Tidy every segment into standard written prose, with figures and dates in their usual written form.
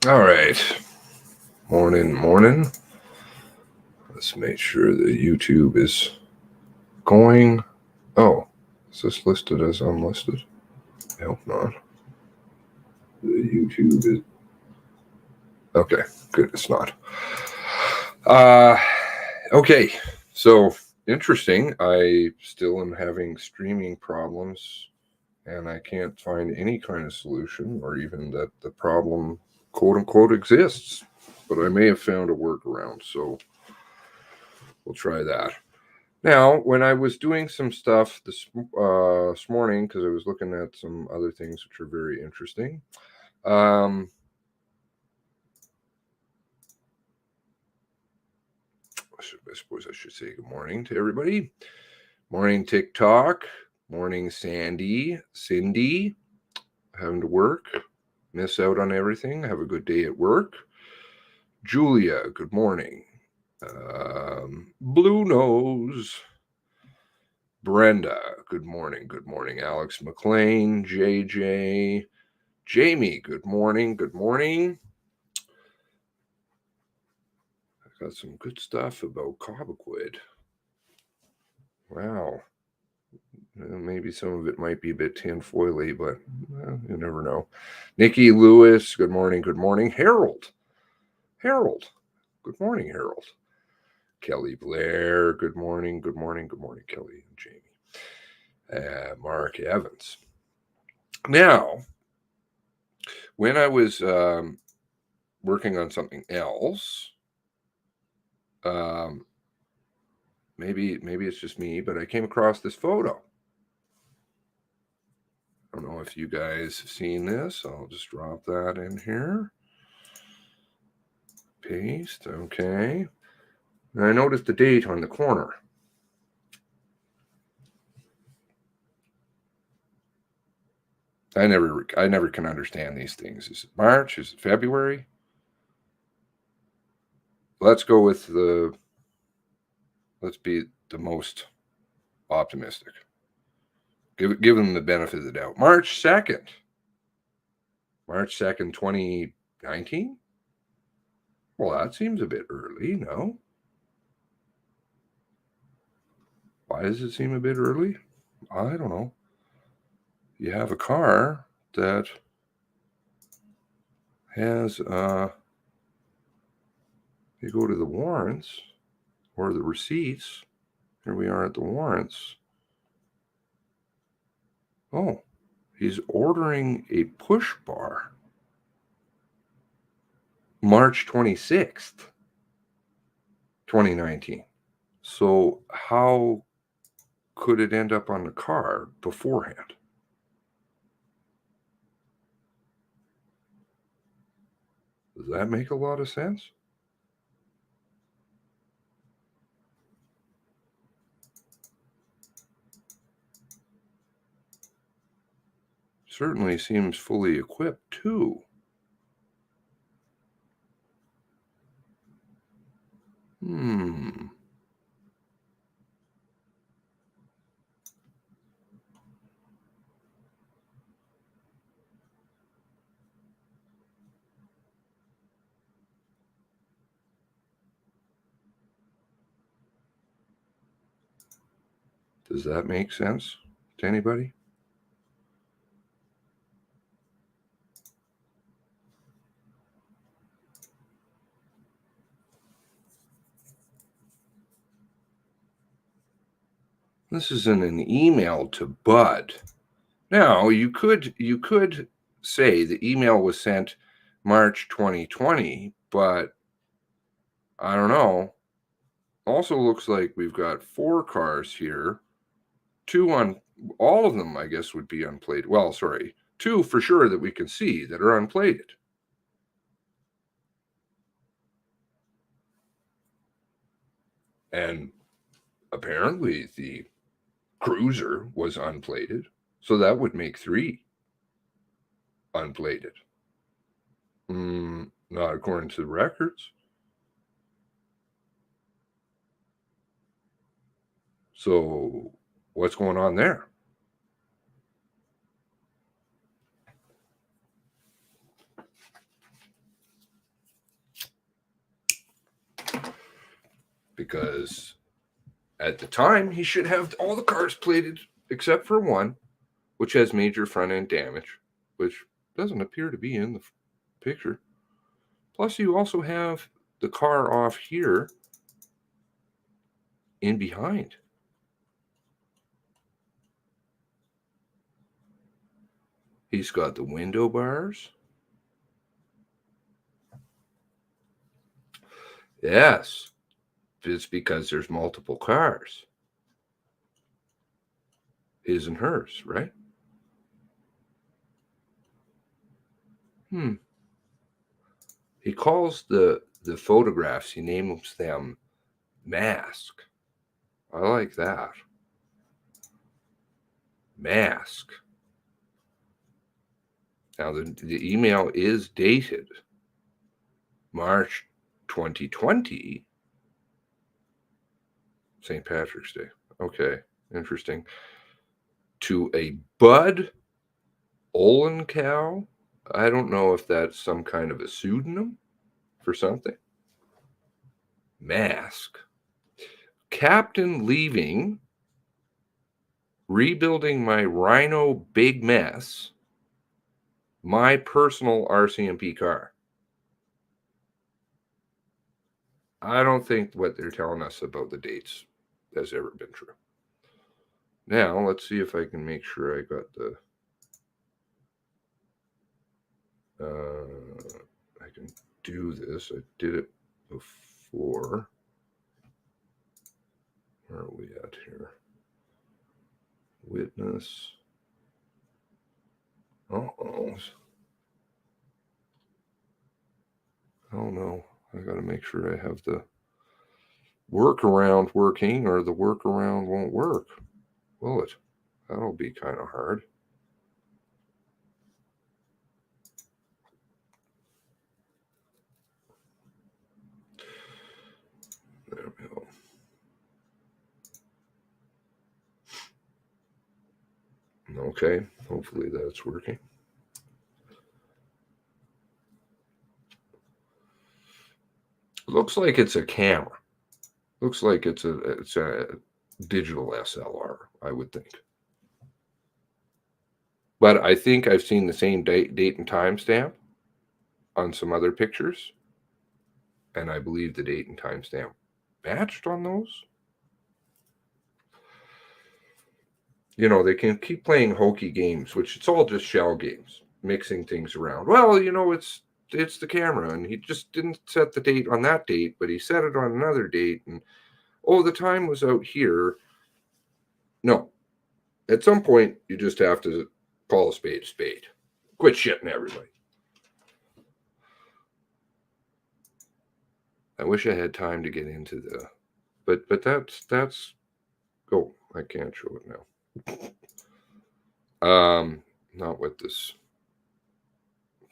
All right. Morning. Let's make sure the YouTube is going. Oh, is this listed as unlisted? I hope not. The YouTube is. Okay, good. It's not. Okay. So interesting. I still am having streaming problems, and I can't find any kind of solution, or even that the problem, quote unquote, exists. But I may have found a workaround. So we'll try that. Now, when I was doing some stuff this morning, because I was looking at some other things which are very interesting, I suppose I should say good morning to everybody. Morning, TikTok. Morning, Cindy. Having to work. Miss out on everything. Have a good day at work. Julia, good morning. Blue Nose. Brenda, good morning. Alex McLean, JJ, Jamie, good morning. I got some good stuff about Cobequid. Wow. Maybe some of it might be a bit tinfoily, but you never know. Nikki Lewis, good morning. Harold, good morning, Harold. Kelly Blair, good morning, Kelly and Jamie. Mark Evans. Now, when I was working on something else, maybe it's just me, but I came across this photo. I don't know if you guys have seen this. I'll just drop that in here. Paste, okay. And I noticed the date on the corner. I never can understand these things. Is it March? Is it February? Let's go with let's be the most optimistic. Give them the benefit of the doubt. March 2nd, 2019? Well, that seems a bit early, no? Why does it seem a bit early? I don't know. You have a car that has, you go to the warrants or the receipts. Here we are at the warrants. Oh, he's ordering a push bar. March 26th, 2019. So how could it end up on the car beforehand? Does that make a lot of sense? Certainly seems fully equipped too. Does that make sense to anybody? This is in an email to Bud. Now, you could say the email was sent March 2020, but I don't know. Also looks like we've got 4 cars here. 2 on, all of them, I guess, would be unplated. Well, sorry, 2 for sure that we can see that are unplated. And apparently the cruiser was unplated, so that would make 3 unplated. Not according to the records. So what's going on there? because at the time he should have all the cars plated except for one, which has major front end damage, which doesn't appear to be in the picture. Plus, you also have the car off here in behind. He's got the window bars. Yes, it's because there's multiple cars. His and hers, right? He calls the photographs, he names them mask. I like that. Mask. Now, the email is dated March 2020, St. Patrick's Day. Okay, interesting. To a Bud Olenkow. I don't know if that's some kind of a pseudonym for something. Mask. Captain leaving, rebuilding my Rhino big mess, my personal RCMP car. I don't think what they're telling us about the dates has ever been true. Now, let's see if I can make sure I got the... I can do this. I did it before. Where are we at here? Witness. Uh-oh. Oh no, I got to make sure I have the workaround working, or the workaround won't work, will it? That'll be kind of hard. There we go. Okay, hopefully that's working. Looks like it's a camera. Looks like it's a digital SLR, I would think. But I think I've seen the same date and time stamp on some other pictures, and I believe the date and time stamp matched on those. You know, they can keep playing hokey games, which it's all just shell games, mixing things around. Well, you know, it's the camera, and he just didn't set the date on that date, but he set it on another date, and oh, the time was out here. No, at some point you just have to call a spade a spade. Quit shitting everybody. I wish I had time to get into the, but that's oh, I can't show it now. Not with this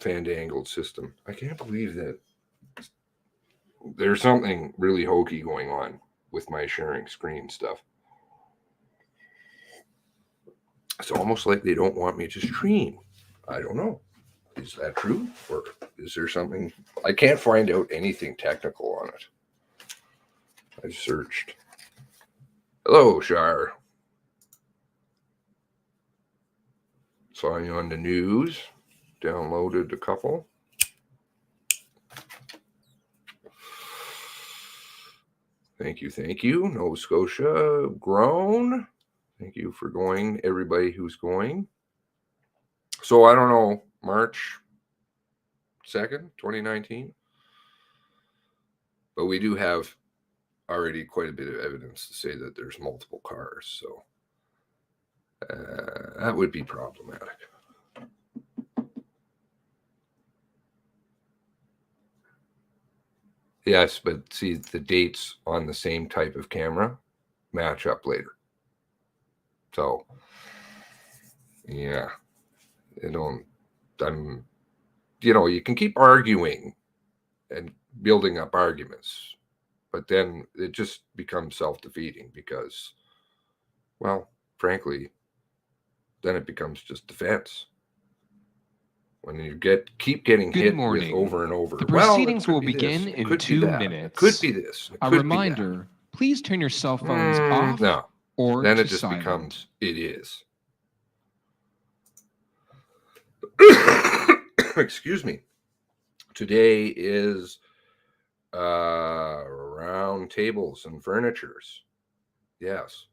fandangled system. I can't believe that there's something really hokey going on with my sharing screen stuff. It's almost like they don't want me to stream. I don't know. Is that true? Or is there something? I can't find out anything technical on it. I searched. Hello, Shar. Saw you on the news. Downloaded a couple. Thank you. Nova Scotia grown. Thank you for going, everybody who's going. So I don't know, March 2nd, 2019. But we do have already quite a bit of evidence to say that there's multiple cars. So that would be problematic. Yes, but see, the dates on the same type of camera match up later. So, yeah, you can keep arguing and building up arguments, but then it just becomes self-defeating because, well, frankly, then it becomes just defense. When you keep getting hit with over and over. The proceedings will begin in 2 minutes. It could be this. A reminder please turn your cell phones off No. or Then to it just silent. becomes, it is. Excuse me. Today is round tables and furnitures. Yes.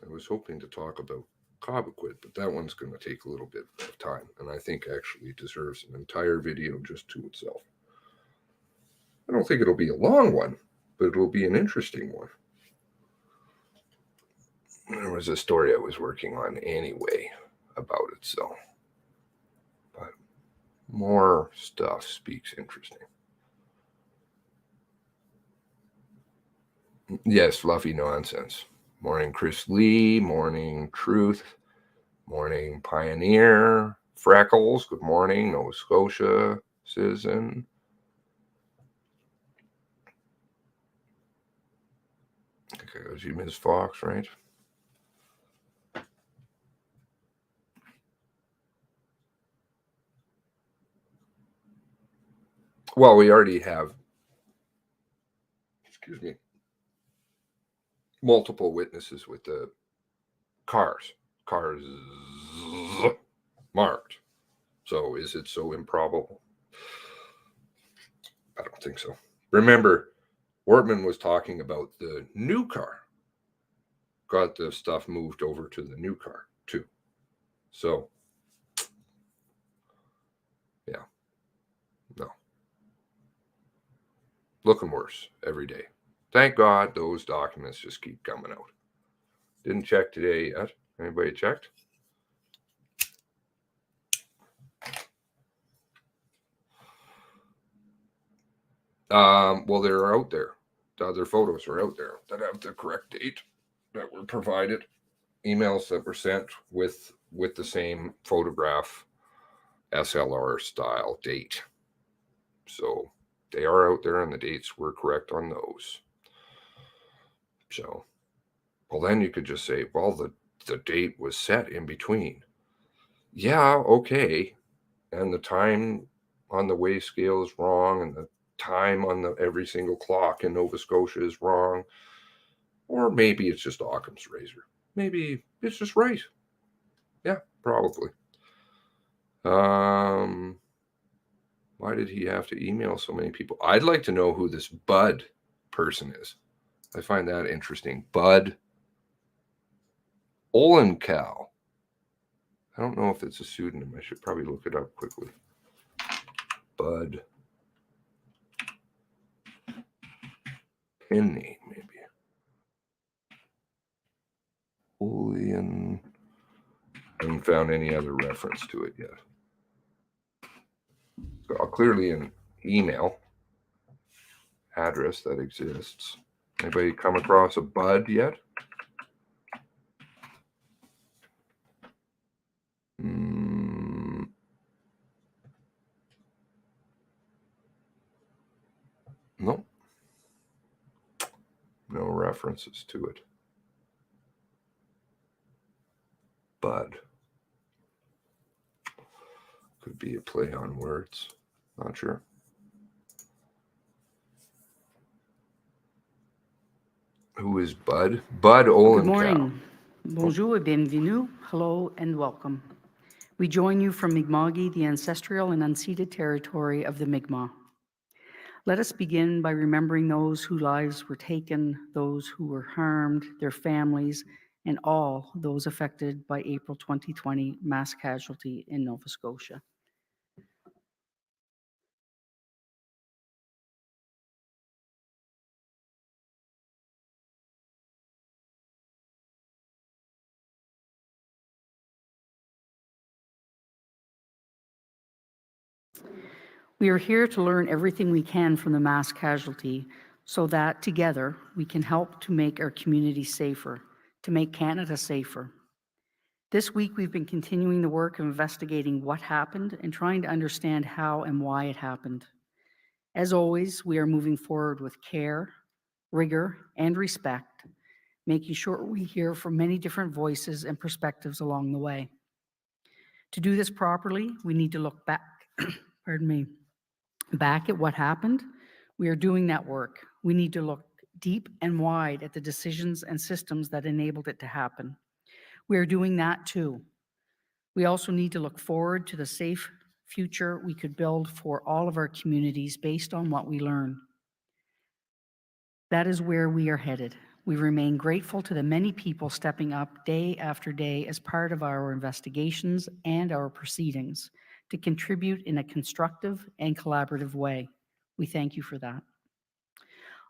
I was hoping to talk about Cobequid, but that one's going to take a little bit of time, and I think actually deserves an entire video just to itself. I don't think it'll be a long one, but it'll be an interesting one. There was a story I was working on anyway about it, so. But more stuff speaks interesting. Yes, fluffy nonsense. Morning, Chris Lee. Morning, Truth. Morning, Pioneer. Freckles. Good morning, Nova Scotia citizen. Okay, it was you, Ms. Fox, right? Well, we already have, excuse me, multiple witnesses with the cars marked. So is it so improbable? I don't think so. Remember, Wortman was talking about the new car. Got the stuff moved over to the new car too. So, yeah, no. Looking worse every day. Thank God those documents just keep coming out. Didn't check today yet. Anybody checked? Well, they're out there. The other photos are out there that have the correct date that were provided. Emails that were sent with the same photograph, SLR style date. So they are out there and the dates were correct on those. So, well, then you could just say, well, the date was set in between. Yeah, okay. And the time on the weigh scale is wrong, and the time on the every single clock in Nova Scotia is wrong. Or maybe it's just Occam's razor. Maybe it's just right. Yeah, probably. Why did he have to email so many people? I'd like to know who this Bud person is. I find that interesting. Bud Olenkow. I don't know if it's a pseudonym. I should probably look it up quickly. Bud. Pen name, maybe. Olean. I haven't found any other reference to it yet. So clearly an email address that exists. Anybody come across a Bud yet? No. No references to it. Bud. Could be a play on words. Not sure. Who is Bud? Bud Olenkow. Good morning. Bonjour et bienvenue. Hello and welcome. We join you from Mi'kma'ki, the ancestral and unceded territory of the Mi'kmaq. Let us begin by remembering those whose lives were taken, those who were harmed, their families, and all those affected by April 2020 mass casualty in Nova Scotia. We are here to learn everything we can from the mass casualty so that together we can help to make our community safer, to make Canada safer. This week we've been continuing the work of investigating what happened and trying to understand how and why it happened. As always, we are moving forward with care, rigor, and respect, making sure we hear from many different voices and perspectives along the way. To do this properly, we need to look back, pardon me. back at what happened, we are doing that work. We need to look deep and wide at the decisions and systems that enabled it to happen. We are doing that too. We also need to look forward to the safe future we could build for all of our communities based on what we learn. That is where we are headed. We remain grateful to the many people stepping up day after day as part of our investigations and our proceedings to contribute in a constructive and collaborative way. We thank you for that.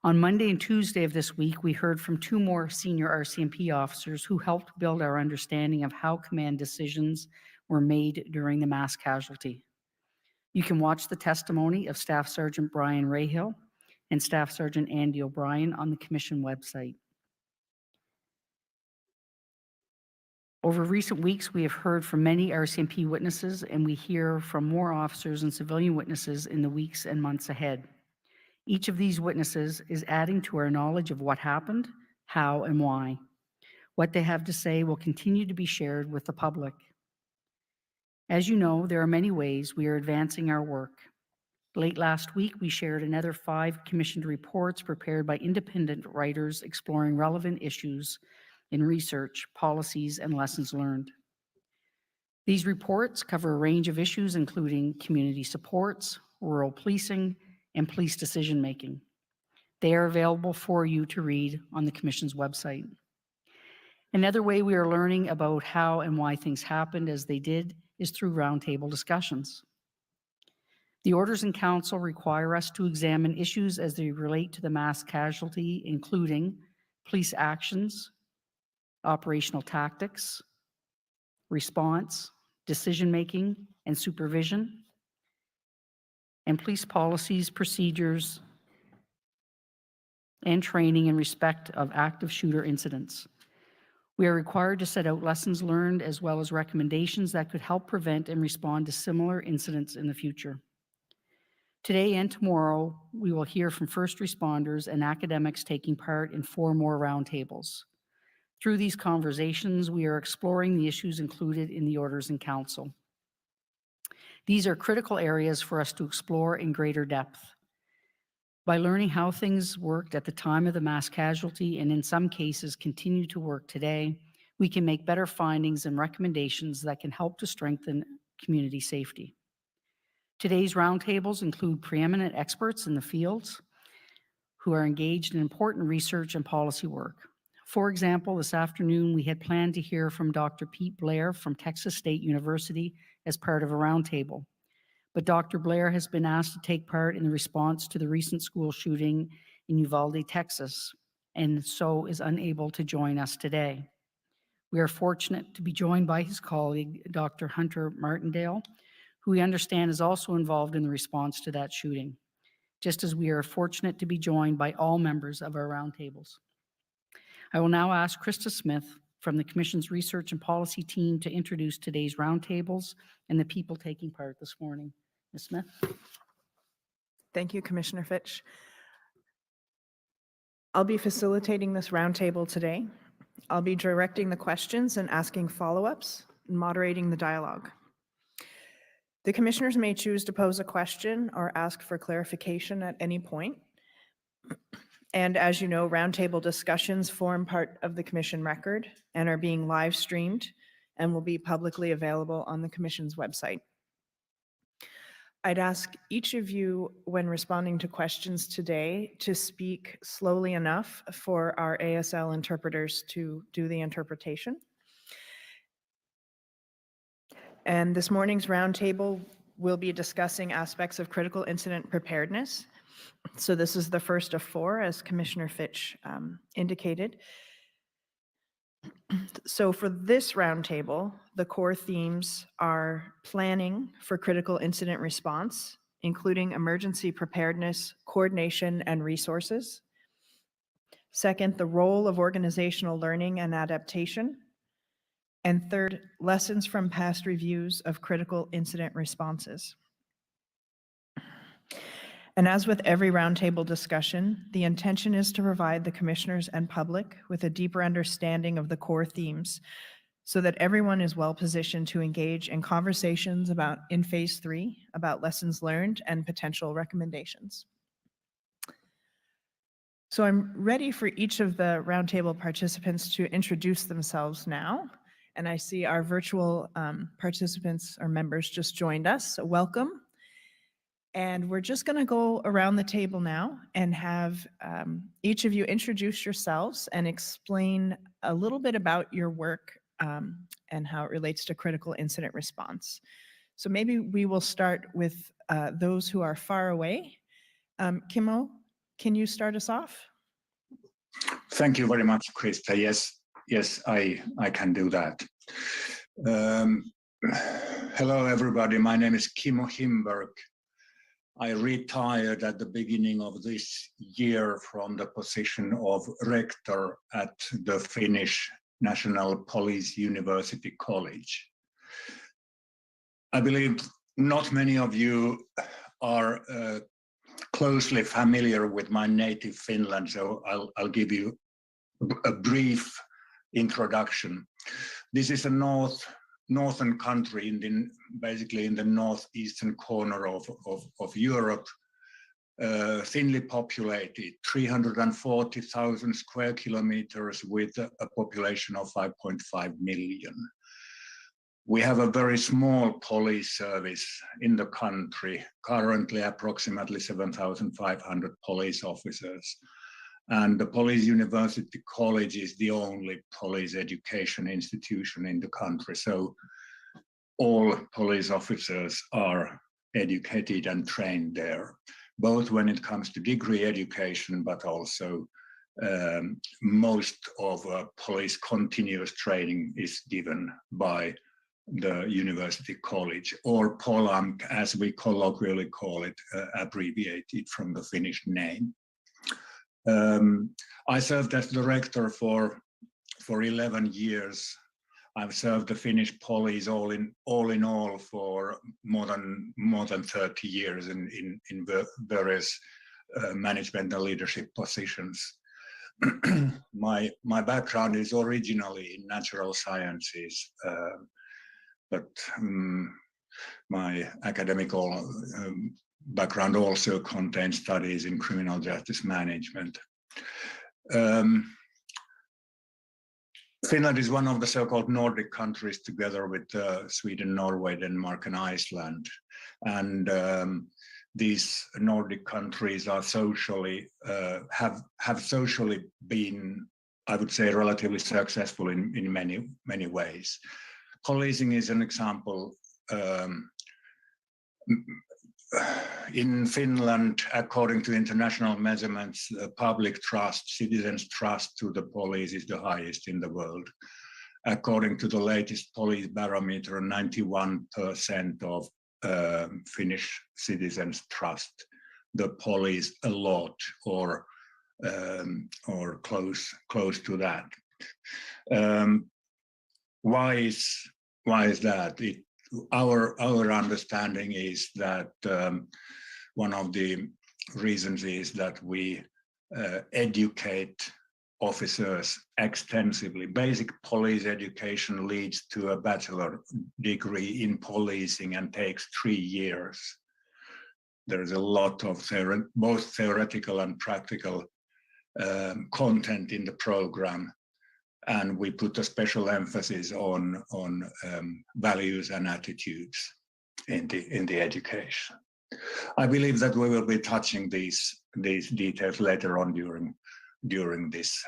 On Monday and Tuesday of this week, we heard from 2 more senior RCMP officers who helped build our understanding of how command decisions were made during the mass casualty. You can watch the testimony of Staff Sergeant Brian Rahill and Staff Sergeant Andy O'Brien on the Commission website. Over recent weeks, we have heard from many RCMP witnesses, and we hear from more officers and civilian witnesses in the weeks and months ahead. Each of these witnesses is adding to our knowledge of what happened, how, and why. What they have to say will continue to be shared with the public. As you know, there are many ways we are advancing our work. Late last week, we shared another 5 commissioned reports prepared by independent writers exploring relevant issues in research, policies, and lessons learned. These reports cover a range of issues, including community supports, rural policing, and police decision-making. They are available for you to read on the Commission's website. Another way we are learning about how and why things happened as they did is through roundtable discussions. The Orders in Council require us to examine issues as they relate to the mass casualty, including police actions, operational tactics, response, decision-making, and supervision, and police policies, procedures, and training in respect of active shooter incidents. We are required to set out lessons learned as well as recommendations that could help prevent and respond to similar incidents in the future. Today and tomorrow, we will hear from first responders and academics taking part in 4 more roundtables. Through these conversations, we are exploring the issues included in the Orders in Council. These are critical areas for us to explore in greater depth. By learning how things worked at the time of the mass casualty, and in some cases continue to work today, we can make better findings and recommendations that can help to strengthen community safety. Today's roundtables include preeminent experts in the fields who are engaged in important research and policy work. For example, this afternoon we had planned to hear from Dr. Pete Blair from Texas State University as part of a roundtable. But Dr. Blair has been asked to take part in the response to the recent school shooting in Uvalde, Texas, and so is unable to join us today. We are fortunate to be joined by his colleague, Dr. Hunter Martindale, who we understand is also involved in the response to that shooting, just as we are fortunate to be joined by all members of our roundtables. I will now ask Krista Smith from the Commission's Research and Policy team to introduce today's roundtables and the people taking part this morning. Ms. Smith. Thank you, Commissioner Fitch. I'll be facilitating this roundtable today. I'll be directing the questions and asking follow-ups and moderating the dialogue. The commissioners may choose to pose a question or ask for clarification at any point. And as you know, roundtable discussions form part of the commission record and are being live streamed and will be publicly available on the commission's website. I'd ask each of you, when responding to questions today, to speak slowly enough for our ASL interpreters to do the interpretation. And this morning's roundtable will be discussing aspects of critical incident preparedness. So this is the first of 4, as Commissioner Fitch indicated. So for this roundtable, the core themes are planning for critical incident response, including emergency preparedness, coordination, and resources. Second, the role of organizational learning and adaptation. And third, lessons from past reviews of critical incident responses. And as with every roundtable discussion, the intention is to provide the commissioners and public with a deeper understanding of the core themes so that everyone is well positioned to engage in conversations in phase 3 about lessons learned and potential recommendations. So I'm ready for each of the roundtable participants to introduce themselves now. And I see our virtual participants or members just joined us, so welcome. And we're just going to go around the table now and have each of you introduce yourselves and explain a little bit about your work and how it relates to critical incident response. So maybe we will start with those who are far away. Kimo, can you start us off? Thank you very much, Krista. Yes, I can do that. Hello, everybody. My name is Kimo Himberg. I retired at the beginning of this year from the position of rector at the Finnish National Police University College. I believe not many of you are closely familiar with my native Finland, so I'll give you a brief introduction. This is a northern country basically in the northeastern corner of Europe, thinly populated, 340,000 square kilometers with a population of 5.5 million. We have a very small police service in the country, currently approximately 7,500 police officers. And the Police University College is the only police education institution in the country. So all police officers are educated and trained there, both when it comes to degree education, but also most of police continuous training is given by the University College, or POLAMK, as we colloquially call it, abbreviated from the Finnish name. I served as the rector for 11 years. I've served the Finnish police all in all for more than 30 years in various management and leadership positions. My background is originally in natural sciences, but my academic background also contains studies in criminal justice management. Finland is one of the so-called Nordic countries, together with Sweden, Norway, Denmark, and Iceland. And these Nordic countries are socially have socially been, I would say, relatively successful in many ways. Policing is an example. In Finland, according to international measurements, public trust, citizens' trust to the police is the highest in the world. According to the latest police barometer, 91% of Finnish citizens trust the police a lot, or close to that. Why is that? Our understanding is that one of the reasons is that we educate officers extensively. Basic police education leads to a bachelor degree in policing and takes 3 years. There's a lot of both theoretical and practical content in the program. And we put a special emphasis on values and attitudes in the education. I believe that we will be touching these details later on during this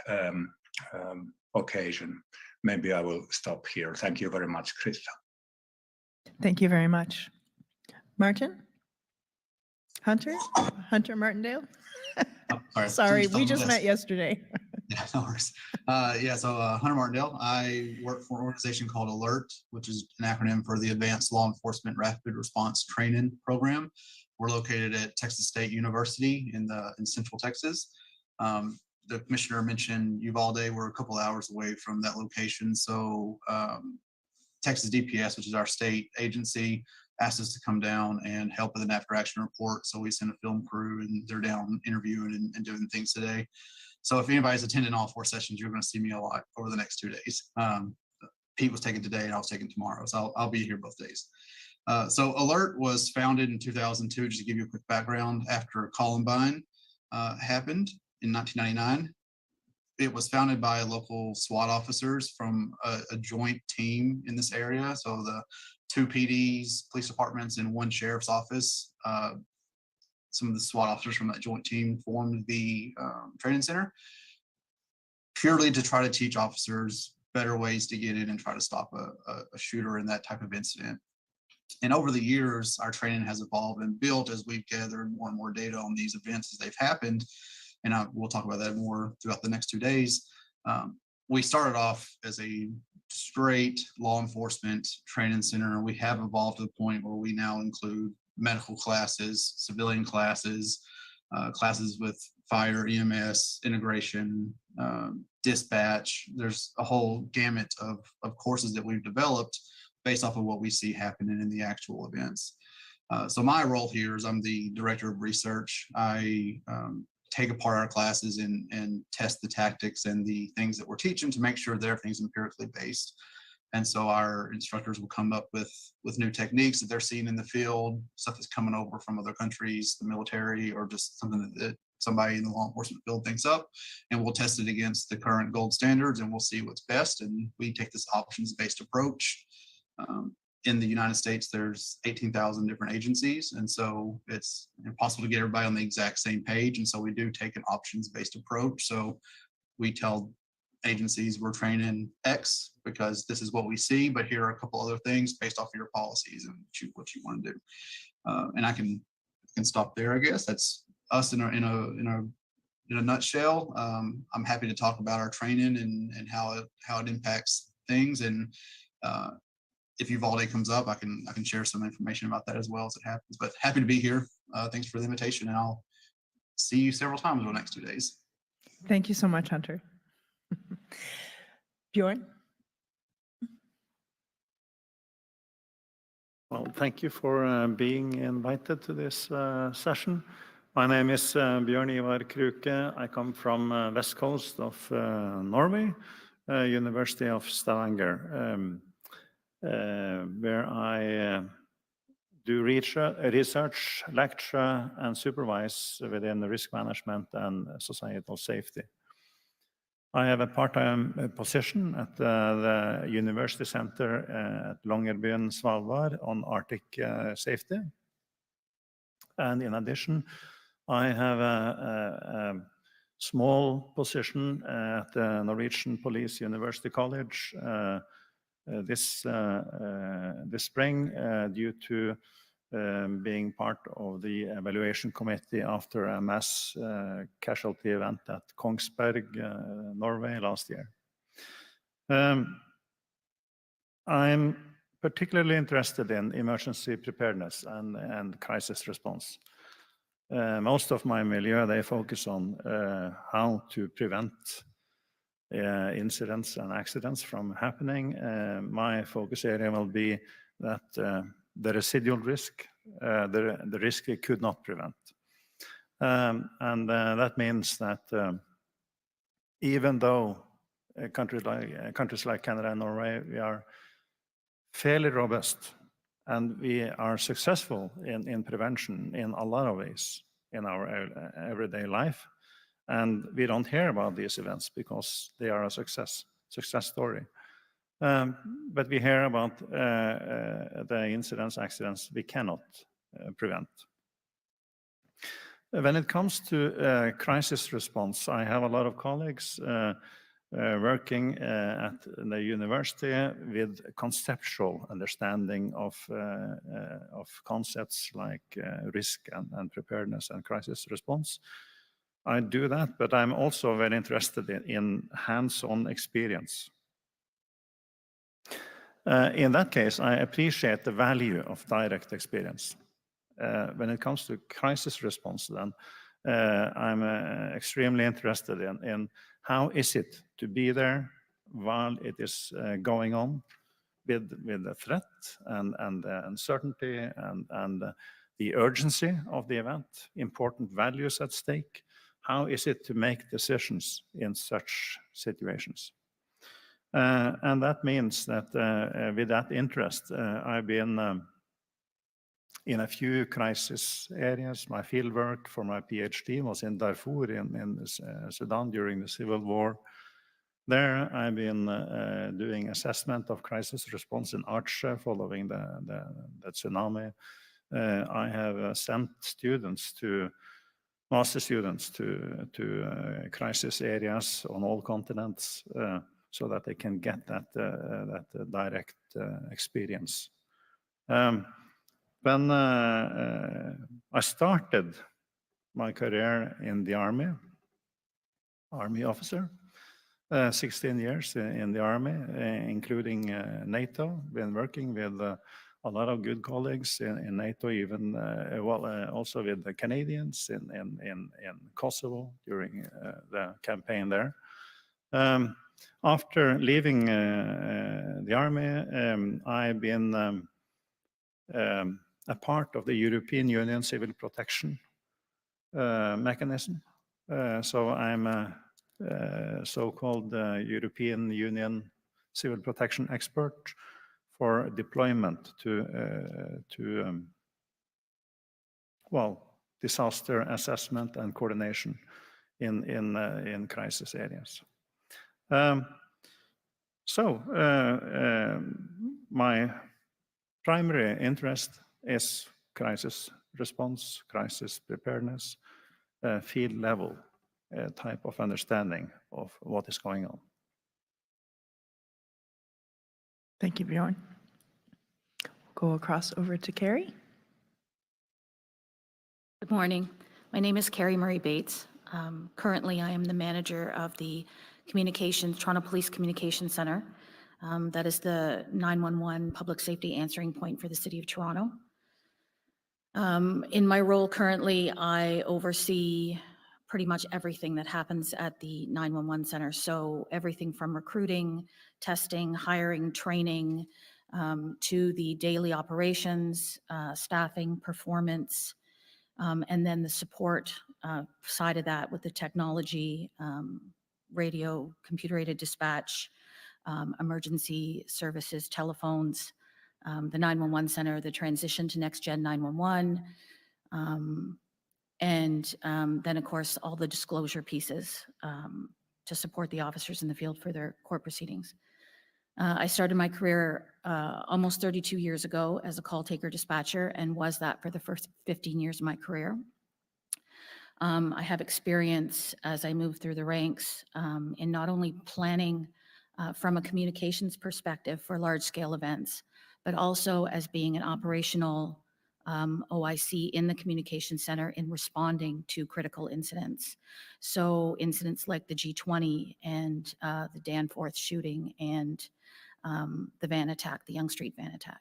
occasion. Maybe I will stop here. Thank you very much, Krista. Thank you very much. Martin? Hunter Martindale? Sorry, we just met yesterday. Yeah, no worries. So Hunter Martindale. I work for an organization called ALERT, which is an acronym for the Advanced Law Enforcement Rapid Response Training Program. We're located at Texas State University in Central Texas. The commissioner mentioned Uvalde. We're a couple hours away from that location. So Texas DPS, which is our state agency, asked us to come down and help with an after action report. So we sent a film crew, and they're down interviewing and doing things today. So if anybody's attending all 4 sessions, you're going to see me a lot over the next 2 days. Pete was taking today and I was taking tomorrow. So I'll be here both days. So Alert was founded in 2002, just to give you a quick background, after Columbine happened in 1999. It was founded by local SWAT officers from a joint team in this area. So the 2 PDs, police departments, and 1 sheriff's office. Some of the SWAT officers from that joint team formed the training center, purely to try to teach officers better ways to get in and try to stop a shooter in that type of incident. And over the years, our training has evolved and built as we've gathered more and more data on these events as they've happened. And we'll talk about that more throughout the next 2 days. We started off as a straight law enforcement training center, and we have evolved to the point where we now include medical classes, civilian classes, classes with fire, EMS, integration, dispatch. There's a whole gamut of courses that we've developed based off of what we see happening in the actual events. So my role here is I'm the director of research. I take apart our classes and test the tactics and the things that we're teaching to make sure that everything's empirically based. And so our instructors will come up with new techniques that they're seeing in the field, stuff that's coming over from other countries, the military, or just something that somebody in the law enforcement field thinks up. And we'll test it against the current gold standards, and we'll see what's best. And we take this options-based approach. In the United States, there's 18,000 different agencies, and so it's impossible to get everybody on the exact same page. And so we do take an options-based approach. So we tell agencies we're training X because this is what we see, but here are a couple other things based off of your policies and choose what you want to do. And I can stop there, I guess. That's us in a nutshell. I'm happy to talk about our training and how it impacts things. And if Uvalde comes up, I can share some information about that as well as it happens. But happy to be here. Thanks for the invitation, and I'll see you several times over the next 2 days. Thank you so much, Hunter. Bjorn? Well, thank you for being invited to this session. My name is Bjørn Ivar Kruke. I come from west coast of Norway, University of Stavanger, where I do research, lecture, and supervise within risk management and societal safety. I have a part-time position at the University Center at Longyearbyen, Svalbard on Arctic safety. And in addition, I have a small position at the Norwegian Police University College this spring due to being part of the evaluation committee after a mass casualty event at Kongsberg, Norway last year. I'm particularly interested in emergency preparedness and crisis response. Most of my milieu, they focus on how to prevent incidents and accidents from happening. My focus area will be that the residual risk, the risk we could not prevent. That means that even though countries like Canada and Norway, we are fairly robust and we are successful in prevention in a lot of ways in our everyday life. And we don't hear about these events because they are a success story. But we hear about the incidents, accidents we cannot prevent. When it comes to crisis response, I have a lot of colleagues working at the university with conceptual understanding of concepts like risk and preparedness and crisis response. I do that, but I'm also very interested in hands-on experience. In that case, I appreciate the value of direct experience. When it comes to crisis response, then I'm extremely interested in how is it to be there while it is going on with the threat and the uncertainty and the urgency of the event, important values at stake. How is it to make decisions in such situations? And that means that with that interest, I've been in a few crisis areas. My fieldwork for my PhD was in Darfur in Sudan during the civil war. There, I've been doing assessment of crisis response in Aceh following the tsunami. I have sent students master students to crisis areas on all continents so that they can get that direct experience. When I started my career in the Army officer, 16 years in the Army, including NATO, been working with a lot of good colleagues in NATO, even also with the Canadians in Kosovo during the campaign there. After leaving the Army, I've been a part of the European Union Civil Protection mechanism. So I'm a so-called European Union Civil Protection expert for deployment to disaster assessment and coordination in crisis areas. My primary interest is crisis response, crisis preparedness, field level type of understanding of what is going on. Thank you, Bjorn. Go across over to Carrie. Good morning. My name is Carrie Murray Bates. Currently, I am the manager of the Toronto Police Communication Center. That is the 911 public safety answering point for the City of Toronto. In my role currently, I oversee pretty much everything that happens at the 911 center. So everything from recruiting, testing, hiring, training, to the daily operations, staffing, performance, and then the support side of that with the technology, radio, computer-aided dispatch, emergency services, telephones, the 911 center, the transition to next-gen 911, and then, of course, all the disclosure pieces to support the officers in the field for their court proceedings. I started my career almost 32 years ago as a call taker dispatcher and was that for the first 15 years of my career. I have experience as I move through the ranks in not only planning from a communications perspective for large-scale events, but also as being an operational OIC in the communication center in responding to critical incidents. So incidents like the G20 and the Danforth shooting and the van attack, the Yonge Street van attack.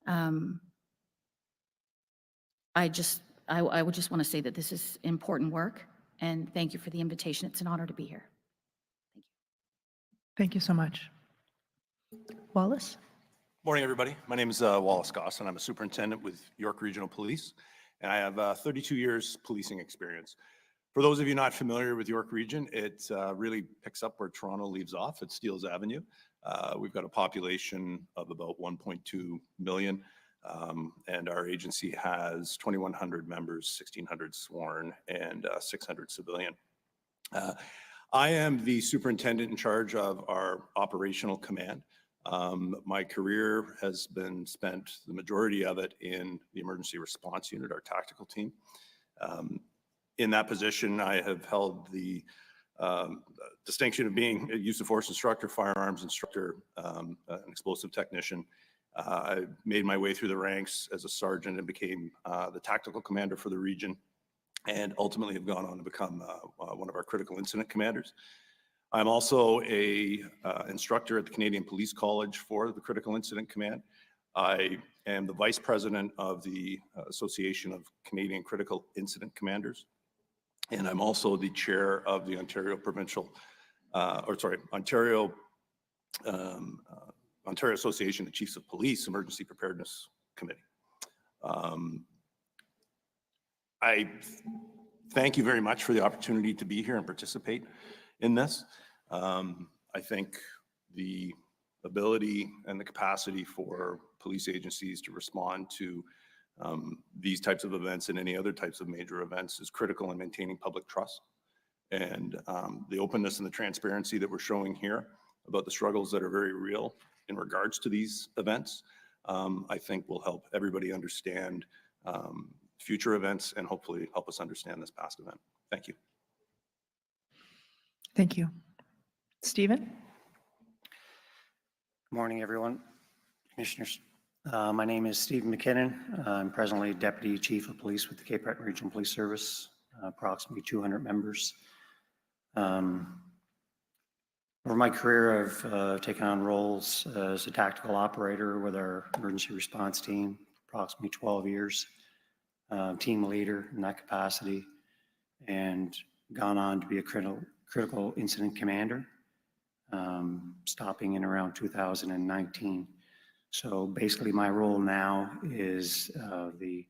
I would just want to say that this is important work, and thank you for the invitation. It's an honor to be here. Thank you. Thank you so much. Wallace? Morning, everybody. My name is Wallace Goss, and I'm a superintendent with York Regional Police, and I have 32 years policing experience. For those of you not familiar with York Region, it really picks up where Toronto leaves off at Steeles Avenue. We've got a population of about 1.2 million, and our agency has 2,100 members, 1,600 sworn, and 600 civilian. I am the superintendent in charge of our operational command. My career has been spent, the majority of it, in the emergency response unit, our tactical team. In that position, I have held the distinction of being a use of force instructor, firearms instructor, an explosive technician. I made my way through the ranks as a sergeant and became the tactical commander for the region, and ultimately have gone on to become one of our critical incident commanders. I'm also a instructor at the Canadian Police College for the Critical Incident Command. I am the vice president of the Association of Canadian Critical Incident Commanders, and I'm also the chair of the Ontario Association of Chiefs of Police Emergency Preparedness Committee. I thank you very much for the opportunity to be here and participate in this. I think the ability and the capacity for police agencies to respond to these types of events and any other types of major events is critical in maintaining public trust. And the openness and the transparency that we're showing here about the struggles that are very real in regards to these events, I think will help everybody understand future events and hopefully help us understand this past event. Thank you. Thank you. Stephen? Good morning, everyone. Commissioners, my name is Stephen McKinnon. I'm presently Deputy Chief of Police with the Cape Breton Regional Police Service, approximately 200 members. Over my career, I've taken on roles as a tactical operator with our emergency response team, approximately 12 years, team leader in that capacity, and gone on to be a critical incident commander, stopping in around 2019. So basically my role now is the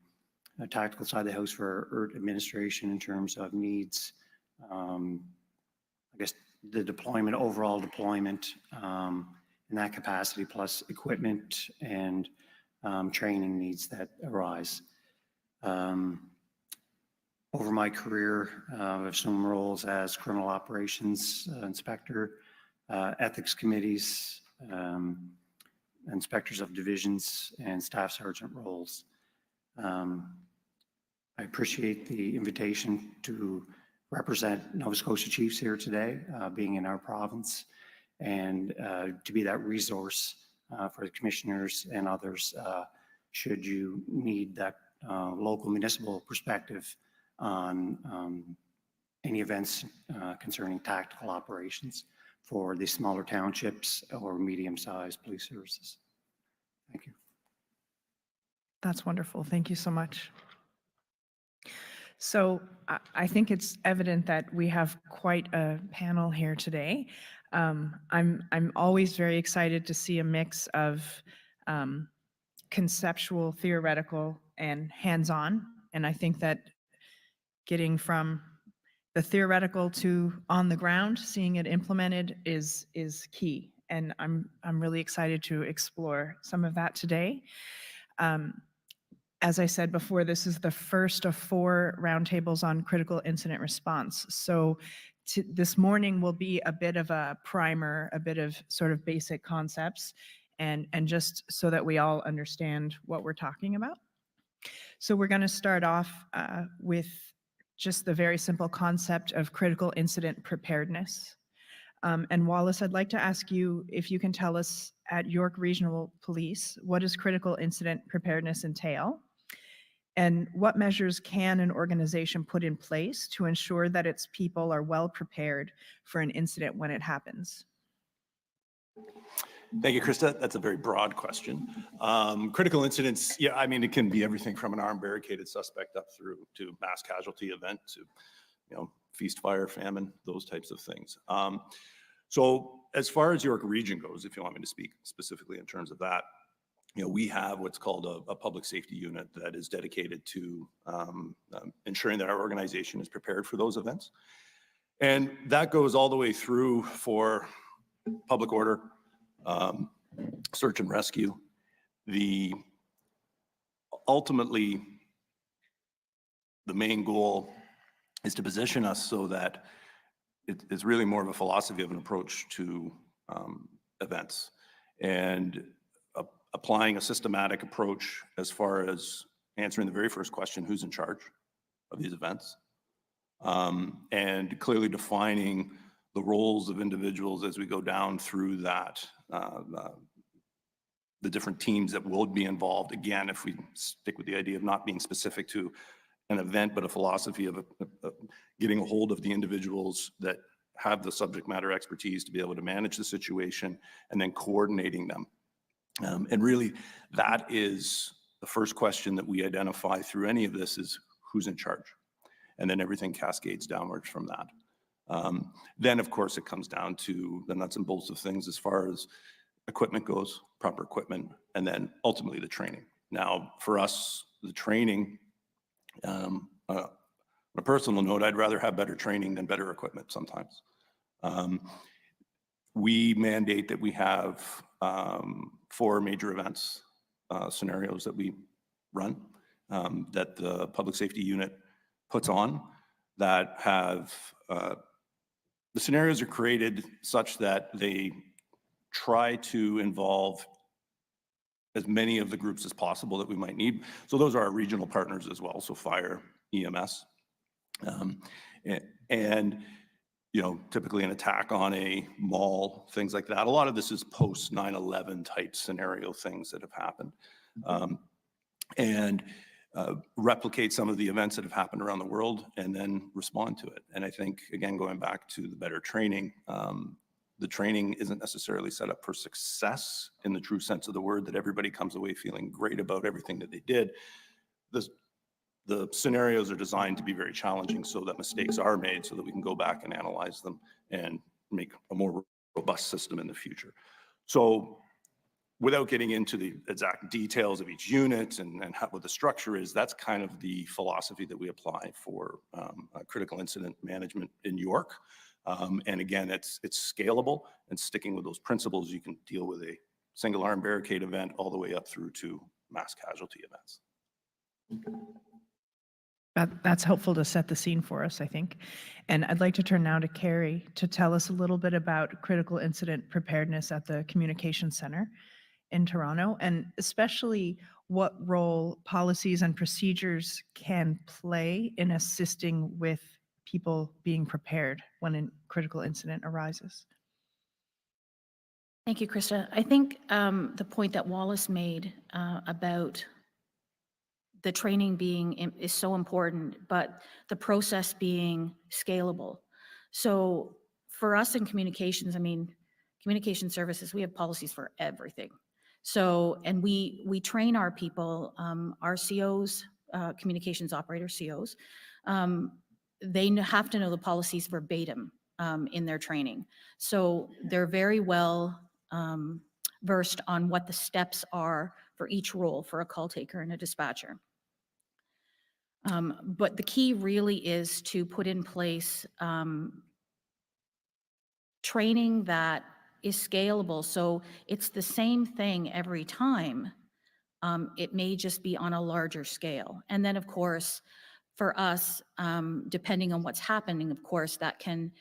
tactical side of the house for ERT administration in terms of needs, I guess the deployment, overall deployment in that capacity, plus equipment and training needs that arise. Over my career, I've assumed roles as criminal operations inspector, ethics committees, inspectors of divisions, and staff sergeant roles. I appreciate the invitation to represent Nova Scotia Chiefs here today, being in our province, and to be that resource for the commissioners and others should you need that local municipal perspective on any events concerning tactical operations for the smaller townships or medium-sized police services. Thank you. That's wonderful. Thank you so much. So I think it's evident that we have quite a panel here today. I'm always very excited to see a mix of conceptual, theoretical, and hands-on. And I think that getting from the theoretical to on the ground, seeing it implemented is key. And I'm really excited to explore some of that today. As I said before, this is the first of 4 roundtables on critical incident response. So this morning will be a bit of a primer, a bit of sort of basic concepts, and just so that we all understand what we're talking about. So we're going to start off with just the very simple concept of critical incident preparedness. And Wallace, I'd like to ask you if you can tell us at York Regional Police, what does critical incident preparedness entail? And what measures can an organization put in place to ensure that its people are well prepared for an incident when it happens? Thank you, Krista. That's a very broad question. Critical incidents, yeah, I mean, it can be everything from an armed barricaded suspect up through to mass casualty event to, you know, feast, fire, famine, those types of things. So as far as York Region goes, if you want me to speak specifically in terms of that, you know, we have what's called a public safety unit that is dedicated to ensuring that our organization is prepared for those events. And that goes all the way through for public order, search and rescue. Ultimately, the main goal is to position us so that it's really more of a philosophy of an approach to events, and applying a systematic approach as far as answering the very first question, who's in charge of these events, and clearly defining the roles of individuals as we go down through that, the different teams that will be involved. Again, if we stick with the idea of not being specific to an event, but a philosophy of getting a hold of the individuals that have the subject matter expertise to be able to manage the situation and then coordinating them. And really, that is the first question that we identify through any of this is who's in charge? And then everything cascades downwards from that. Then, of course, it comes down to the nuts and bolts of things as far as equipment goes, proper equipment, and then ultimately the training. Now, for us, the training, on a personal note, I'd rather have better training than better equipment sometimes. we mandate that we have 4 major events scenarios that we run, that the public safety unit puts on, that have, the scenarios are created such that they try to involve as many of the groups as possible that we might need. So those are our regional partners as well, so fire, EMS. And you know, typically an attack on a mall, things like that. A lot of this is post 9/11 type scenario things that have happened. And replicate some of the events that have happened around the world and then respond to it. And I think, again, going back to the better training, the training isn't necessarily set up for success in the true sense of the word, that everybody comes away feeling great about everything that they did. The scenarios are designed to be very challenging so that mistakes are made, so that we can go back and analyze them and make a more robust system in the future. So without getting into the exact details of each unit and what the structure is, that's kind of the philosophy that we apply for critical incident management in York. And again, it's scalable, and sticking with those principles, you can deal with a single arm barricade event all the way up through to mass casualty events. That's helpful to set the scene for us, I think. And I'd like to turn now to Carrie to tell us a little bit about critical incident preparedness at the Communications Center in Toronto, and especially what role policies and procedures can play in assisting with people being prepared when a critical incident arises. Thank you, Krista. I think the point that Wallace made about the training is so important, but the process being scalable. So for us in communications, I mean, communication services, we have policies for everything. So, and we train our people, our COs, communications operator COs, they have to know the policies verbatim in their training. So they're very well versed on what the steps are for each role for a call taker and a dispatcher. But the key really is to put in place training that is scalable. So it's the same thing every time. It may just be on a larger scale. And then, of course, for us, depending on what's happening, of course, that can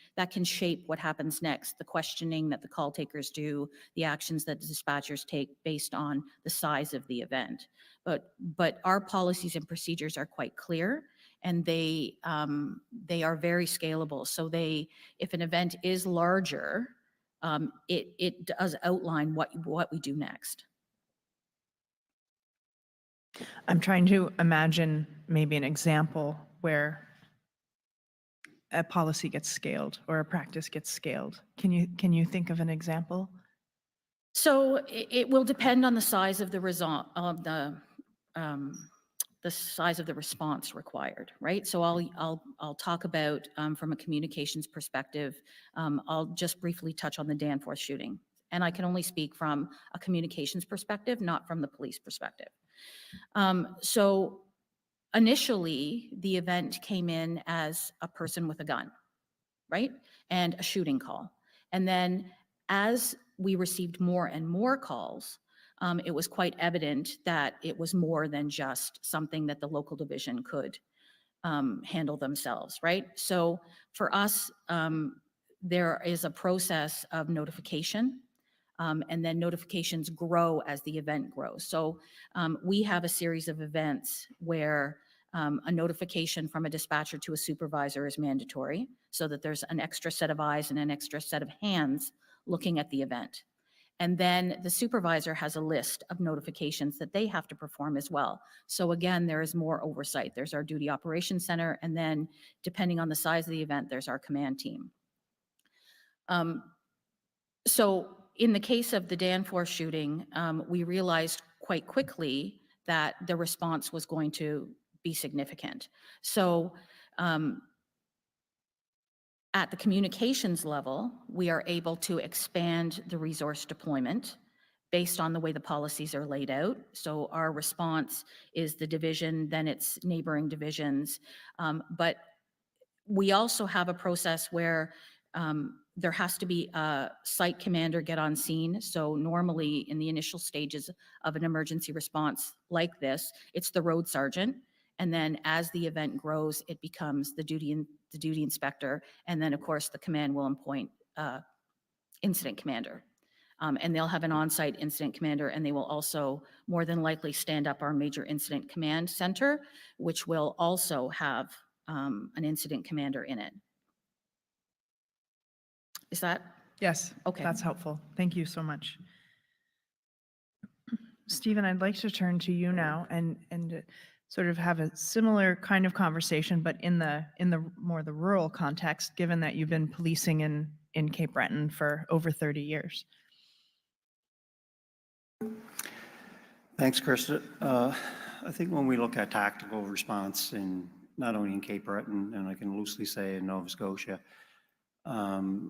shape what happens next, the questioning that the call takers do, the actions that the dispatchers take based on the size of the event. But our policies and procedures are quite clear, and they are very scalable. So if an event is larger, it does outline what we do next. I'm trying to imagine maybe an example where a policy gets scaled or a practice gets scaled. Can you think of an example? So it will depend on the size of the size of the response required, right? So I'll talk about from a communications perspective. I'll just briefly touch on the Danforth shooting, and I can only speak from a communications perspective, not from the police perspective. So initially, the event came in as a person with a gun, right? And a shooting call. And then as we received more and more calls, it was quite evident that it was more than just something that the local division could handle themselves, right? So for us, there is a process of notification, and then notifications grow as the event grows. So we have a series of events where a notification from a dispatcher to a supervisor is mandatory, so that there's an extra set of eyes and an extra set of hands looking at the event. And then the supervisor has a list of notifications that they have to perform as well. So again, there is more oversight. There's our duty operations center, and then depending on the size of the event, there's our command team. So in the case of the Danforth shooting, we realized quite quickly that the response was going to be significant. So at the communications level, we are able to expand the resource deployment based on the way the policies are laid out. So our response is the division, then it's neighboring divisions. But we also have a process where There has to be a site commander get on scene. So normally in the initial stages of an emergency response like this, it's the road sergeant. And then as the event grows, it becomes the duty inspector. And then of course the command will appoint incident commander. And they'll have an on-site incident commander, and they will also more than likely stand up our major incident command center, which will also have an incident commander in it. Is that Yes, okay? that's helpful. Thank you so much. Stephen, I'd like to turn to you now and sort of have a similar kind of conversation, but in the more the rural context, given that you've been policing in Cape Breton for over 30 years. Thanks, Krista. I think when we look at tactical response in not only in Cape Breton, and I can loosely say in Nova Scotia,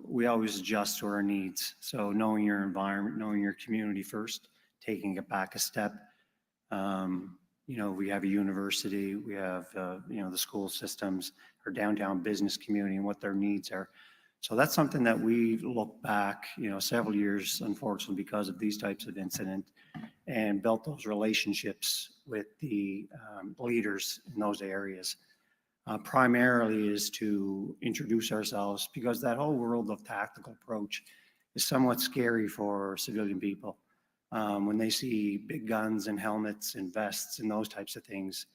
we always adjust to our needs. So knowing your environment, knowing your community first, taking it back a step. You know, we have a university, we have, you know, the school systems, our downtown business community and what their needs are. So that's something that we look back, you know, several years, unfortunately, because of these types of incident, and built those relationships with the leaders in those areas. Primarily is to introduce ourselves, because that whole world of tactical approach is somewhat scary for civilian people. When they see big guns and helmets and vests and those types of things,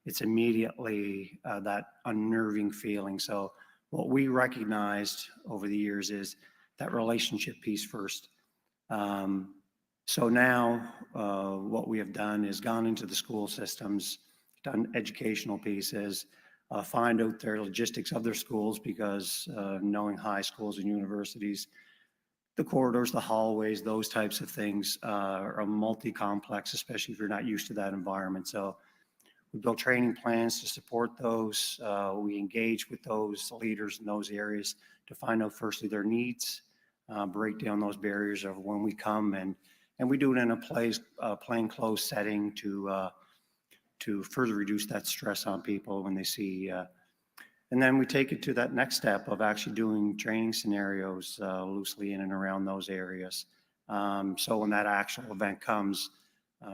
it's immediately that unnerving feeling. So what we recognized over the years is that relationship piece first. So now what we have done is gone into the school systems, done educational pieces, find out their logistics of their schools, because knowing high schools and universities, the corridors, the hallways, those types of things are multi-complex, especially if you're not used to that environment. So we build training plans to support those. We engage with those leaders in those areas to find out firstly their needs, break down those barriers of when we come, and we do it in a plainclothes setting to further reduce that stress on people when they see. And then we take it to that next step of actually doing training scenarios loosely in and around those areas. So when that actual event comes,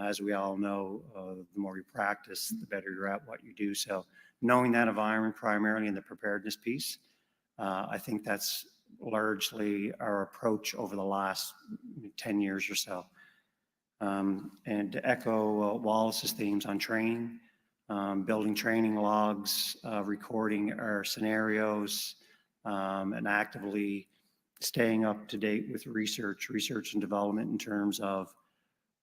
as we all know, the more you practice, the better you're at what you do. So knowing that environment primarily in the preparedness piece, I think that's largely our approach over the last 10 years or so. And to echo Wallace's themes on training, building training logs, recording our scenarios, and actively staying up to date with research and development in terms of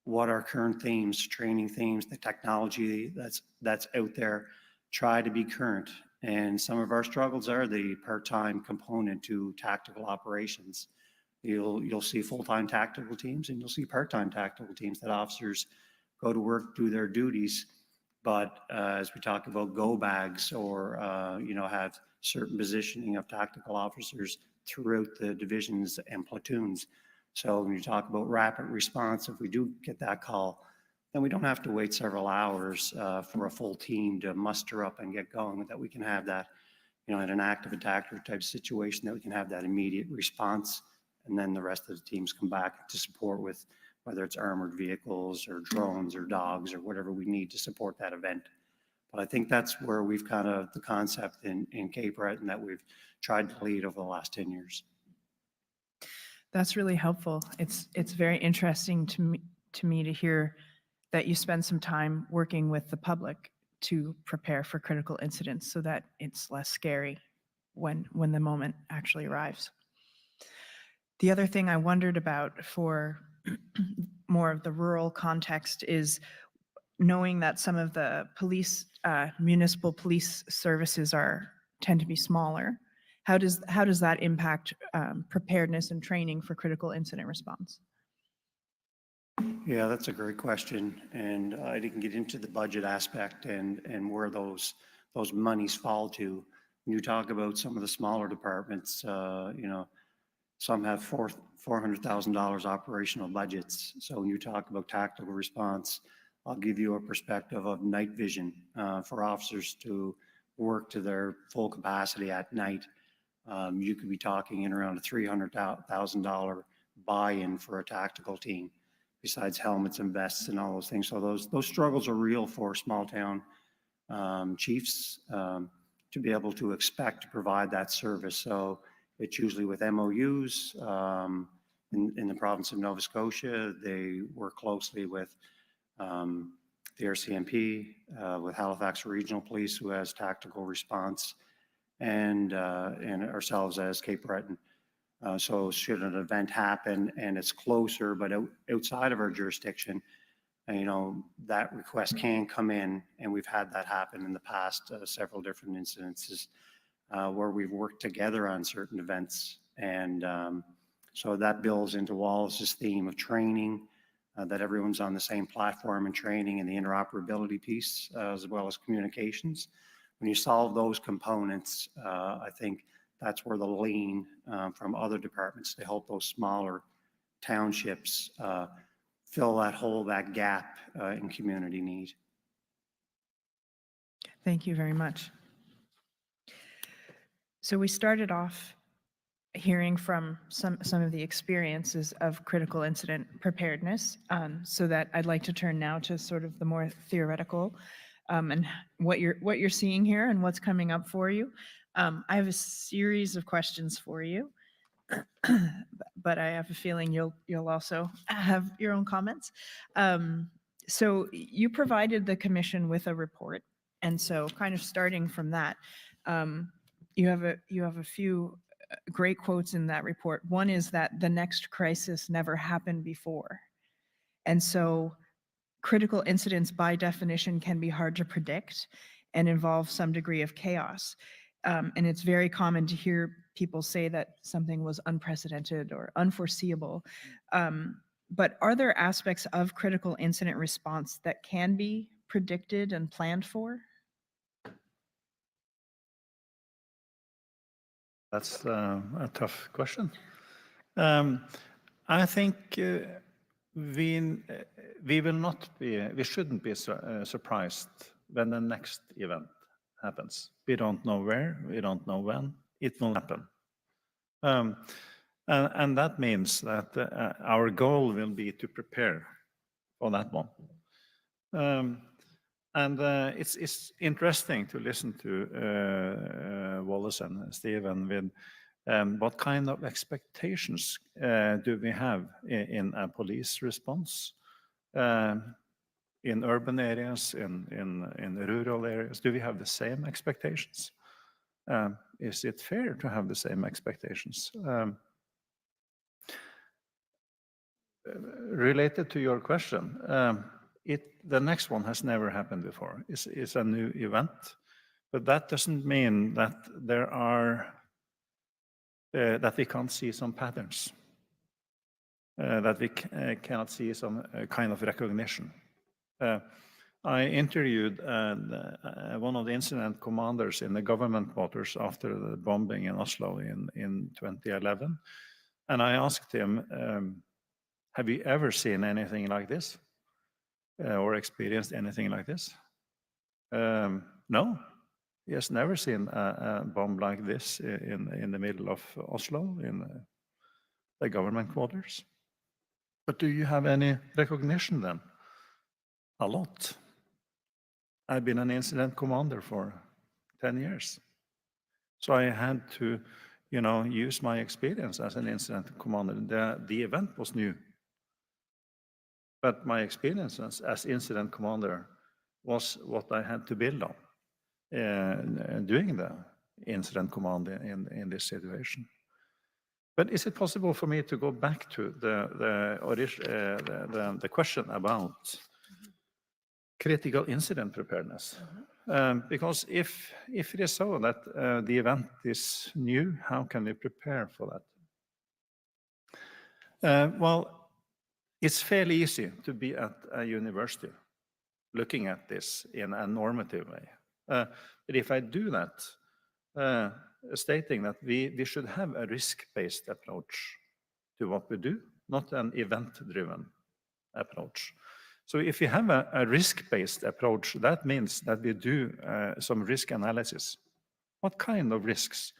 what are current themes, training themes, the technology that's out there, try to be current. And some of our struggles are the part-time component to tactical operations. You'll see full-time tactical teams, and you'll see part-time tactical teams that officers go to work, do their duties. But as we talk about go bags, or you know, have certain positioning of tactical officers throughout the divisions and platoons. So when you talk about rapid response, if we do get that call, then we don't have to wait several hours for a full team to muster up and get going. That we can have that, you know, in an active attacker type situation, that we can have that immediate response, and then the rest of the teams come back to support with whether it's armored vehicles or drones or dogs or whatever we need to support that event. But I think that's where we've kind of the concept in Cape Breton that we've tried to lead over the last 10 years. That's really helpful. It's very interesting to me to hear that you spend some time working with the public to prepare for critical incidents, so that it's less scary when the moment actually arrives. The other thing I wondered about for more of the rural context is knowing that some of the police, municipal police services tend to be smaller. How does that impact preparedness and training for critical incident response? Yeah, that's a great question. And I didn't get into the budget aspect and where those monies fall to. When you talk about some of the smaller departments, you know, some have $400,000 operational budgets. So when you talk about tactical response, I'll give you a perspective of night vision for officers to work to their full capacity at night. you could be talking in around a $300,000 buy-in for a tactical team, besides helmets and vests and all those things. So those struggles are real for small town chiefs to be able to expect to provide that service. So it's usually with MOUs. In the province of Nova Scotia, they work closely with the RCMP, with Halifax Regional Police, who has tactical response, and ourselves as Cape Breton. So should an event happen and it's closer, but outside of our jurisdiction, that request can come in, and we've had that happen in the past, several different incidences where we've worked together on certain events. And so that builds into Wallace's theme of training, that everyone's on the same platform and training, and the interoperability piece, as well as communications. When you solve those components, I think that's where the lean from other departments to help those smaller townships fill that hole, that gap in community need. Thank you very much. So we started off hearing from some of the experiences of critical incident preparedness, so that I'd like to turn now to sort of the more theoretical and what you're seeing here and what's coming up for you. I have a series of questions for you, but I have a feeling you'll also have your own comments. So you provided the commission with a report, and so kind of starting from that, you have a few great quotes in that report. One is that the next crisis never happened before, and so critical incidents by definition can be hard to predict and involve some degree of chaos. And it's very common to hear people say that something was unprecedented or unforeseeable. But are there aspects of critical incident response that can be predicted and planned for? That's a tough question. I think we shouldn't be surprised when the next event happens. We don't know where, we don't know when, it will happen. And that means that our goal will be to prepare for that one. And it's interesting to listen to Wallace and Stephen with what kind of expectations do we have in a police response in urban areas, in rural areas? Do we have the same expectations? Is it fair to have the same expectations? Related to your question, the next one has never happened before. It's a new event, but that doesn't mean that that we can't see some patterns, that we cannot see some kind of recognition. I interviewed one of the incident commanders in the government quarters after the bombing in Oslo in 2011, and I asked him, have you ever seen anything like this or experienced anything like this? No, he has never seen a bomb like this in the middle of Oslo, in the government quarters. But do you have any recognition then? A lot. I've been an incident commander for 10 years. So I had to, use my experience as an incident commander. The event was new. But my experience as incident commander was what I had to build on doing the incident command in this situation. But is it possible for me to go back to the question about critical incident preparedness? Because if it is so that the event is new, how can we prepare for that? Well, it's fairly easy to be at a university looking at this in a normative way. But if I do that, stating that we should have a risk-based approach to what we do, not an event-driven approach. So if you have a risk-based approach, that means that we do some risk analysis. What kind of risks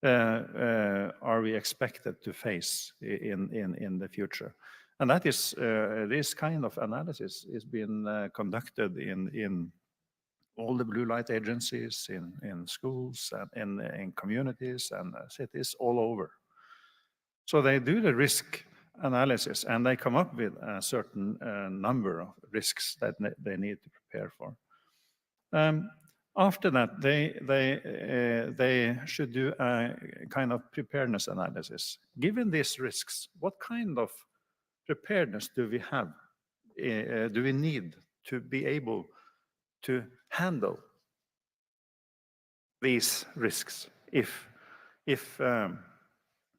are we expected to face in the future? And that is, this kind of analysis is being conducted in all the blue light agencies, in schools, and in communities and cities all over. So they do the risk analysis and they come up with a certain number of risks that they need to prepare for. After that, they should do a kind of preparedness analysis. Given these risks, what kind of preparedness do we have, do we need to be able to handle these risks if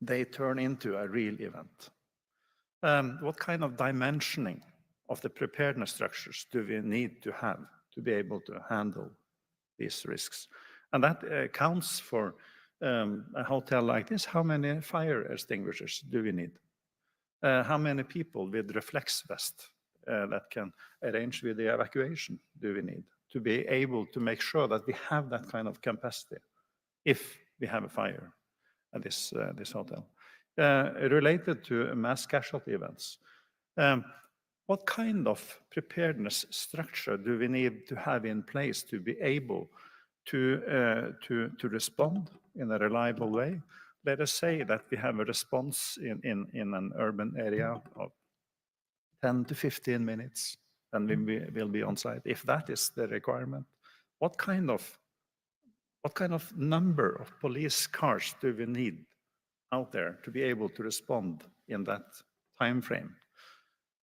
they turn into a real event? What kind of dimensioning of the preparedness structures do we need to have to be able to handle these risks? And that counts for a hotel like this. How many fire extinguishers do we need? How many people with reflex vest that can arrange with the evacuation do we need to be able to make sure that we have that kind of capacity if we have a fire at this hotel? Related to mass casualty events, what kind of preparedness structure do we need to have in place to be able to respond in a reliable way? Let us say that we have a response in an urban area of 10 to 15 minutes, and we will be on site. If that is the requirement, what kind of number of police cars do we need out there to be able to respond in that time frame?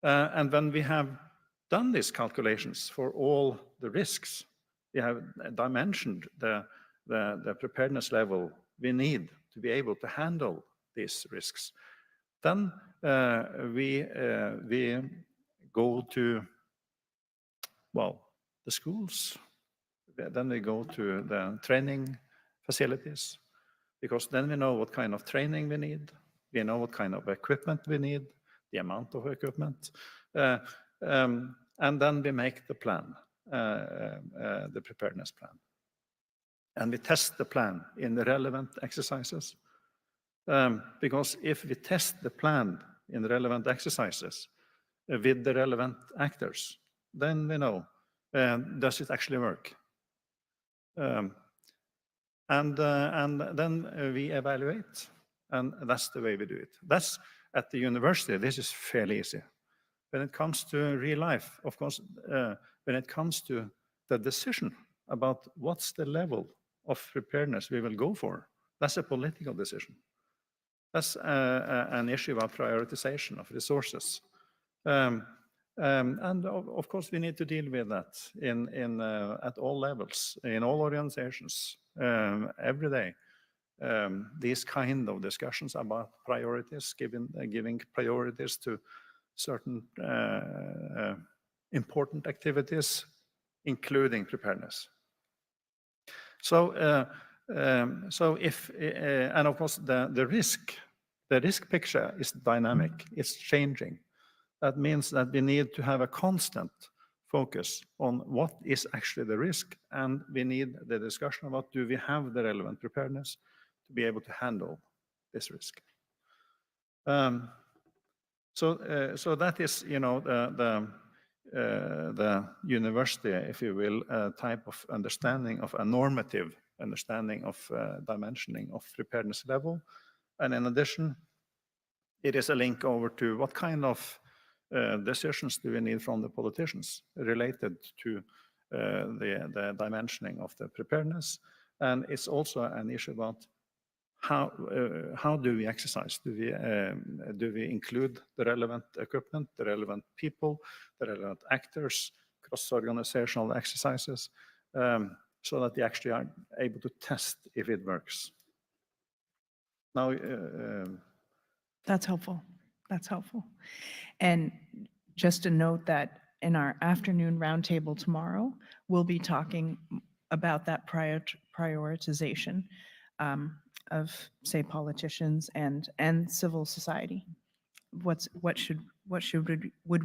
And when we have done these calculations for all the risks, we have dimensioned the preparedness level we need to be able to handle these risks. Then we go to, well, the schools. Then we go to the training facilities, because then we know what kind of training we need. We know what kind of equipment we need, the amount of equipment. And then we make the plan, the preparedness plan. And we test the plan in the relevant exercises. Because if we test the plan in the relevant exercises with the relevant actors, then we know, does it actually work? And then we evaluate, and that's the way we do it. That's at the university, this is fairly easy. When it comes to real life, of course, when it comes to the decision about what's the level of preparedness we will go for, that's a political decision. That's an issue about prioritization of resources. And of course, we need to deal with that at all levels, in all organizations, every day. These kind of discussions about priorities, giving priorities to certain important activities, including preparedness. So if, and of course, the risk picture is dynamic, it's changing. That means that we need to have a constant focus on what is actually the risk, and we need the discussion about, do we have the relevant preparedness to be able to handle this risk? So that is, you know, the university, if you will, type of understanding of a normative understanding of dimensioning of preparedness level. And in addition, it is a link over to what kind of decisions do we need from the politicians related to the dimensioning of the preparedness. And it's also an issue about how do we exercise? Do we include the relevant equipment, the relevant people, the relevant actors, cross-organizational exercises, so that we actually are able to test if it works? Now, That's helpful. That's helpful. And just a note that in our afternoon roundtable tomorrow, we'll be talking about that prioritization of, say, politicians and civil society. Would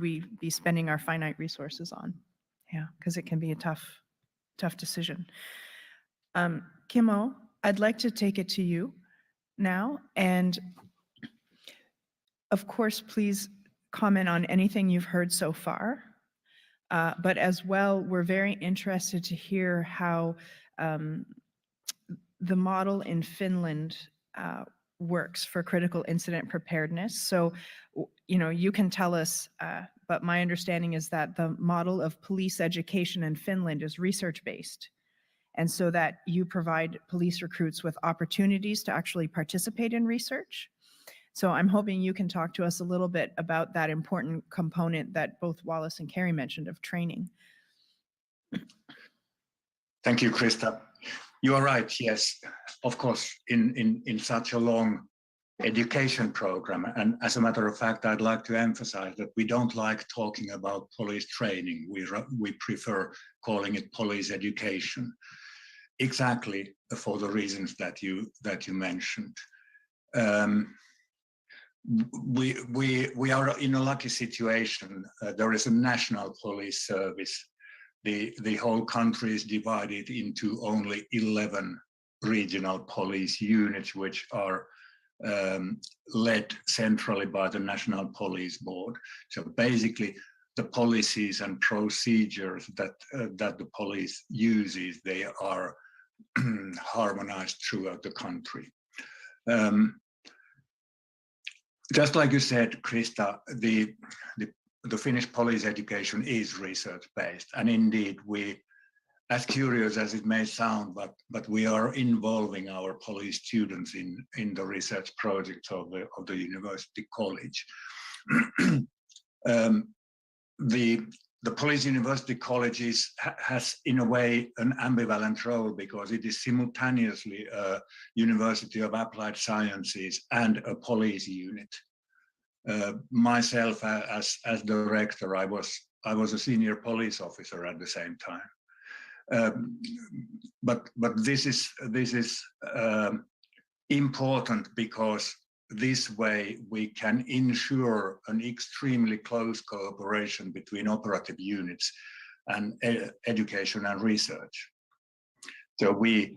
we be spending our finite resources on? Yeah, because it can be a tough decision. Kimmo, I'd like to take it to you. now. And of course, please comment on anything you've heard so far. But as well, we're very interested to hear how the model in Finland works for critical incident preparedness. So, you can tell us, but my understanding is that the model of police education in Finland is research-based. And so that you provide police recruits with opportunities to actually participate in research. So I'm hoping you can talk to us a little bit about that important component that both Wallace and Carrie mentioned of training. Thank you, Krista. You are right, yes. Of course, in such a long education program, and as a matter of fact, I'd like to emphasize that we don't like talking about police training. We prefer calling it police education, exactly for the reasons that you mentioned. We are in a lucky situation. There is a national police service. The whole country is divided into only 11 regional police units, which are led centrally by the National Police Board. So basically, the policies and procedures that the police uses, they are harmonized throughout the country. Just like you said, Krista, the Finnish police education is research-based, and indeed, we, as curious as it may sound, but we are involving our police students in the research projects of the university college. The police university college has, in a way, an ambivalent role because it is simultaneously a university of applied sciences and a police unit. Myself, as director, I was a senior police officer at the same time. But this is important because this way we can ensure an extremely close cooperation between operative units and education and research. So we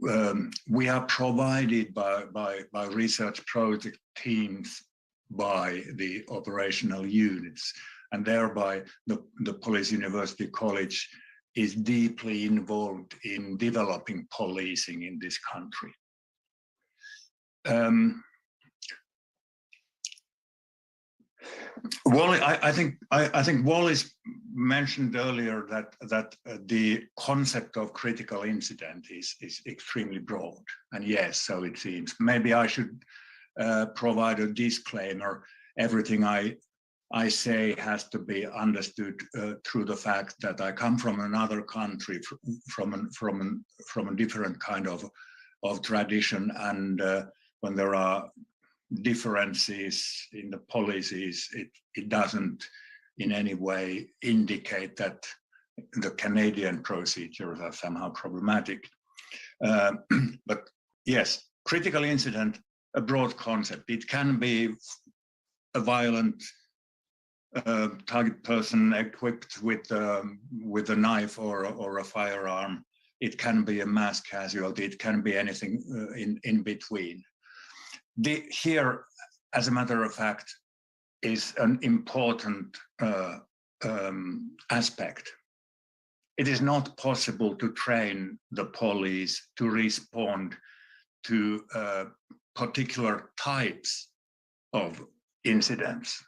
are provided by research project teams by the operational units, and thereby the Police University College is deeply involved in developing policing in this country. Wally, I think Wallace mentioned earlier that the concept of critical incident is extremely broad, and yes, so it seems. Maybe I should provide a disclaimer. Everything I say has to be understood through the fact that I come from another country, from a different kind of tradition, and when there are differences in the policies, it doesn't in any way indicate that the Canadian procedures are somehow problematic. But yes, critical incident, a broad concept. It can be a violent target person equipped with a knife or a firearm. It can be a mass casualty. It can be anything in between. Here, as a matter of fact, is an important aspect. It is not possible to train the police to respond to particular types of incidents.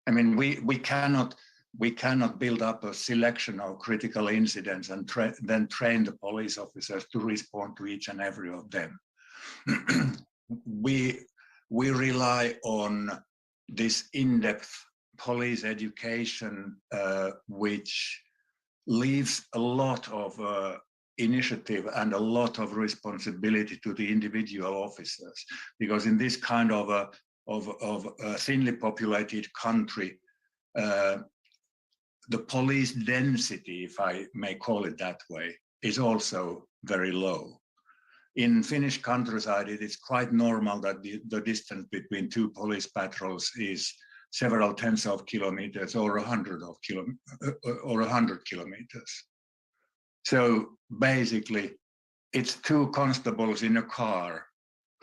I mean, we cannot build up a selection of critical incidents and then train the police officers to respond to each and every of them. We rely on this in-depth police education, which leaves a lot of initiative and a lot of responsibility to the individual officers, because in this kind of a thinly populated country, the police density, if I may call it that way, is also very low. In Finnish countryside, it is quite normal that the distance between two police patrols is several tens of kilometers or 100 kilometers. So basically, it's two constables in a car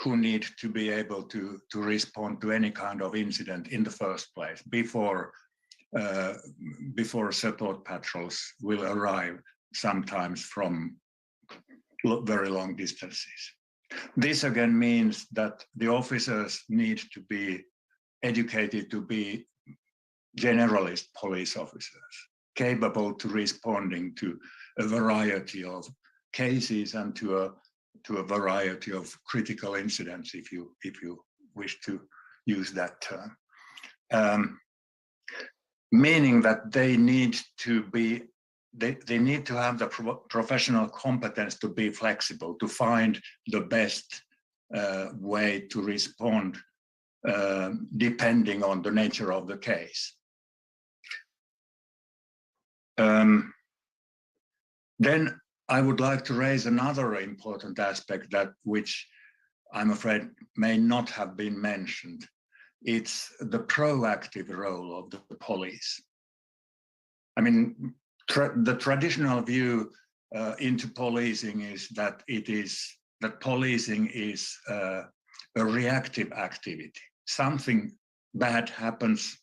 who need to be able to respond to any kind of incident in the first place before support patrols will arrive, sometimes from very long distances. This again means that the officers need to be educated to be generalist police officers, capable to responding to a variety of cases and to a variety of critical incidents, if you wish to use that term. Meaning that they need to be, they need to have the professional competence to be flexible, to find the best way to respond depending on the nature of the case. Then I would like to raise another important aspect that which I'm afraid may not have been mentioned. It's the proactive role of the police. I mean, the traditional view into policing is that policing is a reactive activity. Something bad happens,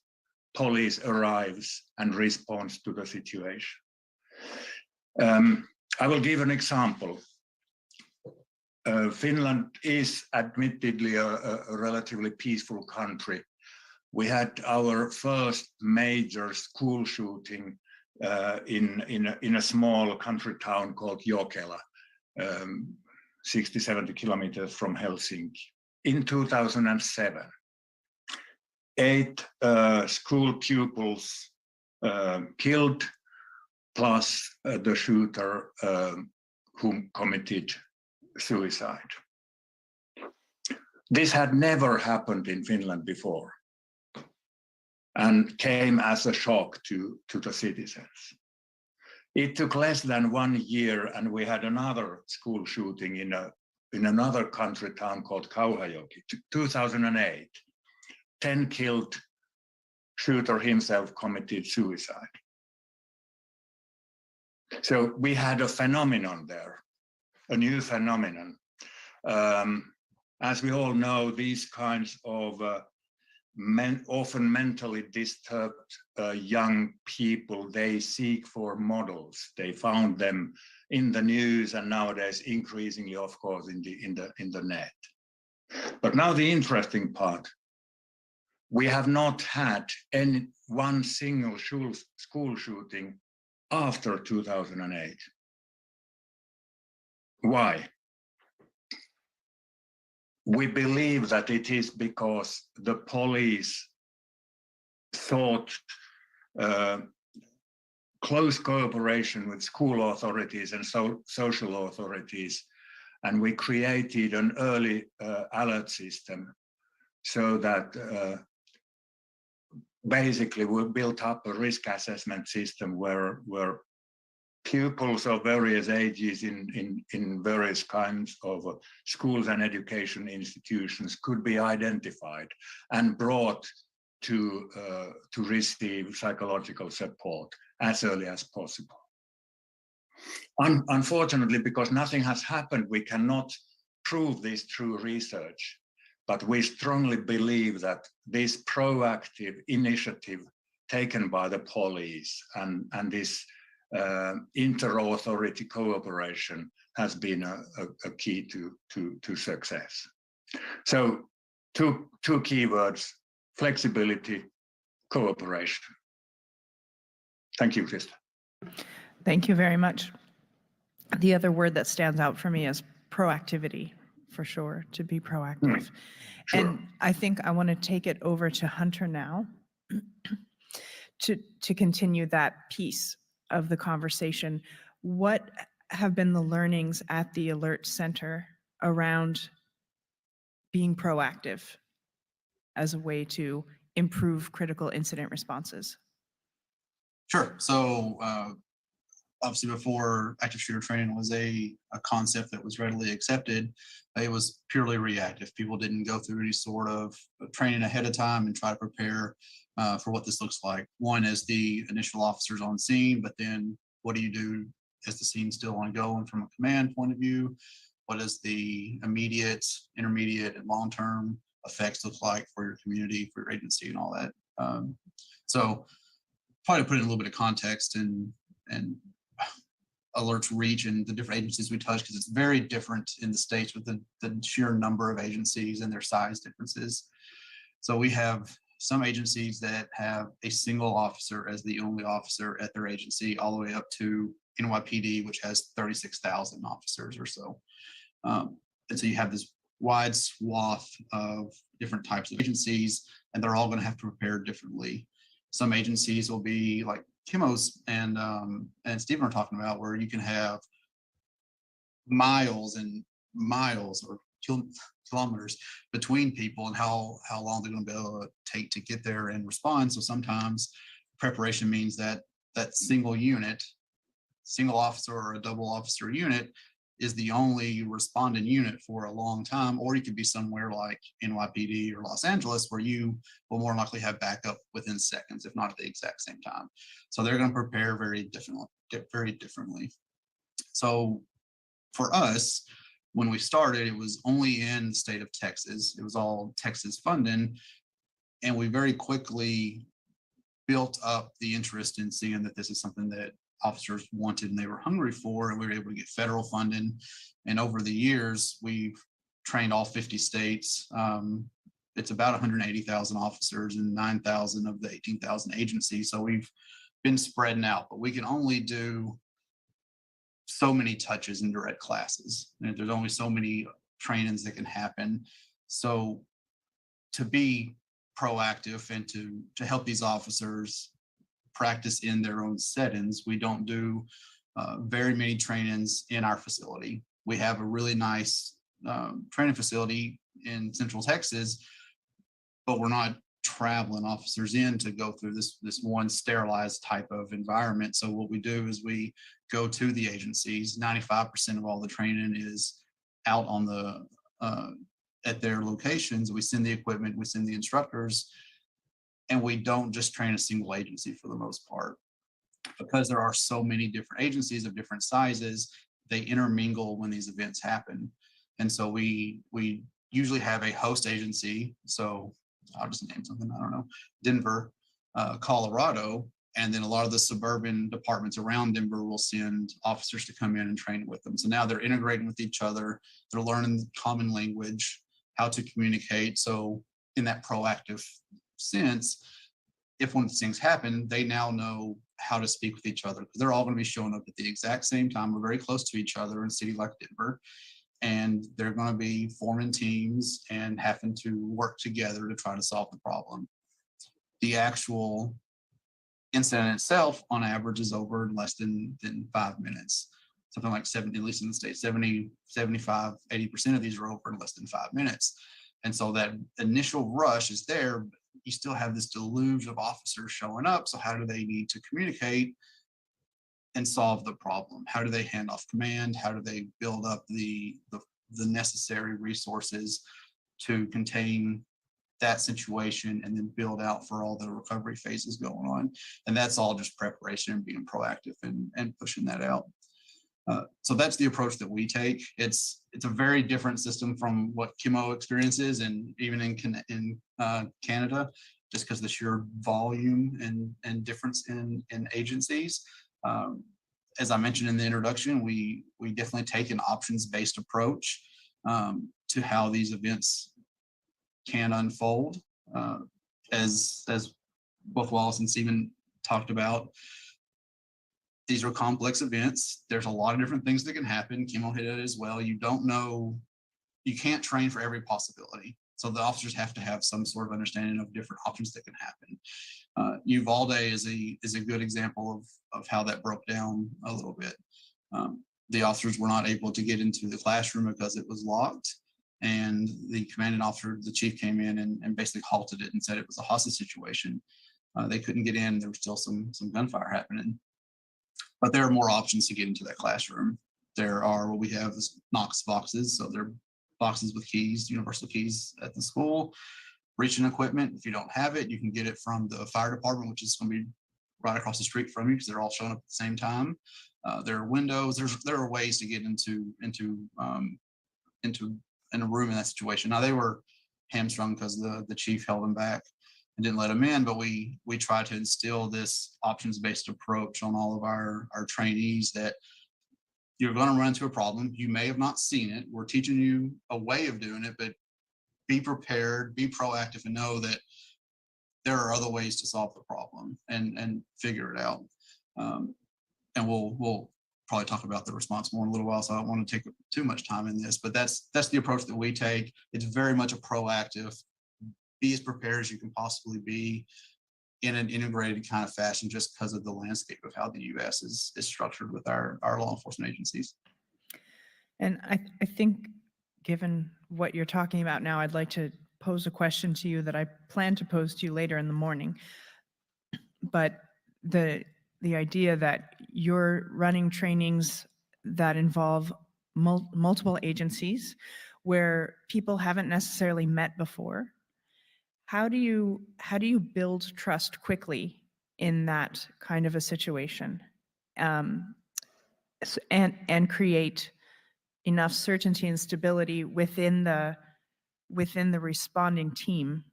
police arrives and responds to the situation. I will give an example. Finland is admittedly a relatively peaceful country. We had our first major school shooting in a small country town called Jokela, 60-70 kilometers from Helsinki, in 2007. 8 school pupils killed, plus the shooter who committed suicide. This had never happened in Finland before and came as a shock to the citizens. It took less than 1 year and we had another school shooting in another country town called Kauhajoki, 2008. 10 killed, shooter himself committed suicide. So we had a phenomenon there, a new phenomenon. As we all know, these kinds of often mentally disturbed young people, they seek for models. They found them in the news and nowadays increasingly, of course, in the net. But now the interesting part, we have not had one single school shooting after 2008. Why? We believe that it is because the police sought close cooperation with school authorities and social authorities, and we created an early alert system so that basically we built up a risk assessment system where pupils of various ages in various kinds of schools and education institutions could be identified and brought to receive psychological support as early as possible. Unfortunately, because nothing has happened, we cannot prove this through research, but we strongly believe that this proactive initiative taken by the police and this inter-authority cooperation has been a key to success. So two keywords: flexibility, cooperation. Thank you, Krista. Thank you very much. The other word that stands out for me is proactivity, for sure, to be proactive. Sure. And I think I want to take it over to Hunter now to continue that piece of the conversation. What have been the learnings at the Alert Center around being proactive as a way to improve critical incident responses? Sure. So obviously before active shooter training was a concept that was readily accepted, it was purely reactive. People didn't go through any sort of training ahead of time and try to prepare for what this looks like. One is the initial officers on scene, but then what do you do as the scene's still ongoing from a command point of view? what does the immediate, intermediate, and long-term effects look like for your community, for your agency, and all that. So probably to put in a little bit of context and alerts reach and the different agencies we touch, because it's very different in the states with the sheer number of agencies and their size differences. So we have some agencies that have a single officer as the only officer at their agency, all the way up to NYPD, which has 36,000 officers or so. And so you have this wide swath of different types of agencies, and they're all going to have to prepare differently. Some agencies will be like Kimmo's and Stephen are talking about, where you can have miles and miles or kilometers between people, and how long they're going to be able to take to get there and respond. So sometimes preparation means that that single unit, single officer or a double officer unit is the only responding unit for a long time, or you could be somewhere like NYPD or Los Angeles, where you will more likely have backup within seconds, if not at the exact same time. So they're going to prepare very differently. So for us, when we started, it was only in the state of Texas. It was all Texas funding. And we very quickly built up the interest in seeing that this is something that officers wanted and they were hungry for, and we were able to get federal funding. And over the years, we've trained all 50 states. It's about 180,000 officers and 9,000 of the 18,000 agencies. So we've been spreading out, but we can only do so many touches in direct classes. And there's only so many trainings that can happen. So to be proactive and to help these officers practice in their own settings, we don't do very many trainings in our facility. We have a really nice training facility in Central Texas, but we're not traveling officers in to go through this one sterilized type of environment. So what we do is we go to the agencies. 95% of all the training is out on the at their locations. We send the equipment, we send the instructors, and we don't just train a single agency for the most part. Because there are so many different agencies of different sizes, they intermingle when these events happen. And so we usually have a host agency. So I'll just name something, I don't know, Denver, Colorado, and then a lot of the suburban departments around Denver will send officers to come in and train with them. So now they're integrating with each other. They're learning common language, how to communicate. So in that proactive sense, if one of these things happen, they now know how to speak with each other, because they're all going to be showing up at the exact same time. We're very close to each other in a city like Denver, and they're going to be forming teams and having to work together to try to solve the problem. The actual incident itself, on average, is over in less than 5 minutes. Something like 70, at least in the state, 70, 75, 80% of these are over in less than 5 minutes. And so that initial rush is there, but you still have this deluge of officers showing up. So how do they need to communicate and solve the problem? How do they hand off command? How do they build up the necessary resources to contain that situation and then build out for all the recovery phases going on? And that's all just preparation and being proactive and pushing that out. So that's the approach that we take. It's a very different system from what Kimmo experiences, and even in Canada, just because the sheer volume and difference in agencies. As I mentioned in the introduction, we definitely take an options-based approach to how these events can unfold. As both Wallace and Stephen talked about, these are complex events. There's a lot of different things that can happen. Kimmo hit it as well. You don't know, you can't train for every possibility. So the officers have to have some sort of understanding of different options that can happen. Uvalde is a good example of how that broke down a little bit. The officers were not able to get into the classroom because it was locked. And the commanding officer, the chief, came in and basically halted it and said it was a hostage situation. They couldn't get in. There was still some gunfire happening. But there are more options to get into that classroom. There are what we have is Knox boxes. So they're boxes with keys, universal keys at the school. Breaching equipment, if you don't have it, you can get it from the fire department, which is going to be right across the street from you because they're all showing up at the same time. There are windows. There are ways to get into in a room in that situation. Now they were hamstrung because the chief held them back and didn't let them in, but we try to instill this options-based approach on all of our trainees that you're going to run into a problem. You may have not seen it. We're teaching you a way of doing it, but be prepared, be proactive, and know that there are other ways to solve the problem and figure it out. And we'll probably talk about the response more in a little while, so I don't want to take too much time in this, but that's the approach that we take. It's very much a proactive, be as prepared as you can possibly be in an integrated kind of fashion, just because of the landscape of how the U.S. is structured with our law enforcement agencies. And I think, given what you're talking about now, I'd like to pose a question to you that I plan to pose to you later in the morning. But the idea that you're running trainings that involve multiple agencies where people haven't necessarily met before, how do you build trust quickly in that kind of a situation, and create enough certainty and stability within the responding team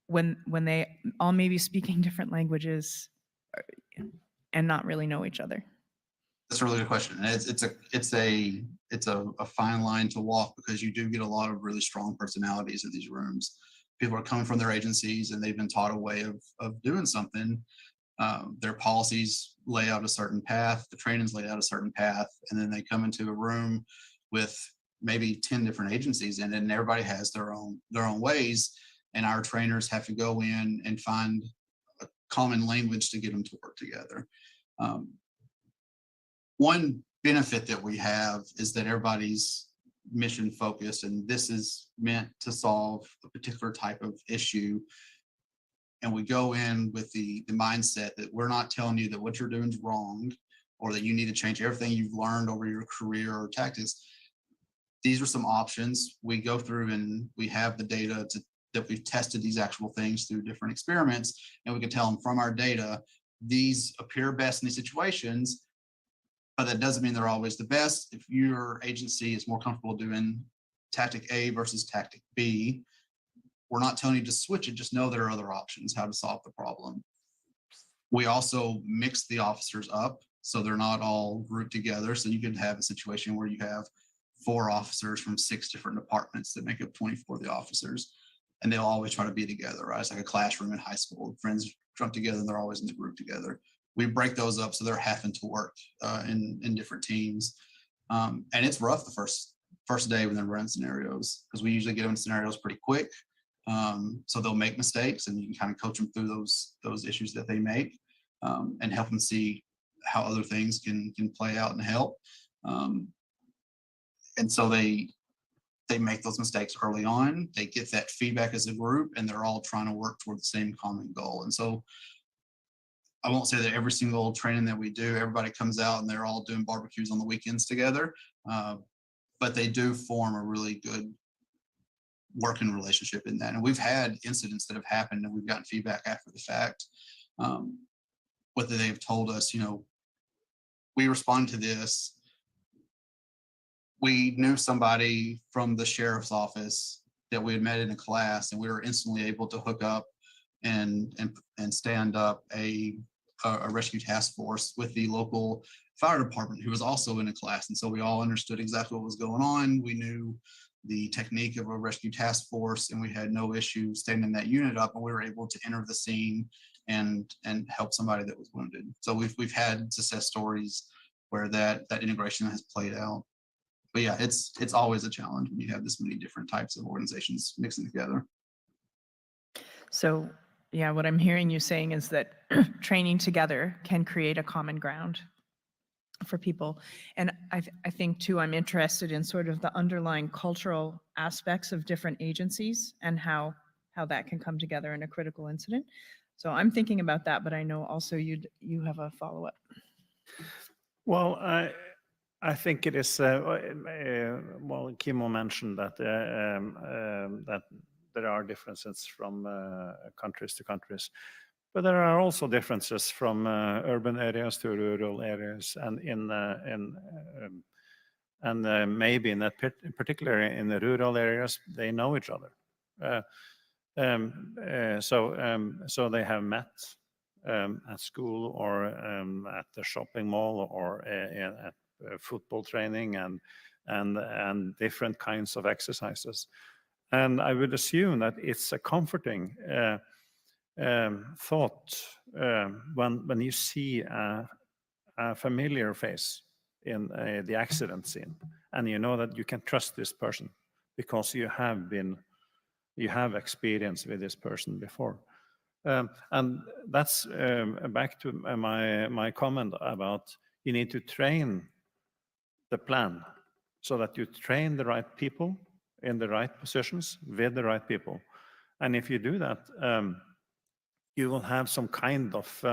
when they all may be speaking different languages and not really know each other? That's a really good question. And it's a fine line to walk, because you do get a lot of really strong personalities in these rooms. People are coming from their agencies and they've been taught a way of doing something. Their policies lay out a certain path, the trainings lay out a certain path, and then they come into a room with maybe 10 different agencies in it, and everybody has their own ways, and our trainers have to go in and find a common language to get them to work together. One benefit that we have is that everybody's mission focused, and this is meant to solve a particular type of issue. And we go in with the mindset that we're not telling you that what you're doing is wrong, or that you need to change everything you've learned over your career or tactics. These are some options. We go through and we have the data that we've tested these actual things through different experiments, and we can tell them from our data, these appear best in these situations, but that doesn't mean they're always the best. If your agency is more comfortable doing tactic A versus tactic B, we're not telling you to switch it, just know there are other options how to solve the problem. We also mix the officers up so they're not all grouped together. So you could have a situation where you have 4 officers from 6 different departments that make up 24 of the officers, and they'll always try to be together, right? It's like a classroom in high school. Friends jump together and they're always in the group together. We break those up so they're having to work in different teams. And it's rough the first day when they're running scenarios, because we usually get them in scenarios pretty quick. So they'll make mistakes, and you can kind of coach them through those issues that they make, and help them see how other things can play out and help. And so they make those mistakes early on. They get that feedback as a group, and they're all trying to work toward the same common goal. And so I won't say that every single training that we do, everybody comes out and they're all doing barbecues on the weekends together, but they do form a really good working relationship in that. And we've had incidents that have happened and we've gotten feedback after the fact, whether they've told us, we responded to this. We knew somebody from the sheriff's office that we had met in a class, and we were instantly able to hook up and stand up a rescue task force with the local fire department, who was also in a class. And so we all understood exactly what was going on. We knew the technique of a rescue task force, and we had no issue standing that unit up, and we were able to enter the scene and help somebody that was wounded. So we've had success stories where that integration has played out. But yeah, it's always a challenge when you have this many different types of organizations mixing together. So yeah, what I'm hearing you saying is that training together can create a common ground for people. And I think too, I'm interested in sort of the underlying cultural aspects of different agencies and how that can come together in a critical incident. So I'm thinking about that, but I know also you have a follow-up. Well, I think it is, well, Kimmo mentioned that that there are differences from countries to countries, but there are also differences from urban areas to rural areas, and in And maybe in that particular in the rural areas, they know each other. So they have met at school or at the shopping mall or at football training and different kinds of exercises. And I would assume that it's a comforting thought when you see a familiar face in the accident scene, and you know that you can trust this person because you have experience with this person before. And that's back to my comment about you need to train the plan so that you train the right people in the right positions with the right people. And if you do that, you will have some kind of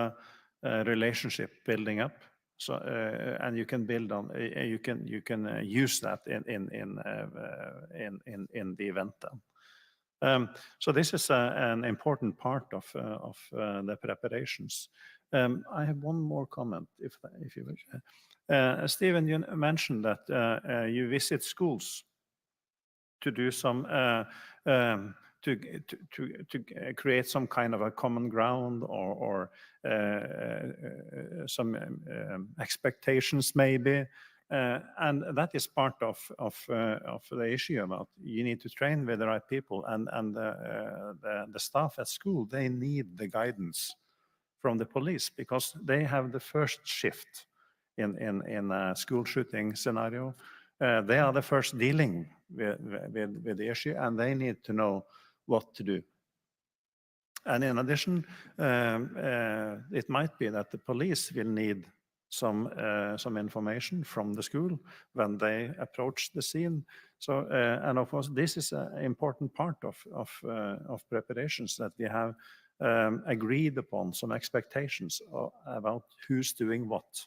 relationship building up. So and you can build on, you can use that in the event then. So this is an important part of the preparations. I have one more comment, if you wish. Stephen, you mentioned that you visit schools to do some to create some kind of a common ground or some expectations maybe. And that is part of the issue about you need to train with the right people, and the staff at school, they need the guidance from the police because they have the first shift in a school shooting scenario. They are the first dealing with the issue, and they need to know what to do. And in addition, it might be that the police will need some information from the school when they approach the scene. So, and of course, this is an important part of preparations, that we have agreed upon some expectations about who's doing what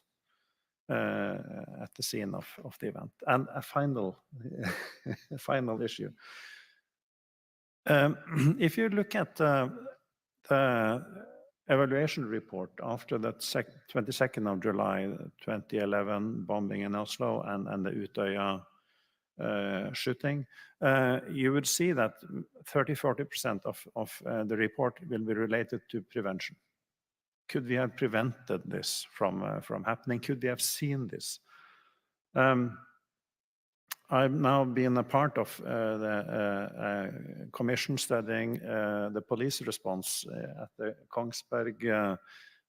at the scene of the event. And a final issue. If you look at the evaluation report after that 22nd of July 2011 bombing in Oslo and the Utøya shooting, you would see that 30-40% of the report will be related to prevention. Could we have prevented this from happening? Could we have seen this? I've now been a part of the commission studying the police response at the Kongsberg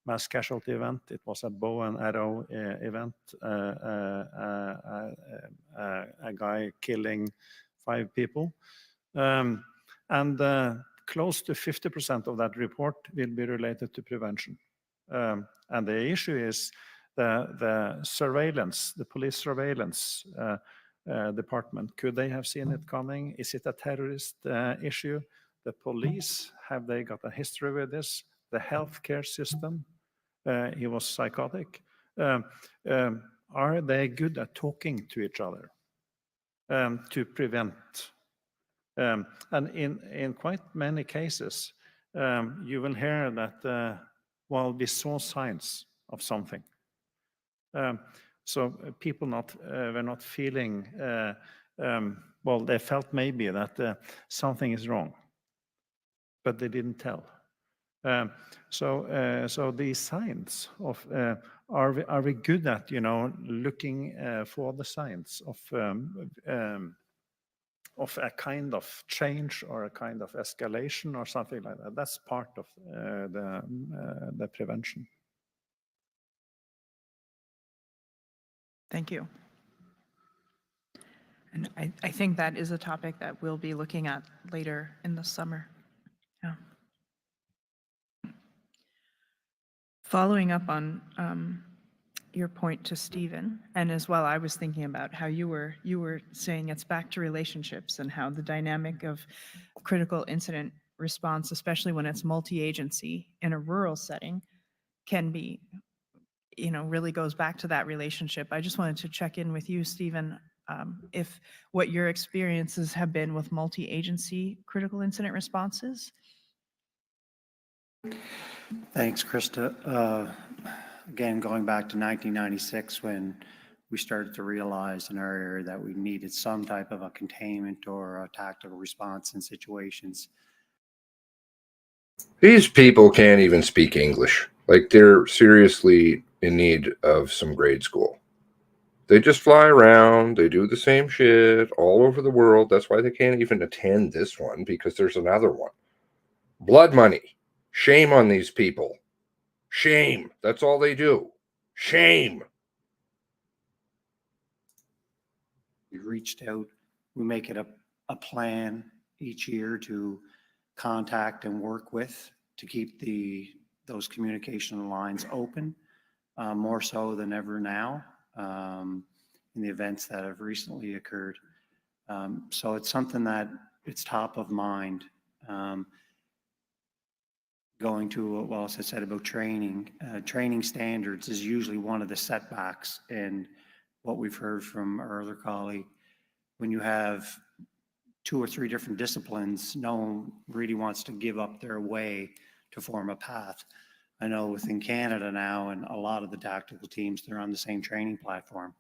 mass casualty event. It was a bow and arrow event, a guy killing 5 people. And close to 50% of that report will be related to prevention. And the issue is the surveillance, the police surveillance department. Could they have seen it coming? Is it a terrorist issue? The police, have they got a history with this? The healthcare system, he was psychotic. Are they good at talking to each other to prevent? And in quite many cases, you will hear that, well, we saw signs of something. So people were not feeling, well, they felt maybe that something is wrong, but they didn't tell. So these signs of, are we good at, looking for the signs of a kind of change or a kind of escalation or something like that? That's part of the prevention. Thank you. And I think that is a topic that we'll be looking at later in the summer. Yeah. Following up on your point to Stephen, and as well, I was thinking about how you were saying it's back to relationships and how the dynamic of critical incident response, especially when it's multi-agency in a rural setting, can be, really goes back to that relationship. I just wanted to check in with you, Stephen, if what your experiences have been with multi-agency critical incident responses. Thanks, Krista. Again, going back to 1996 when we started to realize in our area that we needed some type of a containment or a tactical response in situations. These people can't even speak English. Like, they're seriously in need of some grade school. They just fly around. They do the same shit all over the world. That's why they can't even attend this one, because there's another one. Blood money. Shame on these people. Shame. That's all they do. Shame. We reached out, we make it a plan each year to contact and work with to keep those communication lines open, more so than ever now, in the events that have recently occurred. So it's something that it's top of mind. Going to, well, as I said about training, training standards is usually one of the setbacks. And what we've heard from our other colleague, when you have 2 or 3 different disciplines, no one really wants to give up their way to form a path. I know within Canada now, and a lot of the tactical teams, they're on the same training platform.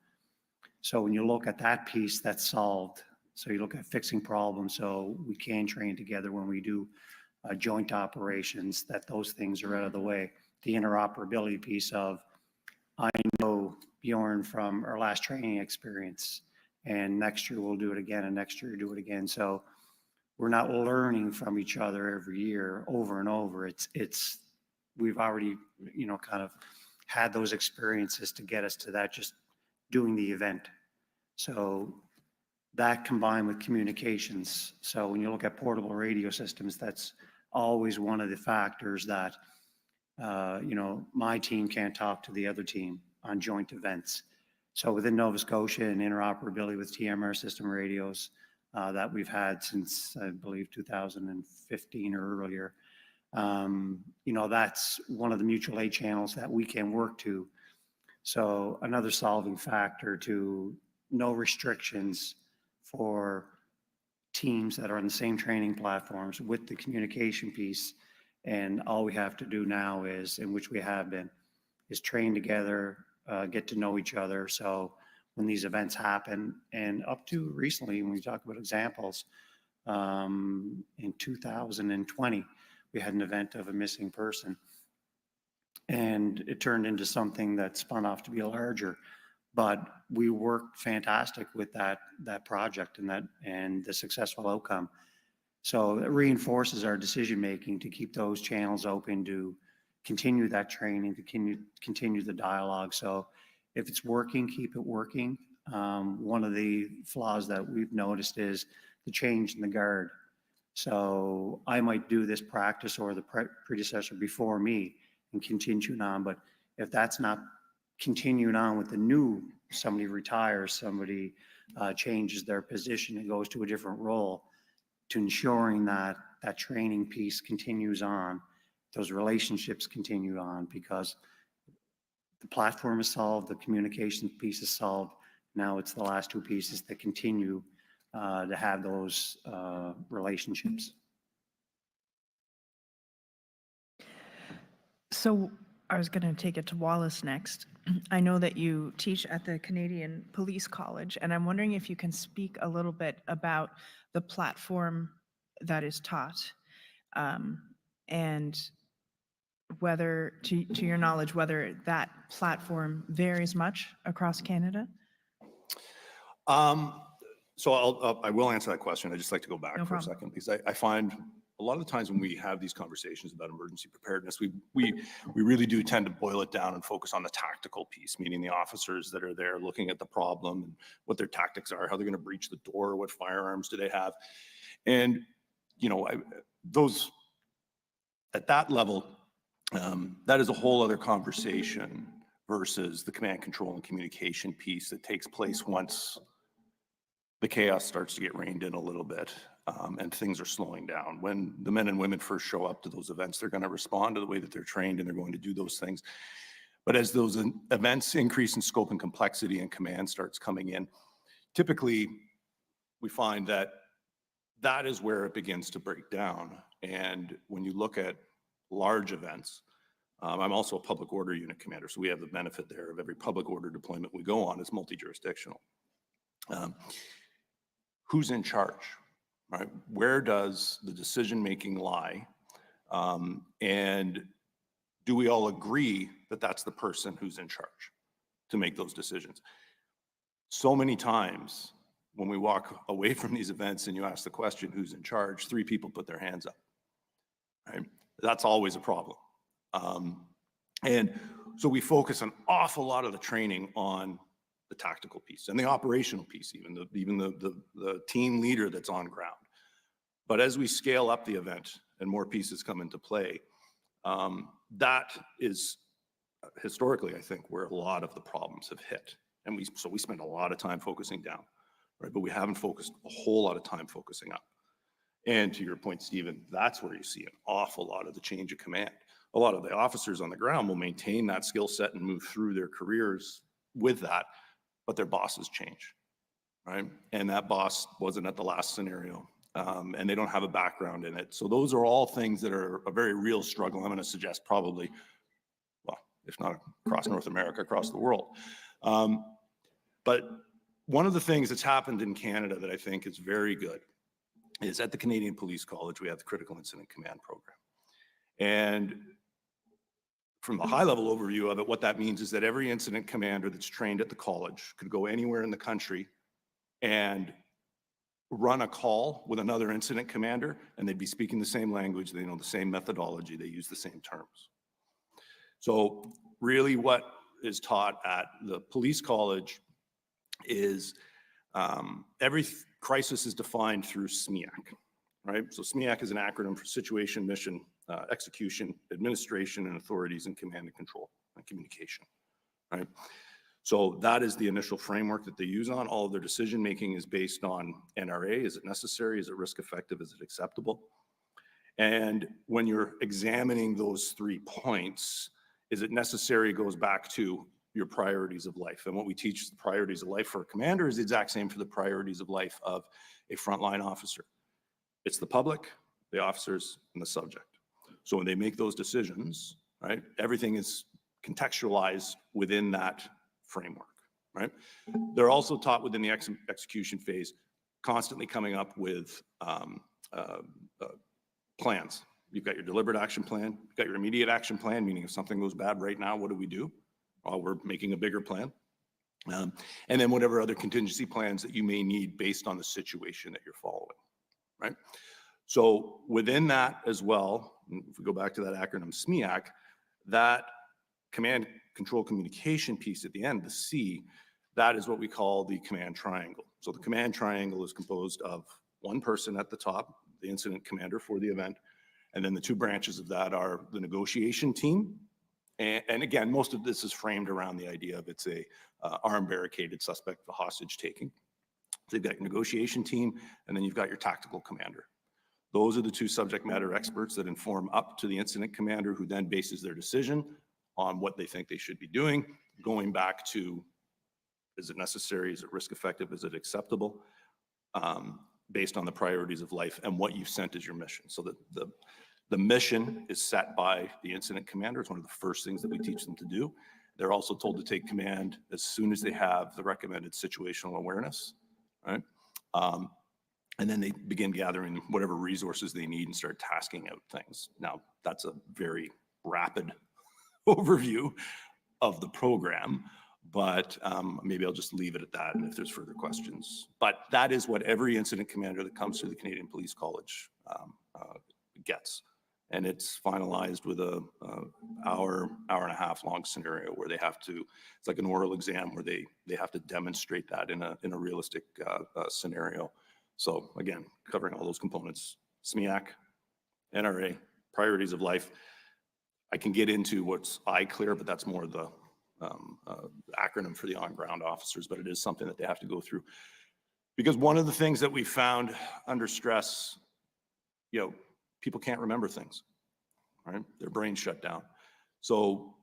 So when you look at that piece, that's solved. So you look at fixing problems, so we can train together when we do joint operations, that those things are out of the way. The interoperability piece of, I know Bjorn from our last training experience, and next year we'll do it again, and next year do it again. So we're not learning from each other every year over and over. It's we've already, kind of had those experiences to get us to that, just doing the event. So that combined with communications. So when you look at portable radio systems, that's always one of the factors that, my team can't talk to the other team on joint events. So within Nova Scotia and interoperability with TMR system radios that we've had since, I believe, 2015 or earlier, that's one of the mutual aid channels that we can work to. So another solving factor to no restrictions for teams that are on the same training platforms with the communication piece. And all we have to do now is, in which we have been, is train together, get to know each other. So when these events happen, and up to recently, when we talk about examples, in 2020, we had an event of a missing person. And it turned into something that spun off to be larger. But we worked fantastic with that project and the successful outcome. So it reinforces our decision making to keep those channels open, to continue that training, to continue the dialogue. So if it's working, keep it working. One of the flaws that we've noticed is the change in the guard. So I might do this practice or the predecessor before me and continuing on, but if that's not continuing on with the new, somebody retires, somebody changes their position and goes to a different role, to ensuring that that training piece continues on, those relationships continue on, because the platform is solved, the communication piece is solved. Now it's the last 2 pieces that continue to have those relationships. So I was going to take it to Wallace next. I know that you teach at the Canadian Police College, and I'm wondering if you can speak a little bit about the platform that is taught, and whether, to your knowledge, whether that platform varies much across Canada? So I will answer that question. I'd just like to go back No for problem. a second, because I find a lot of the times when we have these conversations about emergency preparedness, we really do tend to boil it down and focus on the tactical piece, meaning the officers that are there looking at the problem and what their tactics are, how they're going to breach the door, what firearms do they have. And, those at that level, that is a whole other conversation versus the command, control, and communication piece that takes place once the chaos starts to get reined in a little bit, and things are slowing down. When the men and women first show up to those events, they're going to respond to the way that they're trained, and they're going to do those things. But as those events increase in scope and complexity and command starts coming in, typically we find that that is where it begins to break down. And when you look at large events, I'm also a public order unit commander, so we have the benefit there of every public order deployment we go on is multi-jurisdictional. Who's in charge, right? Where does the decision-making lie? And do we all agree that that's the person who's in charge to make those decisions? So many times when we walk away from these events and you ask the question, who's in charge, 3 people put their hands up, right? That's always a problem. And so we focus an awful lot of the training on the tactical piece and the operational piece, even the team leader that's on ground. But as we scale up the event and more pieces come into play, that is historically, I think, where a lot of the problems have hit. And so we spend a lot of time focusing down, right? But we haven't focused a whole lot of time focusing up. And to your point, Stephen, that's where you see an awful lot of the change of command. A lot of the officers on the ground will maintain that skill set and move through their careers with that, but their bosses change, right? And that boss wasn't at the last scenario, and they don't have a background in it. So those are all things that are a very real struggle. I'm going to suggest probably, well, if not across North America, across the world. But one of the things that's happened in Canada that I think is very good is at the Canadian Police College, we have the Critical Incident Command Program. And from the high level overview of it, what that means is that every incident commander that's trained at the college could go anywhere in the country and run a call with another incident commander, and they'd be speaking the same language, they know the same methodology, they use the same terms. So really what is taught at the police college is every crisis is defined through SMEAC, right? So SMEAC is an acronym for Situation, Mission, Execution, Administration, and Authorities in Command and Control and Communication, right? So that is the initial framework that they use on. All of their decision-making is based on NRA. Is it necessary? Is it risk effective? Is it acceptable? And when you're examining those 3 points, is it necessary goes back to your priorities of life. And what we teach the priorities of life for a commander is the exact same for the priorities of life of a frontline officer. It's the public, the officers, and the subject. So when they make those decisions, right, everything is contextualized within that framework, right? They're also taught within the execution phase, constantly coming up with plans. You've got your deliberate action plan, you've got your immediate action plan, meaning if something goes bad right now, what do we do? Well, we're making a bigger plan. And then whatever other contingency plans that you may need based on the situation that you're following, right? So within that as well, if we go back to that acronym SMEAC, that command control communication piece at the end, the C, that is what we call the command triangle. So the command triangle is composed of one person at the top, the incident commander for the event, and then the 2 branches of that are the negotiation team. And again, most of this is framed around the idea of it's a armed barricaded suspect of hostage taking. So you've got your negotiation team, and then you've got your tactical commander. Those are the 2 subject matter experts that inform up to the incident commander, who then bases their decision on what they think they should be doing, going back to, is it necessary, is it risk effective, is it acceptable, based on the priorities of life and what you've sent as your mission. So the mission is set by the incident commander. It's one of the first things that we teach them to do. They're also told to take command as soon as they have the recommended situational awareness, right? And then they begin gathering whatever resources they need and start tasking out things. Now, that's a very rapid overview of the program, but maybe I'll just leave it at that, and if there's further questions. But that is what every incident commander that comes to the Canadian Police College gets. And it's finalized with a hour and a half long scenario where they have to, it's like an oral exam where they have to demonstrate that in a realistic scenario. So again, covering all those components, SMEAC, NRA, priorities of life. I can get into what's ICLEAR, but that's more the acronym for the on-ground officers, but it is something that they have to go through. Because one of the things that we found under stress, people can't remember things, right? Their brains shut down. So,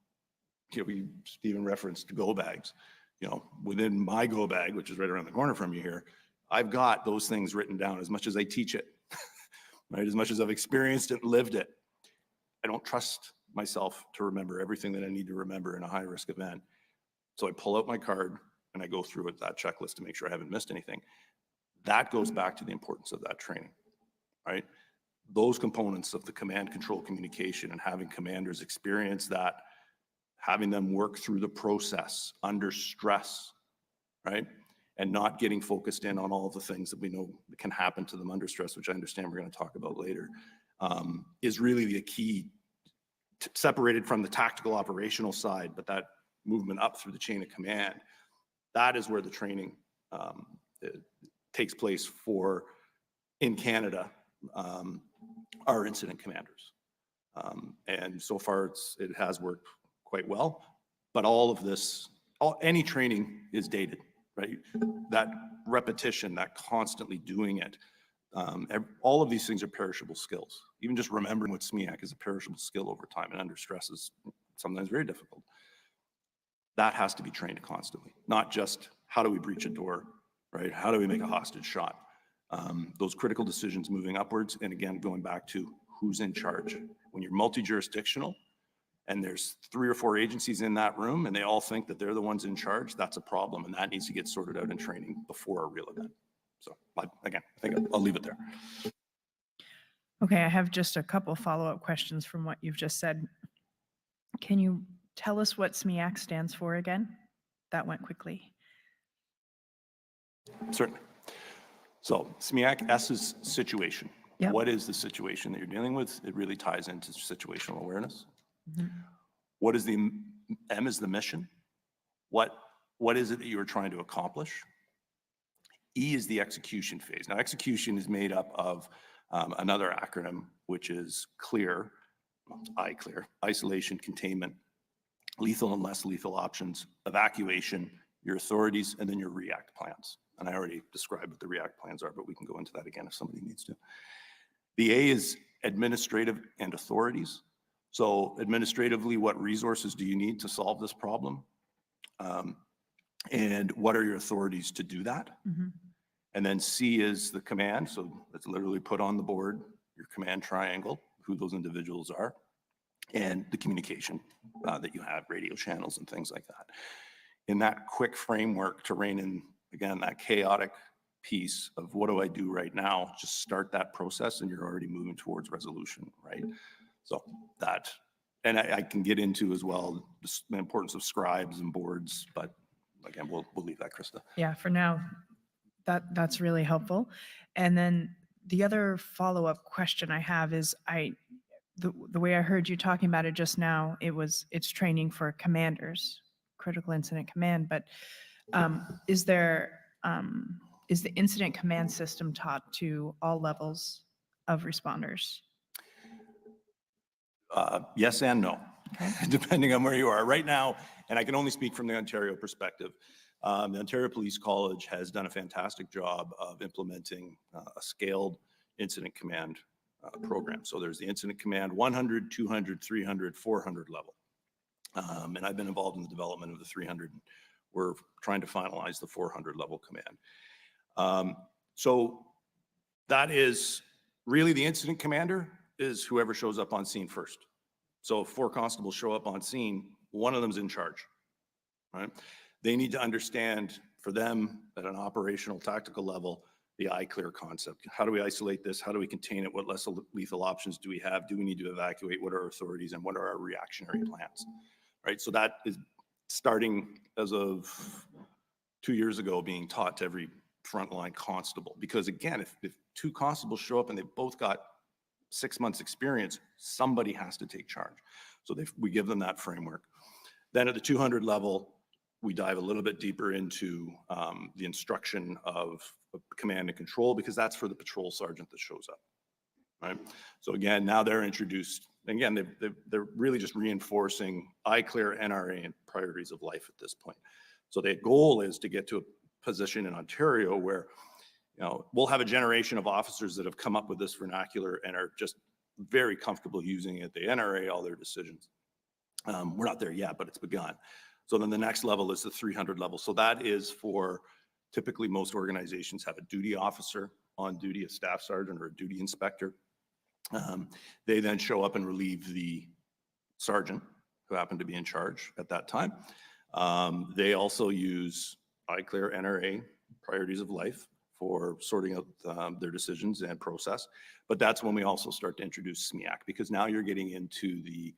Stephen referenced go bags. Within my go bag, which is right around the corner from you here, I've got those things written down as much as I teach it, right? As much as I've experienced it and lived it. I don't trust myself to remember everything that I need to remember in a high-risk event. So I pull out my card and I go through it, that checklist, to make sure I haven't missed anything. That goes back to the importance of that training, right? Those components of the command control communication and having commanders experience that, having them work through the process under stress, right? And not getting focused in on all of the things that we know can happen to them under stress, which I understand we're going to talk about later, is really the key, separated from the tactical operational side, but that movement up through the chain of command. That is where the training takes place for, in Canada, our incident commanders. And so far it has worked quite well, but all of this, any training is dated, right? That repetition, that constantly doing it, all of these things are perishable skills. Even just remembering what SMEAC is a perishable skill over time, and under stress is sometimes very difficult. That has to be trained constantly, not just how do we breach a door, right? How do we make a hostage shot? Those critical decisions moving upwards, and again, going back to who's in charge. When you're multi-jurisdictional and there's 3 or 4 agencies in that room and they all think that they're the ones in charge, that's a problem, and that needs to get sorted out in training before a real event. So again, I think I'll leave it there. Okay, I have just a couple follow-up questions from what you've just said. Can you tell us what SMEAC stands for again? That went quickly. Certainly. So SMEAC, S is situation. Yep. What is the situation that you're dealing with? It really ties into situational awareness. Mhm. What is the M is the mission? What is it that you are trying to accomplish? E is the execution phase. Now, execution is made up of another acronym, which is CLEAR, ICLEAR, isolation, containment, lethal and less lethal options, evacuation, your authorities, and then your REACT plans. And I already described what the REACT plans are, but we can go into that again if somebody needs to. The A is administrative and authorities. So administratively, what resources do you need to solve this problem? And what are your authorities to do that? Mhm. And then C is the command. So it's literally put on the board, your command triangle, who those individuals are, and the communication that you have, radio channels and things like that. In that quick framework to rein in, again, that chaotic piece of what do I do right now, just start that process and you're already moving towards resolution, right? So that, and I can get into as well the importance of scribes and boards, but again, we'll leave that, Krista. Yeah, for now, that's really helpful. And then the other follow-up question I have is the way I heard you talking about it just now, it's training for commanders, critical incident command, but is the incident command system taught to all levels of responders? Yes and no, Okay. depending on where you are. Right now, and I can only speak from the Ontario perspective, the Ontario Police College has done a fantastic job of implementing a scaled incident command program. So there's the incident command 100, 200, 300, 400 level. And I've been involved in the development of the 300. We're trying to finalize the 400 level command. So that is really the incident commander is whoever shows up on scene first. So if 4 constables show up on scene, one of them's in charge, right? They need to understand, for them at an operational tactical level, the ICLEAR concept. How do we isolate this? How do we contain it? What less lethal options do we have? Do we need to evacuate? What are our authorities and what are our reactionary plans, right? So that is starting as of 2 years ago being taught to every frontline constable. Because again, if 2 constables show up and they've both got 6 months experience, somebody has to take charge. So we give them that framework. Then at the 200 level, we dive a little bit deeper into the instruction of command and control, because that's for the patrol sergeant that shows up, right? So again, now they're introduced, again, they're really just reinforcing ICLEAR, NRA, and priorities of life at this point. So the goal is to get to a position in Ontario where, you know, we'll have a generation of officers that have come up with this vernacular and are just very comfortable using it. They NRA all their decisions. We're not there yet, but it's begun. So then the next level is the 300 level. So that is for, typically most organizations have a duty officer on duty, a staff sergeant or a duty inspector. They then show up and relieve the sergeant who happened to be in charge at that time. They also use iClear NRA, priorities of life, for sorting out their decisions and process. But that's when we also start to introduce SMEAC, because now you're getting into the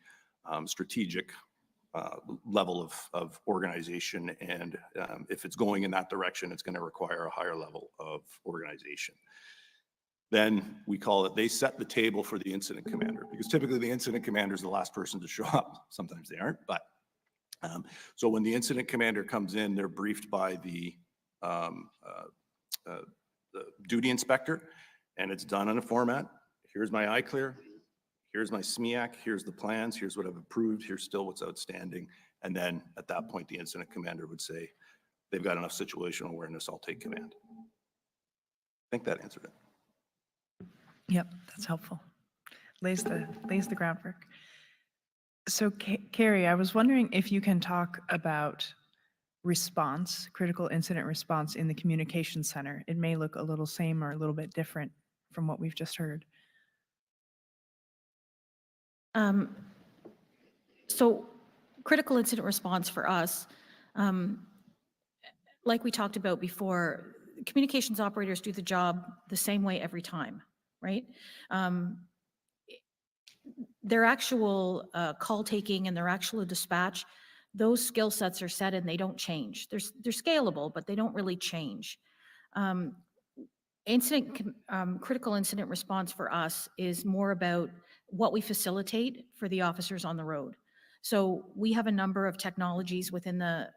strategic level of organization. And if it's going in that direction, it's going to require a higher level of organization. Then we call it, they set the table for the incident commander, because typically the incident commander is the last person to show up. Sometimes they aren't, but so when the incident commander comes in, they're briefed by the duty inspector, and it's done in a format. Here's my iClear, here's my SMEAC, here's the plans, here's what I've approved, here's still what's outstanding. And then at that point, the incident commander would say, they've got enough situational awareness, I'll take command. I think that answered it. Yep, that's helpful. Lays the groundwork. So Carrie, I was wondering if you can talk about response, critical incident response in the communication center. It may look a little same or a little bit different from what we've just heard. So critical incident response for us, like we talked about before, communications operators do the job the same way every time, right? Their actual call taking and their actual dispatch, those skill sets are set and they don't change. They're scalable, but they don't really change. Critical incident response for us is more about what we facilitate for the officers on the road. So we have a number of technologies within the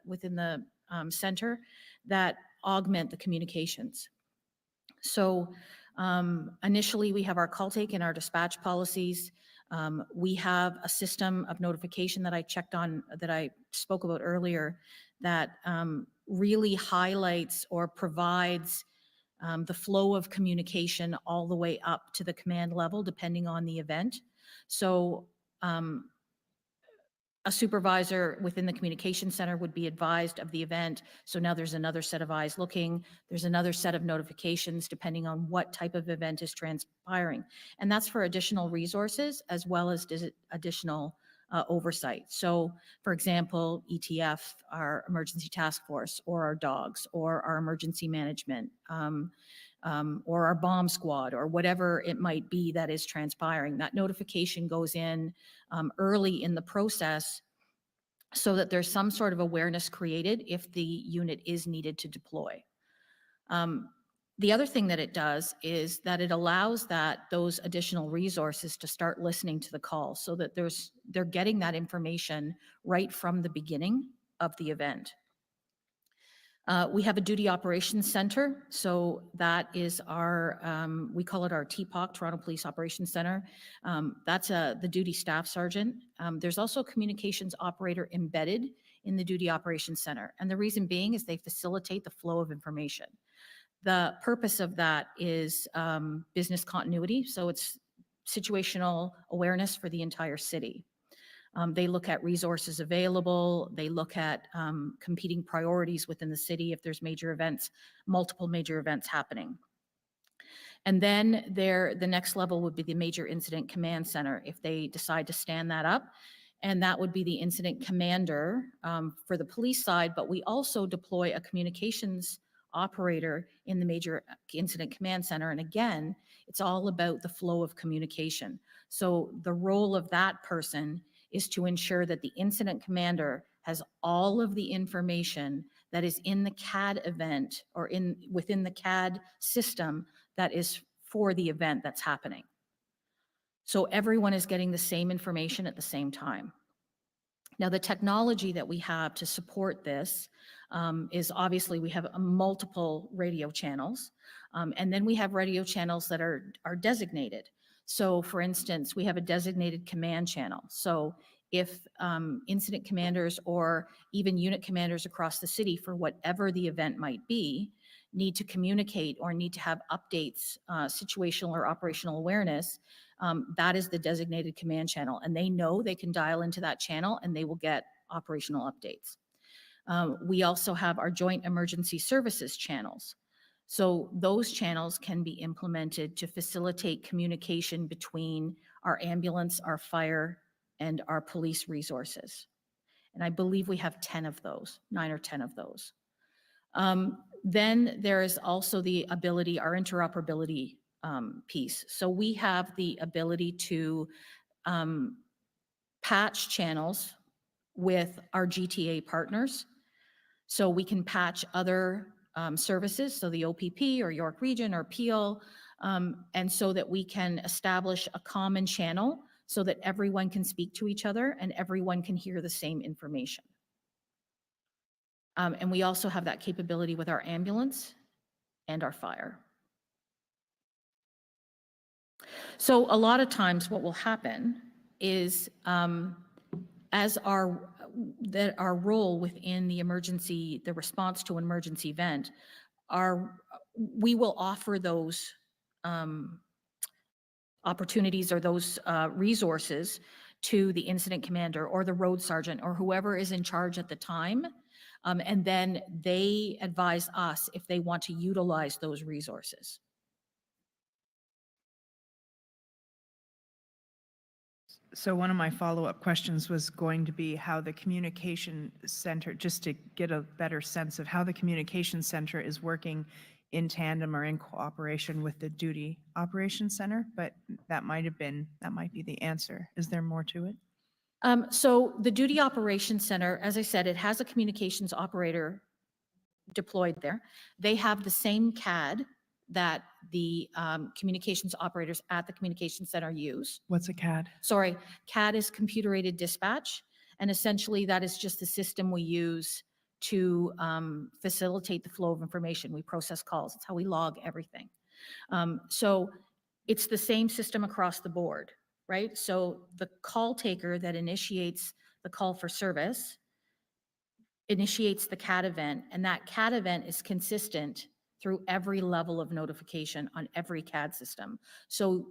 center that augment the communications. So initially we have our call take and our dispatch policies. We have a system of notification that I checked on, that I spoke about earlier, that really highlights or provides the flow of communication all the way up to the command level, depending on the event. So a supervisor within the communication center would be advised of the event. So now there's another set of eyes looking, there's another set of notifications depending on what type of event is transpiring. And that's for additional resources as well as additional oversight. So for example, ETF, our emergency task force, or our dogs, or our emergency management, or our bomb squad, or whatever it might be that is transpiring. That notification goes in early in the process so that there's some sort of awareness created if the unit is needed to deploy. The other thing that it does is that it allows those additional resources to start listening to the call, so that they're getting that information right from the beginning of the event. We have a duty operations center. So that is our, we call it our TPOC, Toronto Police Operations Center. That's the duty staff sergeant. There's also a communications operator embedded in the duty operations center. And the reason being is they facilitate the flow of information. The purpose of that is business continuity. So it's situational awareness for the entire city. They look at resources available. They look at competing priorities within the city if there's major events, multiple major events happening. And then the next level would be the Major Incident Command Center if they decide to stand that up. And that would be the incident commander for the police side, but we also deploy a communications operator in the Major Incident Command Center. And again, it's all about the flow of communication. So the role of that person is to ensure that the incident commander has all of the information that is in the CAD event or within the CAD system that is for the event that's happening. So everyone is getting the same information at the same time. Now, the technology that we have to support this is obviously we have multiple radio channels, and then we have radio channels that are designated. So for instance, we have a designated command channel. So if incident commanders or even unit commanders across the city, for whatever the event might be, need to communicate or need to have updates, situational or operational awareness, that is the designated command channel. And they know they can dial into that channel and they will get operational updates. We also have our joint emergency services channels. So those channels can be implemented to facilitate communication between our ambulance, our fire, and our police resources. And I believe we have 10 of those, 9 or 10 of those. Then there is also the ability, our interoperability piece. So we have the ability to patch channels with our GTA partners. So we can patch other services, so the OPP or York Region or Peel, and so that we can establish a common channel so that everyone can speak to each other and everyone can hear the same information. And we also have that capability with our ambulance and our fire. So a lot of times what will happen is as our role within the emergency, the response to an emergency event, we will offer those opportunities or those resources to the incident commander or the road sergeant or whoever is in charge at the time. And then they advise us if they want to utilize those resources. So one of my follow-up questions was going to be how the communication center, just to get a better sense of how the communication center is working in tandem or in cooperation with the duty operations center, but that might be the answer. Is there more to it? So the Duty Operations Center, as I said, it has a communications operator deployed there. They have the same CAD that the communications operators at the communications center use. What's a CAD? Sorry, CAD is computer-aided dispatch, and essentially that is just the system we use to facilitate the flow of information. We process calls. It's how we log everything. So it's the same system across the board, right? So the call taker that initiates the call for service initiates the CAD event, and that CAD event is consistent through every level of notification on every CAD system. So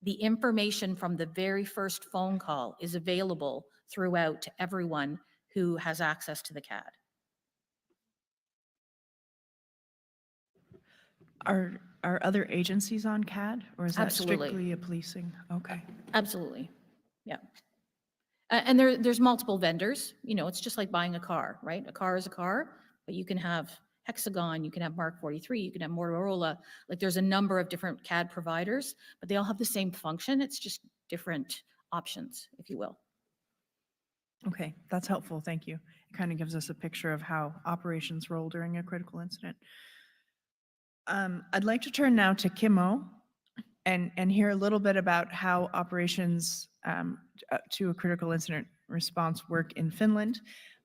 the information from the very first phone call is available throughout to everyone who has access to the CAD. Are other agencies on CAD, or is that Absolutely. strictly a policing? Okay. Absolutely, yeah. And there's multiple vendors. You know, it's just like buying a car, right? A car is a car, but you can have Hexagon, you can have Mark 43, you can have Motorola. Like there's a number of different CAD providers, but they all have the same function. It's just different options, if you will. Okay, that's helpful. Thank you. It kind of gives us a picture of how operations roll during a critical incident. I'd like to turn now to Kimmo and hear a little bit about how operations to a critical incident response work in Finland.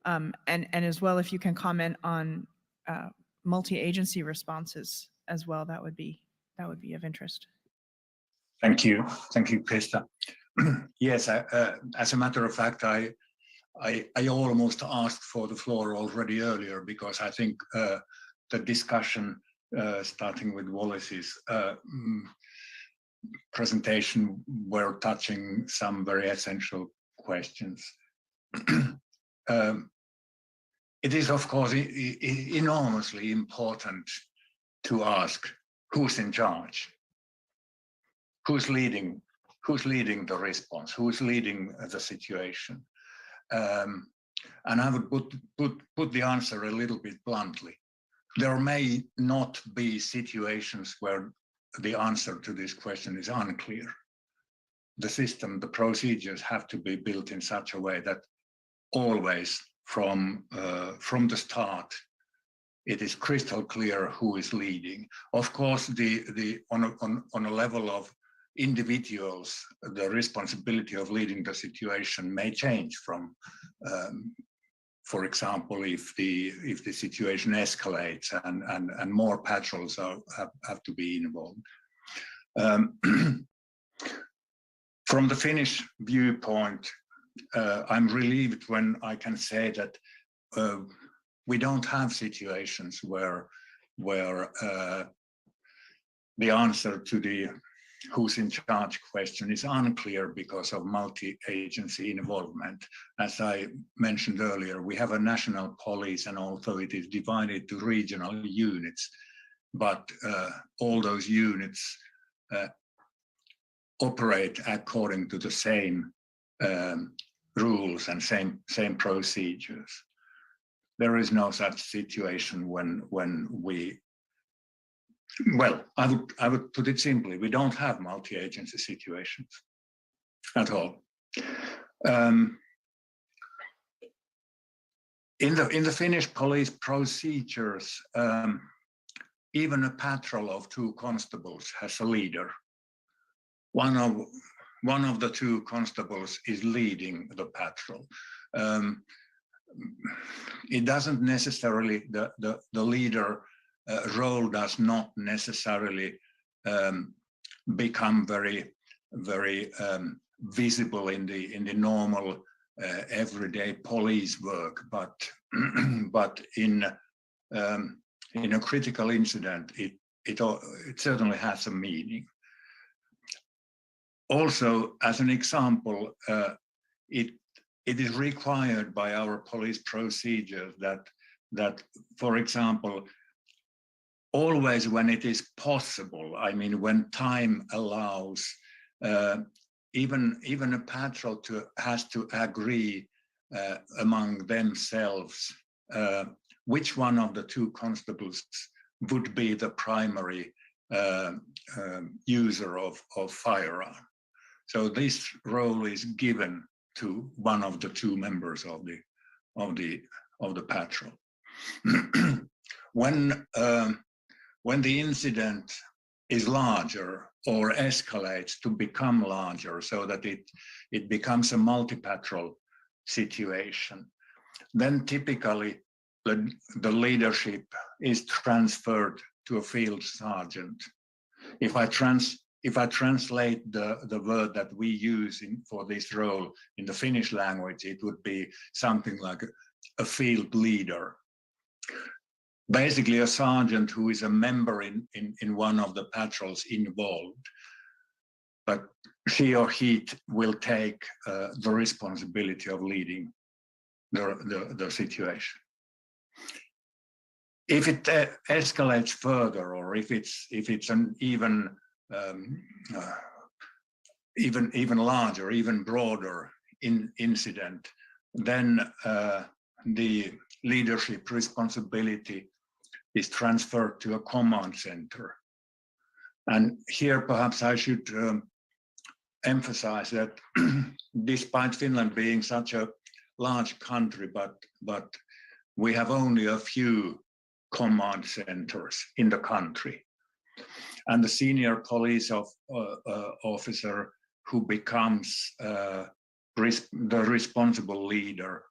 And as well, if you can comment on multi-agency responses as well, that would be of interest. Thank you, Krista. Yes, as a matter of fact, I almost asked for the floor already earlier because I think the discussion, starting with Wallace's presentation, were touching some very essential questions. It is, of course, enormously important to ask who's in charge, who's leading the response, who's leading the situation. And I would put the answer a little bit bluntly. There may not be situations where the answer to this question is unclear. The system, the procedures have to be built in such a way that always from the start, it is crystal clear who is leading. Of course, on a level of individuals, the responsibility of leading the situation may change from, for example, if the situation escalates and more patrols have to be involved. From the Finnish viewpoint, I'm relieved when I can say that we don't have situations where the answer to the who's in charge question is unclear because of multi-agency involvement. As I mentioned earlier, we have a national police, and although it is divided to regional units, but all those units operate according to the same rules and same procedures. There is no such situation when we, well, I would put it simply, we don't have multi-agency situations at all. In the Finnish police procedures, even a patrol of 2 constables has a leader. One of the 2 constables is leading the patrol. It doesn't necessarily, the leader role does not necessarily become very visible in the normal everyday police work, but in a critical incident, it certainly has a meaning. Also, as an example, it is required by our police procedures that, for example, always when it is possible, I mean, when time allows, even a patrol has to agree among themselves which one of the 2 constables would be the primary user of firearm. So this role is given to one of the 2 members of the patrol. When the incident is larger or escalates to become larger, so that it becomes a multi-patrol situation, then typically the leadership is transferred to a field sergeant. If I translate the word that we use for this role in the Finnish language, it would be something like a field leader. Basically a sergeant who is a member in one of the patrols involved, but she or he will take the responsibility of leading the situation. If it escalates further, or if it's an even larger, even broader incident, then the leadership responsibility is transferred to a command center. And here perhaps I should emphasize that despite Finland being such a large country, but we have only a few command centers in the country. And the senior police officer who becomes the responsible leader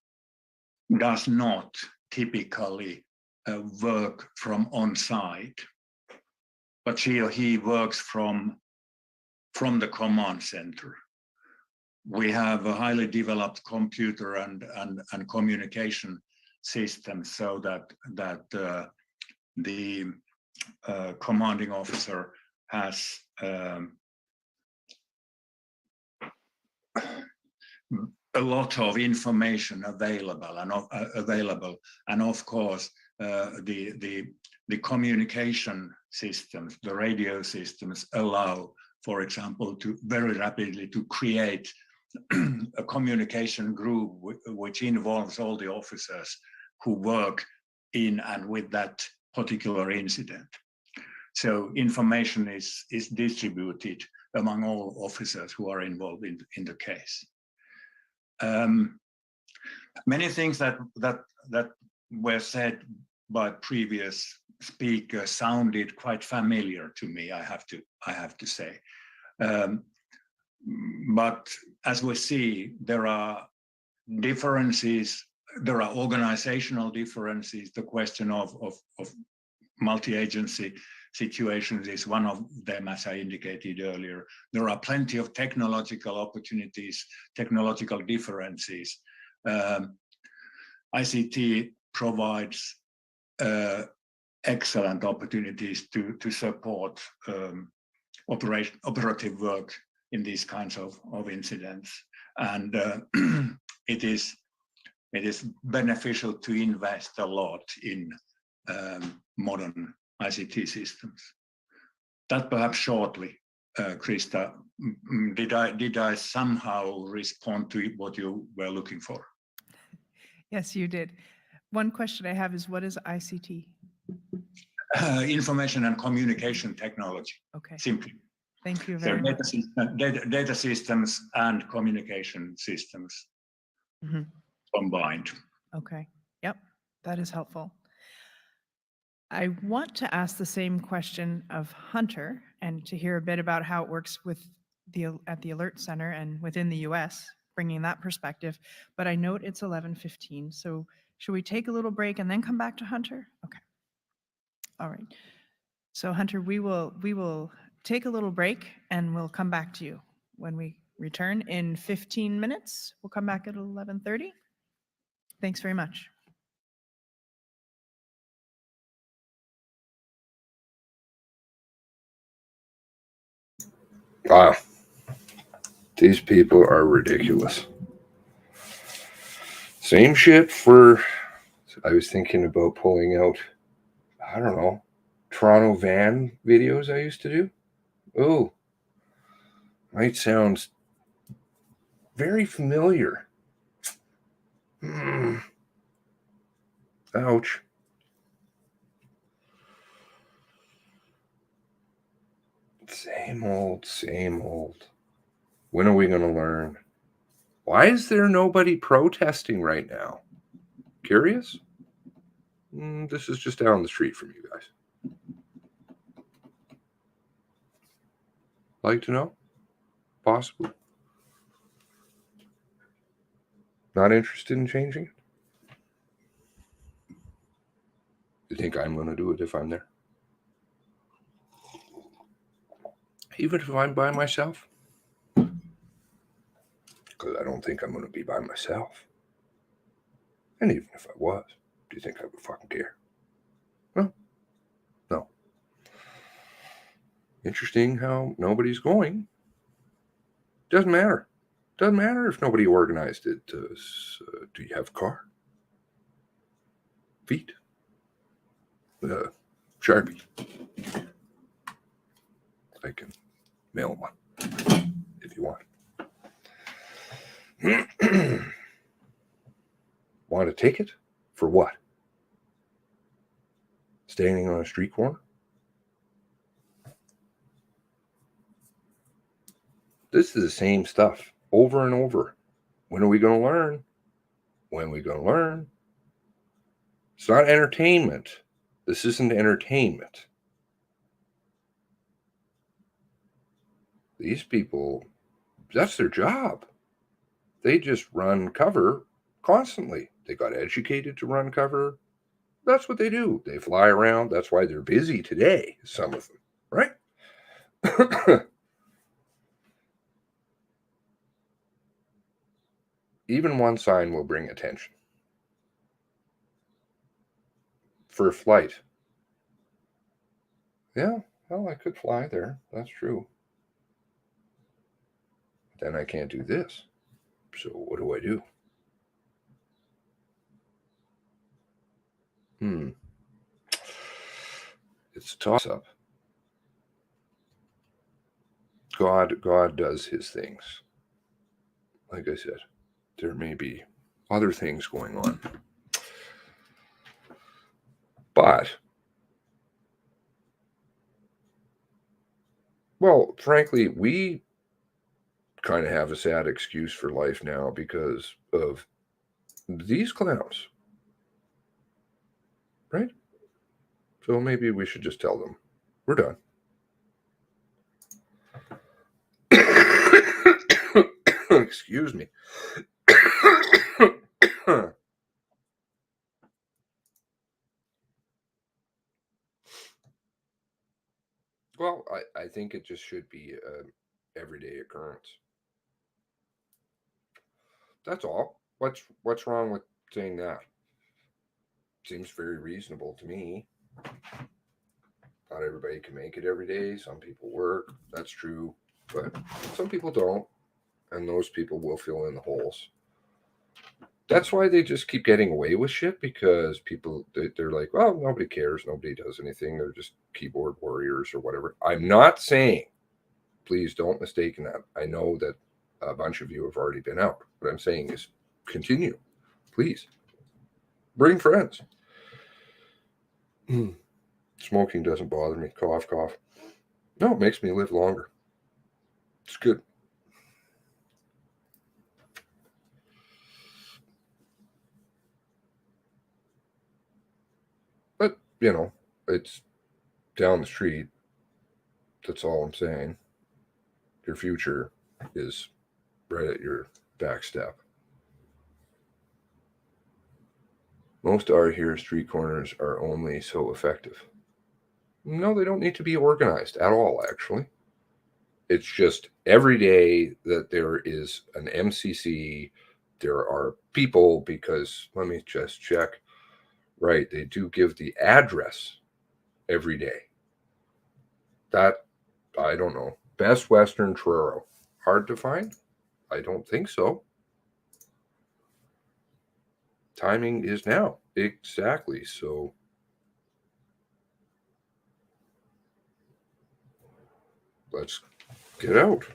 does not typically work from on site, but she or he works from the command center. We have a highly developed computer and communication system, so that the commanding officer has a lot of information available, and of course the communication systems, the radio systems, allow, for example, to very rapidly to create a communication group which involves all the officers who work in and with that particular incident. So information is distributed among all officers who are involved in the case. Many things that were said by previous speakers sounded quite familiar to me, I have to say. But as we see, there are differences, there are organizational differences. The question of multi-agency situations is one of them, as I indicated earlier. There are plenty of technological opportunities, technological differences. ICT provides excellent opportunities to support operative work in these kinds of incidents, and it is beneficial to invest a lot in modern ICT systems. That perhaps shortly Krista, did I somehow respond to what you were looking for? Yes, you did. One question I have is, what is ICT? Information and communication technology, Okay, simply. thank you So very much. data systems and communication systems Mhm. combined. Okay, yep, that is helpful. I want to ask the same question of Hunter and to hear a bit about how it works with at the Alert Center and within the US, bringing that perspective. But I note it's 11:15, so should we take a little break and then come back to Hunter? Okay. All right. So Hunter, we will take a little break and we'll come back to you when we return in 15 minutes. We'll come back at 11:30. Thanks very much. Wow. These people are ridiculous. Same shit for, I was thinking about pulling out, I don't know, Toronto van videos I used to do. Oh, might sound very familiar. Ouch. Same old, same old. When are we going to learn? Why is there nobody protesting right now? Curious? This is just down the street from you guys. Like to know? Possibly. Not interested in changing it? You think I'm going to do it if I'm there? Even if I'm by myself? Because I don't think I'm going to be by myself. And even if I was, do you think I would fucking care? No. No. Interesting how nobody's going. Doesn't matter. Doesn't matter if nobody organized it. Do you have a car? Feet? Sharpie. I can mail one if you want. Want a ticket? For what? Standing on a street corner? This is the same stuff over and over. When are we going to learn? When are we going to learn? It's not entertainment. This isn't entertainment. These people, that's their job. They just run cover constantly. They got educated to run cover. That's what they do. They fly around. That's why they're busy today, some of them, right? Even one sign will bring attention. For a flight. Yeah, well, I could fly there. That's true. Then I can't do this. So what do I do? It's a toss-up. God does his things. Like I said, there may be other things going on. But, well, frankly, we kind of have a sad excuse for life now because of these clowns. Right? So maybe we should just tell them, we're done. Excuse me. Well, I think it just should be an everyday occurrence. That's all. What's wrong with saying that? Seems very reasonable to me. Not everybody can make it every day. Some people work. That's true. But some people don't. And those people will fill in the holes. That's why they just keep getting away with shit, because people, they're like, well, nobody cares. Nobody does anything. They're just keyboard warriors or whatever. I'm not saying Please don't mistake that. I know that a bunch of you have already been out. What I'm saying is continue. Please. Bring friends. Smoking doesn't bother me. Cough, cough. No, it makes me live longer. It's good. But, you know, it's down the street. That's all I'm saying. Your future is right at your back step. Most here street corners are only so effective. No, they don't need to be organized at all, actually. It's just every day that there is an MCC, there are people, because let me just check. Right, they do give the address every day. That, I don't know. Best Western Truro. Hard to find? I don't think so. Timing is now. Exactly. So let's get out.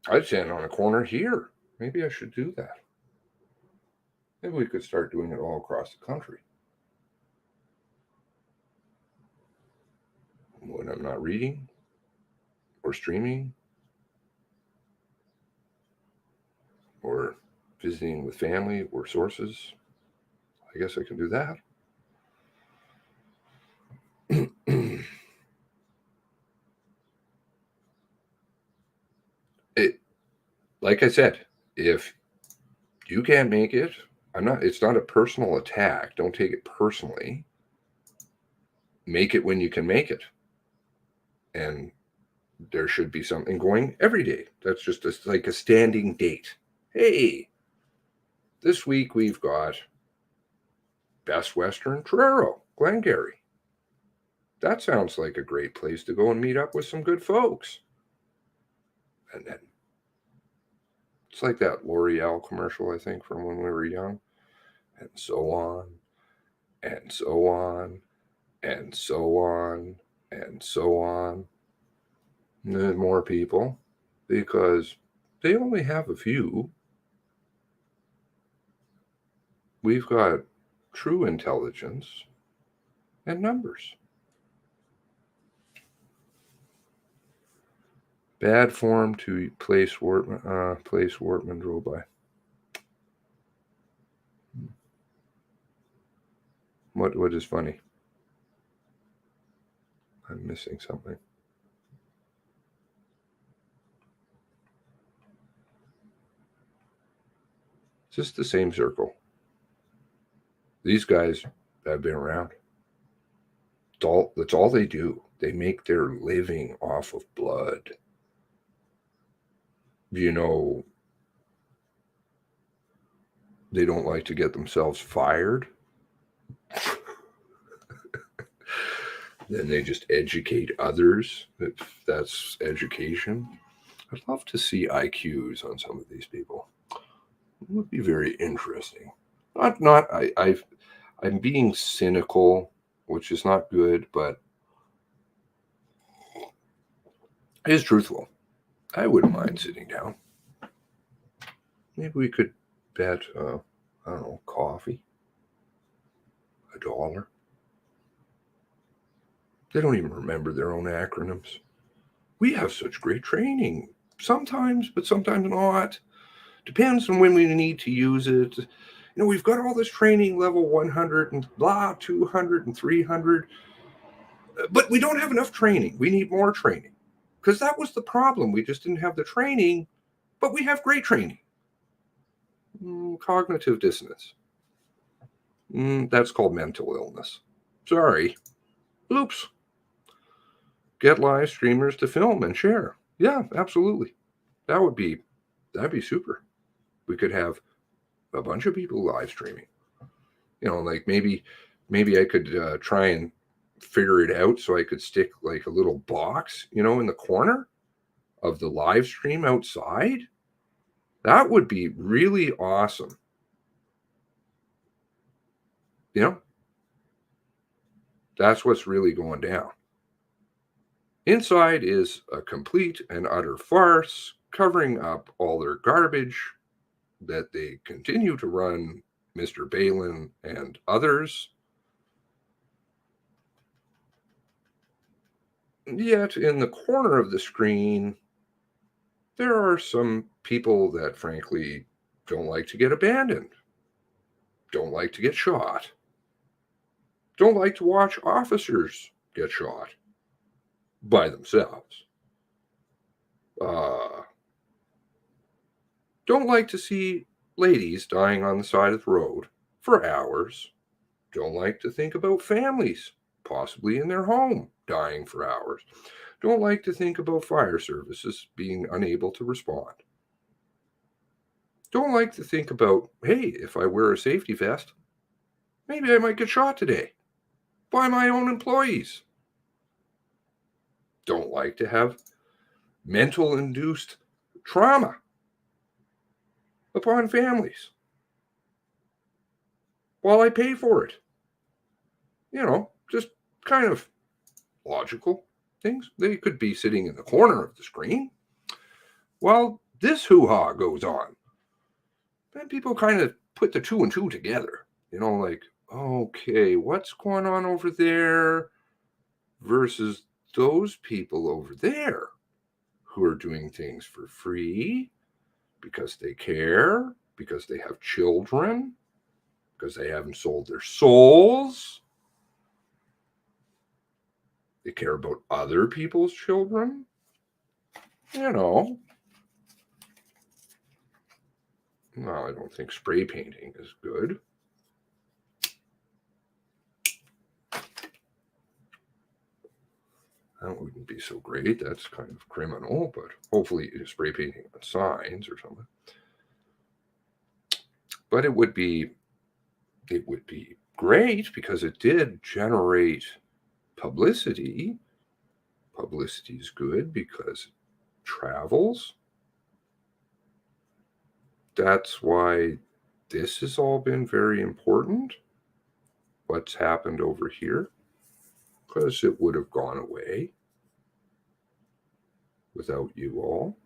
I'd stand on a corner here. Maybe I should do that. Maybe we could start doing it all across the country. When I'm not reading or streaming or visiting with family or sources, I guess I can do that. Like I said, if you can't make it, it's not a personal attack. Don't take it personally. Make it when you can make it. And there should be something going every day. That's just like a standing date. Hey, this week we've got Best Western Truro, Glengarry. That sounds like a great place to go and meet up with some good folks. And then it's like that L'Oreal commercial, I think, from when we were young. And so on, and so on, and so on, and so on. And then more people, because they only have a few. We've got true intelligence and numbers. Bad form to place Wortman drove by. What is funny? I'm missing something. It's just the same circle. These guys have been around. That's all they do. They make their living off of blood. You know, they don't like to get themselves fired. Then they just educate others. That's education. I'd love to see IQs on some of these people. It would be very interesting. I'm being cynical, which is not good, but it is truthful. I wouldn't mind sitting down. Maybe we could bet, I don't know, coffee, $1. They don't even remember their own acronyms. We have such great training sometimes, but sometimes not. Depends on when we need to use it. You know, we've got all this training level 100 and blah, 200 and 300, but we don't have enough training. We need more training because that was the problem. We just didn't have the training, but we have great training. Cognitive dissonance. That's called mental illness. Sorry. Oops. Get live streamers to film and share. Yeah, absolutely. That'd be super. We could have a bunch of people live streaming. You know, like maybe I could try and figure it out so I could stick like a little box, you know, in the corner of the live stream outside. That would be really awesome. You know, That's what's really going down. Inside is a complete and utter farce, covering up all their garbage that they continue to run Mr. Balin and others. Yet in the corner of the screen, there are some people that frankly don't like to get abandoned, don't like to get shot, don't like to watch officers get shot by themselves, don't like to see ladies dying on the side of the road for hours, don't like to think about families possibly in their home dying for hours, don't like to think about fire services being unable to respond, don't like to think about, hey, if I wear a safety vest, maybe I might get shot today by my own employees. Don't like to have mental induced trauma upon families while I pay for it. Just kind of logical things. They could be sitting in the corner of the screen while this hoo-ha goes on. Then people kind of put the two and two together, like, okay, what's going on over there versus those people over there who are doing things for free because they care, because they have children, because they haven't sold their souls. They care about other people's children. No, I don't think spray painting is good. That wouldn't be so great. That's kind of criminal, but hopefully spray painting on signs or something. But it would be great because it did generate publicity. Publicity is good because it travels. That's why this has all been very important. What's happened over here? Because it would have gone away without you all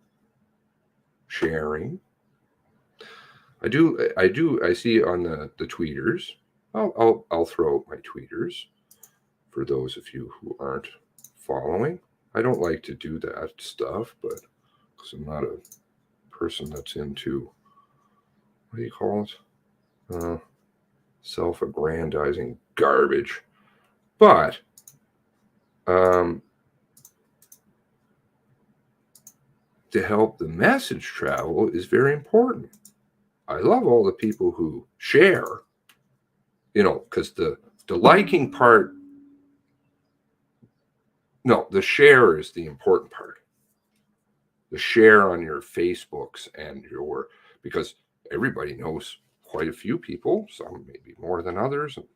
sharing. I see on the tweeters. I'll throw out my tweeters for those of you who aren't following. I don't like to do that stuff, but because I'm not a person that's into, what do you call it? Self-aggrandizing garbage. But to help the message travel is very important. I love all the people who share, because the liking part, no, the share is the important part. The share on your Facebooks and because everybody knows quite a few people, some maybe more than others. And,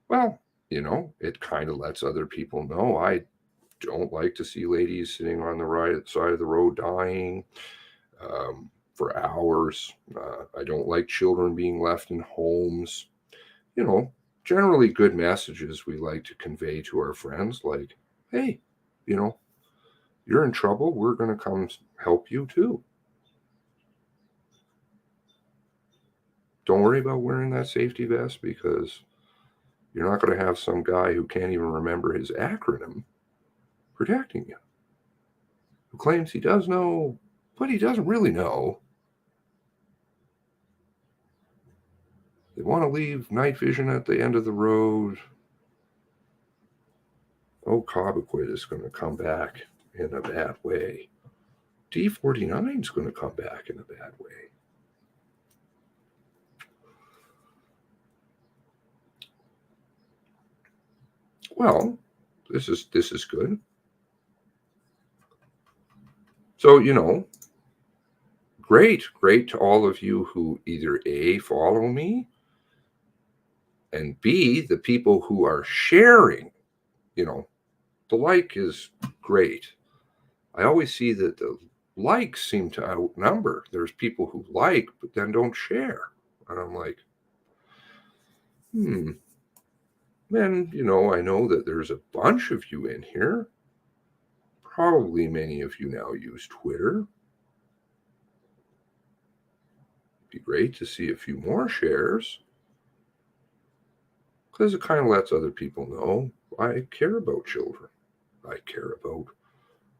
well, it kind of lets other people know I don't like to see ladies sitting on the right side of the road dying for hours. I don't like children being left in homes. Generally good messages we like to convey to our friends, like, hey, you're in trouble. We're going to come help you too. Don't worry about wearing that safety vest because you're not going to have some guy who can't even remember his acronym protecting you, who claims he does know, but he doesn't really know. They want to leave night vision at the end of the road. Oh, Cobequid is going to come back in a bad way. D49 is going to come back in a bad way. Well, this is good. So, great to all of you who either A, follow me, and B, the people who are sharing. The like is great. I always see that the likes seem to outnumber. There's people who like, but then don't share. And I'm like, And, I know that there's a bunch of you in here. Probably many of you now use Twitter. It'd be great to see a few more shares, because it kind of lets other people know I care about children. I care about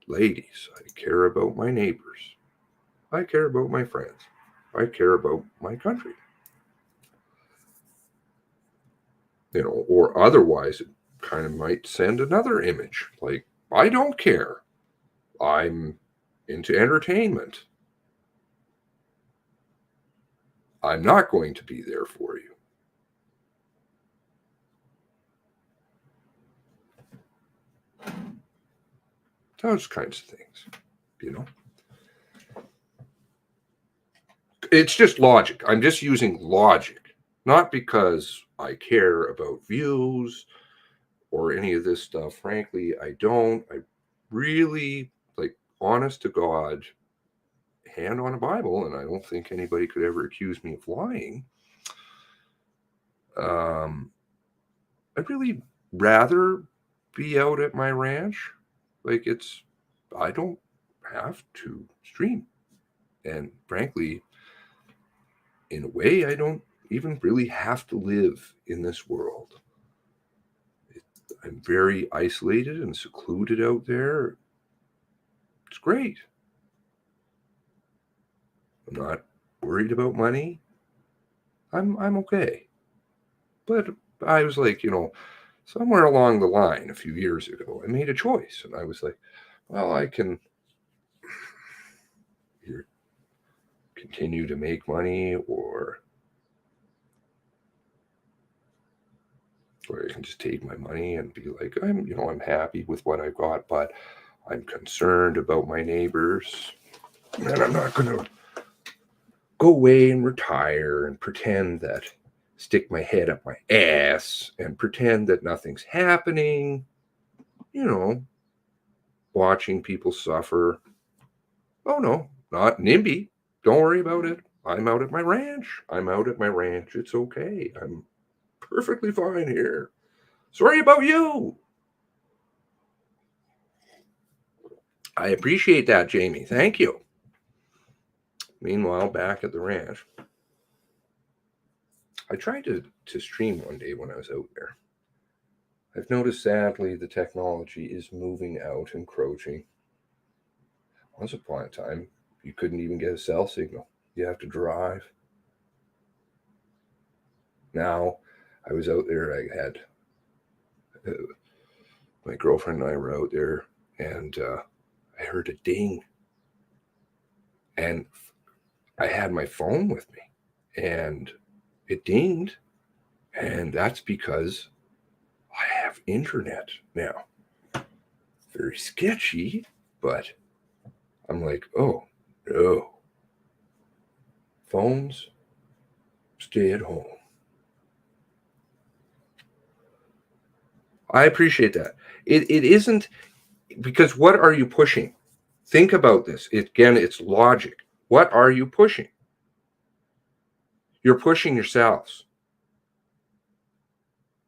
ladies. I care about my neighbors. I care about my friends. I care about my country. Or otherwise it kind of might send another image like, I don't care. I'm into entertainment. I'm not going to be there for you. Those kinds of things, It's just logic. I'm just using logic, not because I care about views or any of this stuff. Frankly, I don't. I really, honest to God, hand on a Bible, and I don't think anybody could ever accuse me of lying. I'd really rather be out at my ranch. I don't have to stream. And frankly, in a way, I don't even really have to live in this world. I'm very isolated and secluded out there. It's great. I'm not worried about money. I'm okay. But I was like, somewhere along the line a few years ago, I made a choice, and I was like, well, I can either continue to make money, or I can just take my money and be like, I'm happy with what I got, but I'm concerned about my neighbors, and I'm not going to go away and retire and stick my head up my ass and pretend that nothing's happening, watching people suffer. Oh no, not NIMBY. Don't worry about it. I'm out at my ranch. It's okay. I'm perfectly fine here. Sorry about you. I appreciate that, Jamie. Thank you. Meanwhile, back at the ranch, I tried to stream one day when I was out there. I've noticed, sadly, the technology is moving out, encroaching. Once upon a time, you couldn't even get a cell signal. You have to drive. Now, I was out there, I had my girlfriend and I were out there, and I heard a ding. And I had my phone with me, and it dinged. And that's because I have internet now. Very sketchy, but I'm like, oh, no. Phones, stay at home. I appreciate that. It isn't, because what are you pushing? Think about this. Again, it's logic. What are you pushing? You're pushing yourselves.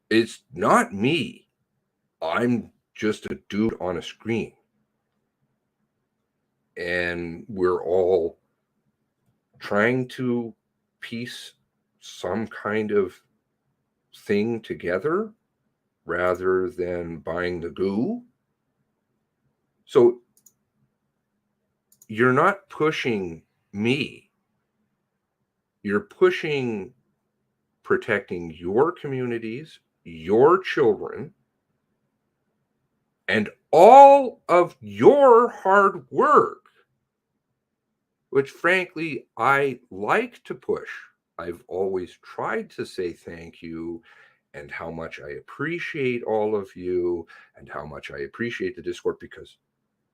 It's not me. I'm just a dude on a screen. And we're all trying to piece some kind of thing together rather than buying the goo. So you're not pushing me. You're pushing protecting your communities, your children, and all of your hard work, which frankly, I like to push. I've always tried to say thank you and how much I appreciate all of you and how much I appreciate the Discord, because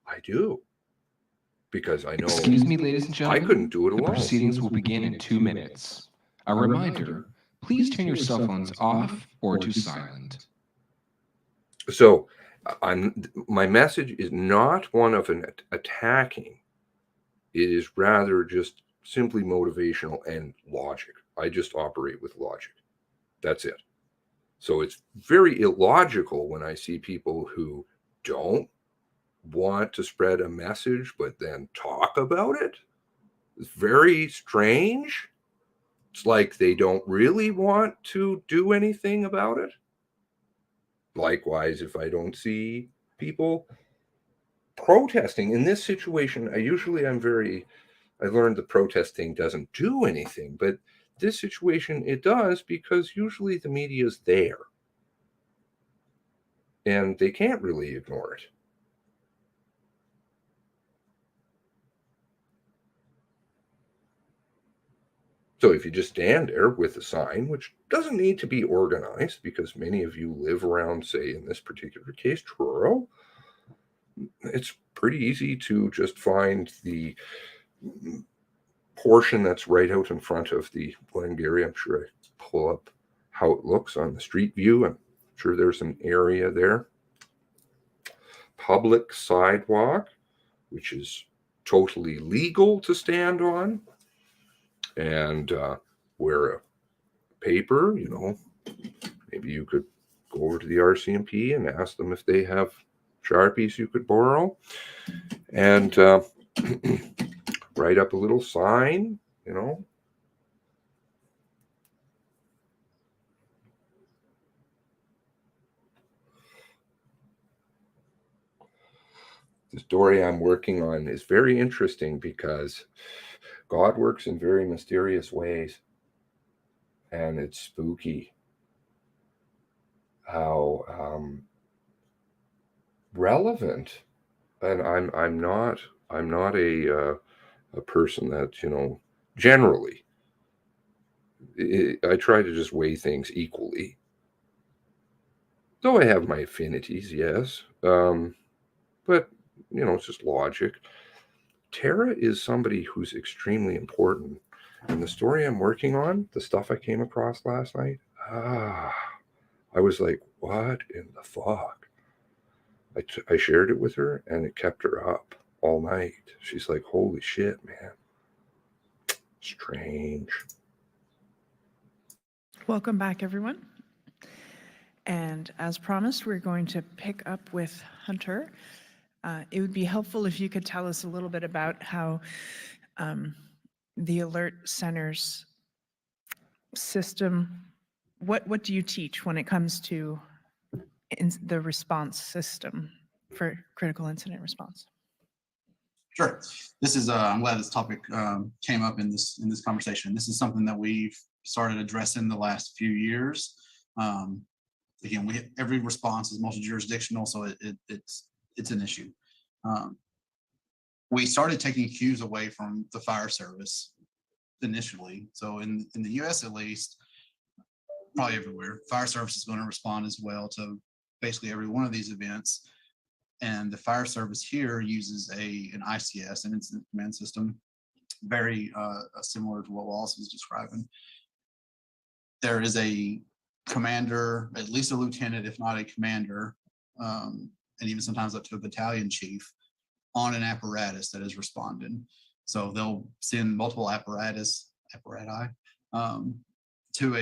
I do. Because I know, Excuse me, ladies and gentlemen. I couldn't do it The alone. proceedings will begin in 2 minutes. A reminder, please turn your cell phones off or to silent. So my message is not one of an attacking. It is rather just simply motivational and logic. I just operate with logic. That's it. So it's very illogical when I see people who don't want to spread a message, but then talk about it. It's very strange. It's like they don't really want to do anything about it. Likewise, if I don't see people protesting in this situation, I learned the protesting doesn't do anything, but this situation it does, because usually the media is there and they can't really ignore it. So if you just stand there with a sign, which doesn't need to be organized, because many of you live around, say in this particular case, Truro, it's pretty easy to just find the portion that's right out in front of the Glengarry. I'm sure I pull up how it looks on the street view. I'm sure there's an area there. Public sidewalk, which is totally legal to stand on, and wear a paper, maybe you could go over to the RCMP and ask them if they have Sharpies you could borrow, and write up a little sign, The story I'm working on is very interesting because God works in very mysterious ways, and it's spooky how relevant. And I'm not a person that generally I try to just weigh things equally. Though I have my affinities, yes, but it's just logic. Tara is somebody who's extremely important. And the story I'm working on, the stuff I came across last night, I was like, what in the fuck? I shared it with her, and it kept her up all night. She's like, holy shit, man. Strange. Welcome back, everyone. And as promised, we're going to pick up with Hunter. It would be helpful if you could tell us a little bit about how the Alert Center's system, what do you teach when it comes to the response system for critical incident response? Sure. This is, I'm glad this topic came up in this conversation. This is something that we've started addressing the last few years. Again, every response is multi-jurisdictional, so it's an issue. We started taking cues away from the fire service initially. So in the US at least, probably everywhere, fire service is going to respond as well to basically every one of these events. And the fire service here uses an ICS, an incident command system, very similar to what Wallace was describing. There is a commander, at least a lieutenant, if not a commander, and even sometimes up to a battalion chief on an apparatus that is responding. So they'll send multiple apparati to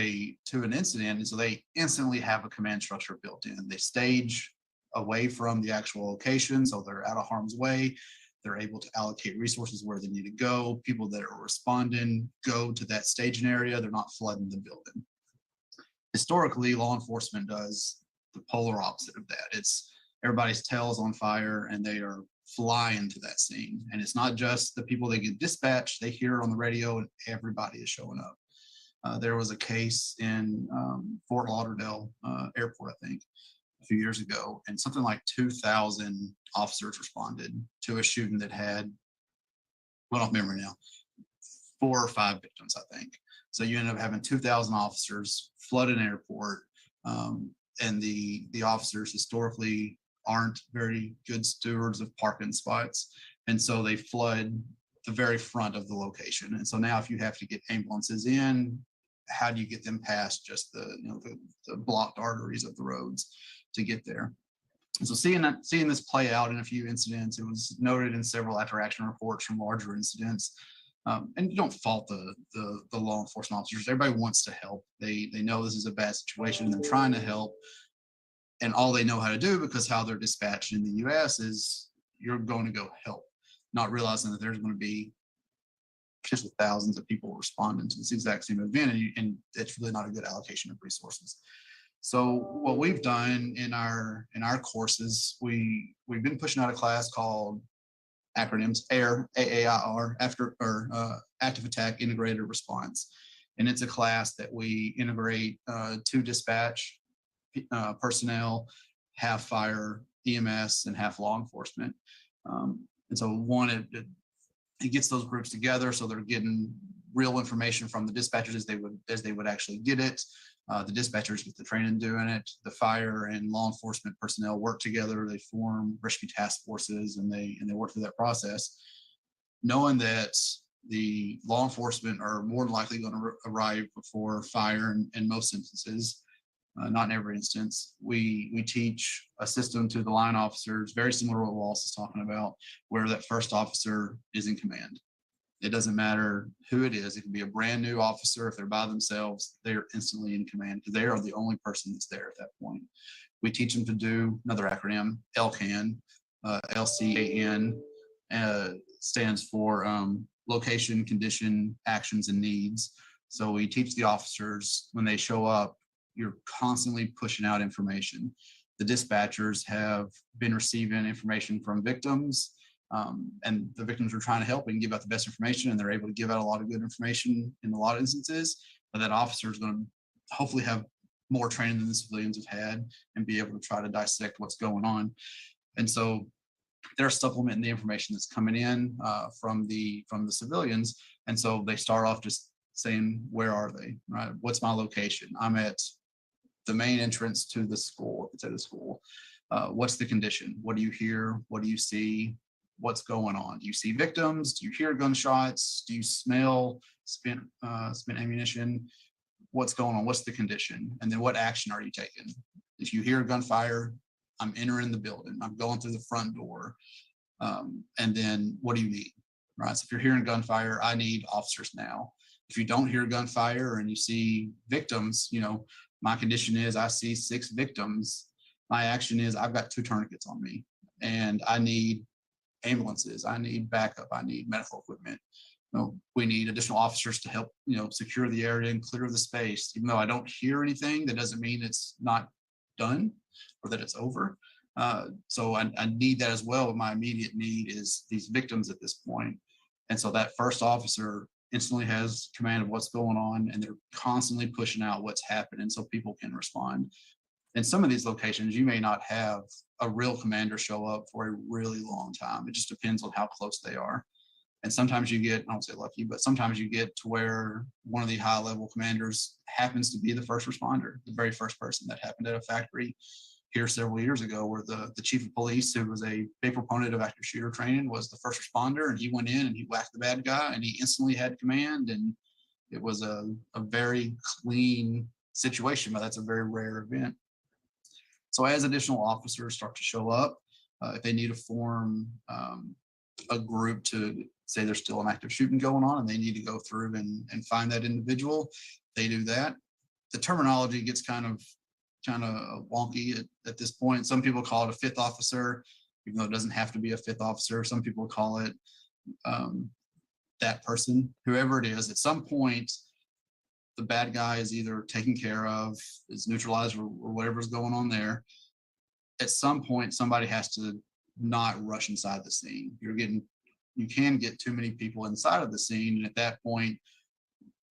an incident, and so they instantly have a command structure built in. They stage away from the actual location, so they're out of harm's way. They're able to allocate resources where they need to go. People that are responding go to that staging area. They're not flooding the building. Historically, law enforcement does the polar opposite of that. It's everybody's tail's on fire and they are flying to that scene. And it's not just the people that get dispatched, they hear it on the radio and everybody is showing up. There was a case in Fort Lauderdale Airport, I think, a few years ago, and something like 2,000 officers responded to a shooting that had, well, off memory now, 4 or 5 victims, I think. So you end up having 2,000 officers flood an airport, and the officers historically aren't very good stewards of parking spots, and so they flood the very front of the location. And so now, if you have to get ambulances in, how do you get them past just the blocked arteries of the roads to get there? And so seeing this play out in a few incidents, it was noted in several after action reports from larger incidents And you don't fault the law enforcement officers. Everybody wants to help. They know this is a bad situation and they're trying to help. And all they know how to do, because how they're dispatched in the US, is you're going to go help, not realizing that there's going to be just thousands of people responding to this exact same event, and it's really not a good allocation of resources. So what we've done in our courses, we've been pushing out a class called acronyms AIR, AAIR, Active Attack Integrated Response. And it's a class that we integrate to dispatch personnel, half fire, EMS, and half law enforcement. And so one, it gets those groups together, so they're getting real information from the dispatchers as they would actually get it. The dispatchers get the training doing it. The fire and law enforcement personnel work together. They form rescue task forces, and they work through that process, knowing that the law enforcement are more than likely going to arrive before fire in most instances. Not in every instance. We teach a system to the line officers, very similar to what Wallace is talking about, where that first officer is in command. It doesn't matter who it is. It can be a brand new officer. If they're by themselves, they're instantly in command because they are the only person that's there at that point. We teach them to do another acronym, LCAN, LCAN, stands for location, condition, actions, and needs. So we teach the officers when they show up, you're constantly pushing out information. The dispatchers have been receiving information from victims, and the victims are trying to help and give out the best information, and they're able to give out a lot of good information in a lot of instances. But that officer is going to hopefully have more training than the civilians have had and be able to try to dissect what's going on. And so they're supplementing the information that's coming in from the civilians. And so they start off just saying, where are they, right? What's my location? I'm at the main entrance to the school. It's at a school. What's the condition? What do you hear? What do you see? What's going on? Do you see victims? Do you hear gunshots? Do you smell spent ammunition? What's going on? What's the condition? And then what action are you taking? If you hear gunfire, I'm entering the building. I'm going through the front door. And then what do you need? Right. So if you're hearing gunfire, I need officers now. If you don't hear gunfire and you see victims, my condition is I see 6 victims. My action is I've got 2 tourniquets on me and I need ambulances. I need backup. I need medical equipment. We need additional officers to help, secure the area and clear the space. Even though I don't hear anything, that doesn't mean it's not done or that it's over. So I need that as well. My immediate need is these victims at this point. And so that first officer instantly has command of what's going on, and they're constantly pushing out what's happening so people can respond. In some of these locations, you may not have a real commander show up for a really long time. It just depends on how close they are. And sometimes you get, I don't say lucky, but sometimes you get to where one of the high level commanders happens to be the first responder, the very first person. That happened at a factory here several years ago, where the chief of police, who was a big proponent of active shooter training, was the first responder, and he went in and he whacked the bad guy and he instantly had command. And it was a very clean situation, but that's a very rare event. So as additional officers start to show up, if they need to form a group to say there's still an active shooting going on and they need to go through and find that individual, they do that. The terminology gets kind of wonky at this point. Some people call it a 5th officer, even though it doesn't have to be a 5th officer. Some people call it that person, whoever it is. At some point, the bad guy is either taken care of, is neutralized, or whatever's going on there. At some point, somebody has to not rush inside the scene. You can get too many people inside of the scene, and at that point,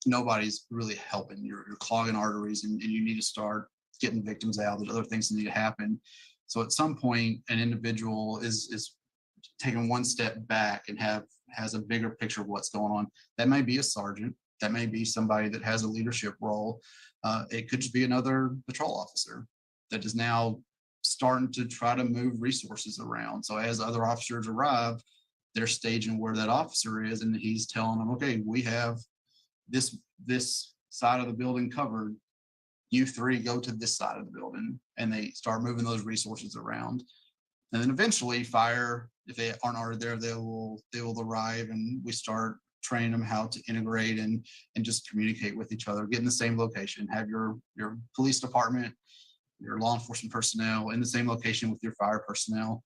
nobody's really helping. You're clogging arteries, and you need to start getting victims out. There's other things that need to happen. So at some point, an individual is taking one step back and has a bigger picture of what's going on. That may be a sergeant. That may be somebody that has a leadership role. It could just be another patrol officer that is now starting to try to move resources around. So as other officers arrive, they're staging where that officer is, and he's telling them, okay, we have this side of the building covered. You 3 go to this side of the building, and they start moving those resources around. And then eventually fire, if they aren't already there, they will arrive, and we start train them how to integrate and just communicate with each other, get in the same location, have your police department, your law enforcement personnel in the same location with your fire personnel.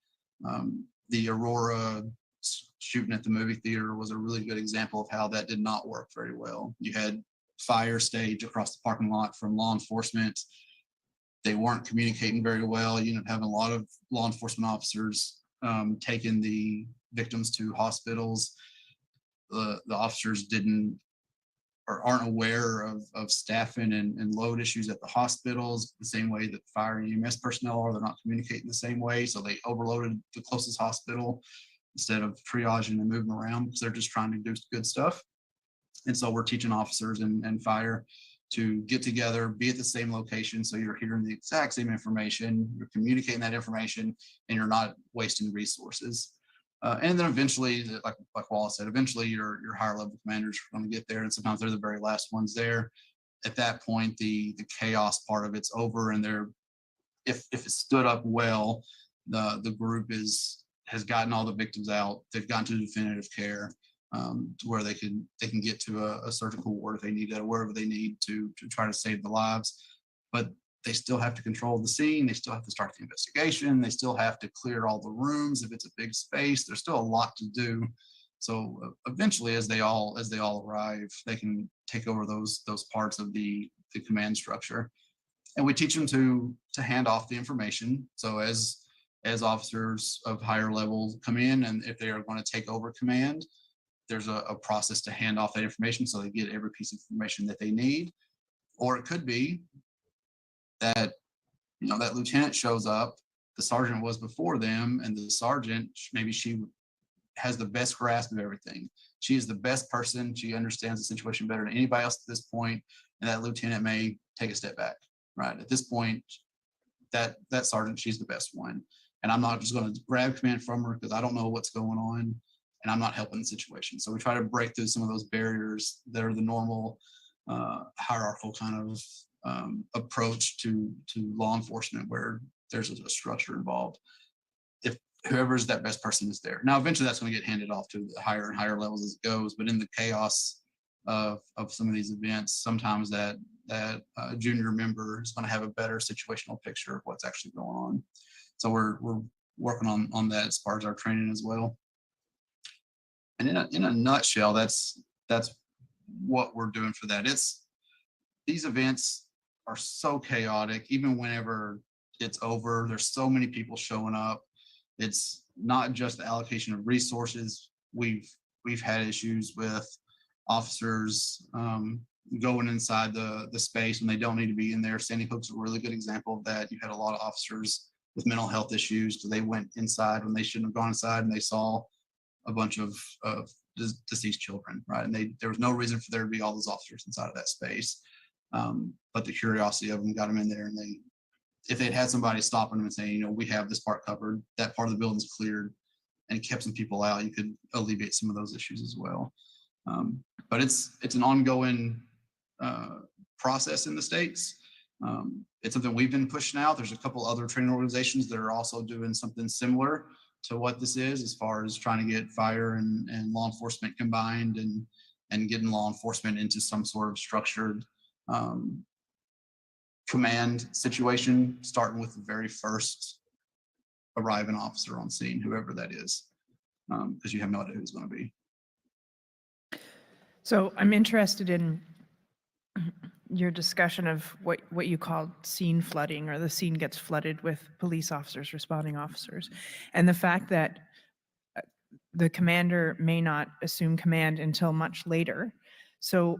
The Aurora shooting at the movie theater was a really good example of how that did not work very well. You had fire stage across the parking lot from law enforcement. They weren't communicating very well. You ended up having a lot of law enforcement officers taking the victims to hospitals. The officers didn't or aren't aware of staffing and load issues at the hospitals the same way that fire and EMS personnel are. They're not communicating the same way. So they overloaded the closest hospital instead of triaging and moving around because they're just trying to do good stuff. And so we're teaching officers and fire to get together, be at the same location. So you're hearing the exact same information, you're communicating that information, and you're not wasting resources. And then eventually, like Wallace said, eventually your higher level commanders are going to get there, and sometimes they're the very last ones there. At that point, the chaos part of it's over, and if it stood up well, the group has gotten all the victims out. They've gotten to definitive care to where they can get to a surgical ward if they need it, or wherever they need to try to save the lives. But they still have to control the scene. They still have to start the investigation. They still have to clear all the rooms if it's a big space. There's still a lot to do. So eventually, as they all arrive, they can take over those parts of the command structure. And we teach them to hand off the information. So as officers of higher levels come in, and if they are going to take over command, there's a process to hand off that information so they get every piece of information that they need. Or it could be that that lieutenant shows up, the sergeant was before them, and the sergeant, maybe she has the best grasp of everything. She is the best person. She understands the situation better than anybody else at this point, and that lieutenant may take a step back. Right at this point, that sergeant, she's the best one, and I'm not just going to grab command from her because I don't know what's going on, and I'm not helping the situation. So we try to break through some of those barriers that are the normal hierarchical kind of approach to law enforcement, where there's a structure involved. If whoever's that best person is there. Now, eventually that's going to get handed off to the higher and higher levels as it goes. But in the chaos of some of these events, sometimes that junior member is going to have a better situational picture of what's actually going on. So we're working on that as far as our training as well. And in a nutshell, that's what we're doing for that. These events are so chaotic. Even whenever it's over, there's so many people showing up. It's not just the allocation of resources. We've had issues with officers going inside the space when they don't need to be in there. Sandy Hook's a really good example of that. You had a lot of officers with mental health issues because they went inside when they shouldn't have gone inside, and they saw a bunch of deceased children, right? And there was no reason for there to be all those officers inside of that space. But the curiosity of them got them in there, and if they'd had somebody stopping them and saying, we have this part covered, that part of the building's cleared, and kept some people out, you could alleviate some of those issues as well. But it's an ongoing process in the States. It's something we've been pushing out. There's a couple other training organizations that are also doing something similar to what this is, as far as trying to get fire and law enforcement combined and getting law enforcement into some sort of structured command situation, starting with the very first arriving officer on scene, whoever that is, because you have no idea who it's going to be. So I'm interested in your discussion of what you called scene flooding, or the scene gets flooded with police officers, responding officers, and the fact that the commander may not assume command until much later. So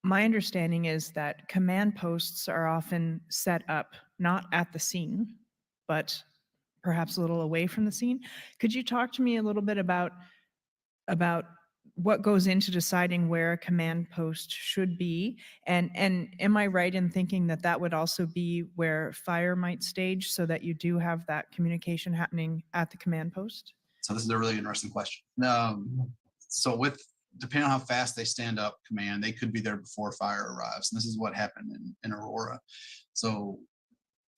my understanding is that command posts are often set up not at the scene, but perhaps a little away from the scene. Could you talk to me a little bit about what goes into deciding where a command post should be? And am I right in thinking that would also be where fire might stage, so that you do have that communication happening at the command post? So this is a really interesting question. So depending on how fast they stand up command, they could be there before fire arrives. And this is what happened in Aurora. So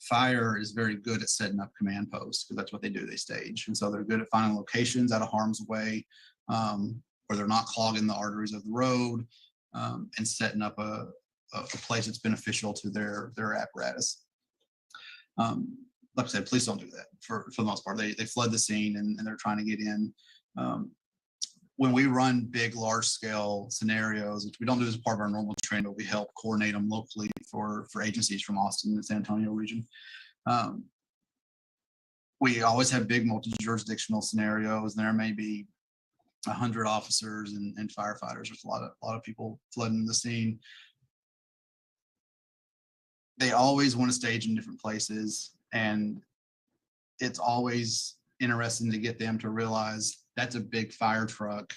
fire is very good at setting up command posts, because that's what they do, they stage. And so they're good at finding locations out of harm's way. where they're not clogging the arteries of the road, and setting up a place that's beneficial to their apparatus. Like I said, police don't do that for the most part. They flood the scene and they're trying to get in. When we run big, large scale scenarios, which we don't do as part of our normal training, but we help coordinate them locally for agencies from Austin and San Antonio region. We always have big multi-jurisdictional scenarios. There may be 100 officers and firefighters. There's a lot of people flooding the scene. They always want to stage in different places, and it's always interesting to get them to realize that's a big fire truck.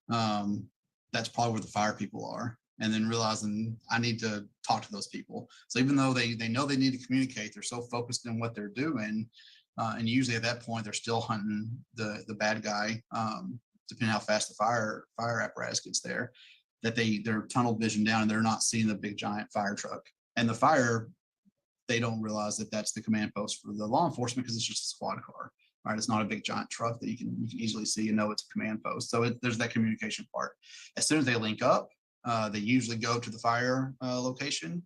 That's probably where the fire people are. And then realizing I need to talk to those people. So even though they know they need to communicate, they're so focused on what they're doing. And usually at that point, they're still hunting the bad guy, depending how fast the fire apparatus gets there, that they're tunnel vision down and they're not seeing the big giant fire truck. And the fire, they don't realize that that's the command post for the law enforcement because it's just a squad car, right? It's not a big giant truck that you can easily see and know it's a command post. So there's that communication part. As soon as they link up, they usually go to the fire location,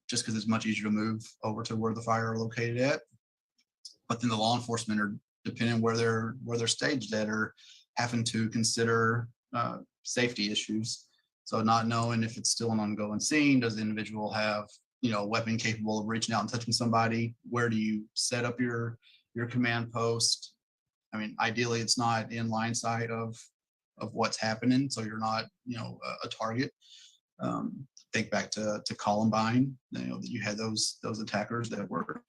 just because it's much easier to move over to where the fire are located at. But then the law enforcement are, depending on where they're staged at, are having to consider safety issues. So not knowing if it's still an ongoing scene, does the individual have, a weapon capable of reaching out and touching somebody? Where do you set up your command post? I mean, ideally, it's not in line sight of what's happening, so you're not, a target. Think back to Columbine. That you had those attackers that were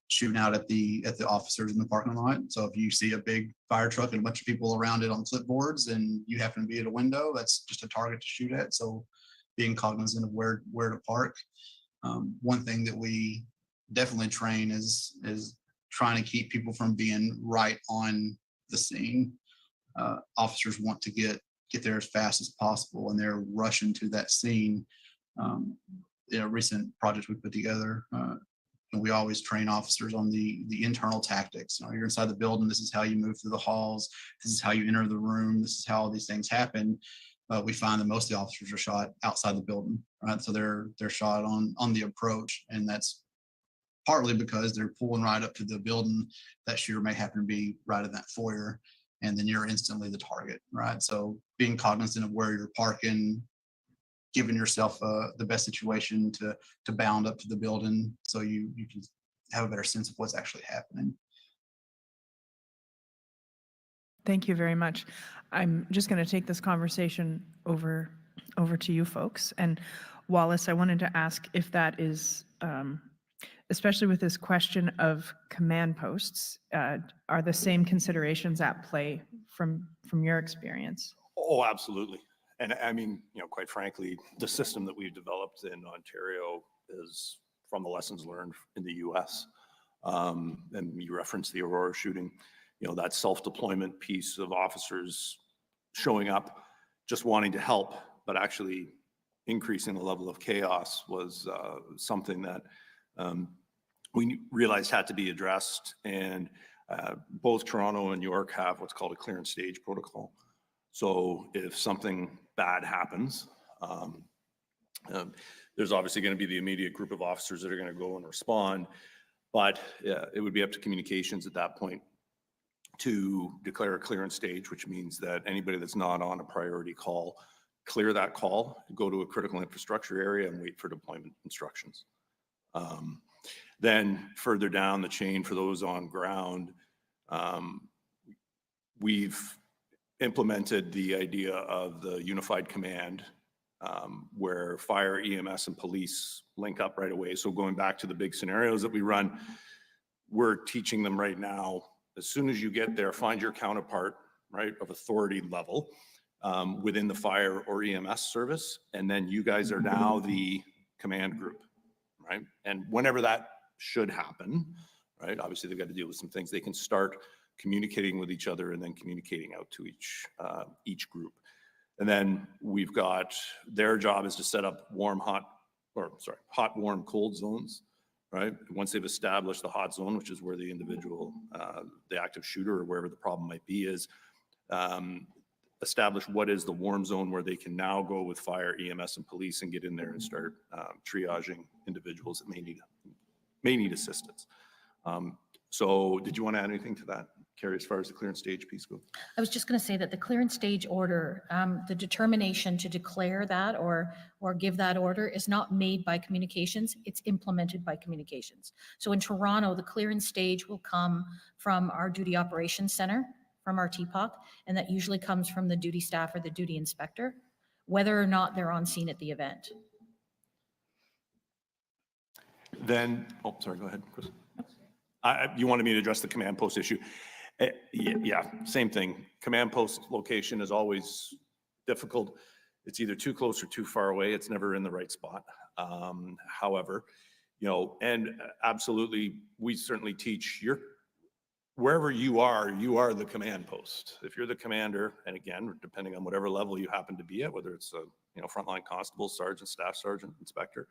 shooting out at the officers in the parking lot. So if you see a big fire truck and a bunch of people around it on clipboards and you happen to be at a window, that's just a target to shoot at. So being cognizant of where to park. One thing that we definitely train is trying to keep people from being right on the scene. Officers want to get there as fast as possible, and they're rushing to that scene. Recent projects we put together, and we always train officers on the internal tactics. You're inside the building. This is how you move through the halls. This is how you enter the room. This is how all these things happen. We find that most of the officers are shot outside the building, right? So they're shot on the approach, and that's partly because they're pulling right up to the building. That shooter may happen to be right in that foyer, and then you're instantly the target, right? So being cognizant of where you're parking, giving yourself the best situation to bound up to the building so you can have a better sense of what's actually happening. Thank you very much. I'm just going to take this conversation over to you folks. And Wallace, I wanted to ask if that is, especially with this question of command posts, are the same considerations at play from your experience? Oh, absolutely. And I mean, quite frankly, the system that we've developed in Ontario is from the lessons learned in the US. And you referenced the Aurora shooting, that self-deployment piece of officers showing up, just wanting to help, but actually increasing the level of chaos was something that we realized had to be addressed. And both Toronto and York have what's called a clearance stage protocol. So if something bad happens, there's obviously going to be the immediate group of officers that are going to go and respond, but it would be up to communications at that point to declare a clearance stage, which means that anybody that's not on a priority call, clear that call, go to a critical infrastructure area and wait for deployment instructions. Then further down the chain for those on ground, we've implemented the idea of the unified command where fire, EMS, and police link up right away. So going back to the big scenarios that we run, we're teaching them right now, as soon as you get there, find your counterpart, right, of authority level within the fire or EMS service. And then you guys are now the command group, right? And whenever that should happen, right, obviously they've got to deal with some things. They can start communicating with each other and then communicating out to each group. And then we've got, their job is to set up hot, warm, cold zones, right? Once they've established the hot zone, which is where the individual, the active shooter or wherever the problem might be is, establish what is the warm zone where they can now go with fire, EMS, and police and get in there and start triaging individuals that may need assistance. So did you want to add anything to that, Carrie, as far as the clearance stage piece goes? I was just going to say that the clearance stage order, the determination to declare that or give that order is not made by communications, it's implemented by communications. So in Toronto, the clearance stage will come from our duty operations center, from our TPOC, and that usually comes from the duty staff or the duty inspector, whether or not they're on scene at the event. Then, oh, sorry, go ahead, Chris. You wanted me to address the command post issue. Yeah, same thing. Command post location is always difficult. It's either too close or too far away. It's never in the right spot. However, you know, and absolutely, we certainly teach wherever you are the command post. If you're the commander, and again, depending on whatever level you happen to be at, whether it's a, you know, frontline constable, sergeant, staff sergeant, inspector,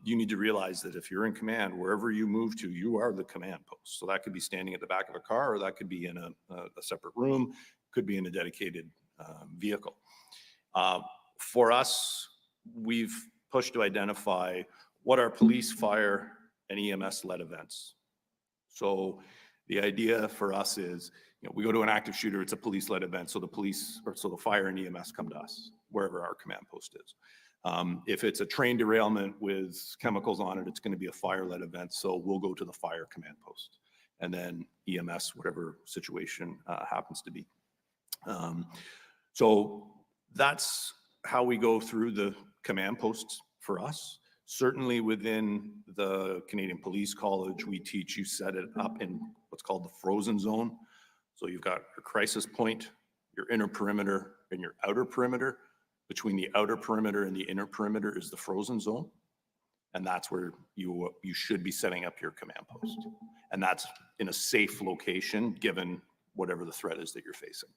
you need to realize that if you're in command, wherever you move to, you are the command post. So that could be standing at the back of a car, or that could be in a separate room, could be in a dedicated vehicle. For us, we've pushed to identify what are police, fire, and EMS-led events. So the idea for us is, you know, we go to an active shooter, it's a police-led event, so the police, or so the fire and EMS come to us, wherever our command post is. If it's a train derailment with chemicals on it, it's going to be a fire-led event, so we'll go to the fire command post, and then EMS, whatever situation happens to be. So that's how we go through the command posts for us. Certainly within the Canadian Police College, we teach you set it up in what's called the frozen zone. So you've got your crisis point, your inner perimeter, and your outer perimeter. Between the outer perimeter and the inner perimeter is the frozen zone. And that's where you should be setting up your command post. And that's in a safe location, given whatever the threat is that you're facing.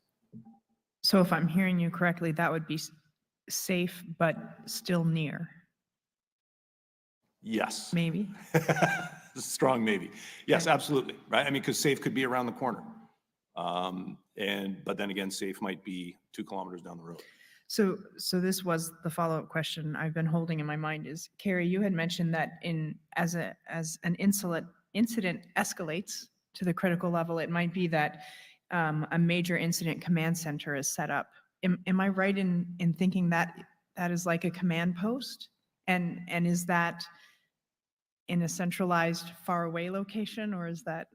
So if I'm hearing you correctly, that would be safe, but still near. Yes. Maybe. Strong maybe. Yes, absolutely. Right. I mean, because safe could be around the corner. But then again, safe might be 2 kilometers down the road. So this was the follow-up question I've been holding in my mind is, Carrie, you had mentioned that as an incident escalates to the critical level, it might be that a major incident command center is set up. Am I right in thinking that that is like a command post? And is that in a centralized far away location, or is that?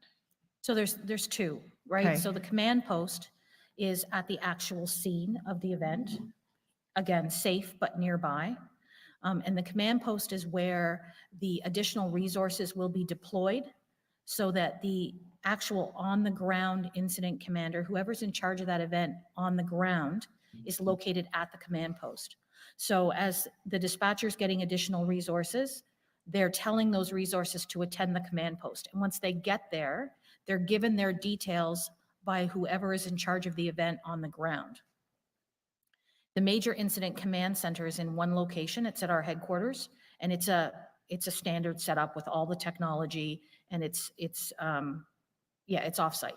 So there's two, right? Okay. So the command post is at the actual scene of the event. Again, safe but nearby. And the command post is where the additional resources will be deployed so that the actual on-the-ground incident commander, whoever's in charge of that event on the ground, is located at the command post. So as the dispatcher's getting additional resources, they're telling those resources to attend the command post. And once they get there, they're given their details by whoever is in charge of the event on the ground. The major incident command center is in one location. It's at our headquarters, and it's a standard setup with all the technology, and it's offsite.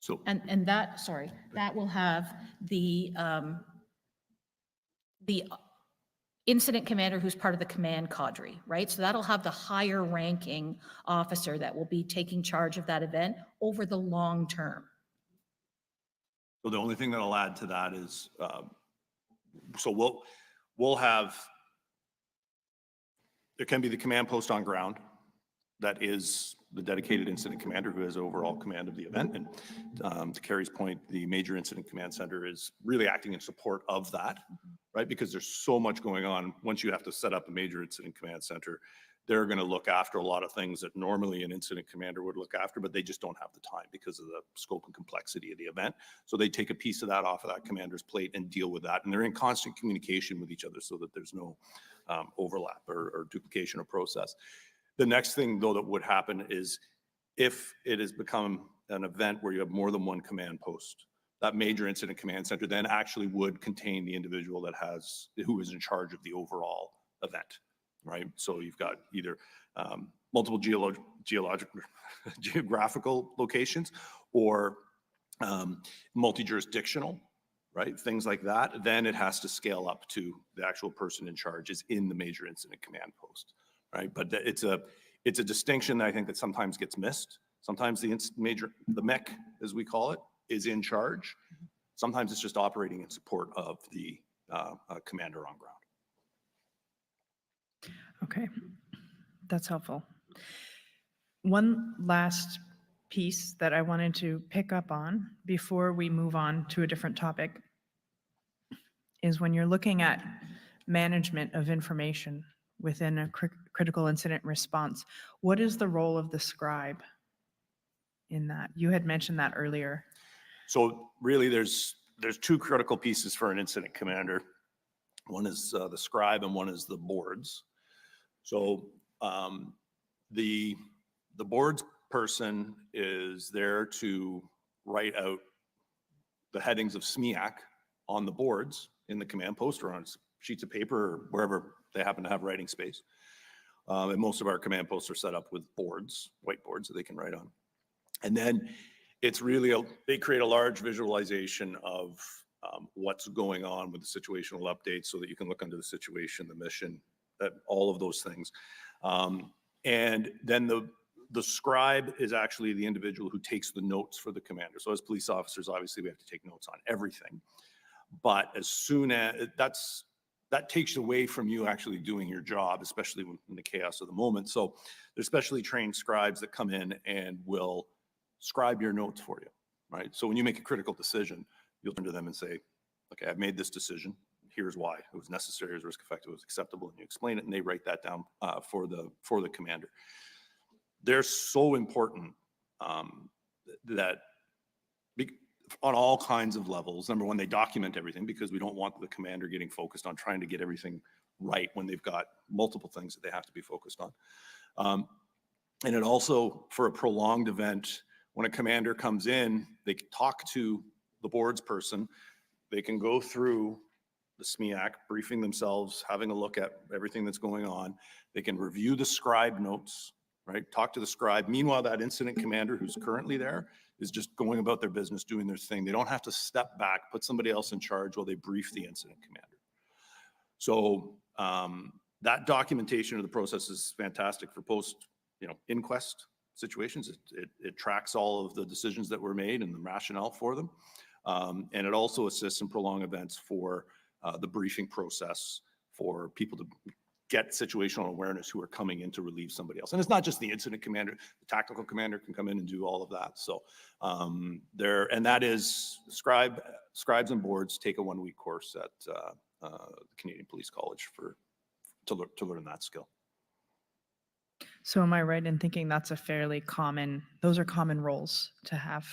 So And that will have the incident commander who's part of the command cadre, right? So that'll have the higher ranking officer that will be taking charge of that event over the long term. So the only thing that I'll add to that is, so we'll have, there can be the command post on ground that is the dedicated incident commander who has overall command of the event. And to Carrie's point, the major incident command center is really acting in support of that, right? Because there's so much going on. Once you have to set up a major incident command center, they're going to look after a lot of things that normally an incident commander would look after, but they just don't have the time because of the scope and complexity of the event. So they take a piece of that off of that commander's plate and deal with that. And they're in constant communication with each other so that there's no overlap or duplication of process. The next thing, though, that would happen is if it has become an event where you have more than one command post, that major incident command center then actually would contain the individual who is in charge of the overall event. Right, so you've got either multiple geographical locations, or multi-jurisdictional, right? Things like that. Then it has to scale up to the actual person in charge is in the major incident command post, right? But it's a distinction that I think that sometimes gets missed. Sometimes the mech, as we call it, is in charge. Sometimes it's just operating in support of the commander on ground. Okay, that's helpful. One last piece that I wanted to pick up on before we move on to a different topic is when you're looking at management of information within a critical incident response, what is the role of the scribe in that? You had mentioned that earlier. So really there's two critical pieces for an incident commander. One is the scribe and one is the boards. So the boards person is there to write out the headings of SMEAC on the boards in the command post or on sheets of paper or wherever they happen to have writing space. And most of our command posts are set up with boards, whiteboards that they can write on. And then it's really, they create a large visualization of what's going on with the situational updates so that you can look under the situation, the mission, all of those things. And then the scribe is actually the individual who takes the notes for the commander. So as police officers, obviously we have to take notes on everything. But as soon as that takes away from you actually doing your job, especially in the chaos of the moment. So there's specially trained scribes that come in and will scribe your notes for you, right? So when you make a critical decision, you'll turn to them and say, okay, I've made this decision. Here's why it was necessary, it was risk effective, it was acceptable, and you explain it, and they write that down for the commander. They're so important that on all kinds of levels. Number one, they document everything because we don't want the commander getting focused on trying to get everything right when they've got multiple things that they have to be focused on. And it also, for a prolonged event, when a commander comes in, they can talk to the boards person. They can go through the SMEAC, briefing themselves, having a look at everything that's going on. They can review the scribe notes, right? Talk to the scribe. Meanwhile, that incident commander who's currently there is just going about their business, doing their thing. They don't have to step back, put somebody else in charge while they brief the incident commander. So that documentation of the process is fantastic for inquest situations. It tracks all of the decisions that were made and the rationale for them. And it also assists in prolonged events for the briefing process for people to get situational awareness who are coming in to relieve somebody else. And it's not just the incident commander, the tactical commander can come in and do all of that. So and that is scribes and boards take a 1-week course at the Canadian Police College to learn that skill. So am I right in thinking that's a fairly common, those are common roles to have?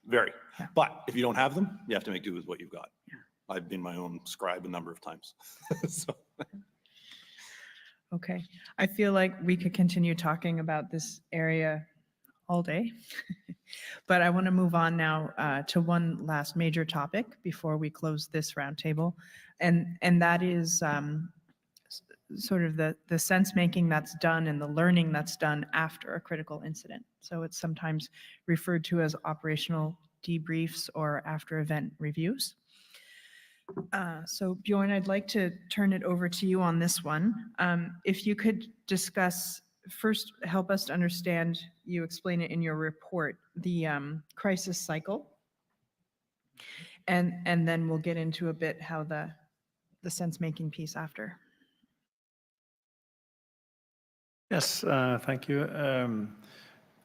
Very. Yeah. But if you don't have them, you have to make do with what you've got. Yeah. I've been my own scribe a number of times. So. Okay, I feel like we could continue talking about this area all day, but I want to move on now to one last major topic before we close this roundtable, and that is sort of the sense making that's done and the learning that's done after a critical incident. So it's sometimes referred to as operational debriefs or after event reviews. So Bjorn, I'd like to turn it over to you on this one. If you could discuss, first help us to understand, you explain it in your report, the crisis cycle, and then we'll get into a bit how the sense-making piece after. Yes, thank you.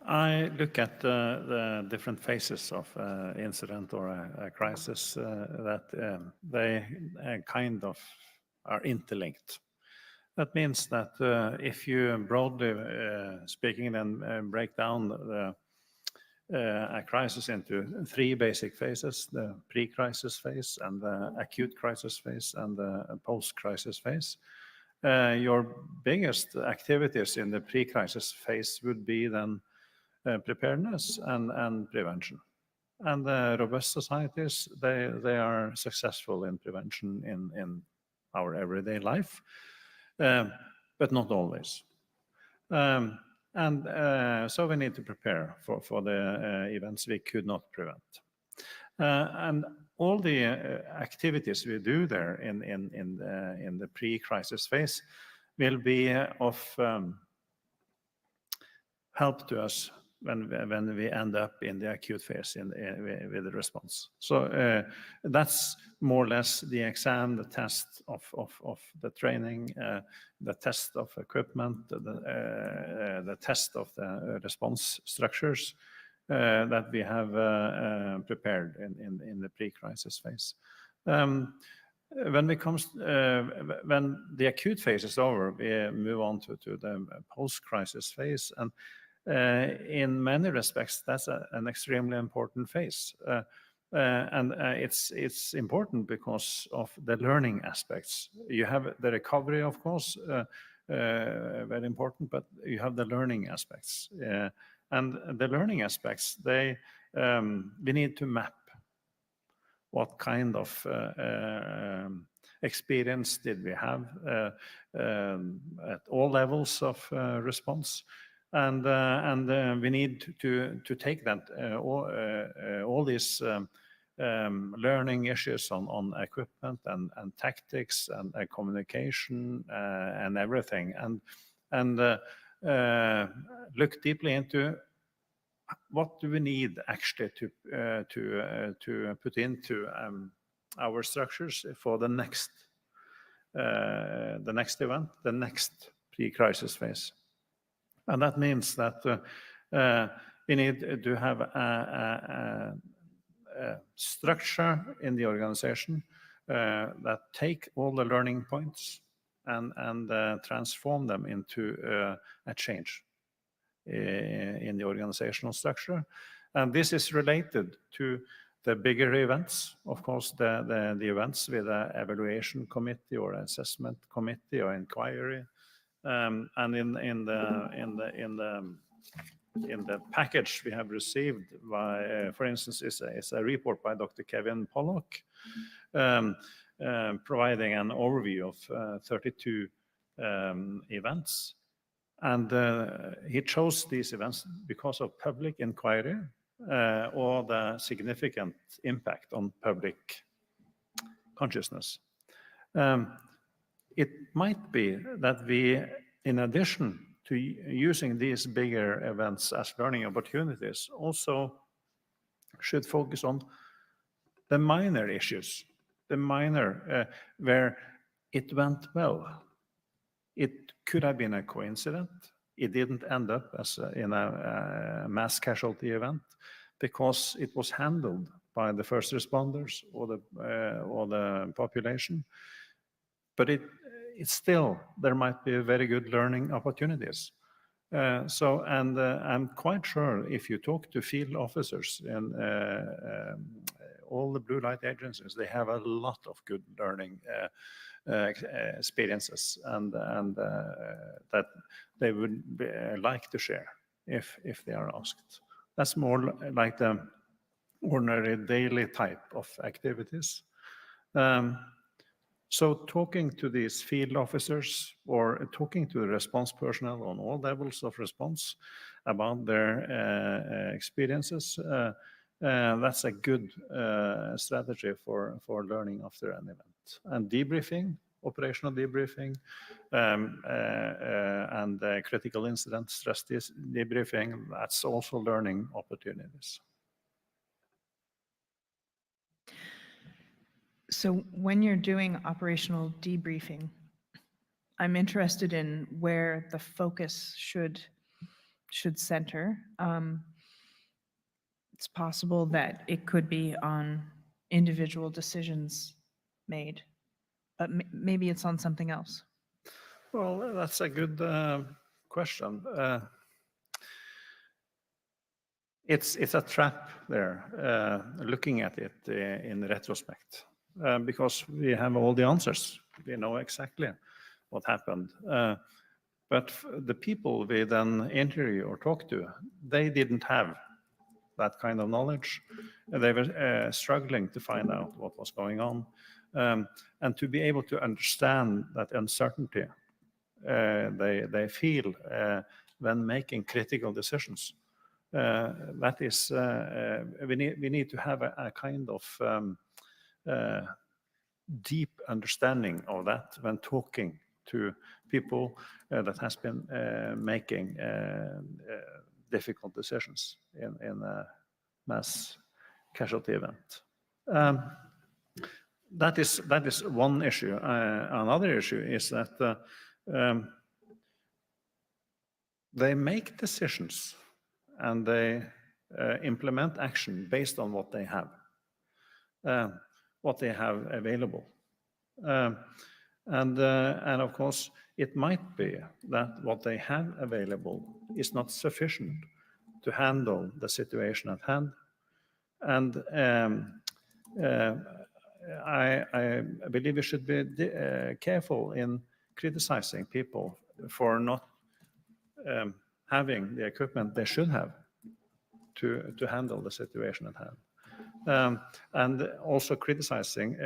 I look at the different phases of incident or a crisis that they kind of are interlinked. That means that if you broadly speaking then break down a crisis into 3 basic phases, the pre-crisis phase and the acute crisis phase and the post-crisis phase, your biggest activities in the pre-crisis phase would be then preparedness and prevention. And the robust societies, they are successful in prevention in our everyday life, but not always. So we need to prepare for the events we could not prevent. And all the activities we do there in the pre-crisis phase will be of help to us when we end up in the acute phase with the response. So that's more or less the exam, the test of the training, the test of equipment, the test of the response structures that we have prepared in the pre-crisis phase. When the acute phase is over, we move on to the post-crisis phase, and in many respects, that's an extremely important phase. And it's important because of the learning aspects. You have the recovery, of course, very important, but you have the learning aspects. And the learning aspects, we need to map what kind of experience did we have at all levels of response. And we need to take that all these learning issues on equipment and tactics and communication and everything, and look deeply into what do we need actually to put into our structures for the next event, the next pre-crisis phase. And that means that we need to have a structure in the organization that take all the learning points and transform them into a change in the organizational structure. And this is related to the bigger events, of course, the events with an evaluation committee or assessment committee or inquiry. And in the package we have received, for instance, is a report by Dr. Kevin Pollock, providing an overview of 32 events. And he chose these events because of public inquiry or the significant impact on public consciousness. It might be that we, in addition to using these bigger events as learning opportunities, also should focus on the minor issues, the minor where it went well. It could have been a coincidence. It didn't end up as in a mass casualty event because it was handled by the first responders or the population. But it's still, there might be very good learning opportunities. And I'm quite sure if you talk to field officers and all the blue light agencies, they have a lot of good learning experiences and that they would like to share if they are asked. That's more like the ordinary daily type of activities. So talking to these field officers or talking to the response personnel on all levels of response about their experiences, that's a good strategy for learning after an event. And debriefing, operational debriefing, and critical incident stress debriefing, that's also learning opportunities. So when you're doing operational debriefing, I'm interested in where the focus should center. It's possible that it could be on individual decisions made, but maybe it's on something else. Well, that's a good question. It's a trap there, looking at it in retrospect, because we have all the answers. We know exactly what happened. But the people we then interview or talk to, they didn't have that kind of knowledge. They were struggling to find out what was going on. And to be able to understand that uncertainty they feel when making critical decisions. that is, we need to have a kind of deep understanding of that when talking to people that has been making difficult decisions in a mass casualty event. That is one issue. Another issue is that they make decisions and they implement action based on what they have available. And of course, it might be that what they have available is not sufficient to handle the situation at hand. And I believe we should be careful in criticizing people for not having the equipment they should have to handle the situation at hand. And also criticizing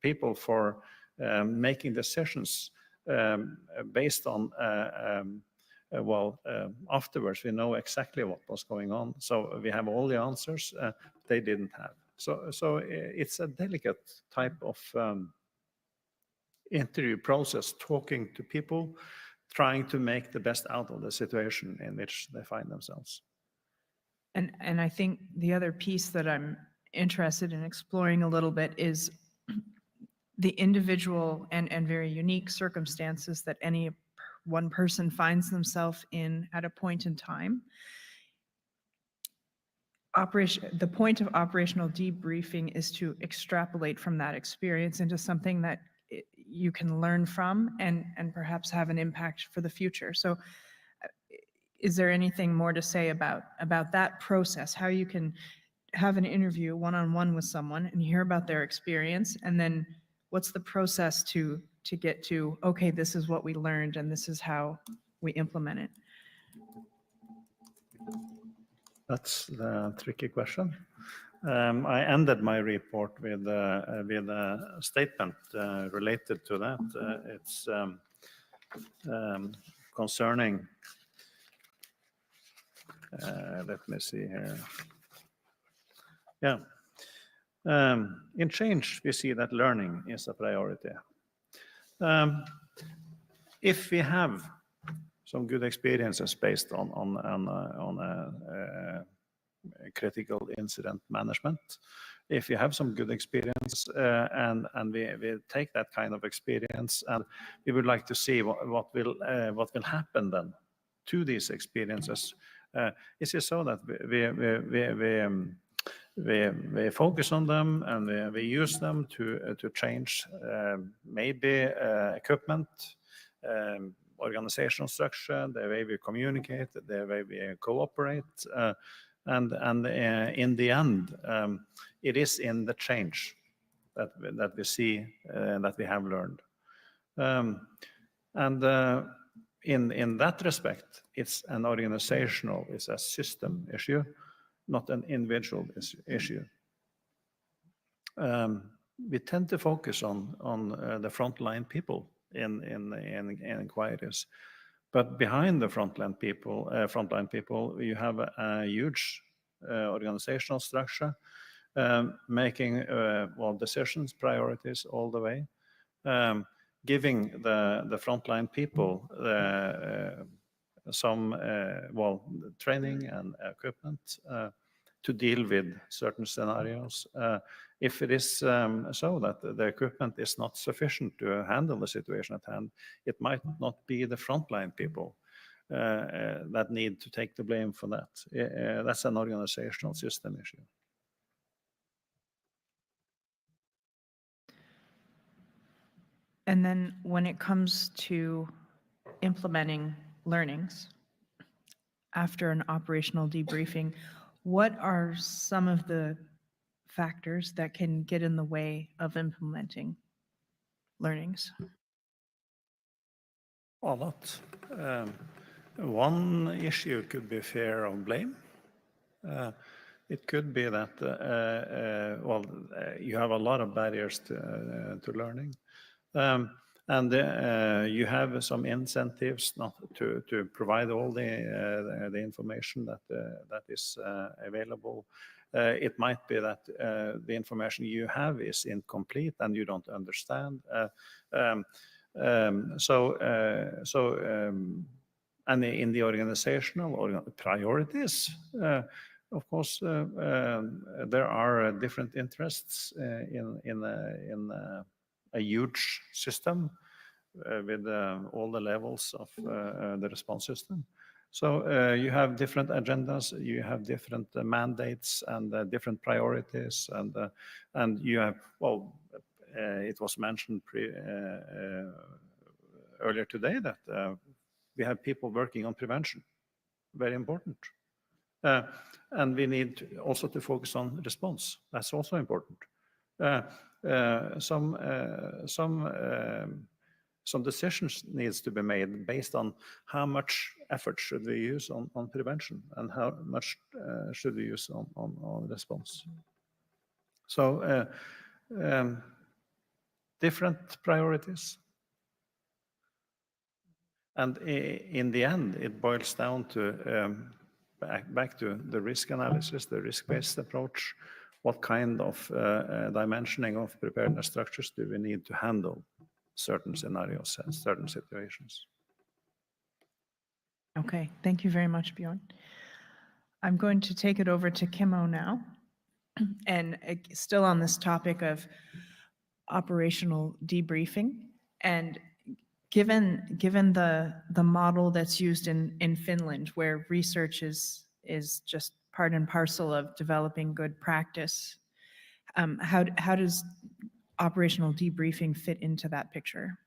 people for making decisions based on, afterwards we know exactly what was going on. So we have all the answers they didn't have. So it's a delicate type of interview process, talking to people, trying to make the best out of the situation in which they find themselves. And I think the other piece that I'm interested in exploring a little bit is the individual and very unique circumstances that any one person finds themselves in at a point in time. The point of operational debriefing is to extrapolate from that experience into something that you can learn from and perhaps have an impact for the future. So is there anything more to say about that process, how you can have an interview one-on-one with someone and hear about their experience, and then what's the process to get to, okay, this is what we learned and this is how we implement it? That's the tricky question. I ended my report with a statement related to that. It's concerning, let me see here. Yeah. In change, we see that learning is a priority. If we have some good experiences based on critical incident management, if you have some good experience and we take that kind of experience and we would like to see what will happen then to these experiences, is it so that we focus on them and we use them to change maybe equipment, organizational structure, the way we communicate, the way we cooperate, and in the end, it is in the change that we see that we have learned. In that respect, it's an organizational, it's a system issue, not an individual issue. We tend to focus on the frontline people in inquiries, but behind the frontline people, you have a huge organizational structure, making decisions, priorities all the way, giving the frontline people some training and equipment to deal with certain scenarios. If it is so that the equipment is not sufficient to handle the situation at hand, it might not be the frontline people that need to take the blame for that. That's an organizational system issue. And then when it comes to implementing learnings after an operational debriefing, what are some of the factors that can get in the way of implementing learnings? A lot. One issue could be fear of blame. It could be that, you have a lot of barriers to learning. And you have some incentives not to provide all the information that is available. It might be that the information you have is incomplete and you don't understand. And in the organizational priorities, of course, there are different interests in a huge system with all the levels of the response system. So you have different agendas, you have different mandates and different priorities, and you have, well, it was mentioned earlier today that we have people working on prevention, very important. And we need also to focus on response. That's also important. Some decisions needs to be made based on how much effort should we use on prevention and how much should we use on response. So different priorities. And in the end, it boils down to back to the risk analysis, the risk-based approach. What kind of dimensioning of preparedness structures do we need to handle certain scenarios and certain situations? Okay, thank you very much, Bjorn. I'm going to take it over to Kimmo now. And still on this topic of operational debriefing, and given the model that's used in Finland, where research is just part and parcel of developing good practice, how does operational debriefing fit into that picture?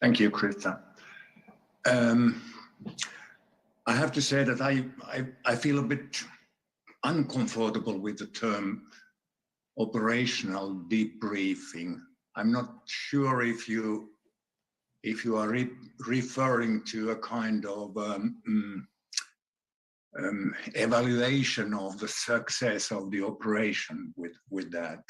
Thank you, Krista. I have to say that I feel a bit uncomfortable with the term operational debriefing. I'm not sure if you are referring to a kind of evaluation of the success of the operation with that.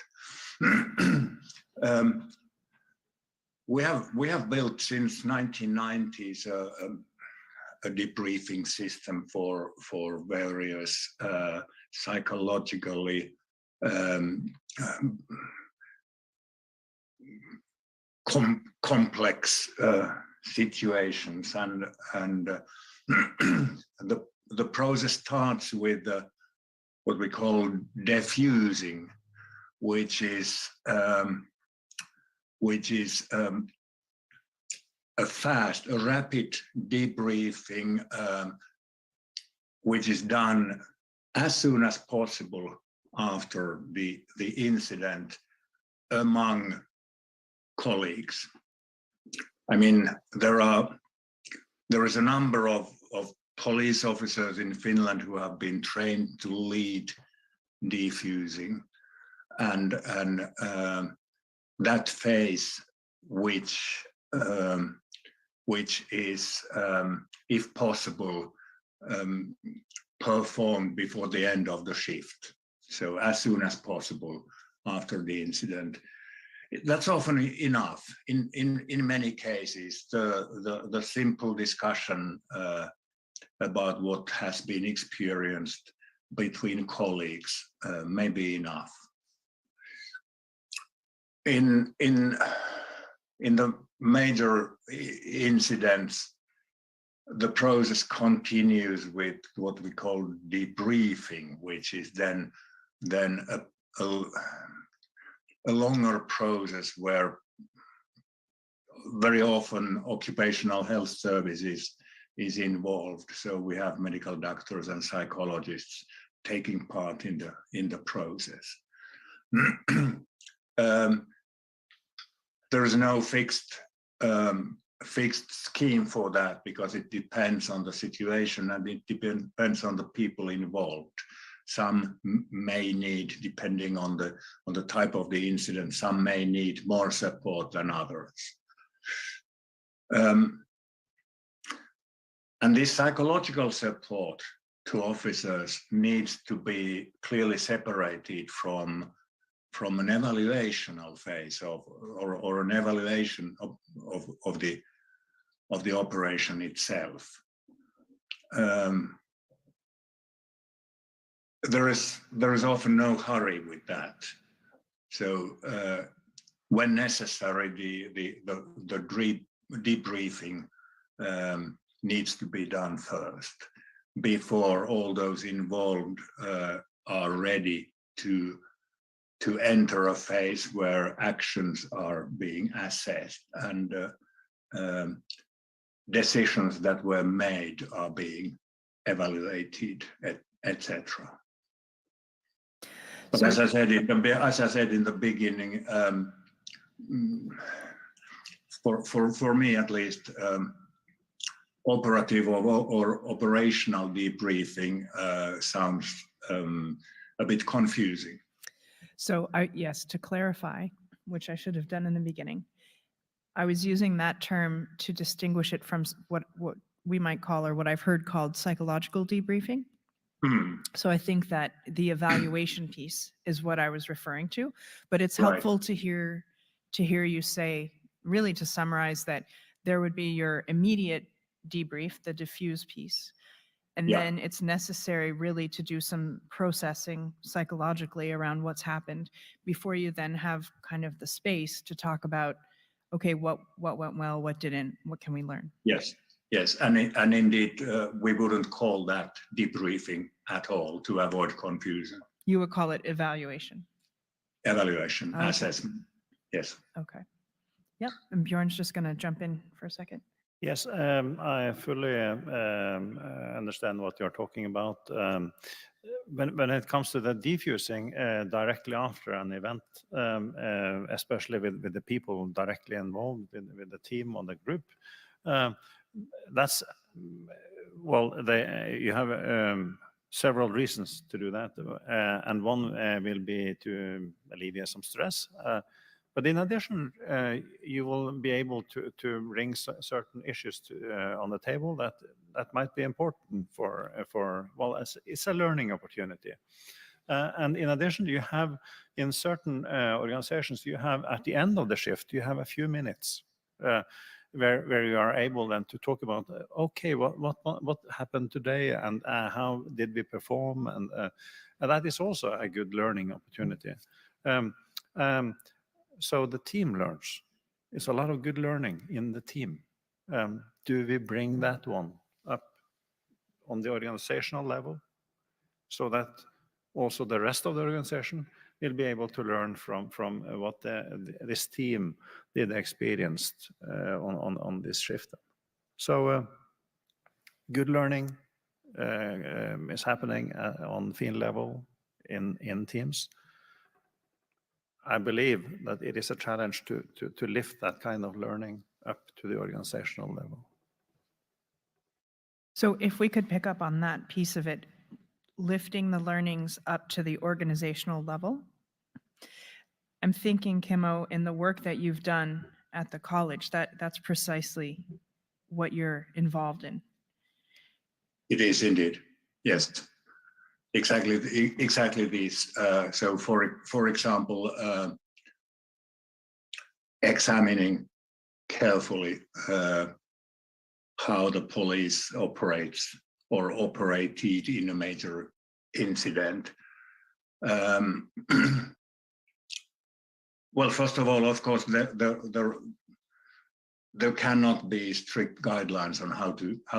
We have built since 1990s a debriefing system for various psychologically complex situations, and the process starts with what we call diffusing, which is a rapid debriefing, which is done as soon as possible after the incident among colleagues. I mean, there is a number of police officers in Finland who have been trained to lead defusing, and that phase, which is, if possible, performed before the end of the shift. So as soon as possible after the incident. That's often enough. In many cases, the simple discussion about what has been experienced between colleagues may be enough. In the major incidents, the process continues with what we call debriefing, which is then a longer process where very often occupational health services is involved. So we have medical doctors and psychologists taking part in the process. There is no fixed scheme for that, because it depends on the situation and it depends on the people involved. Some may need, depending on the type of the incident, some may need more support than others. And this psychological support to officers needs to be clearly separated from from an evaluational phase or an evaluation of the operation itself. There is often no hurry with that. So when necessary, the debriefing needs to be done first before all those involved are ready to enter a phase where actions are being assessed and decisions that were made are being evaluated, etc. But as I said in the beginning, for me at least, operative or operational debriefing sounds a bit confusing. So yes, to clarify, which I should have done in the beginning, I was using that term to distinguish it from what we might call, or what I've heard called, psychological debriefing. So I think that the evaluation piece is what I was referring to, but it's helpful to hear you say, really to summarize, that there would be your immediate debrief, the diffuse piece, and then it's necessary really to do some processing psychologically around what's happened before you then have kind of the space to talk about, okay, what went well, what didn't, what can we learn? Yes, and indeed, we wouldn't call that debriefing at all to avoid confusion. You would call it evaluation. Evaluation, Okay. assessment, yes. Okay. Yep, and Bjorn's just going to jump in for a second. Yes, I fully understand what you're talking about. When it comes to the defusing directly after an event, especially with the people directly involved with the team or the group, that's, well, you have several reasons to do that, and one will be to alleviate some stress. But in addition, you will be able to bring certain issues on the table that might be important for well, it's a learning opportunity. And in addition, you have in certain organizations, you have at the end of the shift, you have a few minutes where you are able then to talk about, okay, what happened today, and how did we perform, and that is also a good learning opportunity. So the team learns. It's a lot of good learning in the team. Do we bring that one up on the organizational level so that also the rest of the organization will be able to learn from what this team did experienced on this shift? So good learning is happening on field level in teams. I believe that it is a challenge to lift that kind of learning up to the organizational level. So if we could pick up on that piece of it, lifting the learnings up to the organizational level. I'm thinking, Kimmo, in the work that you've done at the college, that's precisely what you're involved in. It is indeed, yes. Exactly this. So for example, examining carefully how the police operates or operated in a major incident. Well, first of all, of course, there cannot be strict guidelines on how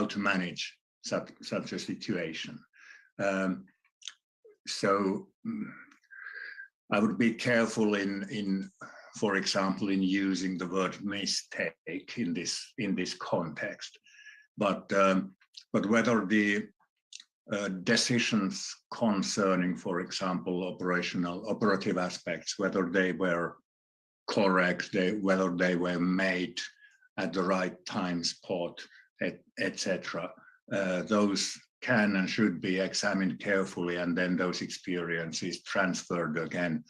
to manage such a situation. So I would be careful in, for example, in using the word mistake in this context. But whether the decisions concerning, for example, operative aspects, whether they were correct, whether they were made at the right time, spot, etc., those can and should be examined carefully, and then those experiences transferred again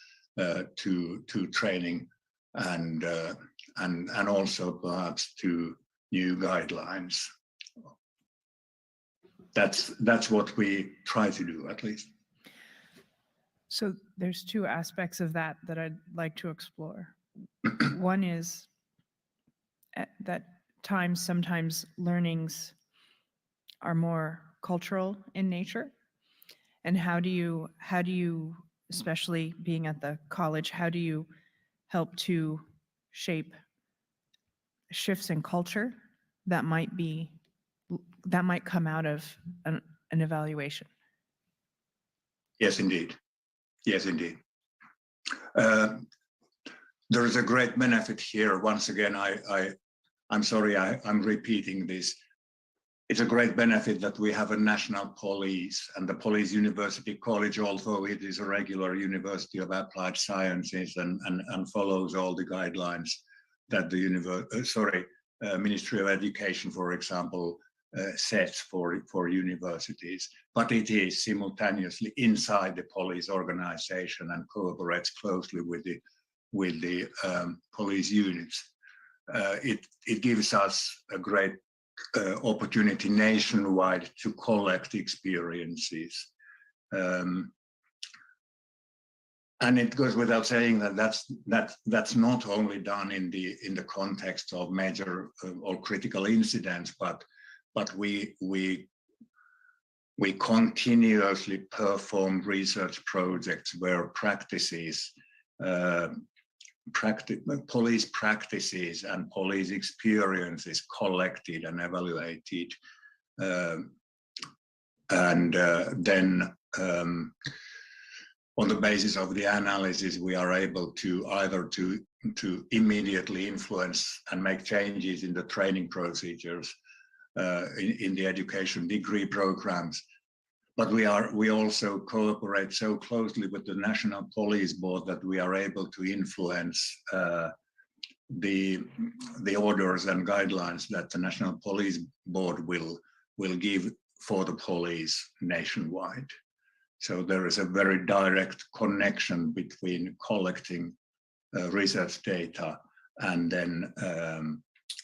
to training and also perhaps to new guidelines. That's what we try to do, at least. So there's two aspects of that that I'd like to explore. One is that sometimes learnings are more cultural in nature. And how do you, especially being at the college, how do you help to shape shifts in culture that might come out of an evaluation? Yes, indeed. Yes, indeed. There is a great benefit here. Once again, I'm sorry, I'm repeating this. It's a great benefit that we have a national police, and the Police University College, although it is a regular University of Applied Sciences and follows all the guidelines that the Ministry of Education, for example, sets for universities, but it is simultaneously inside the police organization and cooperates closely with the police units. It gives us a great opportunity nationwide to collect experiences. And it goes without saying that that's not only done in the context of major or critical incidents, but we continuously perform research projects where police practices and police experiences collected and evaluated, and then on the basis of the analysis, we are able to either to immediately influence and make changes in the training procedures, in the education degree programs. But we also cooperate so closely with the National Police Board that we are able to influence the orders and guidelines that the National Police Board will give for the police nationwide. So there is a very direct connection between collecting research data and then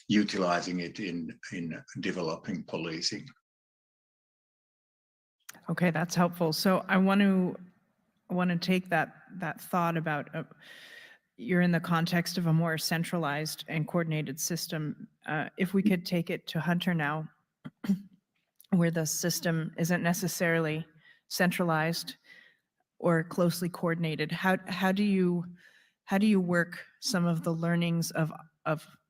utilizing it in developing policing. Okay, that's helpful. So I want to take that thought about you're in the context of a more centralized and coordinated system. If we could take it to Hunter now, where the system isn't necessarily centralized or closely coordinated, how do you work some of the learnings of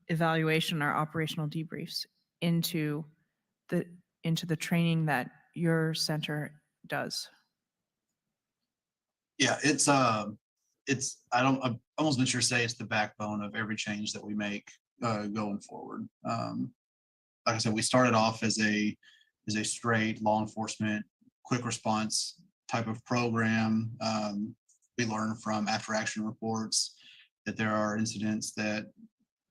evaluation or operational debriefs into the training that your center does? Yeah, I'm almost venture to say it's the backbone of every change that we make going forward. Like I said, we started off as a straight law enforcement quick response type of program. We learn from after action reports that there are incidents that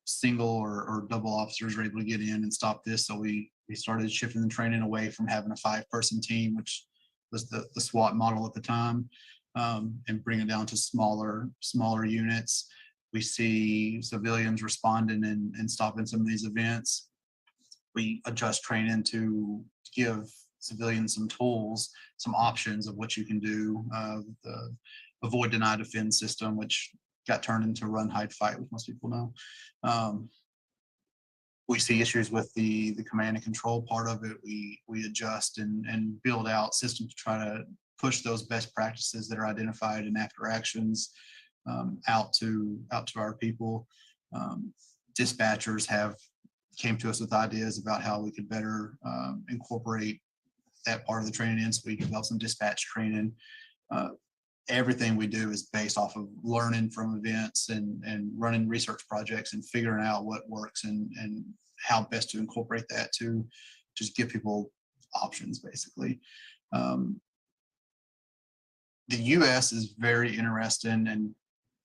single or double officers are able to get in and stop this. So we started shifting the training away from having a 5-person team, which was the SWAT model at the time, and bring it down to smaller units. We see civilians responding and stopping some of these events. We adjust training to give civilians some tools, some options of what you can do. The avoid, deny, defend system, which got turned into run, hide, fight, which most people know. We see issues with the command and control part of it. We adjust and build out systems to try to push those best practices that are identified in after actions out to our people. Dispatchers came to us with ideas about how we could better incorporate that part of the training in, so we develop some dispatch training. Everything we do is based off of learning from events and running research projects and figuring out what works and how best to incorporate that to just give people options, basically. The US is very interesting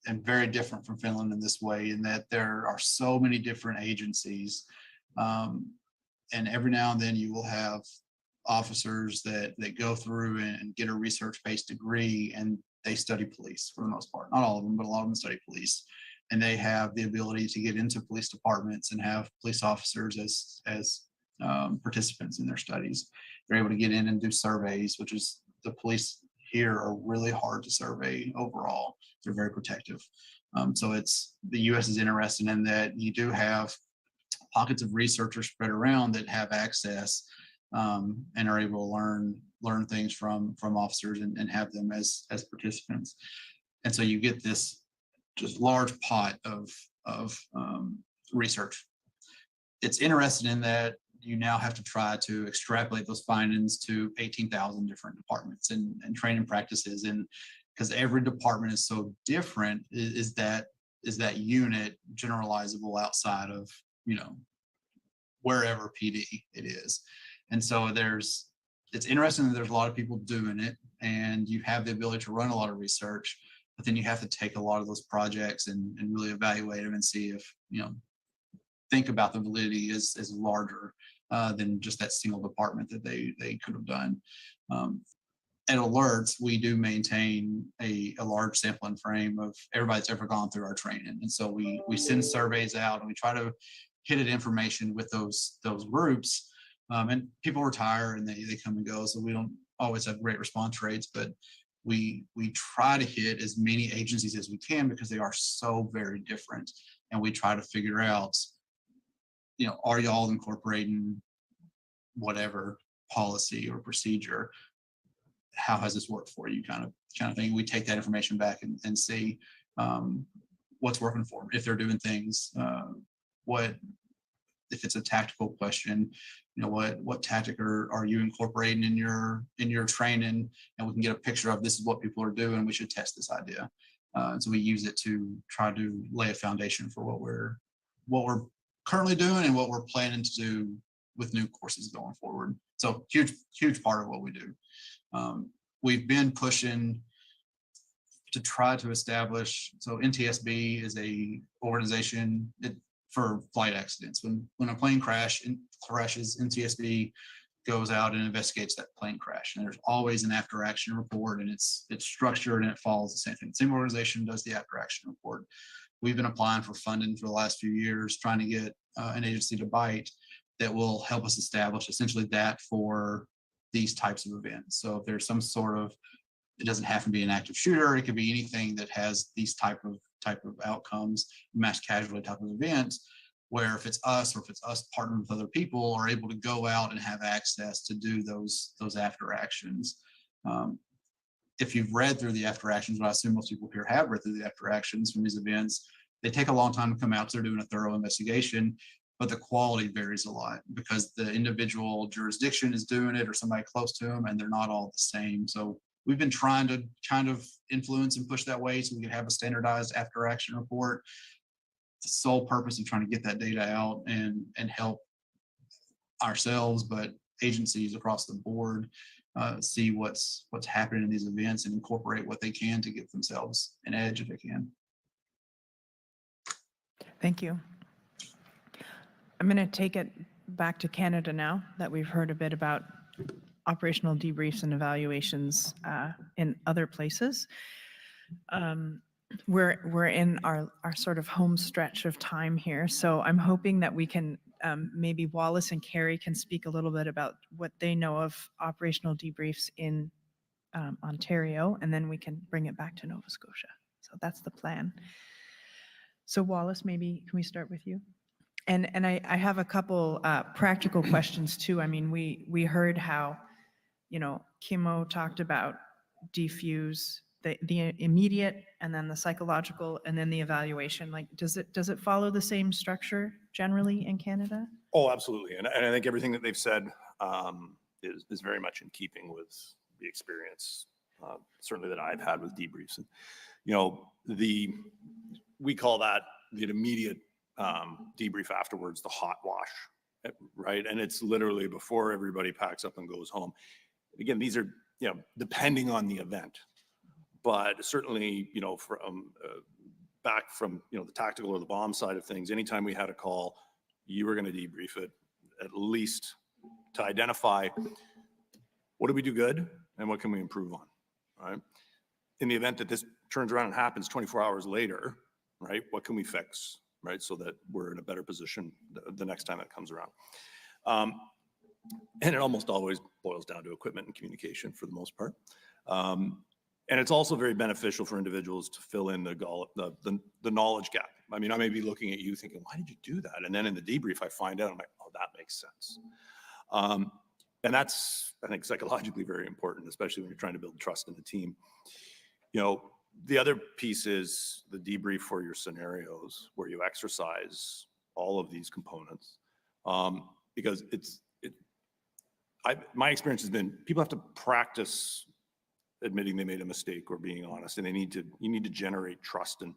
and very different from Finland in this way, in that there are so many different agencies. And every now and then you will have officers that go through and get a research-based degree, and they study police for the most part. Not all of them, but a lot of them study police. And they have the ability to get into police departments and have police officers as participants in their studies. They're able to get in and do surveys, which is the police here are really hard to survey overall. They're very protective. So the U.S. is interested in that. You do have pockets of researchers spread around that have access and are able to learn things from officers and have them as participants. And so you get this just large pot of research. It's interesting in that you now have to try to extrapolate those findings to 18,000 different departments and training practices. And because every department is so different, is that unit generalizable outside of, wherever PD it is. And so it's interesting that there's a lot of people doing it, and you have the ability to run a lot of research, but then you have to take a lot of those projects and really evaluate them and see if, think about the validity is larger than just that single department that they could have done. At Alerts, we do maintain a large sampling frame of everybody that's ever gone through our training. And so we send surveys out and we try to hit at information with those groups. And people retire and they come and go, so we don't always have great response rates, but we try to hit as many agencies as we can because they are so very different. And we try to figure out, are y'all incorporating whatever policy or procedure? How has this worked for you, kind of thing. We take that information back and see what's working for them. If they're doing things, if it's a tactical question, what tactic are you incorporating in your training, and we can get a picture of this is what people are doing. We should test this idea. So we use it to try to lay a foundation for what we're currently doing and what we're planning to do with new courses going forward. So huge part of what we do. We've been pushing to try to establish, so NTSB is a organization for flight accidents. When a plane crashes, NTSB goes out and investigates that plane crash. And there's always an after action report, and it's structured and it follows the same thing. The same organization does the after action report. We've been applying for funding for the last few years, trying to get an agency to bite that will help us establish essentially that for these types of events. So if there's some sort of, it doesn't have to be an active shooter, it could be anything that has these type of outcomes, mass casualty type of events, where if it's us or if it's us partnering with other people are able to go out and have access to do those after actions. If you've read through the after actions, what I assume most people here have read through the after actions from these events, they take a long time to come out, so they're doing a thorough investigation, but the quality varies a lot because the individual jurisdiction is doing it or somebody close to them, and they're not all the same. So we've been trying to kind of influence and push that way so we can have a standardized after action report. The sole purpose of trying to get that data out and help ourselves, but agencies across the board see what's happening in these events and incorporate what they can to give themselves an edge if they can. Thank you. I'm going to take it back to Canada now that we've heard a bit about operational debriefs and evaluations in other places. We're in our sort of home stretch of time here, so I'm hoping that we can maybe Wallace and Carrie can speak a little bit about what they know of operational debriefs in Ontario, and then we can bring it back to Nova Scotia. So that's the plan. So Wallace, maybe can we start with you? And I have a couple practical questions too. I mean, we heard how, Kimo talked about defuse, the immediate, and then the psychological, and then the evaluation. Like, does it follow the same structure generally in Canada? Oh, absolutely. And I think everything that they've said is very much in keeping with the experience, certainly that I've had with debriefs. And, we call that the immediate debrief afterwards, the hot wash, right? And it's literally before everybody packs up and goes home. Again, these are, depending on the event, but certainly, from back from, the tactical or the bomb side of things, anytime we had a call, you were going to debrief it at least to identify what did we do good and what can we improve on, right? In the event that this turns around and happens 24 hours later, right, what can we fix, right, so that we're in a better position the next time it comes around. And it almost always boils down to equipment and communication for the most part. And it's also very beneficial for individuals to fill in the knowledge gap. I mean, I may be looking at you thinking, why did you do that? And then in the debrief, I find out, I'm like, oh, that makes sense. And that's, I think, psychologically very important, especially when you're trying to build trust in the team. You know, the other piece is the debrief for your scenarios where you exercise all of these components. Because my experience has been people have to practice admitting they made a mistake or being honest, and you need to generate trust and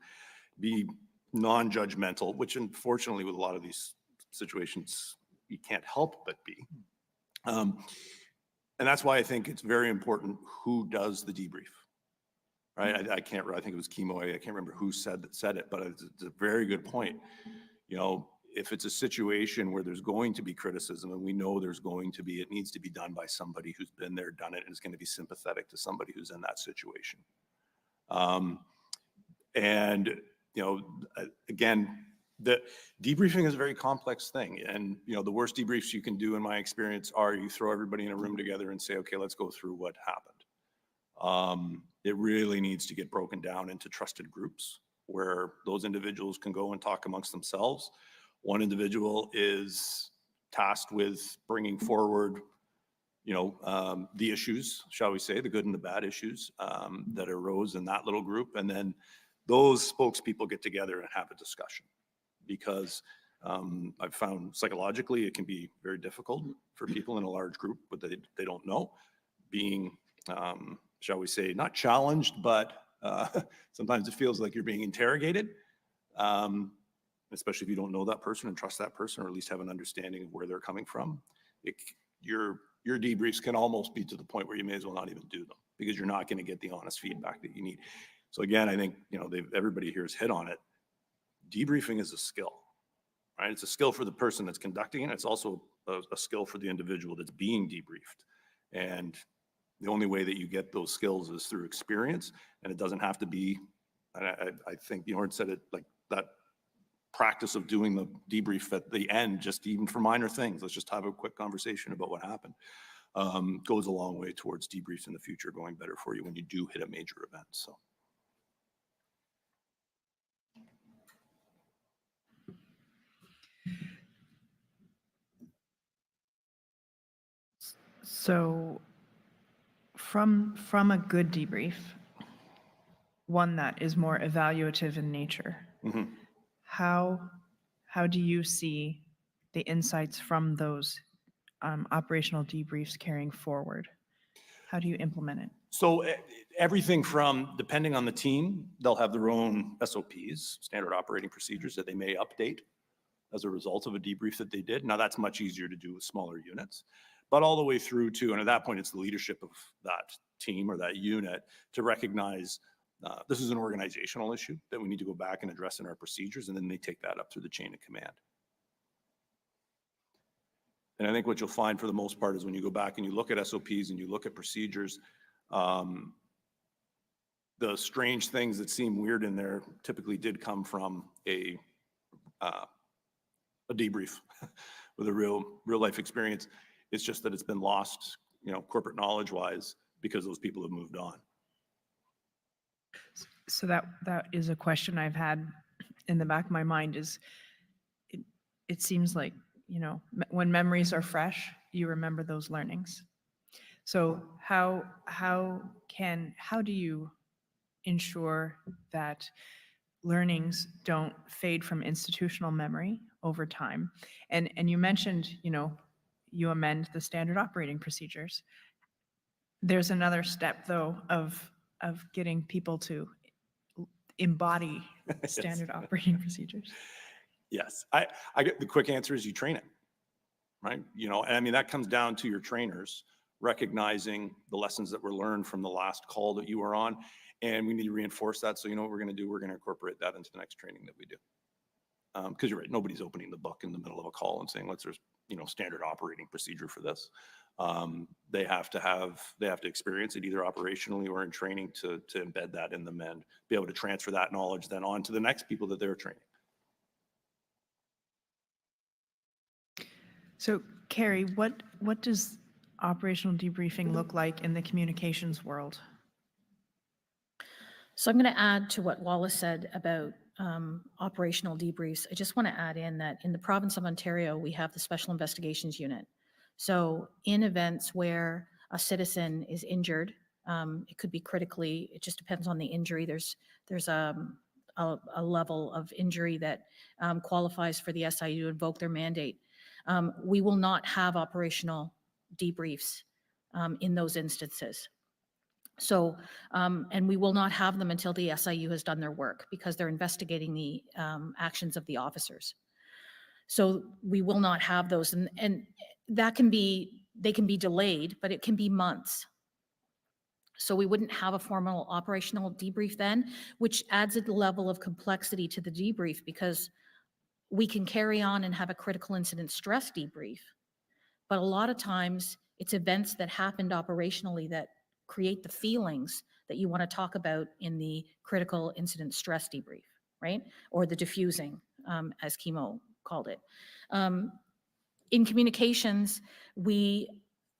be non-judgmental, which unfortunately with a lot of these situations you can't help but be. And that's why I think it's very important who does the debrief, right? I think it was Chemo. I can't remember who said it, but it's a very good point. You know, if it's a situation where there's going to be criticism, and we know there's going to be, it needs to be done by somebody who's been there, done it, and is going to be sympathetic to somebody who's in that situation. And, you know, again, the debriefing is a very complex thing. And, you know, the worst debriefs you can do, in my experience, are you throw everybody in a room together and say, okay, let's go through what happened. It really needs to get broken down into trusted groups where those individuals can go and talk amongst themselves. One individual is tasked with bringing forward, you know, the issues, shall we say, the good and the bad issues that arose in that little group. And then those spokespeople get together and have a discussion. Because I've found psychologically it can be very difficult for people in a large group, but they don't know, being, shall we say, not challenged, but sometimes it feels like you're being interrogated, especially if you don't know that person and trust that person, or at least have an understanding of where they're coming from. Your debriefs can almost be to the point where you may as well not even do them, because you're not going to get the honest feedback that you need. So again, I think, you know, everybody here has hit on it. Debriefing is a skill, right? It's a skill for the person that's conducting it. It's also a skill for the individual that's being debriefed. And the only way that you get those skills is through experience. And it doesn't have to be, I think Bjorn said it, like that practice of doing the debrief at the end, just even for minor things, let's just have a quick conversation about what happened, goes a long way towards debriefs in the future going better for you when you do hit a major event. So from a good debrief, one that is more evaluative in nature, how do you see the insights from those operational debriefs carrying forward? How do you implement it? So everything from, depending on the team, they'll have their own SOPs, standard operating procedures, that they may update as a result of a debrief that they did. Now that's much easier to do with smaller units, but all the way through to, and at that point it's the leadership of that team or that unit to recognize this is an organizational issue that we need to go back and address in our procedures, and then they take that up through the chain of command. And I think what you'll find for the most part is when you go back and you look at SOPs and you look at procedures, the strange things that seem weird in there typically did come from a debrief with a real life experience. It's just that it's been lost, you know, corporate knowledge wise, because those people have moved on. So that is a question I've had in the back of my mind. Is it seems like, you know, when memories are fresh, you remember those learnings. So how do you ensure that learnings don't fade from institutional memory over time? And you mentioned, you know, you amend the standard operating procedures. There's another step though of getting people to embody standard operating procedures. Yes, I get the quick answer is you train it, right? You know, and I mean, that comes down to your trainers recognizing the lessons that were learned from the last call that you were on. And we need to reinforce that. So you know what we're going to do? We're going to incorporate that into the next training that we do. Because you're right, nobody's opening the book in the middle of a call and saying, there's, you know, standard operating procedure for this. They have to experience it either operationally or in training to embed that in them and be able to transfer that knowledge then on to the next people that they're training. So Carrie, what does operational debriefing look like in the communications world? So I'm going to add to what Wallace said about operational debriefs. I just want to add in that in the province of Ontario, we have the Special Investigations Unit. So in events where a citizen is injured, it could be critically, it just depends on the injury. There's a level of injury that qualifies for the SIU to invoke their mandate. We will not have operational debriefs in those instances. So, and we will not have them until the SIU has done their work because they're investigating the actions of the officers. So we will not have those, and that can be, they can be delayed, but it can be months. So we wouldn't have a formal operational debrief then, which adds a level of complexity to the debrief because we can carry on and have a critical incident stress debrief. But a lot of times it's events that happened operationally that create the feelings that you want to talk about in the critical incident stress debrief, right? Or the diffusing, as Kimo called it. In communications,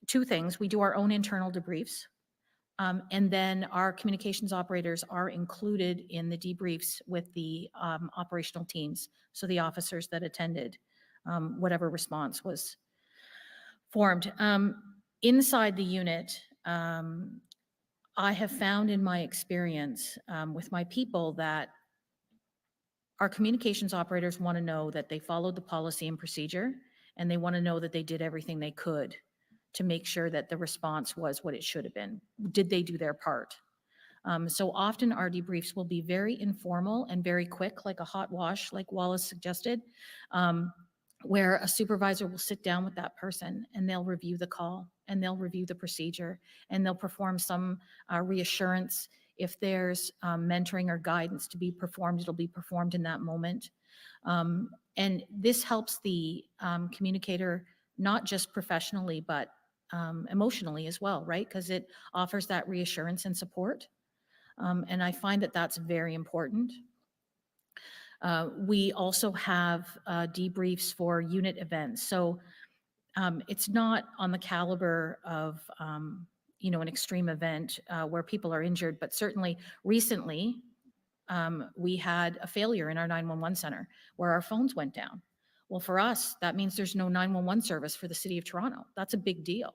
two things, we do our own internal debriefs, and then our communications operators are included in the debriefs with the operational teams, so the officers that attended whatever response was formed. Inside the unit, I have found in my experience with my people that our communications operators want to know that they followed the policy and procedure, and they want to know that they did everything they could to make sure that the response was what it should have been. Did they do their part? So often our debriefs will be very informal and very quick, like a hot wash, like Wallace suggested, where a supervisor will sit down with that person and they'll review the call and they'll review the procedure and they'll perform some reassurance. If there's mentoring or guidance to be performed, it'll be performed in that moment. And this helps the communicator, not just professionally, but emotionally as well, right? Because it offers that reassurance and support. And I find that that's very important. We also have debriefs for unit events. So it's not on the caliber of, an extreme event where people are injured, but certainly recently we had a failure in our 911 center where our phones went down. Well, for us, that means there's no 911 service for the City of Toronto. That's a big deal.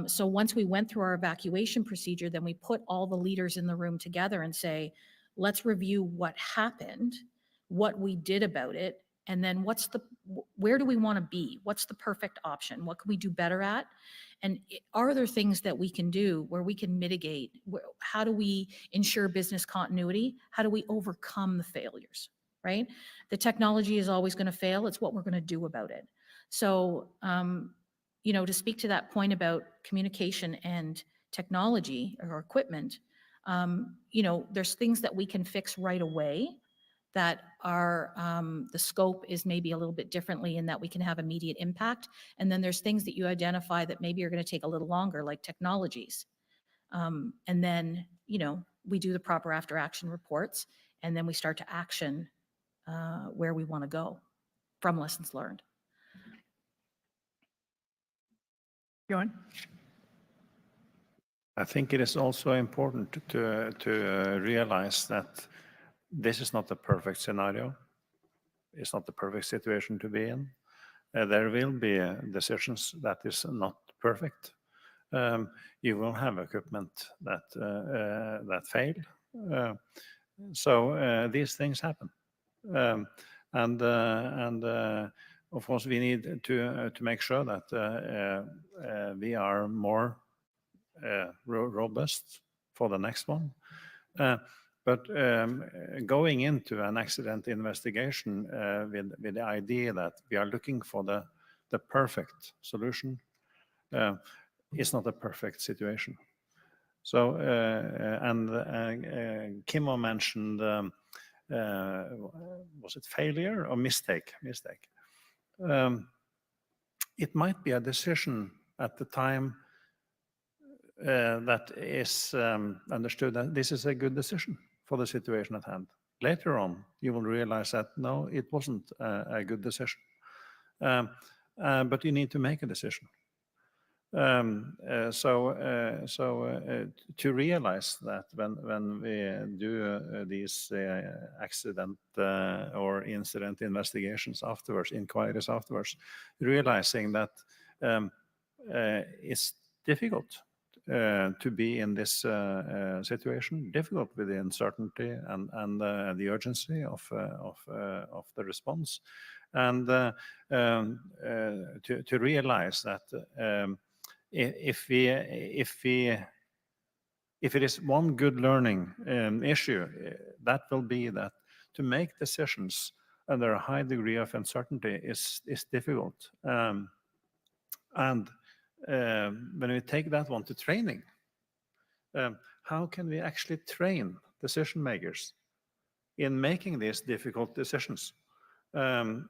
So once we went through our evacuation procedure, then we put all the leaders in the room together and say, let's review what happened, what we did about it, and then where do we want to be? What's the perfect option? What can we do better at? And are there things that we can do where we can mitigate? How do we ensure business continuity? How do we overcome the failures, right? The technology is always going to fail. It's what we're going to do about it. So, to speak to that point about communication and technology or equipment, there's things that we can fix right away that are, the scope is maybe a little bit differently in that we can have immediate impact. And then there's things that you identify that maybe are going to take a little longer, like technologies. And then, we do the proper after action reports, and then we start to action where we want to go from lessons learned. Bjorn? I think it is also important to realize that this is not the perfect scenario. It's not the perfect situation to be in. There will be decisions that is not perfect. You will have equipment that fail. So these things happen. And of course, we need to make sure that we are more robust for the next one. But going into an accident investigation with the idea that we are looking for the perfect solution is not a perfect situation. So, and Kimmo mentioned, was it failure or mistake? Mistake. It might be a decision at the time that is understood that this is a good decision for the situation at hand. Later on, you will realize that no, it wasn't a good decision. But you need to make a decision. To realize that when we do these accident or incident investigations afterwards, inquiries afterwards, realizing that it's difficult to be in this situation, difficult with the uncertainty and the urgency of the response, and to realize that if it is one good learning issue, that will be that to make decisions under a high degree of uncertainty is difficult. And when we take that one to training, how can we actually train decision makers in making these difficult decisions in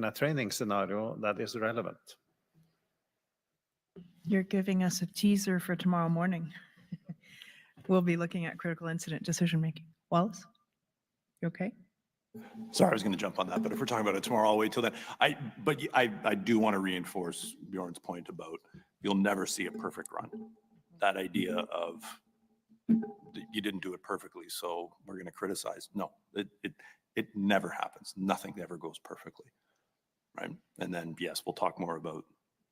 a training scenario that is relevant? You're giving us a teaser for tomorrow morning. We'll be looking at critical incident decision-making. Wallace, you okay? Sorry, I was going to jump on that, but if we're talking about it tomorrow, I'll wait till then. I do want to reinforce Bjorn's point about you'll never see a perfect run. That idea of you didn't do it perfectly, so we're going to criticize. No, it never happens. Nothing ever goes perfectly, right? And then yes, we'll talk more about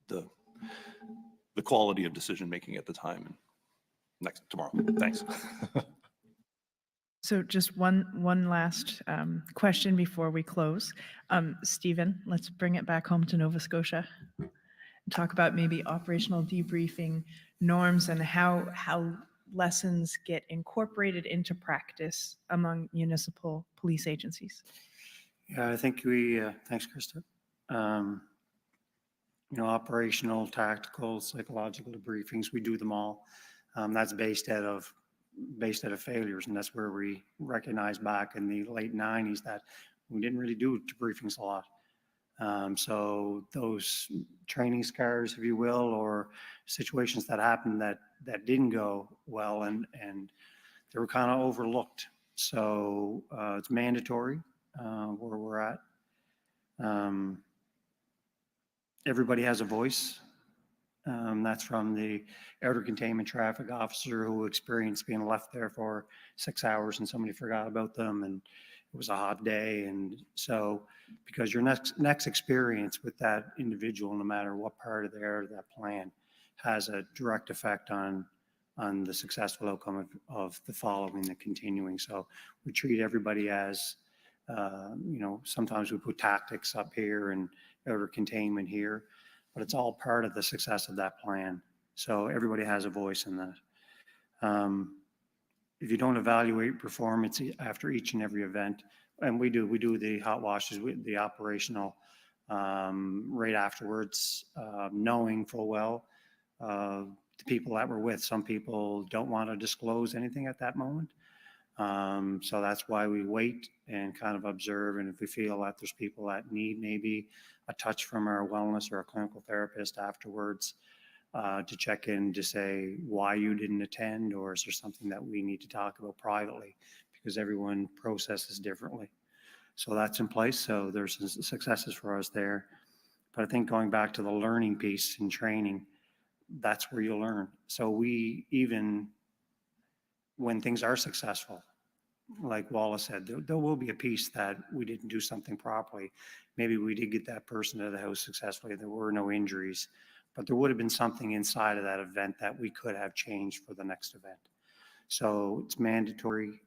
the quality of decision making at the time and tomorrow. Thanks. So just one last question before we close. Stephen, let's bring it back home to Nova Scotia and talk about maybe operational debriefing norms and how lessons get incorporated into practice among municipal police agencies. Yeah, I think thanks, Krista. Operational, tactical, psychological debriefings, we do them all. That's based out of failures, and that's where we recognized back in the late 90s that we didn't really do debriefings a lot. So those training scars, if you will, or situations that happened that didn't go well and they were kind of overlooked. So it's mandatory where we're at. Everybody has a voice. That's from the outer containment traffic officer who experienced being left there for 6 hours and somebody forgot about them and it was a hot day. And so because your next experience with that individual, no matter what part of that plan, has a direct effect on the successful outcome of the following, the continuing. So we treat everybody as, sometimes we put tactics up here and outer containment here, but it's all part of the success of that plan. So everybody has a voice in that. If you don't evaluate performance after each and every event, and we do the hot washes, the operational right afterwards, knowing full well the people that we're with. Some people don't want to disclose anything at that moment. So that's why we wait and kind of observe. And if we feel that there's people that need maybe a touch from our wellness or a clinical therapist afterwards to check in to say why you didn't attend, or is there something that we need to talk about privately, because everyone processes differently. So that's in place. So there's successes for us there. But I think going back to the learning piece in training, that's where you learn. So we, even when things are successful, like Wallace said, there will be a piece that we didn't do something properly. Maybe we did get that person to the house successfully. There were no injuries, but there would have been something inside of that event that we could have changed for the next event. So it's mandatory.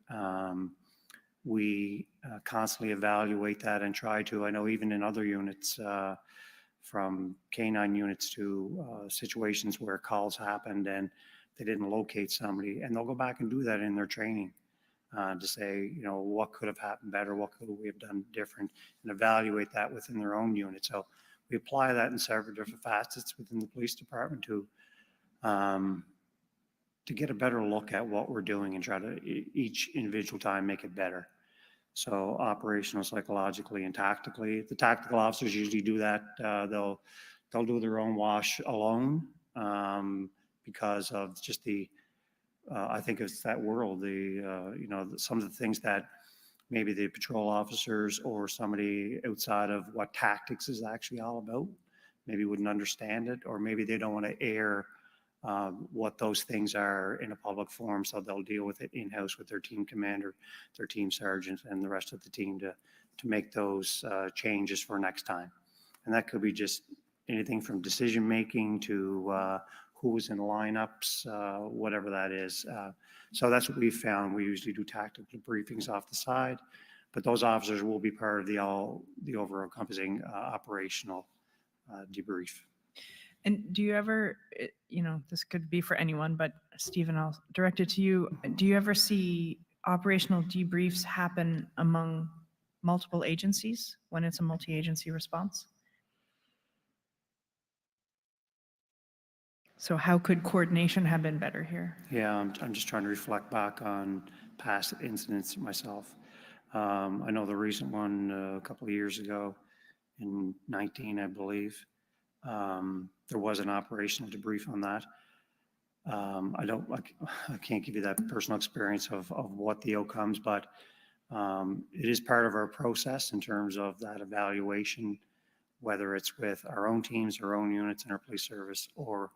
We constantly evaluate that and try to, I know even in other units, from K9 units to situations where calls happened and they didn't locate somebody, and they'll go back and do that in their training to say, what could have happened better, what could we have done different, and evaluate that within their own unit. So we apply that in several different facets within the police department to get a better look at what we're doing and try to each individual time make it better. So operational, psychologically, and tactically. The tactical officers usually do that. They'll do their own wash alone because of just the, I think it's that world, some of the things that maybe the patrol officers or somebody outside of what tactics is actually all about maybe wouldn't understand it, or maybe they don't want to air what those things are in a public forum, so they'll deal with it in-house with their team commander, their team sergeant, and the rest of the team to make those changes for next time. And that could be just anything from decision-making to who's in lineups, whatever that is. So that's what we've found. We usually do tactical briefings off the side, but those officers will be part of the over-encompassing operational debrief. And do you ever, this could be for anyone, but Stephen, I'll direct it to you. Do you ever see operational debriefs happen among multiple agencies when it's a multi-agency response? So how could coordination have been better here? Yeah, I'm just trying to reflect back on past incidents myself. I know the recent one a couple of years ago in 19, I believe. There was an operational debrief on that. I can't give you that personal experience of what the outcomes, but it is part of our process in terms of that evaluation, whether it's with our own teams, our own units in our police service, or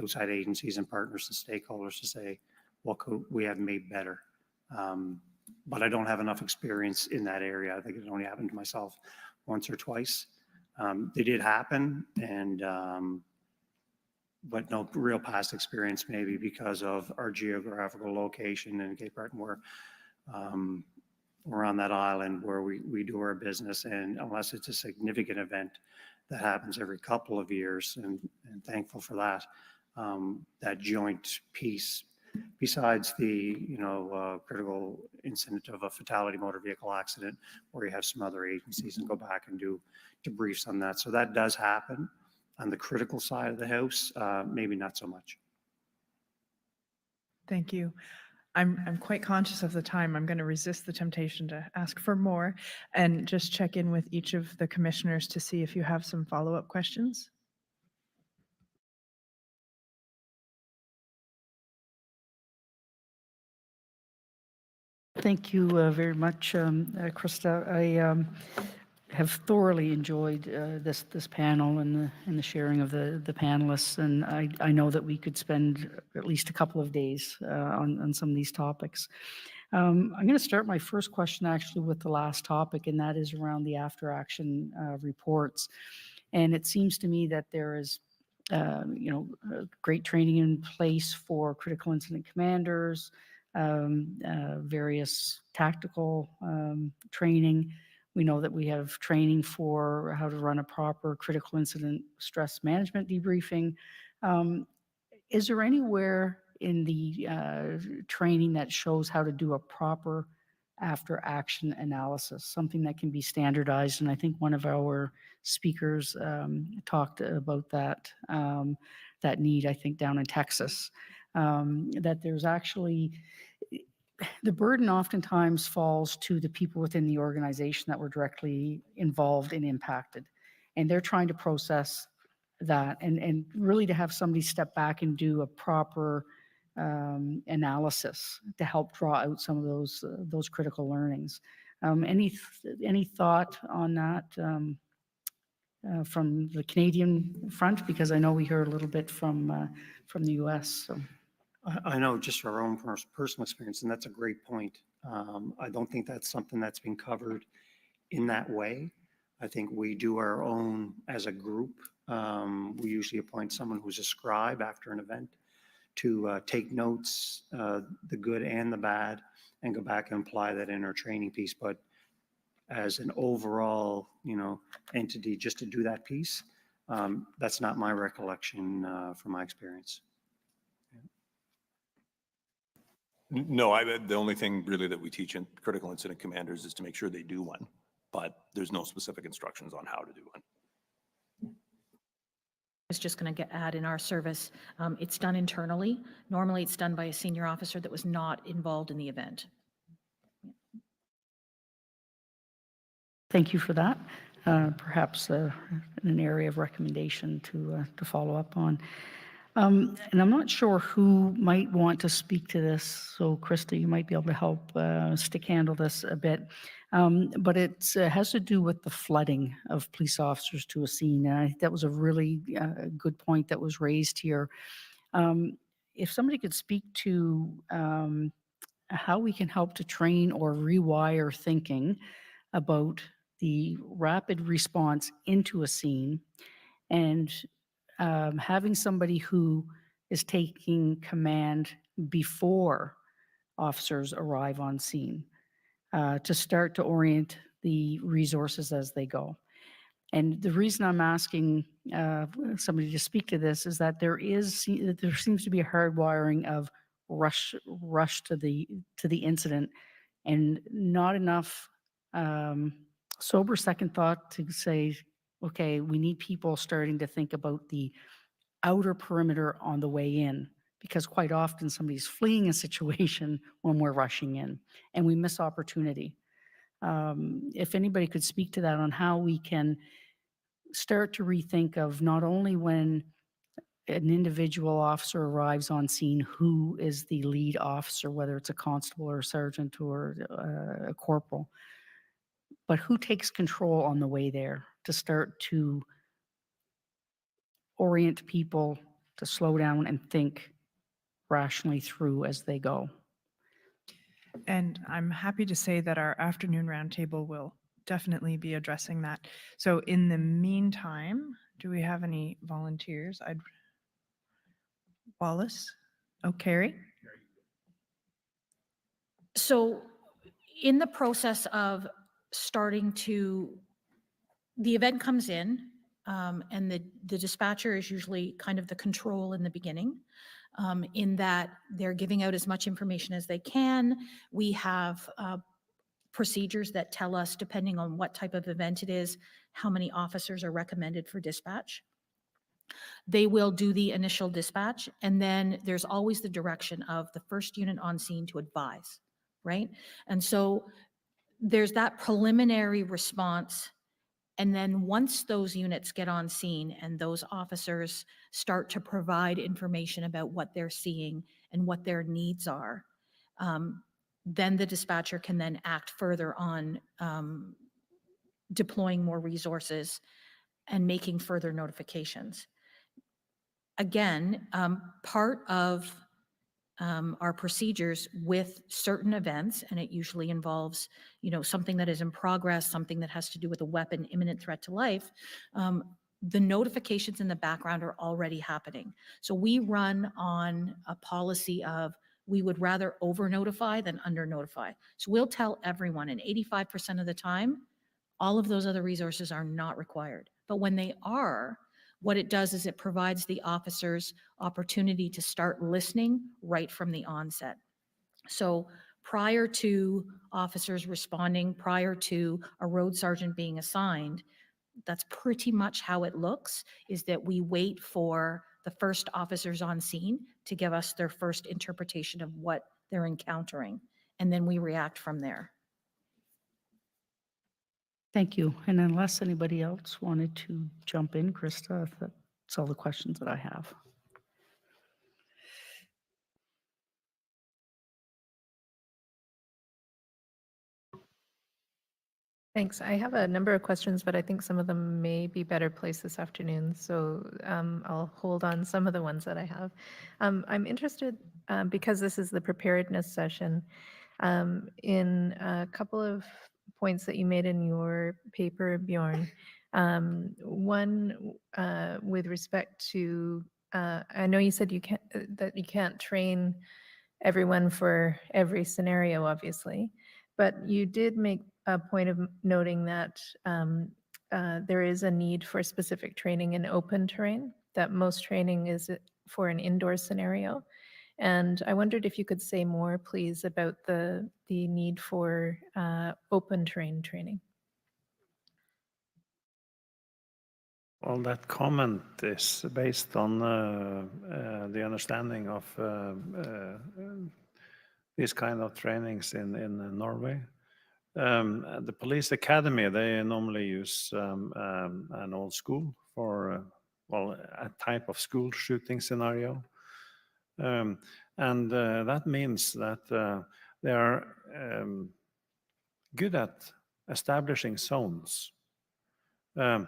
outside agencies and partners and stakeholders to say, what could we have made better? But I don't have enough experience in that area. I think it only happened to myself once or twice. They did happen, and but no real past experience, maybe because of our geographical location in Cape Breton, where we're on that island where we do our business, and unless it's a significant event that happens every couple of years, and thankful for that, that joint piece, besides the critical incident of a fatality motor vehicle accident, where you have some other agencies and go back and do debriefs on that. So that does happen. On the critical side of the house, maybe not so much. Thank you. I'm quite conscious of the time. I'm going to resist the temptation to ask for more and just check in with each of the commissioners to see if you have some follow-up questions. Thank you very much, Krista. I have thoroughly enjoyed this panel and the sharing of the panelists, and I know that we could spend at least a couple of days on some of these topics. I'm going to start my first question actually with the last topic, and that is around the after-action reports. And it seems to me that there is great training in place for critical incident commanders, various tactical training. We know that we have training for how to run a proper critical incident stress management debriefing. Is there anywhere in the training that shows how to do a proper after action analysis, something that can be standardized? And I think one of our speakers talked about that, that need, I think, down in Texas, that there's actually, the burden oftentimes falls to the people within the organization that were directly involved and impacted. And they're trying to process that and really to have somebody step back and do a proper analysis to help draw out some of those critical learnings. Any thought on that from the Canadian front? Because I know we heard a little bit from the US. So. I know just our own personal experience, and that's a great point. I don't think that's something that's been covered in that way. I think we do our own as a group. We usually appoint someone who's a scribe after an event to take notes, the good and the bad, and go back and apply that in our training piece. But as an overall, entity, just to do that piece, that's not my recollection from my experience. No, the only thing really that we teach in critical incident commanders is to make sure they do one, but there's no specific instructions on how to do one. I was just going to add, in our service, it's done internally. Normally it's done by a senior officer that was not involved in the event. Thank you for that. Perhaps an area of recommendation to follow up on. And I'm not sure who might want to speak to this. So Krista, you might be able to help stick handle this a bit. But it has to do with the flooding of police officers to a scene. And I think that was a really good point that was raised here. If somebody could speak to how we can help to train or rewire thinking about the rapid response into a scene and having somebody who is taking command before officers arrive on scene to start to orient the resources as they go. And the reason I'm asking somebody to speak to this is that there seems to be a hardwiring of rush to the incident, and not enough sober second thought to say, okay, we need people starting to think about the outer perimeter on the way in, because quite often somebody's fleeing a situation when we're rushing in, and we miss opportunity. If anybody could speak to that on how we can start to rethink of not only when an individual officer arrives on scene, who is the lead officer, whether it's a constable or a sergeant or a corporal, but who takes control on the way there to start to orient people to slow down and think rationally through as they go. And I'm happy to say that our afternoon roundtable will definitely be addressing that. So in the meantime, do we have any volunteers? Wallace? Oh, Carrie? So in the process of starting to, the event comes in, and the dispatcher is usually kind of the control in the beginning, in that they're giving out as much information as they can. We have procedures that tell us, depending on what type of event it is, how many officers are recommended for dispatch. They will do the initial dispatch, and then there's always the direction of the first unit on scene to advise, right? And so there's that preliminary response. And then once those units get on scene and those officers start to provide information about what they're seeing and what their needs are, then the dispatcher can then act further on deploying more resources and making further notifications. Again, part of our procedures with certain events, and it usually involves, something that is in progress, something that has to do with a weapon, imminent threat to life, the notifications in the background are already happening. So we run on a policy of, we would rather over notify than under notify. So we'll tell everyone, and 85% of the time, all of those other resources are not required. But when they are, what it does is it provides the officers opportunity to start listening right from the onset. So prior to officers responding, prior to a road sergeant being assigned, that's pretty much how it looks, is that we wait for the first officers on scene to give us their first interpretation of what they're encountering, and then we react from there. Thank you. And unless anybody else wanted to jump in, Krista, that's all the questions that I have. Thanks. I have a number of questions, but I think some of them may be better placed this afternoon. So I'll hold on some of the ones that I have. I'm interested, because this is the preparedness session, in a couple of points that you made in your paper, Bjorn. One with respect to, I know you said that you can't train everyone for every scenario, obviously, but you did make a point of noting that there is a need for specific training in open terrain, that most training is for an indoor scenario. And I wondered if you could say more, please, about the need for open terrain training. Well, that comment is based on the understanding of these kind of trainings in Norway. The police academy, they normally use an old school for well, a type of school shooting scenario. And that means that they are good at establishing zones. So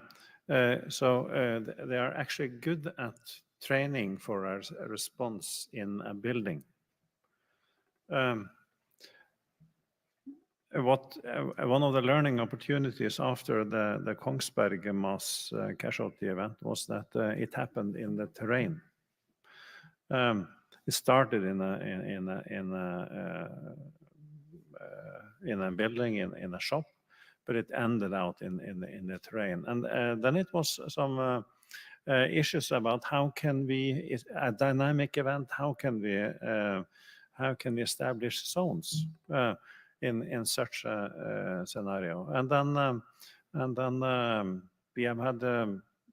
they are actually good at training for a response in a building. One of the learning opportunities after the Kongsberg mass casualty event was that it happened in the terrain. It started in a building, in a shop, but it ended out in the terrain. And then it was some issues about how can we, a dynamic event, how can we establish zones in such a scenario? And then we have had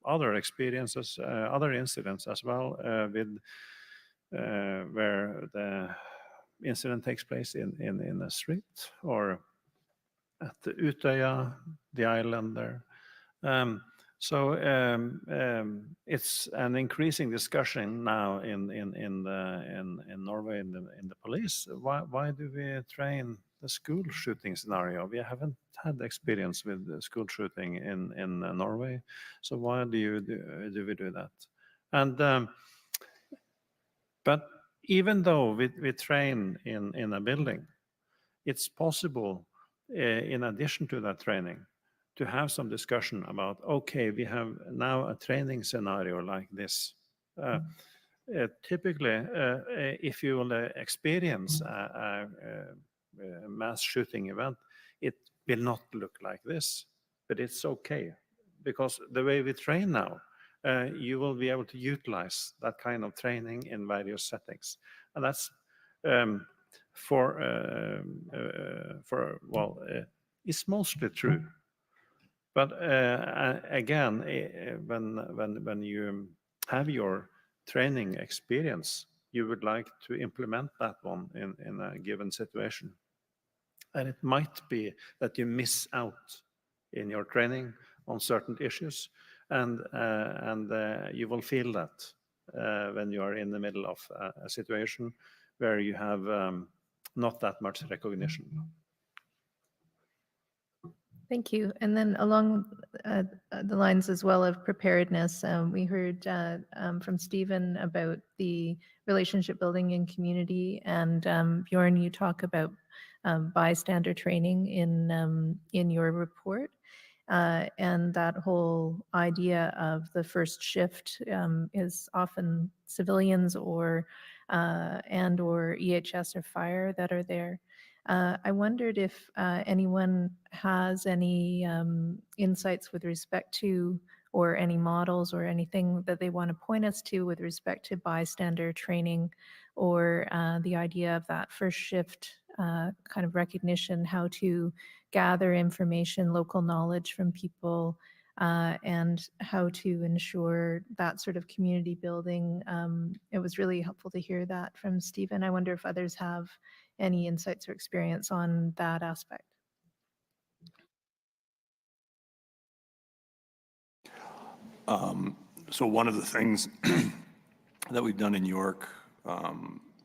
other experiences, other incidents as well, with where the incident takes place in a street or at the Utøya, the island there. So it's an increasing discussion now in Norway in the police. Why do we train the school shooting scenario? We haven't had experience with the school shooting in Norway, so why do we do that? And but even though we train in a building, it's possible, in addition to that training, to have some discussion about, okay, we have now a training scenario like this. Typically, if you will experience a mass shooting event, it will not look like this, but it's okay, because the way we train now, you will be able to utilize that kind of training in various settings. And that's it's mostly true. But again, when you have your training experience, you would like to implement that one in a given situation. And it might be that you miss out in your training on certain issues, and you will feel that when you are in the middle of a situation where you have not that much recognition. Thank you. And then along the lines as well of preparedness, we heard from Stephen about the relationship building in community, and Bjorn, you talk about bystander training in your report. And that whole idea of the first shift is often civilians or EHS or fire that are there. I wondered if anyone has any insights with respect to, or any models or anything that they want to point us to with respect to bystander training, or the idea of that first shift kind of recognition, how to gather information, local knowledge from people, and how to ensure that sort of community building. It was really helpful to hear that from Stephen. I wonder if others have any insights or experience on that aspect. So one of the things that we've done in York,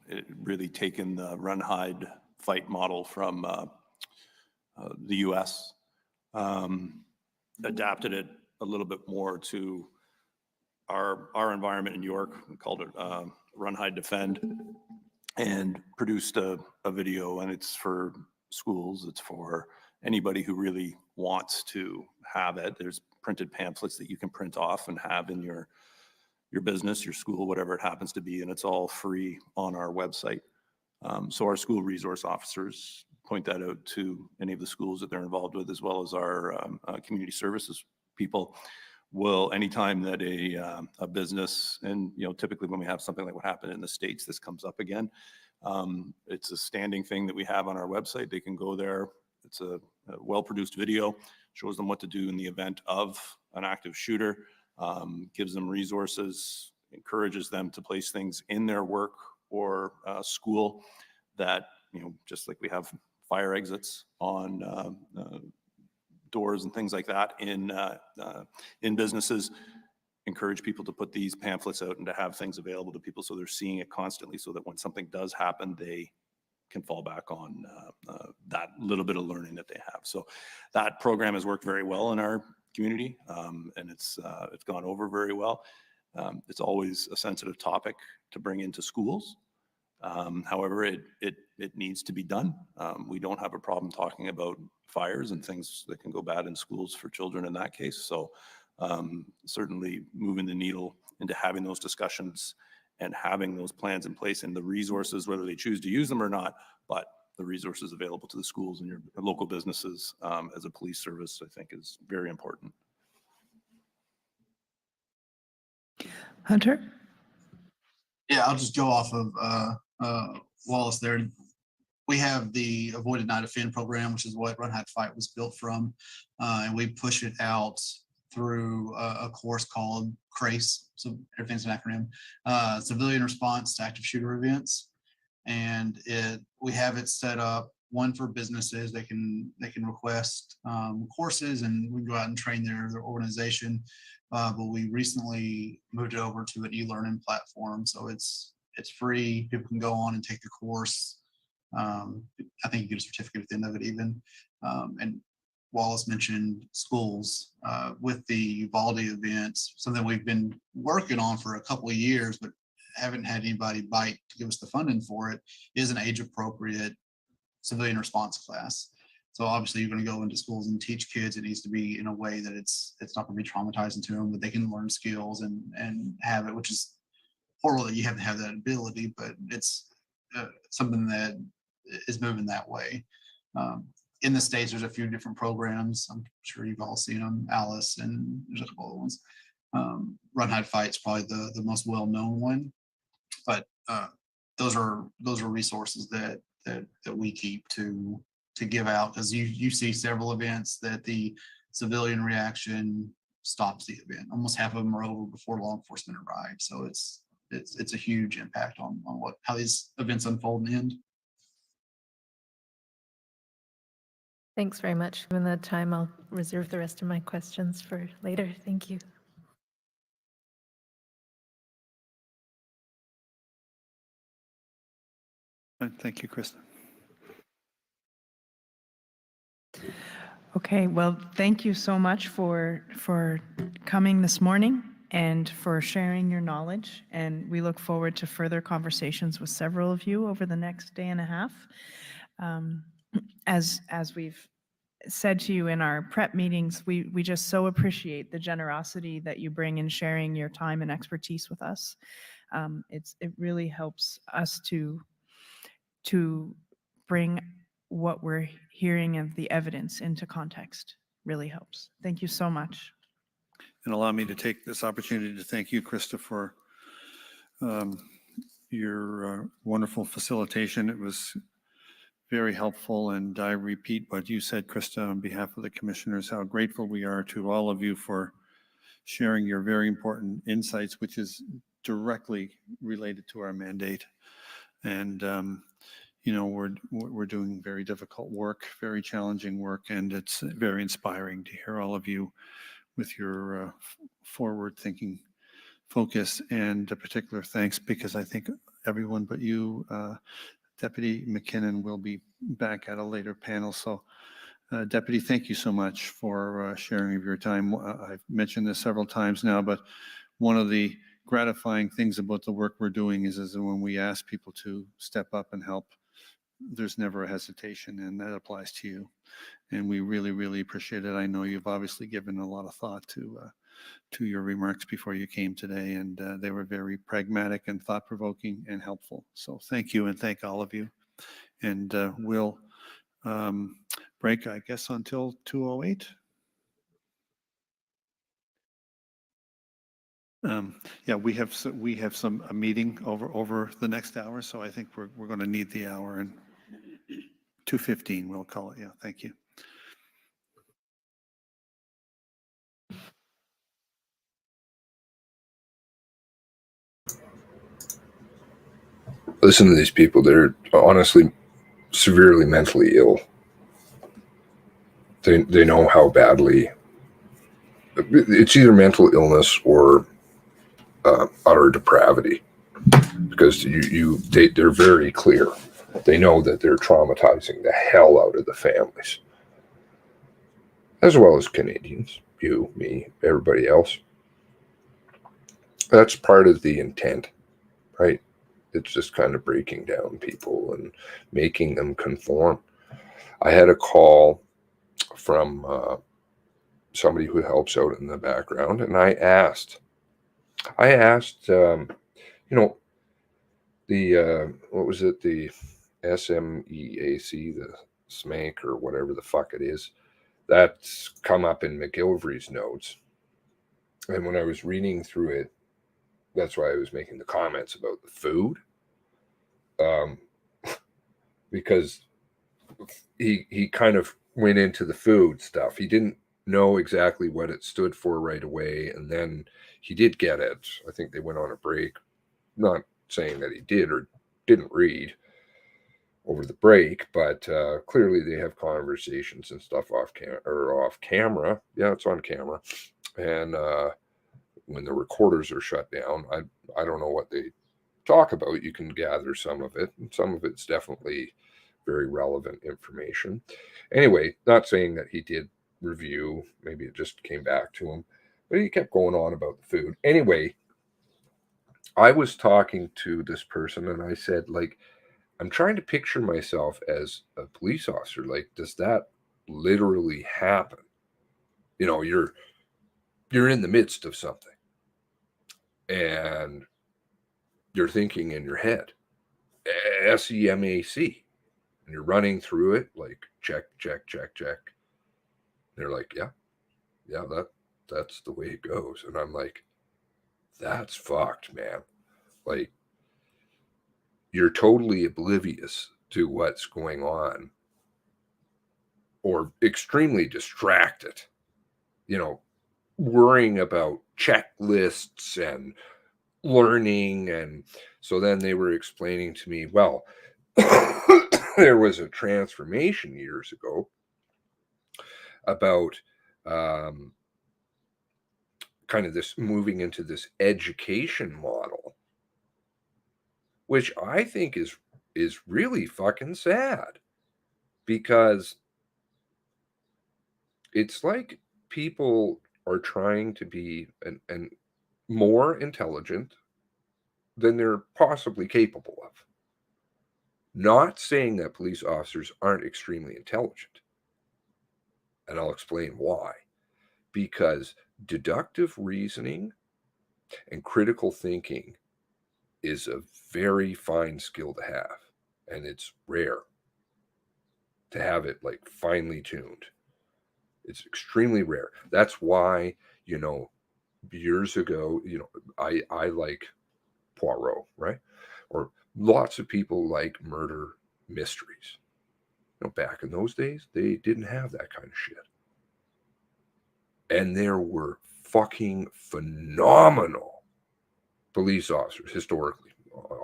it really taken the run, hide, fight model from the US, adapted it a little bit more to our environment in York. We called it Run, Hide, Defend, and produced a video, and it's for schools. It's for anybody who really wants to have it. There's printed pamphlets that you can print off and have in your business, your school, whatever it happens to be, and it's all free on our website. So our school resource officers point that out to any of the schools that they're involved with, as well as our community services people. Will, anytime that a business, and typically when we have something like what happened in the States, this comes up again. It's a standing thing that we have on our website. They can go there. It's a well-produced video, shows them what to do in the event of an active shooter, gives them resources, encourages them to place things in their work or school that, just like we have fire exits on doors and things like that in businesses, encourage people to put these pamphlets out and to have things available to people so they're seeing it constantly, so that when something does happen, they can fall back on that little bit of learning that they have. So that program has worked very well in our community, and it's gone over very well. It's always a sensitive topic to bring into schools. However, it needs to be done. We don't have a problem talking about fires and things that can go bad in schools for children in that case. So certainly moving the needle into having those discussions and having those plans in place and the resources, whether they choose to use them or not, but the resources available to the schools and your local businesses as a police service, I think, is very important. Hunter? Yeah, I'll just go off of Wallace there. We have the Avoid Not Offend program, which is what Run Hide Fight was built from. And we push it out through a course called CRACE. So everything's an acronym, Civilian Response to Active Shooter Events. And we have it set up, one for businesses. They can request courses and we can go out and train their organization. But we recently moved it over to an e-learning platform. So it's free. People can go on and take the course. I think you get a certificate at the end of it even. And Wallace mentioned schools with the Uvalde events, something we've been working on for a couple of years, but haven't had anybody bite to give us the funding for it, is an age-appropriate civilian response class. So obviously you're going to go into schools and teach kids. It needs to be in a way that it's not going to be traumatizing to them, that they can learn skills and have it, which is horrible that you have to have that ability, but it's something that is moving that way. In the States, there's a few different programs. I'm sure you've all seen them, Alice, and there's a couple other ones. Run, Hide, Fight is probably the most well-known one, but those are resources that we keep to give out, because you see several events that the civilian reaction stops the event. Almost half of them are over before law enforcement arrives. So it's a huge impact on how these events unfold in the end. Thanks very much. Given the time, I'll reserve the rest of my questions for later. Thank you. Thank you, Krista. Okay, well, thank you so much for coming this morning and for sharing your knowledge. And we look forward to further conversations with several of you over the next day and a half. As we've said to you in our prep meetings, we just so appreciate the generosity that you bring in sharing your time and expertise with us. It really helps us to bring what we're hearing of the evidence into context. Really helps. Thank you so much. And allow me to take this opportunity to thank you, Krista, for your wonderful facilitation. It was very helpful, and I repeat what you said, Krista, on behalf of the commissioners, how grateful we are to all of you for sharing your very important insights, which is directly related to our mandate. And you know, we're doing very difficult work, very challenging work, and it's very inspiring to hear all of you with your forward-thinking focus. And a particular thanks, because I think everyone but you, Deputy McKinnon, will be back at a later panel. So, Deputy, thank you so much for sharing of your time. I've mentioned this several times now, but one of the gratifying things about the work we're doing is when we ask people to step up and help, there's never a hesitation, and that applies to you. And we really, really appreciate it. I know you've obviously given a lot of thought to your remarks before you came today, and they were very pragmatic and thought-provoking and helpful. So thank you, and thank all of you. And we'll break, I guess, until 2:08. Yeah, we have a meeting over the next hour, so I think we're going to need the hour, and 2:15 we'll call it. Yeah, thank you. Listen to these people. They're honestly severely mentally ill. They know how badly it's either mental illness or utter depravity, because they're very clear. They know that they're traumatizing the hell out of the families, as well as Canadians, you, me, everybody else. That's part of the intent, right? It's just kind of breaking down people and making them conform. I had a call from somebody who helps out in the background, and I asked, you know, the what was it, the SMEAC, the SMAC, or whatever the fuck it is, that's come up in McGilvery's notes. And when I was reading through it, that's why I was making the comments about the food, because he kind of went into the food stuff. He didn't know exactly what it stood for right away, and then he did get it. I think they went on a break. Not saying that he did or didn't read over the break, but clearly they have conversations and stuff off camera. Yeah, it's on camera. And when the recorders are shut down, I don't know what they talk about. You can gather some of it, and some of it's definitely very relevant information. Anyway, not saying that he did review, maybe it just came back to him, but he kept going on about the food. Anyway, I was talking to this person and I said, like, I'm trying to picture myself as a police officer. Like, does that literally happen? You know, you're in the midst of something and you're thinking in your head, SEMAC, and you're running through it like check. And they're like, yeah, that's the way it goes. And I'm like, that's fucked, man. Like, you're totally oblivious to what's going on, or extremely distracted, you know, worrying about checklists and learning. And so then they were explaining to me, well, there was a transformation years ago about kind of this moving into this education model, which I think is really fucking sad, because it's like people are trying to be and more intelligent than they're possibly capable of. Not saying that police officers aren't extremely intelligent, and I'll explain why. Because deductive reasoning and critical thinking is a very fine skill to have, and it's rare to have it like finely tuned. It's extremely rare. That's why, you know, years ago, you know, I like Poirot, right? Or lots of people like murder mysteries. You know, back in those days, they didn't have that kind of shit. And there were fucking phenomenal police officers historically.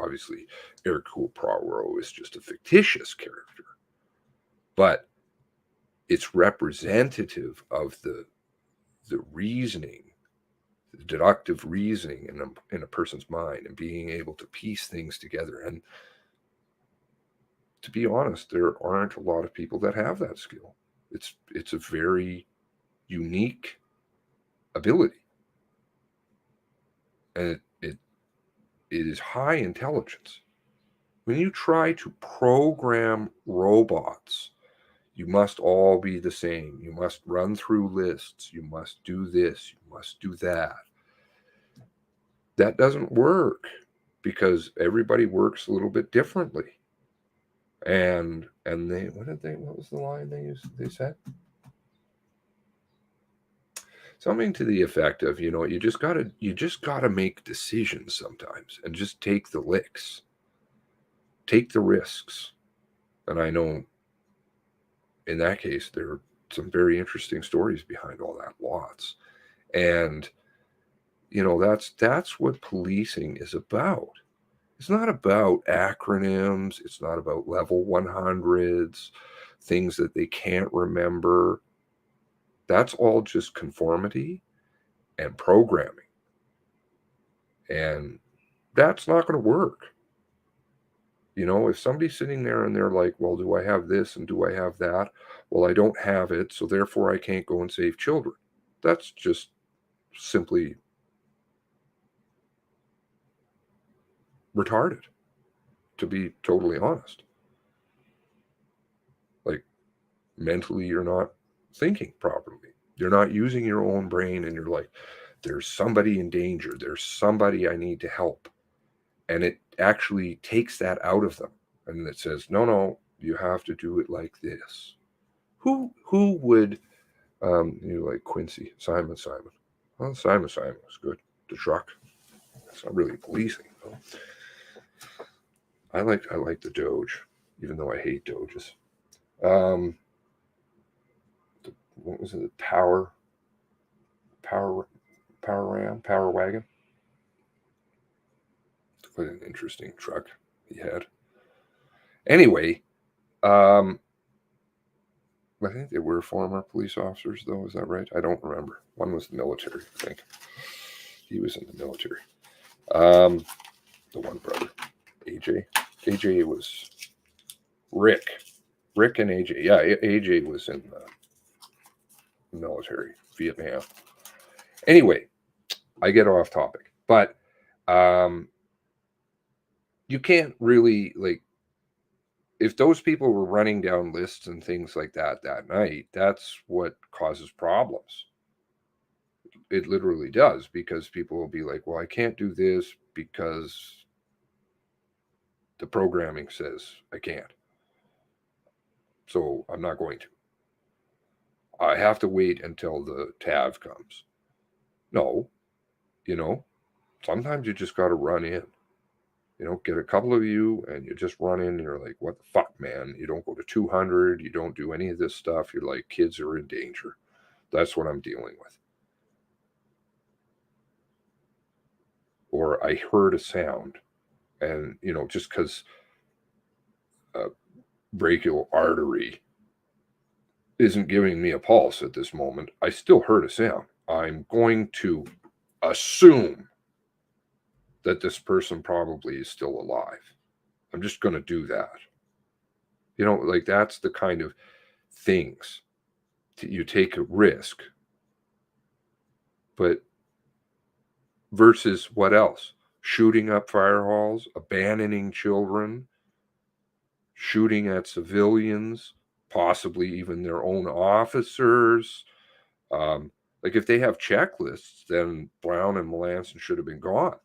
Obviously, Hercule Poirot is just a fictitious character, but it's representative of the reasoning, the deductive reasoning in a person's mind, and being able to piece things together. And to be honest, there aren't a lot of people that have that skill. It's a very unique ability, and it is high intelligence. When you try to program robots, you must all be the same. You must run through lists. You must do this. You must do that. That doesn't work, because everybody works a little bit differently. And what was the line they said? Something to the effect of, you know, you just gotta make decisions sometimes and just take the licks. Take the risks. And I know in that case, there are some very interesting stories behind all that, lots. And, you know, that's what policing is about. It's not about acronyms. It's not about level 100s, things that they can't remember. That's all just conformity and programming. And that's not going to work. You know, if somebody's sitting there and they're like, well, do I have this and do I have that? Well, I don't have it, so therefore I can't go and save children. That's just simply retarded, to be totally honest. Like, mentally, you're not thinking properly. You're not using your own brain, and you're like, there's somebody in danger. There's somebody I need to help. And it actually takes that out of them. And it says, no, you have to do it like this. Who would, like Quincy, Simon. Well, Simon was good. The truck. It's not really policing, though. I like the Doge, even though I hate Doges. What was it? The Power Wagon. What an interesting truck he had. Anyway, I think they were former police officers, though. Is that right? I don't remember. One was the military, I think. He was in the military. The one brother, AJ. AJ was Rick. Rick and AJ. Yeah, AJ was in the military, Vietnam. Anyway, I get off topic. But you can't really, like, if those people were running down lists and things like that night, that's what causes problems. It literally does, because people will be like, well, I can't do this because the programming says I can't. So I'm not going to. I have to wait until the TAV comes. No, sometimes you just got to run in. Get a couple of you and you just run in and you're like, what the fuck, man? You don't go to 200. You don't do any of this stuff. You're like, kids are in danger. That's what I'm dealing with. Or I heard a sound and, just because a brachial artery isn't giving me a pulse at this moment, I still heard a sound. I'm going to assume that this person probably is still alive. I'm just going to do that. Like, that's the kind of things that you take a risk. But versus what else? Shooting up fire halls, abandoning children, shooting at civilians, possibly even their own officers. Like, if they have checklists, then Brown and Melanson should have been gone.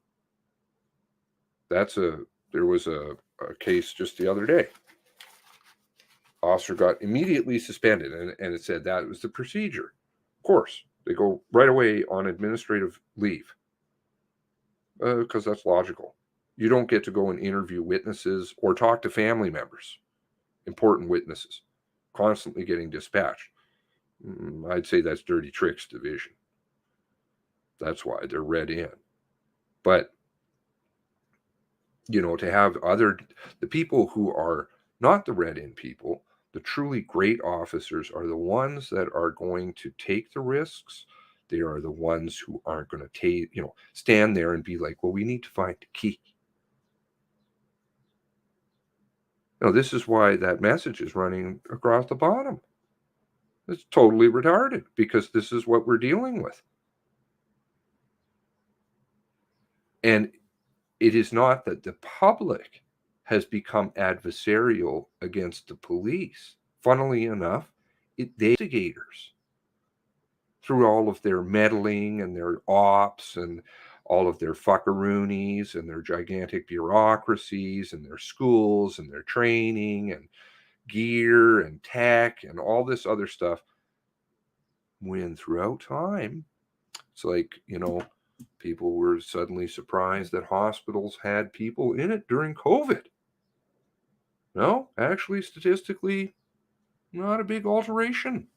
There was a case just the other day. Officer got immediately suspended, and it said that was the procedure. Of course, they go right away on administrative leave because that's logical. You don't get to go and interview witnesses or talk to family members, important witnesses, constantly getting dispatched. I'd say that's dirty tricks division. That's why they're read in. But to have the people who are not the read-in people, the truly great officers are the ones that are going to take the risks. They are the ones who aren't going to stand there and be like, well, we need to find the key. This is why that message is running across the bottom. It's totally retarded, because this is what we're dealing with. And it is not that the public has become adversarial against the police. Funnily enough, the investigators, through all of their meddling and their ops and all of their fuckaroonies and their gigantic bureaucracies and their schools and their training and gear and tech and all this other stuff, when throughout time, it's like, people were suddenly surprised that hospitals had people in it during COVID. No, actually, statistically, not a big alteration.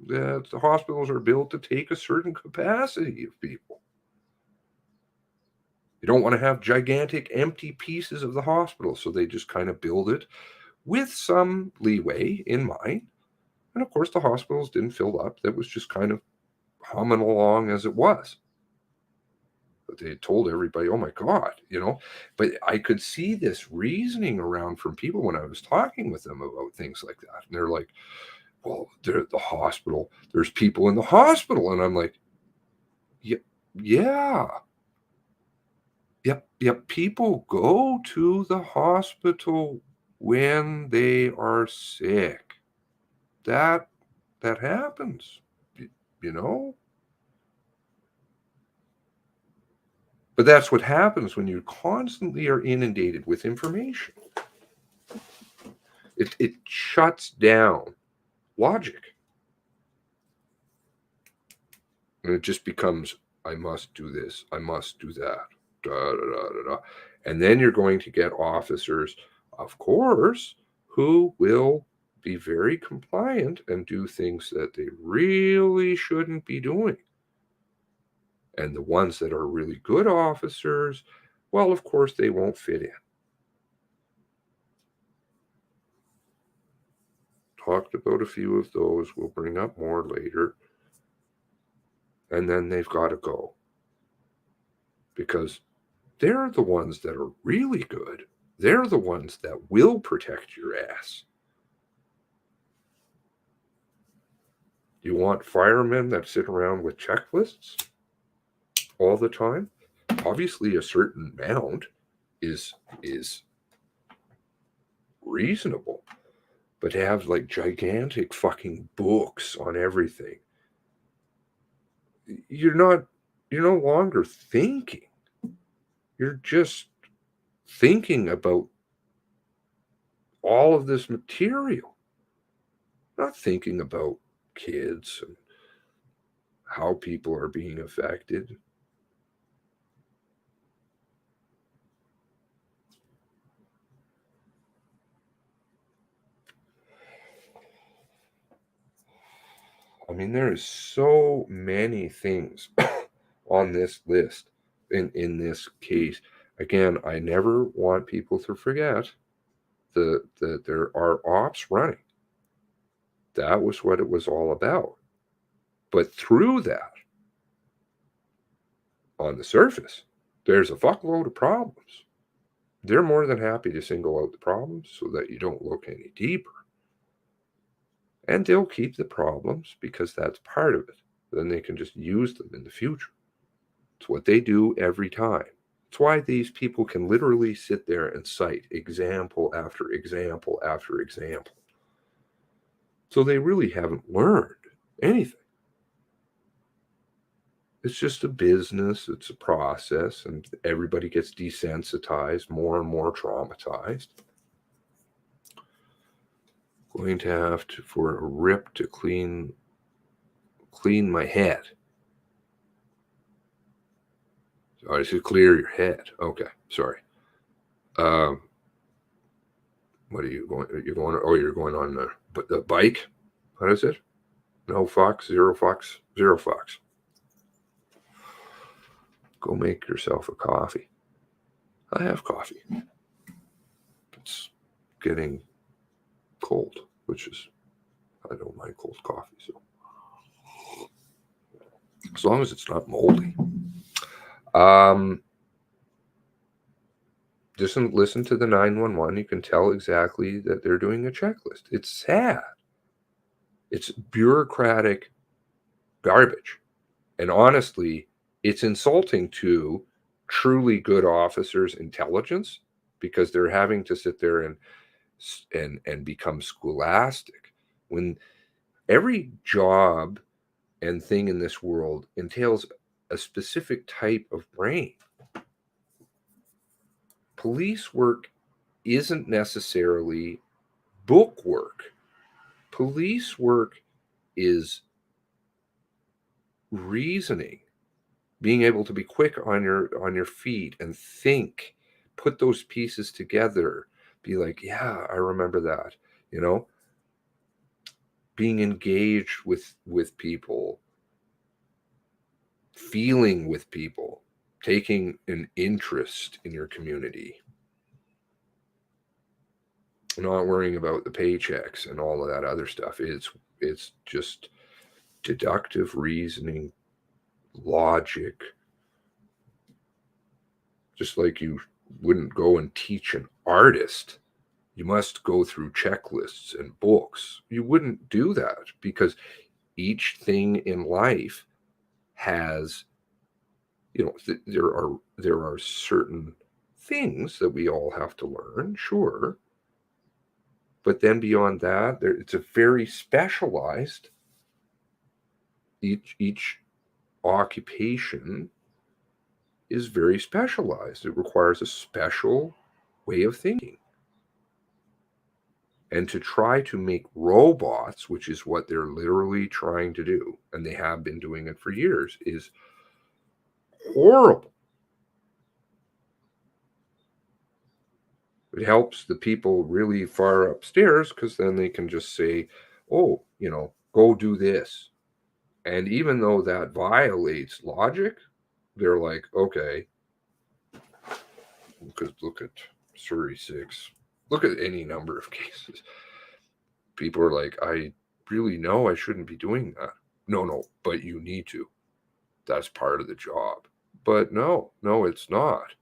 The hospitals are built to take a certain capacity of people. You don't want to have gigantic empty pieces of the hospital, so they just kind of build it with some leeway in mind. And of course, the hospitals didn't fill up. That was just kind of humming along as it was. But they told everybody, oh my God, you know. But I could see this reasoning around from people when I was talking with them about things like that. And they're like, well, they're at the hospital. There's people in the hospital. And I'm like, yeah. Yep. People go to the hospital when they are sick. That happens, you know? But that's what happens when you constantly are inundated with information. It shuts down logic. And it just becomes, I must do this, I must do that, da, da, da, da, da. And then you're going to get officers, of course, who will be very compliant and do things that they really shouldn't be doing. And the ones that are really good officers, well, of course, they won't fit in. Talked about a few of those. We'll bring up more later. And then they've got to go. Because they're the ones that are really good. They're the ones that will protect your ass. You want firemen that sit around with checklists all the time? Obviously, a certain amount is reasonable. But to have like gigantic fucking books on everything, you're no longer thinking. You're just thinking about all of this material, not thinking about kids and how people are being affected. I mean, there is so many things on this list in this case. Again, I never want people to forget that there are ops running. That was what it was all about. But through that, on the surface, there's a fuckload of problems. They're more than happy to single out the problems so that you don't look any deeper. And they'll keep the problems because that's part of it. Then they can just use them in the future. It's what they do every time. It's why these people can literally sit there and cite example after example after example. So they really haven't learned anything. It's just a business, it's a process, and everybody gets desensitized, more and more traumatized. Going to have to, for a rip to clean my head. So I should clear your head. Okay, sorry. What are you going? You're going on the bike. What is it? No fucks, zero fucks, zero fucks. Go make yourself a coffee. I have coffee. It's getting cold, which is, I don't mind cold coffee. So as long as it's not moldy. Just listen to the 911. You can tell exactly that they're doing a checklist. It's sad. It's bureaucratic garbage. And honestly, it's insulting to truly good officers' intelligence because they're having to sit there and become scholastic when every job and thing in this world entails a specific type of brain. Police work isn't necessarily book work. Police work is reasoning, being able to be quick on your feet and think, put those pieces together, be like, yeah, I remember that, you know, being engaged with people, feeling with people, taking an interest in your community, not worrying about the paychecks and all of that other stuff. It's just deductive reasoning, logic, Just like you wouldn't go and teach an artist. You must go through checklists and books. You wouldn't do that because each thing in life has, there are certain things that we all have to learn, sure. But then beyond that, it's a very specialized, each occupation is very specialized. It requires a special way of thinking. And to try to make robots, which is what they're literally trying to do, and they have been doing it for years, is horrible. It helps the people really far upstairs because then they can just say, oh, go do this. And even though that violates logic, they're like, okay, because look at Surrey 6. Look at any number of cases. People are like, I really know I shouldn't be doing that. No, but you need to. That's part of the job. But no, it's not.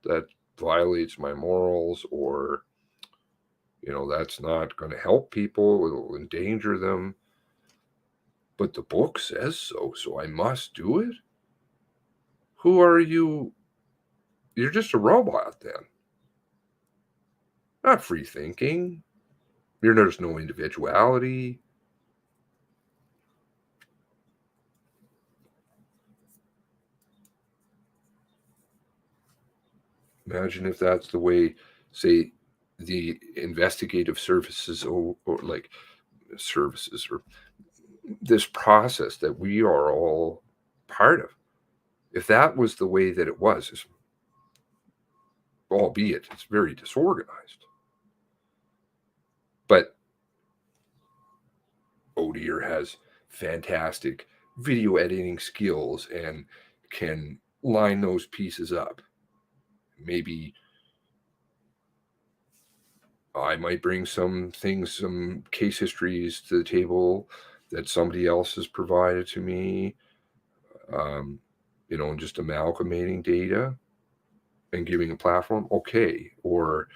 That violates my morals, or, that's not going to help people. It'll endanger them. But the book says so I must do it. Who are you? You're just a robot then. Not free thinking. There's no individuality. Imagine if that's the way, say, the investigative services or like services, or this process that we are all part of. If that was the way that it was, albeit it's very disorganized. But Odier has fantastic video editing skills and can line those pieces up. Maybe I might bring some case histories to the table that somebody else has provided to me, and just amalgamating data and giving a platform. Okay. Or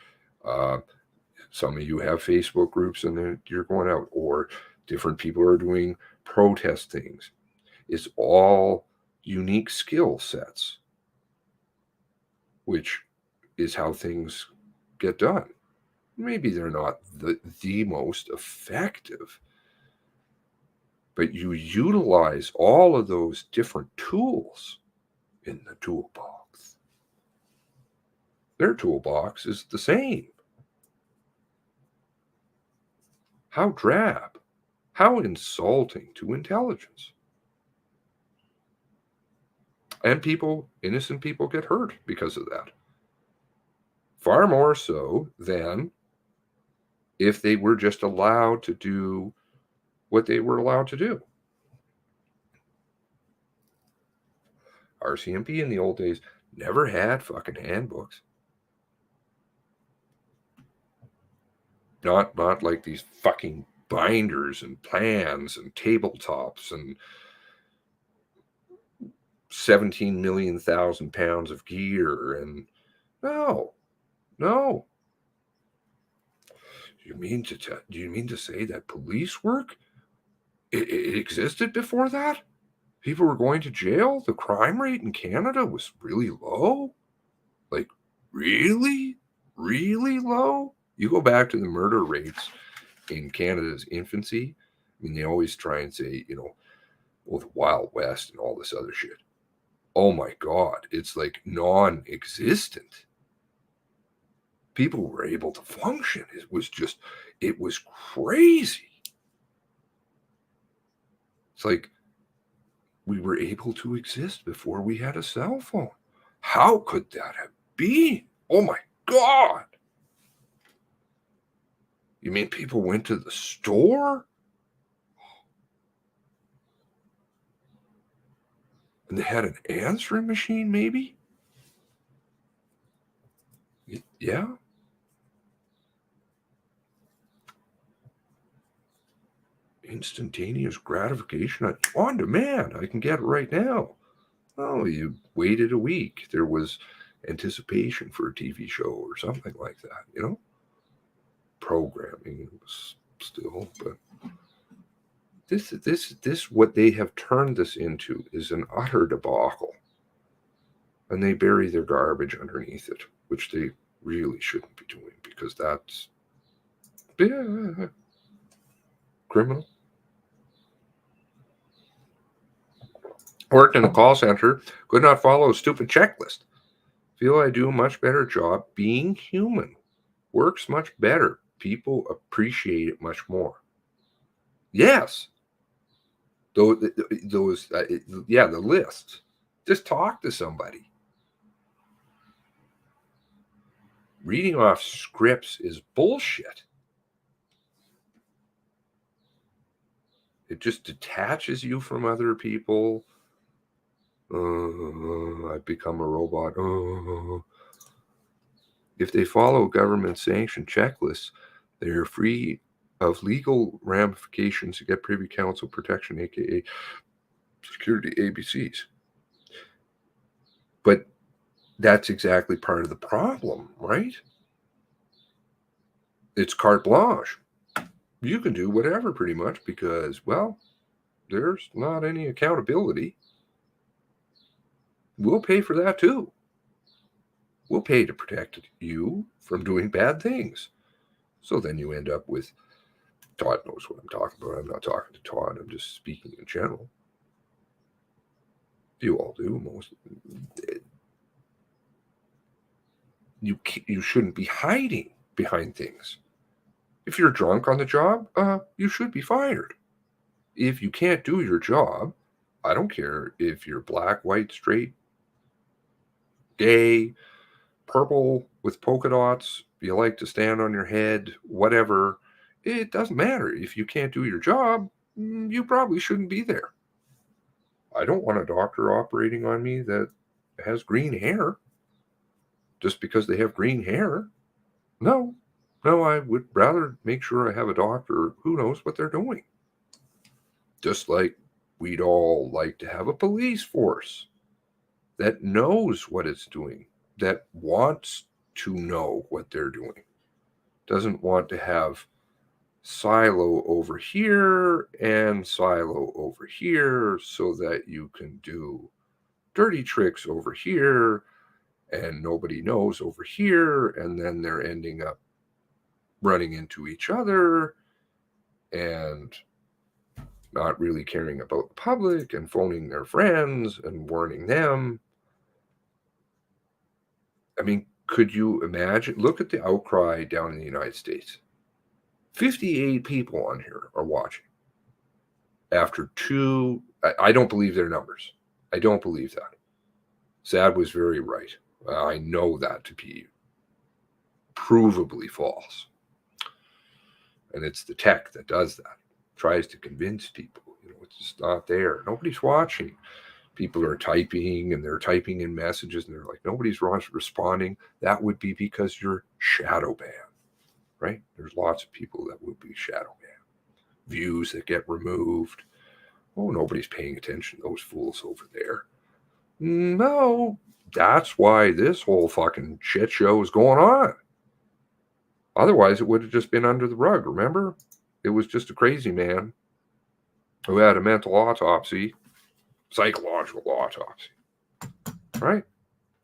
some of you have Facebook groups and then you're going out, or different people are doing protest things. It's all unique skill sets, which is how things get done. Maybe they're not the most effective, but you utilize all of those different tools in the toolbox. Their toolbox is the same. How drab, how insulting to intelligence. And innocent people get hurt because of that. Far more so than if they were just allowed to do what they were allowed to do. RCMP in the old days never had fucking handbooks. Not like these fucking binders and plans and tabletops and 17 million thousand pounds of gear. And no. Do you mean to say that police work, it existed before that? People were going to jail. The crime rate in Canada was really low. Like, really, really low. You go back to the murder rates in Canada's infancy. I mean, they always try and say, the Wild West and all this other shit. Oh my God, it's like non-existent. People were able to function. It was crazy. It's like we were able to exist before we had a cell phone. How could that have been? Oh my God. You mean people went to the store? And they had an answering machine, maybe? Yeah. Instantaneous gratification on demand. I can get it right now. Oh, you waited a week. There was anticipation for a TV show or something like that, you know? Programming still, but this what they have turned this into is an utter debacle. And they bury their garbage underneath it, which they really shouldn't be doing, because that's criminal. Worked in a call center, could not follow a stupid checklist. Feel I do a much better job being human. Works much better. People appreciate it much more. Yes. The list. Just talk to somebody. Reading off scripts is bullshit. It just detaches you from other people. I've become a robot. If they follow government-sanctioned checklists, they are free of legal ramifications to get Privy Council protection, aka security ABCs. But that's exactly part of the problem, right? It's carte blanche. You can do whatever pretty much because, well, there's not any accountability. We'll pay for that too. We'll pay to protect you from doing bad things. So then you end up with, Todd knows what I'm talking about. I'm not talking to Todd. I'm just speaking in general. You all do. Most. You shouldn't be hiding behind things. If you're drunk on the job, you should be fired. If you can't do your job, I don't care if you're black, white, straight, gay, purple with polka dots, you like to stand on your head, whatever. It doesn't matter. If you can't do your job, you probably shouldn't be there. I don't want a doctor operating on me that has green hair just because they have green hair. No, I would rather make sure I have a doctor who knows what they're doing. Just like we'd all like to have a police force that knows what it's doing, that wants to know what they're doing, doesn't want to have silo over here and silo over here so that you can do dirty tricks over here and nobody knows over here, and then they're ending up running into each other and not really caring about the public and phoning their friends and warning them. I mean, could you imagine? Look at the outcry down in the United States. 58 people on here are watching. After two, I don't believe their numbers. I don't believe that. Sad was very right. I know that to be provably false. And it's the tech that does that. Tries to convince people, it's just not there. Nobody's watching. People are typing and they're typing in messages and they're like, nobody's responding. That would be because you're shadow banned, right? There's lots of people that would be shadow banned. Views that get removed. Oh, nobody's paying attention to those fools over there. No, that's why this whole fucking shit show is going on. Otherwise, it would have just been under the rug, remember? It was just a crazy man who had a mental autopsy, psychological autopsy, right?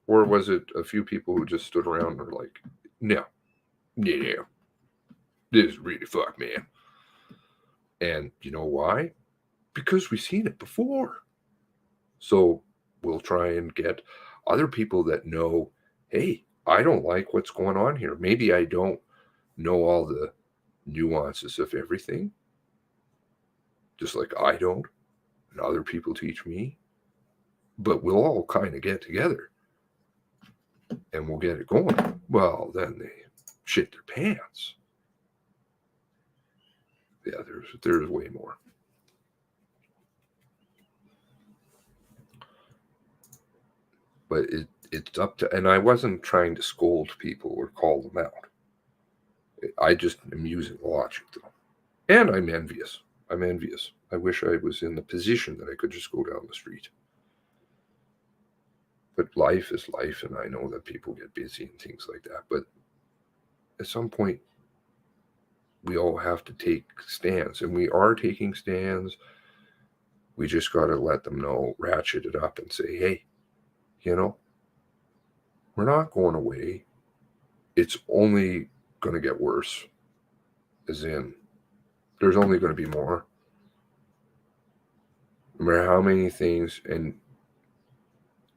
Or was it a few people who just stood around and were like, no, this is really fucked, man. And you know why? Because we've seen it before. So we'll try and get other people that know, hey, I don't like what's going on here. Maybe I don't know all the nuances of everything, just like I don't, and other people teach me, but we'll all kind of get together and we'll get it going. Well, then they shit their pants. Yeah, there's way more. But it's up to, and I wasn't trying to scold people or call them out. I just am using logic, though. And I'm envious. I wish I was in the position that I could just go down the street. But life is life, and I know that people get busy and things like that. But at some point, we all have to take stands, and we are taking stands. We just got to let them know, ratchet it up and say, hey, you know, we're not going away. It's only going to get worse, as in, there's only going to be more. No matter how many things,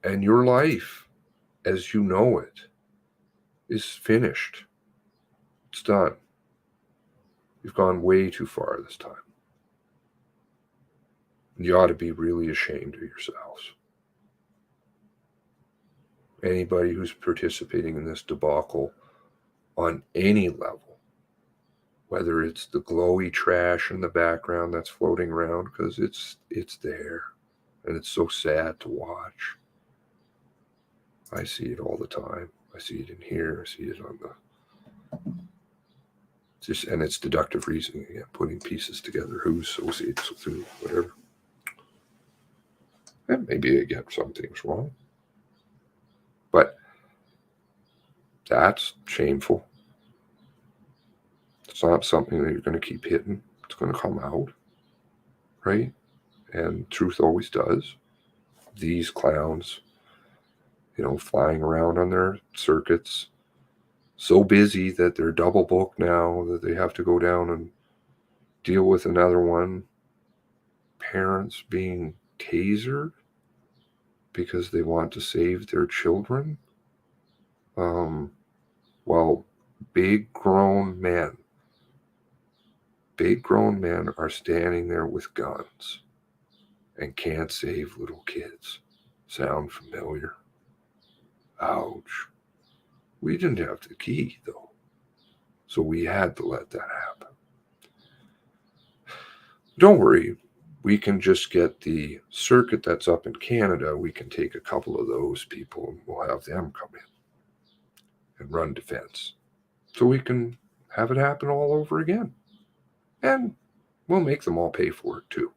and your life, as you know it, is finished. It's done. You've gone way too far this time. You ought to be really ashamed of yourselves. Anybody who's participating in this debacle on any level, whether it's the glowy trash in the background that's floating around, because it's there, and it's so sad to watch. I see it all the time. I see it in here. I see it on the... and it's deductive reasoning again, putting pieces together. Who associates with who, whatever. And maybe I get some things wrong. But that's shameful. It's not something that you're going to keep hitting. It's going to come out, right? And truth always does. These clowns, flying around on their circuits, so busy that they're double booked now that they have to go down and deal with another one. Parents being tasered because they want to save their children. While big grown men are standing there with guns and can't save little kids. Sound familiar? Ouch. We didn't have the key, though, so we had to let that happen. Don't worry. We can just get the circuit that's up in Canada. We can take a couple of those people and we'll have them come in and run defense. So we can have it happen all over again. And we'll make them all pay for it too.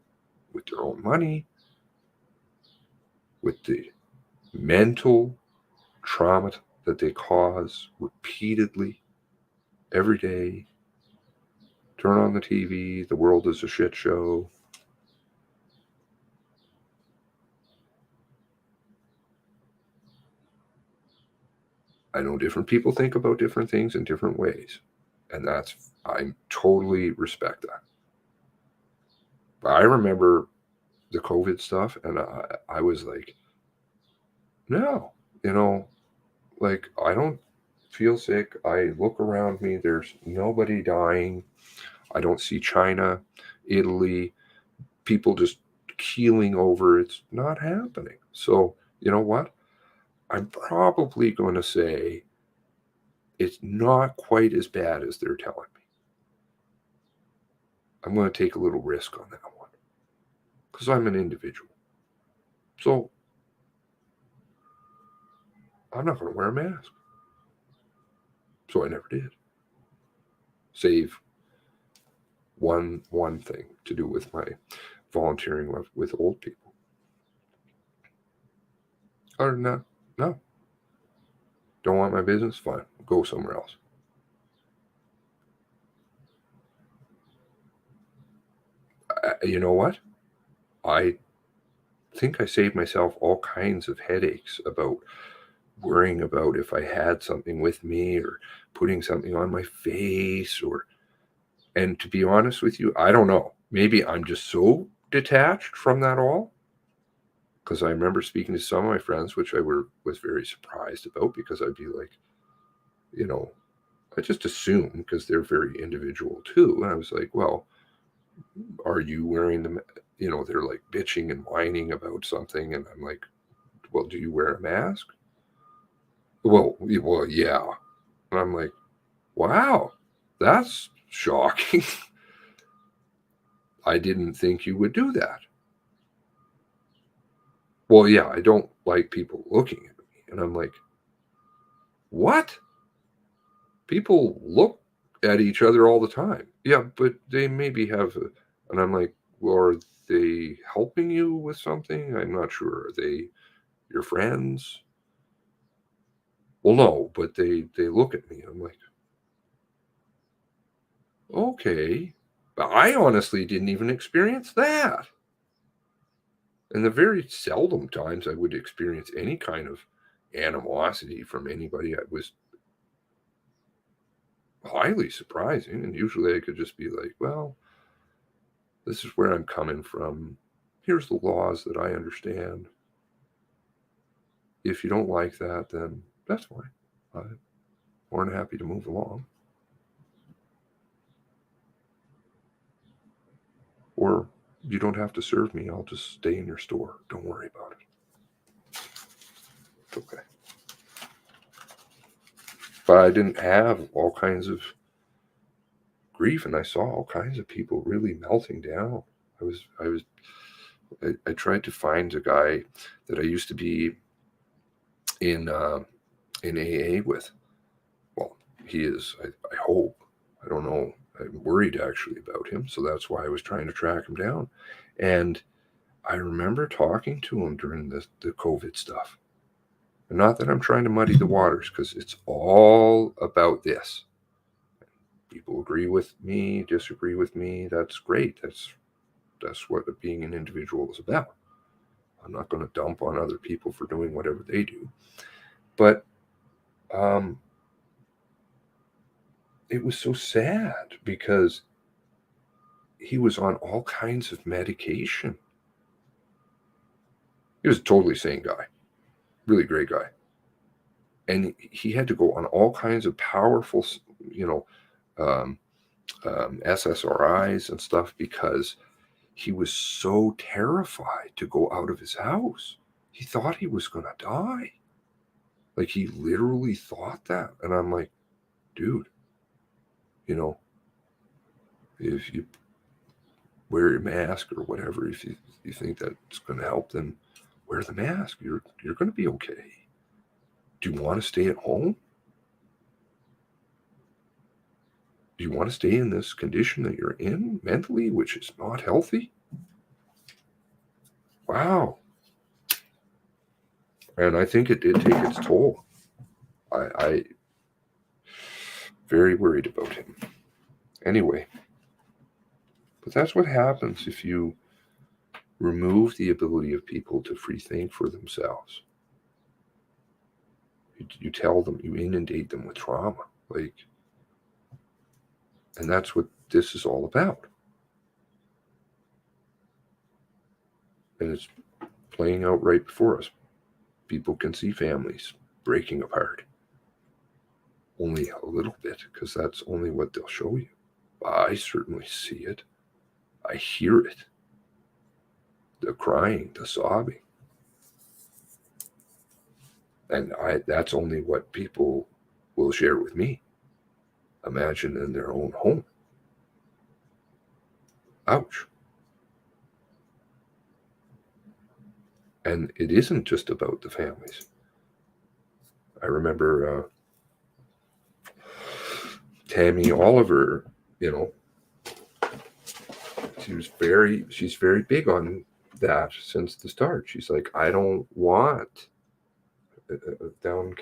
With their own money. With the mental trauma that they cause repeatedly every day. Turn on the TV. The world is a shit show. I know different people think about different things in different ways. And I totally respect that. But I remember the COVID stuff, and I was like, no, I don't feel sick. I look around me, there's nobody dying. I don't see China, Italy, people just keeling over. It's not happening. So, you know what? I'm probably going to say it's not quite as bad as they're telling me. I'm going to take a little risk on that one because I'm an individual. So I'm not going to wear a mask. So I never did. Save one thing to do with my volunteering with old people. Other than that, no. Don't want my business? Fine. Go somewhere else. You know what? I think I saved myself all kinds of headaches about worrying about if I had something with me or putting something on my face and to be honest with you, I don't know. Maybe I'm just so detached from that all. Because I remember speaking to some of my friends, which I was very surprised about because I'd be like, I just assume because they're very individual too. And I was like, well, are you wearing them? They're like bitching and whining about something. And I'm like, well, do you wear a mask? Well, yeah. And I'm like, wow, that's shocking. I didn't think you would do that. Well, yeah, I don't like people looking at me. And I'm like, what? People look at each other all the time. Yeah, but they maybe have, and I'm like, well, are they helping you with something? I'm not sure. Are they your friends? Well, no, but they look at me. I'm like, okay. But I honestly didn't even experience that. And the very seldom times I would experience any kind of animosity from anybody, I was highly surprising. And usually I could just be like, well, this is where I'm coming from. Here's the laws that I understand. If you don't like that, then that's fine. I'm more than happy to move along. Or you don't have to serve me. I'll just stay in your store. Don't worry about it. It's okay. But I didn't have all kinds of grief, and I saw all kinds of people really melting down. I tried to find a guy that I used to be in AA with. Well, he is, I hope. I don't know. I'm worried actually about him. So that's why I was trying to track him down. And I remember talking to him during the COVID stuff. And not that I'm trying to muddy the waters, because it's all about this. People agree with me, disagree with me. That's great. That's what being an individual is about. I'm not going to dump on other people for doing whatever they do. But it was so sad because he was on all kinds of medication. He was a totally sane guy, really great guy. And he had to go on all kinds of powerful, SSRIs and stuff because he was so terrified to go out of his house. He thought he was going to die. Like, he literally thought that. And I'm like, dude, if you wear your mask or whatever, if you think that's going to help, then wear the mask. You're going to be okay. Do you want to stay at home? Do you want to stay in this condition that you're in mentally, which is not healthy? Wow. And I think it did take its toll. I very worried about him. Anyway, but that's what happens if you remove the ability of people to free think for themselves. You tell them, you inundate them with trauma, and that's what this is all about. And it's playing out right before us. People can see families breaking apart. Only a little bit, because that's only what they'll show you. I certainly see it. I hear it. The crying, the sobbing. And that's only what people will share with me. Imagine in their own home. Ouch. And it isn't just about the families. I remember Tammy Oliver, she's very big on that since the start. She's like, I don't want down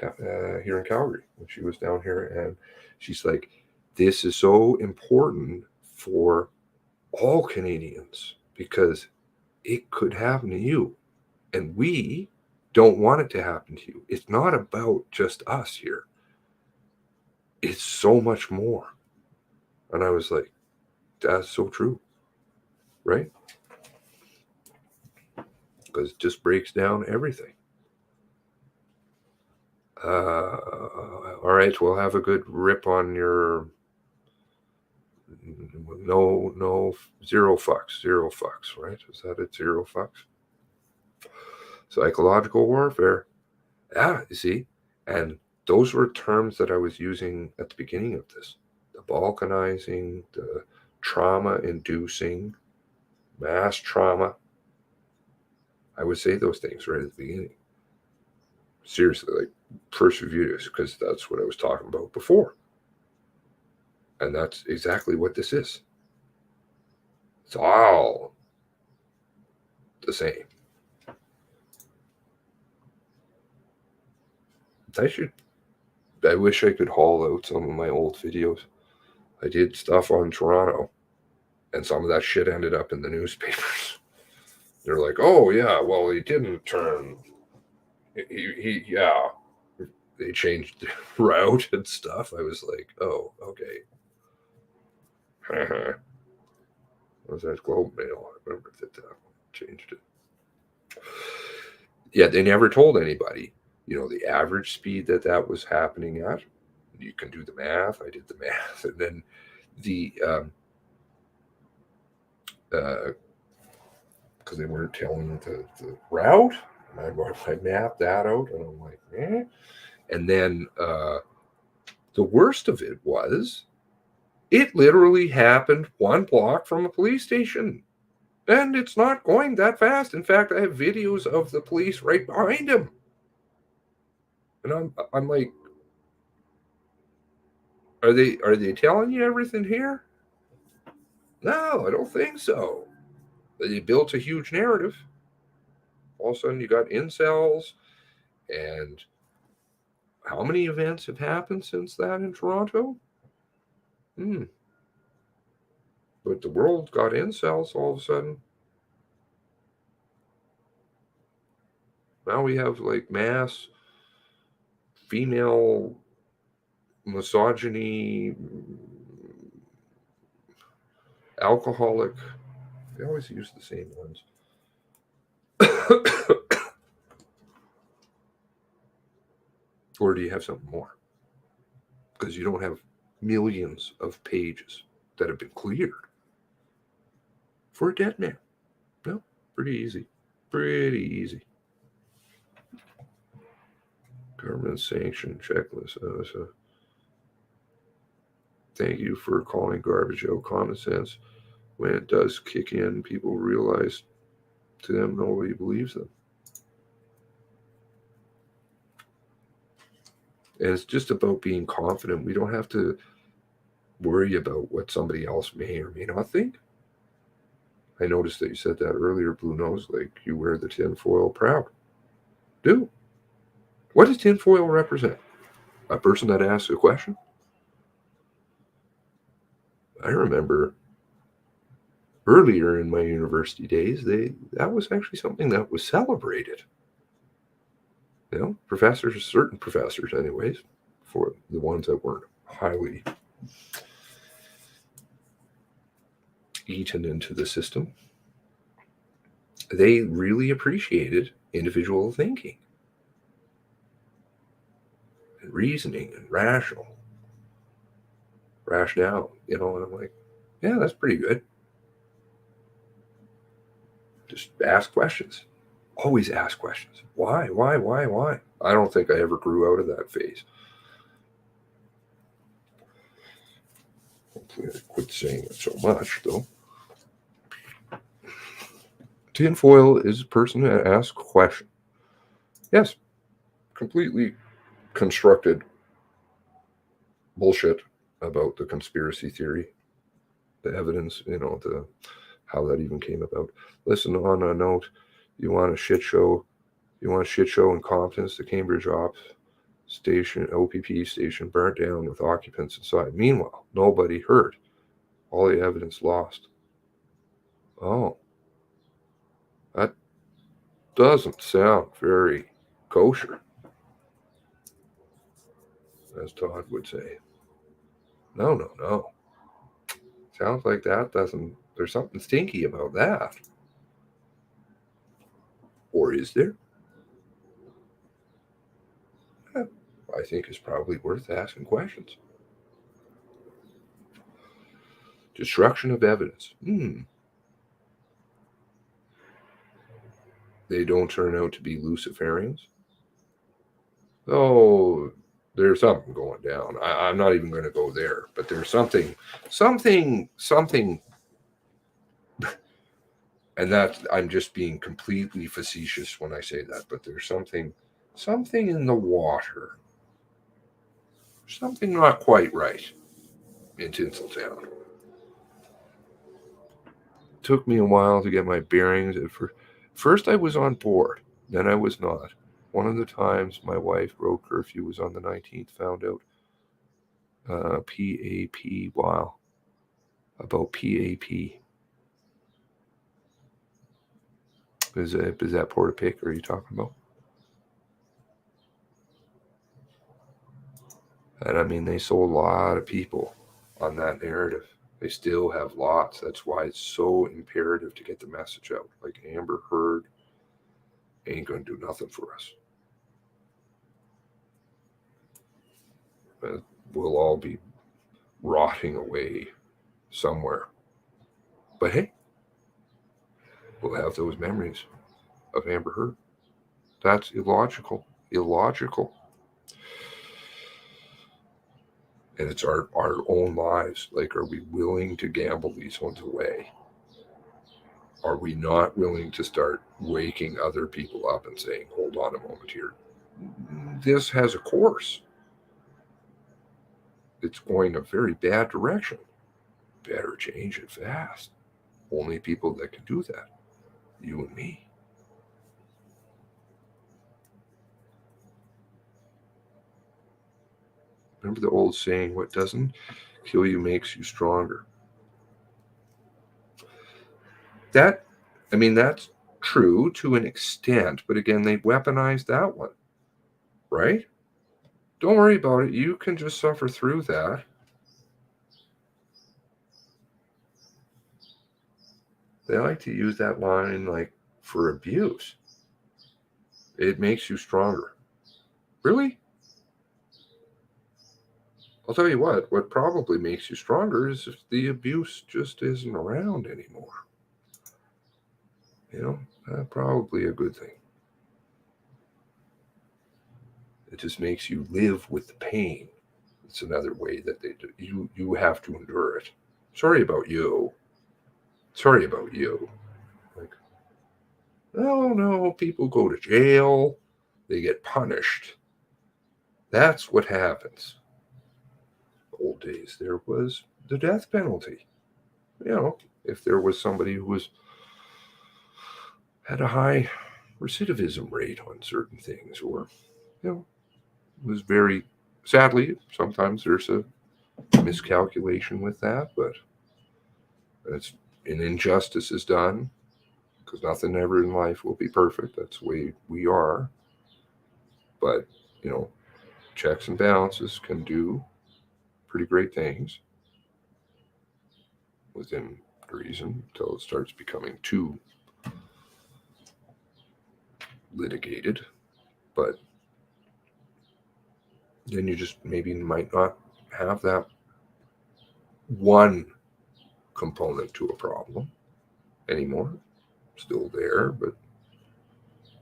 here in Calgary, when she was down here, and she's like, this is so important for all Canadians because it could happen to you, and we don't want it to happen to you. It's not about just us here. It's so much more. And I was like, that's so true, right? Because it just breaks down everything. All right, we'll have a good rip on your no zero fucks, right? Is that it? Zero fucks. Psychological warfare. Yeah, you see, and those were terms that I was using at the beginning of this. The balkanizing, the trauma-inducing, mass trauma. I would say those things right at the beginning. Seriously, like persevere, because that's what I was talking about before. And that's exactly what this is. It's all the same. I wish I could haul out some of my old videos. I did stuff on Toronto, and some of that shit ended up in the newspapers. They're like, oh, yeah, well, he didn't turn. Yeah. They changed the route and stuff. I was like, oh, okay. Was that Globe Mail? I remember that changed it. Yeah, they never told anybody, the average speed that was happening at. You can do the math. I did the math. And then the, because they weren't telling the route. And I mapped that out, and I'm like, eh. And then the worst of it was, it literally happened 1 block from a police station. And it's not going that fast. In fact, I have videos of the police right behind him. And I'm like, are they telling you everything here? No, I don't think so. They built a huge narrative. All of a sudden, you got incels, and how many events have happened since that in Toronto? But the world got incels all of a sudden. Now we have like mass female misogyny, alcoholic. They always use the same ones. Or do you have something more? Because you don't have millions of pages that have been cleared for a dead man. No, pretty easy. Pretty easy. Government sanction checklist. Thank you for calling garbage out common sense. When it does kick in, people realize to them nobody believes them. And it's just about being confident. We don't have to worry about what somebody else may or may not think. I noticed that you said that earlier, Blue Nose, like you wear the tinfoil proud. Do. What does tinfoil represent? A person that asks a question? I remember earlier in my university days, that was actually something that was celebrated. Professors, certain professors anyways, for the ones that weren't highly eaten into the system, they really appreciated individual thinking and reasoning and rationale. And I'm like, yeah, that's pretty good. Just ask questions. Always ask questions. Why? I don't think I ever grew out of that phase. Hopefully I quit saying it so much, though. Tinfoil is a person that asks a question. Yes, completely constructed bullshit about the conspiracy theory, the evidence, how that even came about. Listen, on a note, you want a shit show incompetence, the Cambridge OPP station burnt down with occupants inside. Meanwhile, nobody hurt. All the evidence lost. Oh, that doesn't sound very kosher, as Todd would say. No. Sounds like there's something stinky about that. Or is there? I think it's probably worth asking questions. Destruction of evidence. They don't turn out to be Luciferians. Oh, there's something going down. I'm not even going to go there, but there's something, and that I'm just being completely facetious when I say that, but there's something in the water. Something not quite right in Tinseltown. Took me a while to get my bearings. At first I was on board, then I was not. One of the times my wife broke curfew was on the 19th, found out PAP, wow, about PAP. Is that Portapic are you talking about? And I mean, they sold a lot of people on that narrative. They still have lots. That's why it's so imperative to get the message out. Like Amber Heard ain't going to do nothing for us. We'll all be rotting away somewhere. But hey, we'll have those memories of Amber Heard. That's illogical. Illogical. And it's our own lives. Like, are we willing to gamble these ones away? Are we not willing to start waking other people up and saying, hold on a moment here. This has a course. It's going a very bad direction. Better change it fast. Only people that can do that, you and me. Remember the old saying, what doesn't kill you makes you stronger. That's true to an extent, but again, they weaponized that one, right? Don't worry about it. You can just suffer through that. They like to use that line like for abuse. It makes you stronger. Really? I'll tell you what probably makes you stronger is if the abuse just isn't around anymore. That's probably a good thing. It just makes you live with the pain. It's another way that they do. You have to endure it. Sorry about you. Like, oh no, people go to jail. They get punished. That's what happens. Old days, there was the death penalty. If there was somebody who had a high recidivism rate on certain things, or was very sadly, sometimes there's a miscalculation with that, but it's an injustice is done, because nothing ever in life will be perfect. That's the way we are. But checks and balances can do pretty great things within reason until it starts becoming too litigated. But then you just maybe might not have that one component to a problem anymore. Still there, but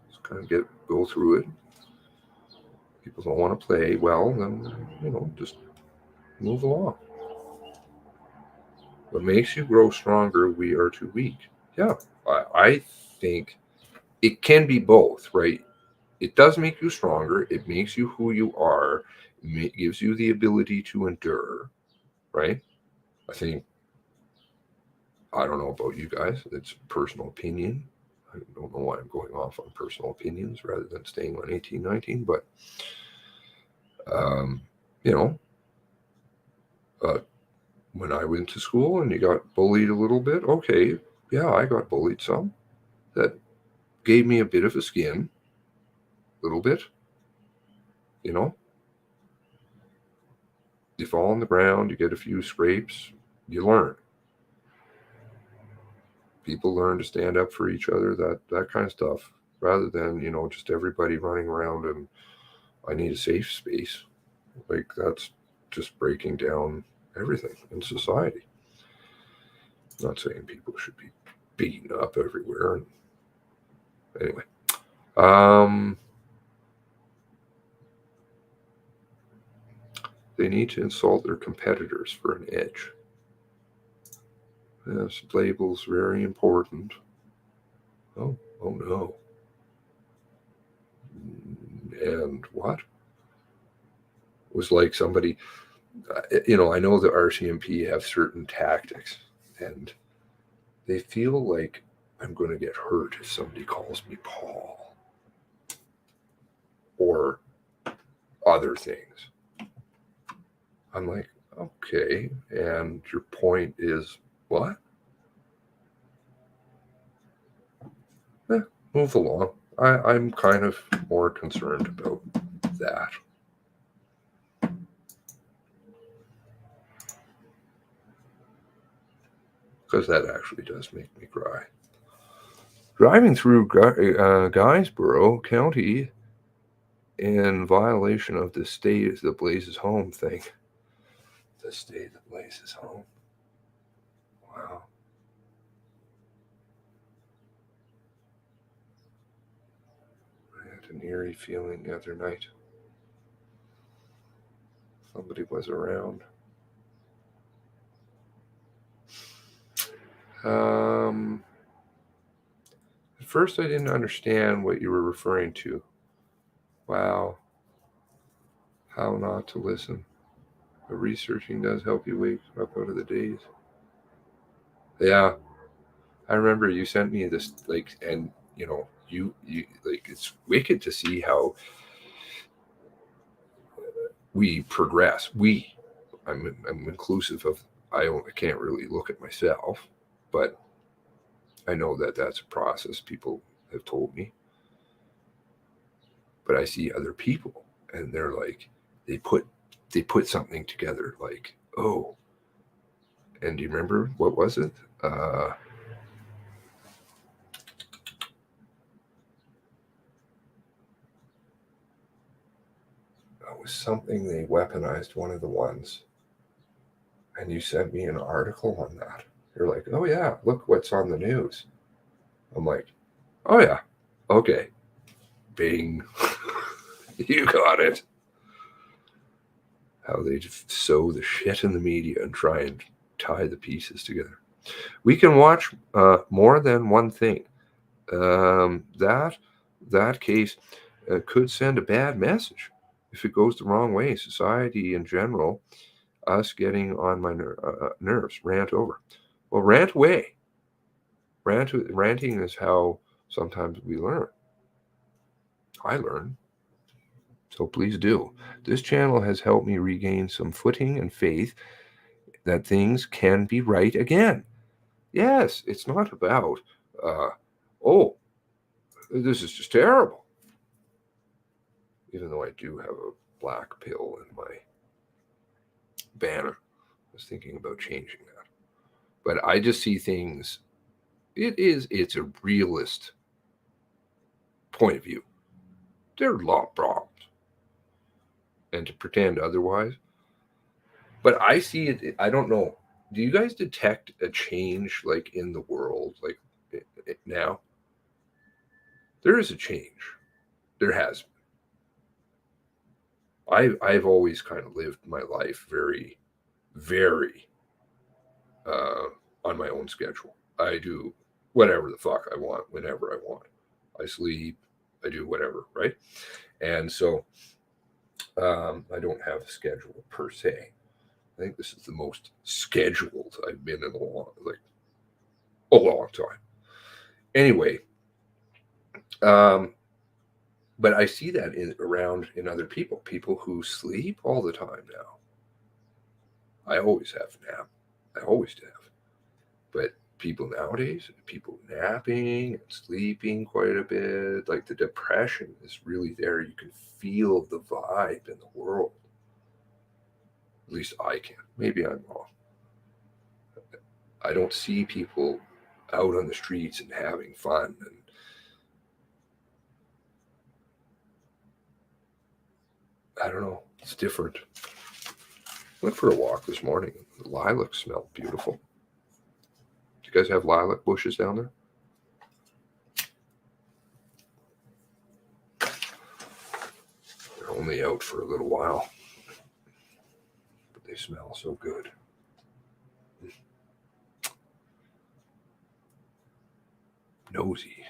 just kind of go through it. People don't want to play well, then just move along. What makes you grow stronger, we are too weak. Yeah, I think it can be both, right? It does make you stronger. It makes you who you are. It gives you the ability to endure, right? I think, I don't know about you guys. It's personal opinion. I don't know why I'm going off on personal opinions rather than staying on 1819, but, when I went to school and you got bullied a little bit, okay, yeah, I got bullied some. That gave me a bit of a skin, a little bit, You fall on the ground, you get a few scrapes, you learn. People learn to stand up for each other, that kind of stuff, rather than, just everybody running around and I need a safe space. Like, that's just breaking down everything in society. I'm not saying people should be beaten up everywhere. Anyway. They need to insult their competitors for an edge. Yes, labels very important. Oh no. And what? It was like somebody, I know the RCMP have certain tactics, and they feel like I'm going to get hurt if somebody calls me Paul. other things. I'm like, okay, and your point is what? Move along. I'm kind of more concerned about that. Because that actually does make me cry. Driving through Guysborough County in violation of the state that blazes home thing. The state that blazes home. Wow. I had an eerie feeling the other night. Somebody was around. At first I didn't understand what you were referring to. Wow. How not to listen. But researching does help you wake up out of the daze. Yeah. I remember you sent me this, like, and you know, you like, it's wicked to see how we progress. I'm inclusive of, I can't really look at myself, but I know that that's a process people have told me. But I see other people and they're like, they put something together, like, oh, and do you remember, what was it? That was something they weaponized, one of the ones. And you sent me an article on that. You're like, oh yeah, look what's on the news. I'm like, oh yeah, okay. Bing. You got it. How they sow the shit in the media and try and tie the pieces together. We can watch more than one thing. That case could send a bad message if it goes the wrong way. Society in general, us getting on my nerves. Rant over. Well, rant away. Ranting is how sometimes we learn. I learn. So please do. This channel has helped me regain some footing and faith that things can be right again. Yes, it's not about, oh, this is just terrible. Even though I do have a black pill in my banner. I was thinking about changing that. But I just see things, it's a realist point of view. There are a lot of problems. And to pretend otherwise. But I see it, I don't know. Do you guys detect a change, like, in the world, like now? There is a change. There has been. I've always kind of lived my life very, very on my own schedule. I do whatever the fuck I want, whenever I want. I sleep, I do whatever, right? And so I don't have a schedule per se. I think this is the most scheduled I've been in a long time. Anyway, but I see that around in other people who sleep all the time now. I always have nap. I always have. But people nowadays, people napping and sleeping quite a bit, like the depression is really there. You can feel the vibe in the world. At least I can. Maybe I'm wrong. I don't see people out on the streets and having fun. And I don't know. It's different. Went for a walk this morning. The lilac smelled beautiful. Do you guys have lilac bushes down there? They're only out for a little while. But they smell so good. Nosy.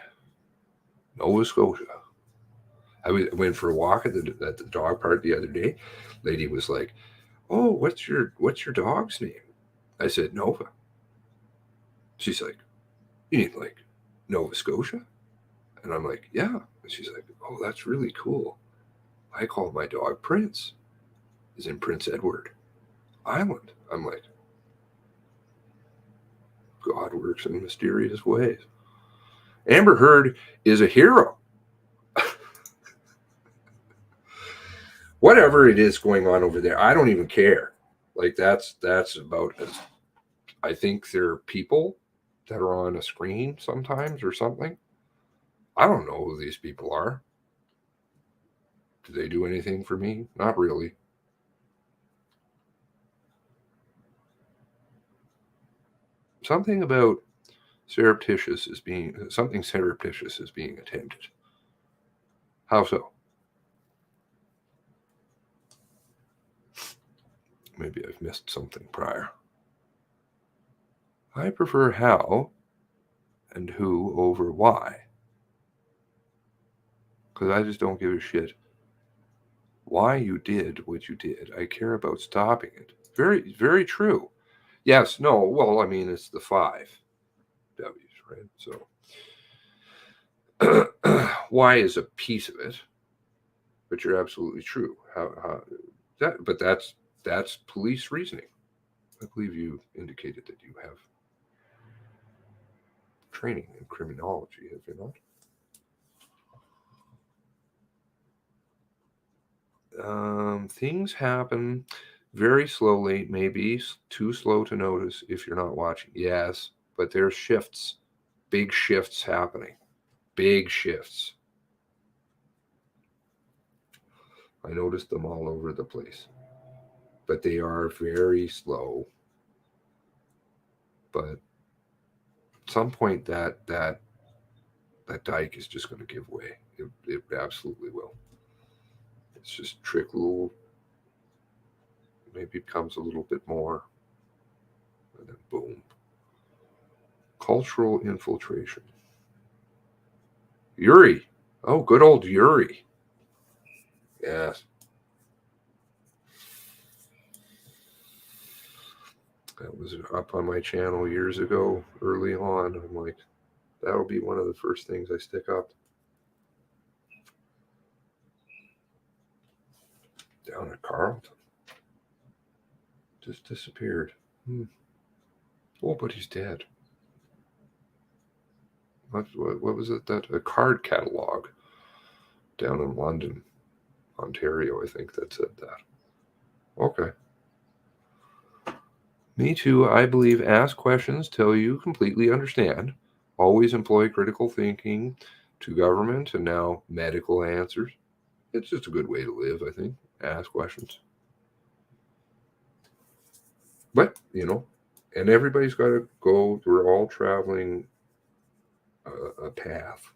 Nova Scotia. I went for a walk at the dog park the other day. Lady was like, "Oh, what's your dog's name?" I said, "Nova." She's like, "You mean like Nova Scotia?" And I'm like, "Yeah." And she's like, "Oh, that's really cool. I call my dog Prince. He's in Prince Edward Island. I'm like, God works in mysterious ways. Amber Heard is a hero. Whatever it is going on over there, I don't even care. Like that's about as, I think there are people that are on a screen sometimes or something. I don't know who these people are. Do they do anything for me? Not really. Something surreptitious is being attempted. How so? Maybe I've missed something prior. I prefer how and who over why. Because I just don't give a shit why you did what you did. I care about stopping it. Very, very true. Yes, no, well, I mean, it's the 5 W's, right? So why is a piece of it, but you're absolutely true. But that's police reasoning. I believe you indicated that you have training in criminology, have you not? Things happen very slowly, maybe too slow to notice if you're not watching. Yes, but there's shifts, big shifts happening, big shifts. I noticed them all over the place, but they are very slow. But at some point that dike is just going to give way. It absolutely will. It's just trickle, maybe becomes a little bit more, and then boom. Cultural infiltration. Yuri. Oh, good old Yuri. Yes. That was up on my channel years ago, early on. I'm like, that'll be one of the first things I stick up. Down at Carlton. Just disappeared. Oh, but he's dead. What was it? A card catalog down in London, Ontario, I think that said that. Okay. Me too. I believe ask questions till you completely understand. Always employ critical thinking to government and now medical answers. It's just a good way to live, I think. Ask questions. But, and everybody's got to go. We're all traveling a path.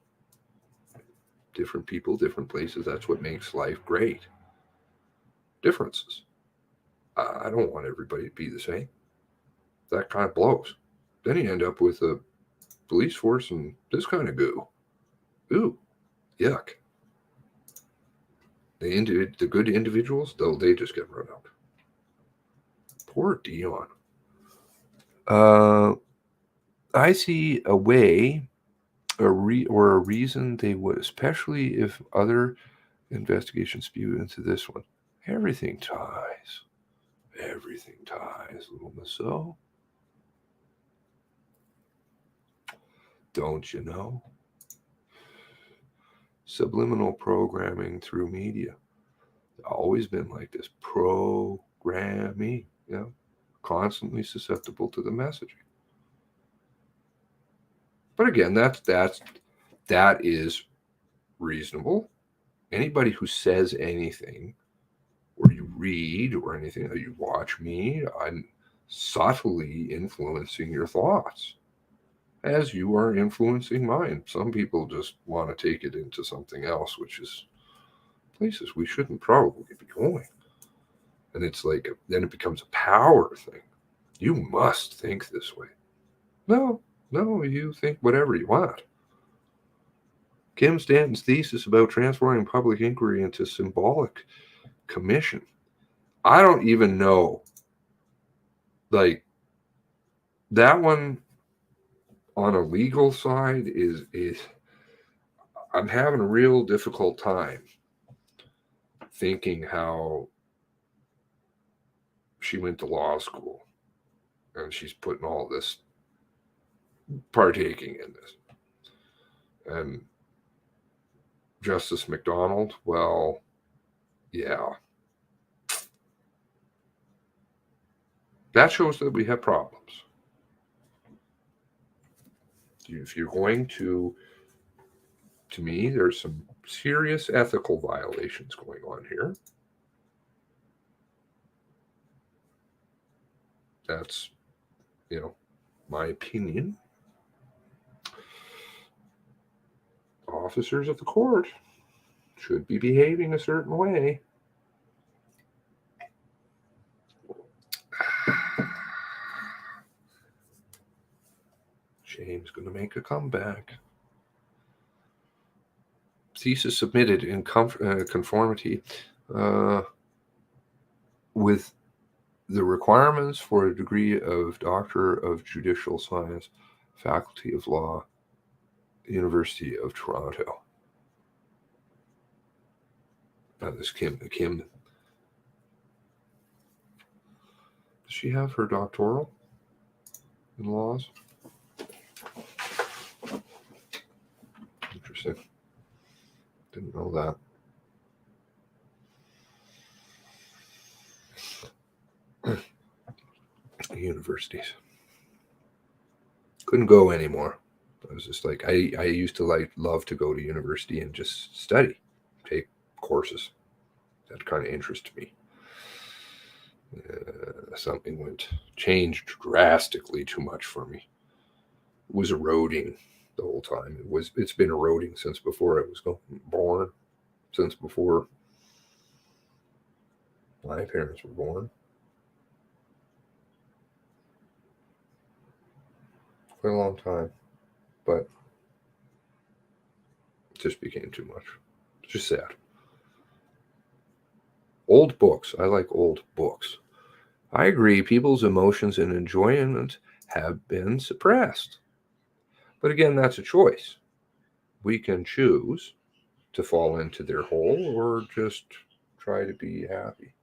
Different people, different places. That's what makes life great. Differences. I don't want everybody to be the same. That kind of blows. Then you end up with a police force and this kind of goo. Ooh, yuck. The good individuals, though, they just get run out. Poor Dion. I see a way, a reason they would, especially if other investigations spew into this one. Everything ties. Everything ties, little Maso. Don't you know? Subliminal programming through media. Always been like this. Programming, constantly susceptible to the messaging. But again, that is reasonable. Anybody who says anything, or you read or anything, or you watch me, I'm subtly influencing your thoughts as you are influencing mine. Some people just want to take it into something else, which is places we shouldn't probably be going. And it's like, then it becomes a power thing. You must think this way. No, you think whatever you want. Kim Stanton's thesis about transforming public inquiry into symbolic commission. I don't even know. Like, that one on a legal side is I'm having a real difficult time thinking how she went to law school and she's putting all this, partaking in this. And Justice McDonald, well, yeah. That shows that we have problems. If you're going to me, there's some serious ethical violations going on here. That's, my opinion. Officers of the court should be behaving a certain way. Shame's going to make a comeback. Thesis submitted in conformity with the requirements for a degree of Doctor of Judicial Science, Faculty of Law, University of Toronto. This Kim. Does she have her doctoral in laws? Interesting. Didn't know that. Universities. Couldn't go anymore. I was just like, I used to love to go to university and just study, take courses. That kind of interested me. Something changed drastically too much for me. It was eroding the whole time. It's been eroding since before I was born, since before my parents were born. Quite a long time, but it just became too much. It's just sad. Old books. I like old books. I agree, people's emotions and enjoyment have been suppressed. But again, that's a choice. We can choose to fall into their hole or just try to be happy.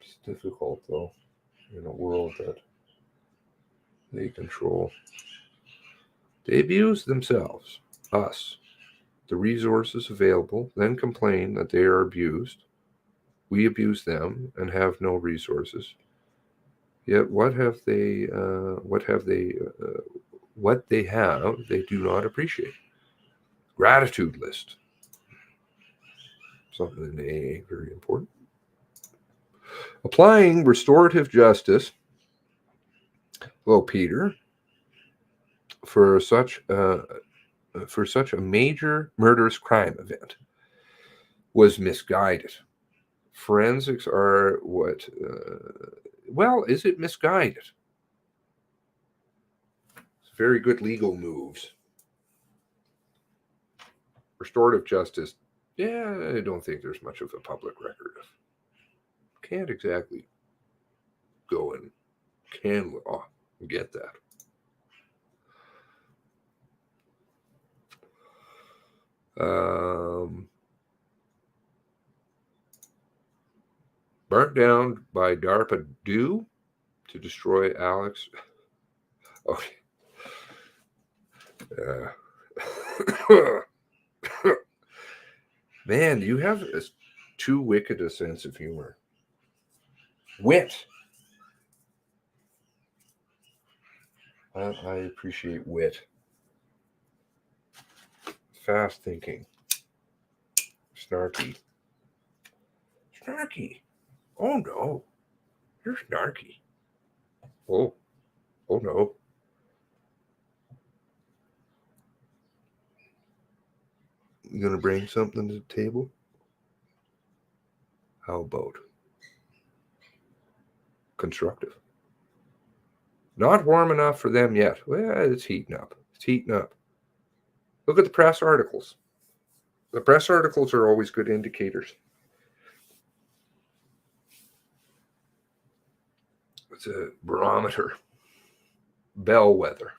It's difficult, though, in a world that they control. They abuse themselves, us, the resources available, then complain that they are abused. We abuse them and have no resources. Yet what they have, they do not appreciate. Gratitude list. Something in AA, very important. Applying restorative justice. Well, Peter, for such a major murderous crime event was misguided. Forensics are what? Is it misguided? It's very good legal moves. Restorative justice, I don't think there's much of a public record of. Can't exactly go and can law and get that. Burnt down by DARPA due to destroy Alex. Okay. Man, you have too wicked a sense of humor. Wit. I appreciate wit. Fast thinking. Snarky. Snarky. Oh no. You're snarky. Oh no. You gonna bring something to the table? How about constructive? Not warm enough for them yet. Well, it's heating up. It's heating up. Look at the press articles. The press articles are always good indicators. It's a barometer. Bellwether.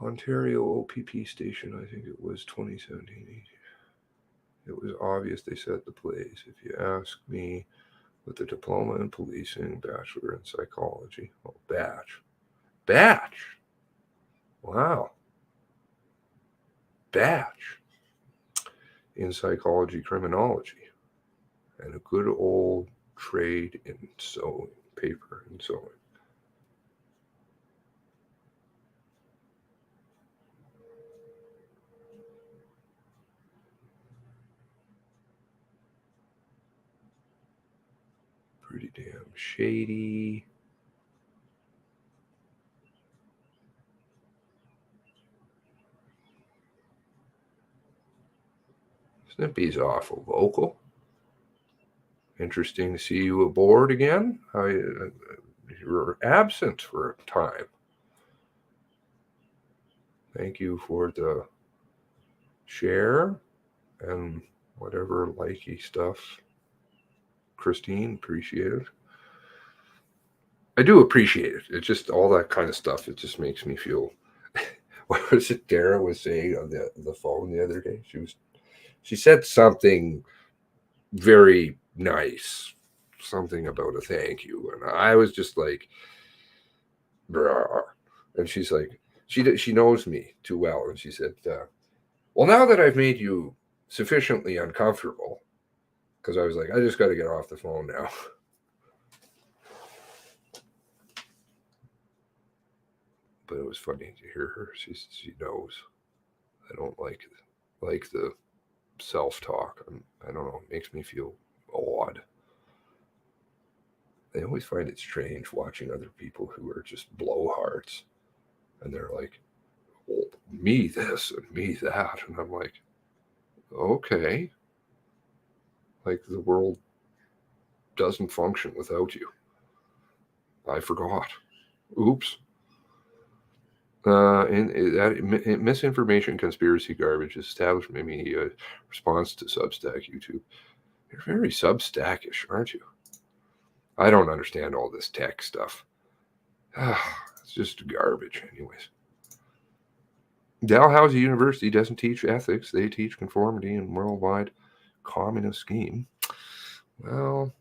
Ontario OPP station, I think it was 2017. It was obvious they set the place. If you ask me, with a diploma in policing, bachelor in psychology. Oh, batch. Wow. Batch in psychology criminology. And a good old trade in sewing, paper and sewing. Pretty damn shady. Snippy's awful vocal. Interesting to see you aboard again. You were absent for a time. Thank you for the share and whatever likey stuff. Christine, appreciate it. I do appreciate it. It's just all that kind of stuff. It just makes me feel. What was it Dara was saying on the phone the other day? She said something very nice, something about a thank you, and I was just like, bruh. And she's like, she knows me too well, and she said, well, now that I've made you sufficiently uncomfortable, because I was like, I just got to get off the phone now. But it was funny to hear her. She knows I don't like the self-talk. I don't know. It makes me feel odd. I always find it strange watching other people who are just blowhards, and they're like, well, me this and me that, and I'm like, okay, like the world doesn't function without you. I forgot. Oops. That misinformation, conspiracy, garbage, establishment media response to Substack, YouTube. You're very Substackish, aren't you? I don't understand all this tech stuff. It's just garbage, anyways. Dalhousie University doesn't teach ethics; they teach conformity and worldwide communist scheme. Well,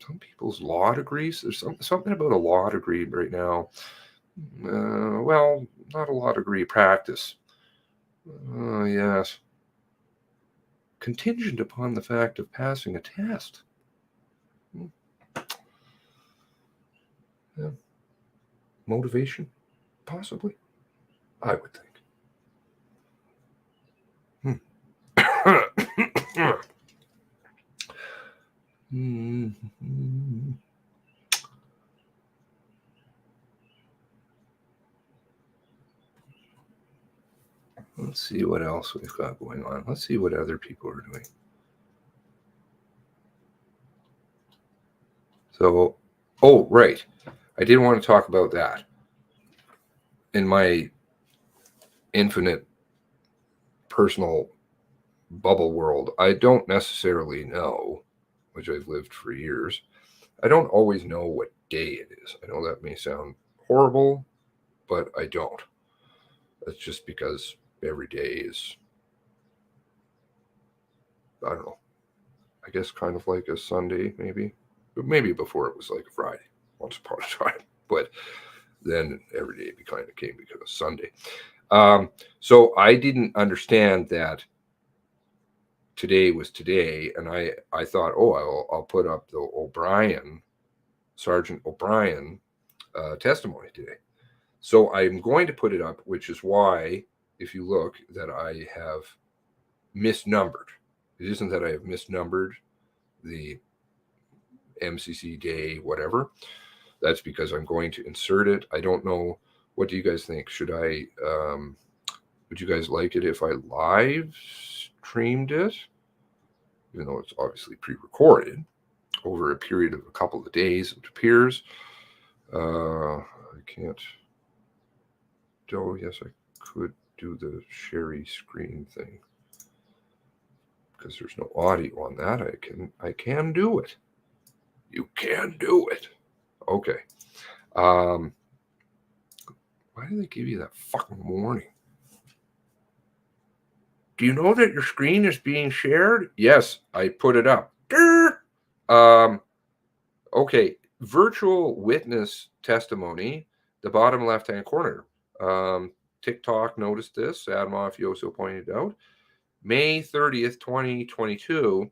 some people's law degrees. There's something about a law degree right now. Well, not a law degree practice. Yes. Contingent upon the fact of passing a test. Yeah. Motivation, possibly. I would think. Let's see what else we've got going on. Let's see what other people are doing. So, oh, right. I did want to talk about that. In my infinite personal bubble world, I don't necessarily know, which I've lived for years. I don't always know what day it is. I know that may sound horrible, but I don't. That's just because every day is, I don't know, I guess kind of like a Sunday, maybe. But maybe before it was like a Friday, once upon a time. But then every day it kind of came because of Sunday. So I didn't understand that today was today, and I thought, oh, I'll put up the Sergeant O'Brien testimony today. So I'm going to put it up, which is why, if you look, that I have misnumbered. It isn't that I have misnumbered the MCC day, whatever. That's because I'm going to insert it. I don't know. What do you guys think? Would you guys like it if I live streamed it? Even though it's obviously pre-recorded over a period of a couple of days, it appears. I can't. Oh, yes, I could do the Sherry screen thing because there's no audio on that. I can do it. You can do it. Okay. Why do they give you that fucking warning? Do you know that your screen is being shared? Yes, I put it up. Okay, virtual witness testimony, the bottom left-hand corner. TikTok noticed this. Adam Mafioso pointed out. May 30th, 2022.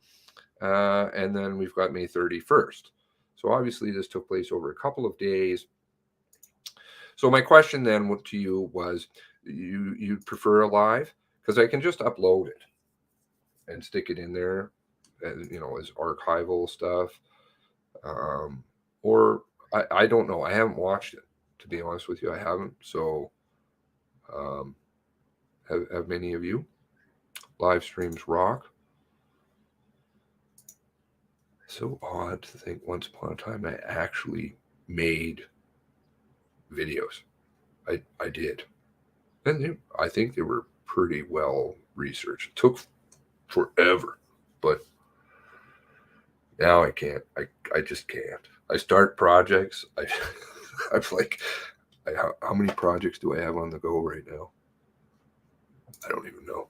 And then we've got May 31st. So obviously this took place over a couple of days. So my question then to you was, you'd prefer a live? Because I can just upload it and stick it in there, as, you know, as archival stuff. Or I don't know. I haven't watched it, to be honest with you. I haven't. So have many of you? Live streams rock. So odd to think once upon a time I actually made videos. I did. And I think they were pretty well researched. It took forever, but now I can't. I just can't. I start projects. I'm like, how many projects do I have on the go right now? I don't even know.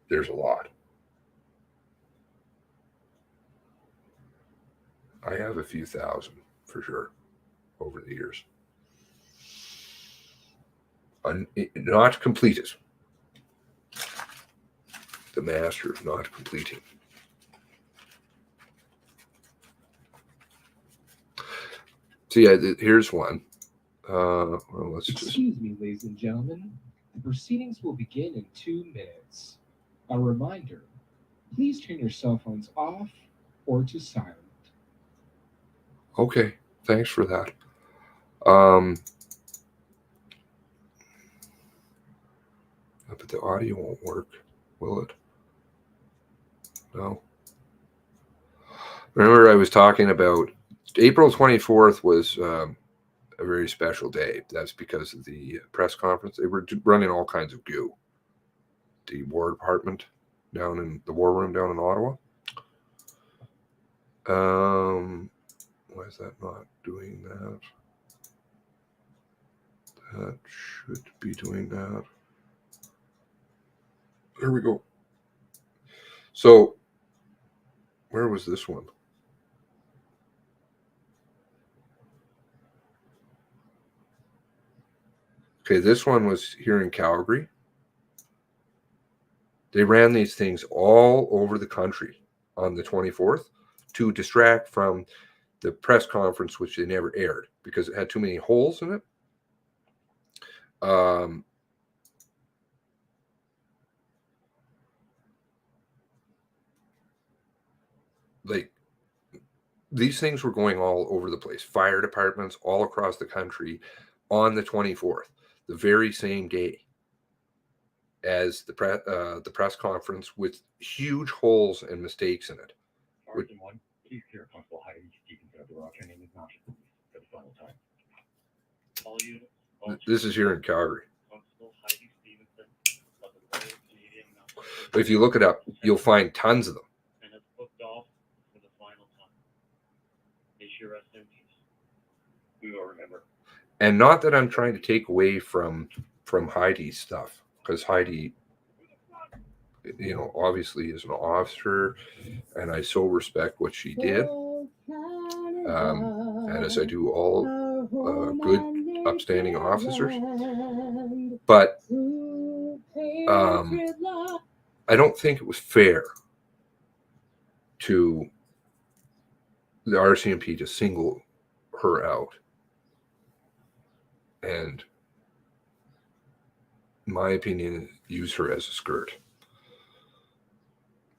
There's a lot. I have a few thousand for sure over the years. Not completed. The master is not completing. So yeah, here's one. Well, let's Excuse me, ladies and gentlemen. The proceedings will begin in 2 minutes. A reminder, please turn your cell phones off or to silent. Okay, thanks for that. But the audio won't work, will it? No. Remember I was talking about April 24th was a very special day. That's because of the press conference. They were running all kinds of goo. The War Department down in the War Room down in Ottawa. Why is that not doing that? That should be doing that. There we go. So, where was this one? Okay, this one was here in Calgary. They ran these things all over the country on the 24th to distract from the press conference, which they never aired because it had too many holes in it. Like these things were going all over the place. Fire departments all across the country on the 24th, the very same day as the press conference, with huge holes and mistakes in it. Please clear Constable Heidi Stevens of the Rock. Her name is not for the final time. This is here in Calgary. Constable Heidi Stevenson of the Royal Canadian Mounted But if you look it up, you'll find tons of them. and has booked off for the final time. May she rest in peace. We will remember. And not that I'm trying to take away from Heidi's stuff, because Heidi, you know, obviously is an officer, and I so respect what she did. And as I do all good, upstanding officers. But I don't think it was fair to the RCMP to single her out. And my opinion, use her as a skirt.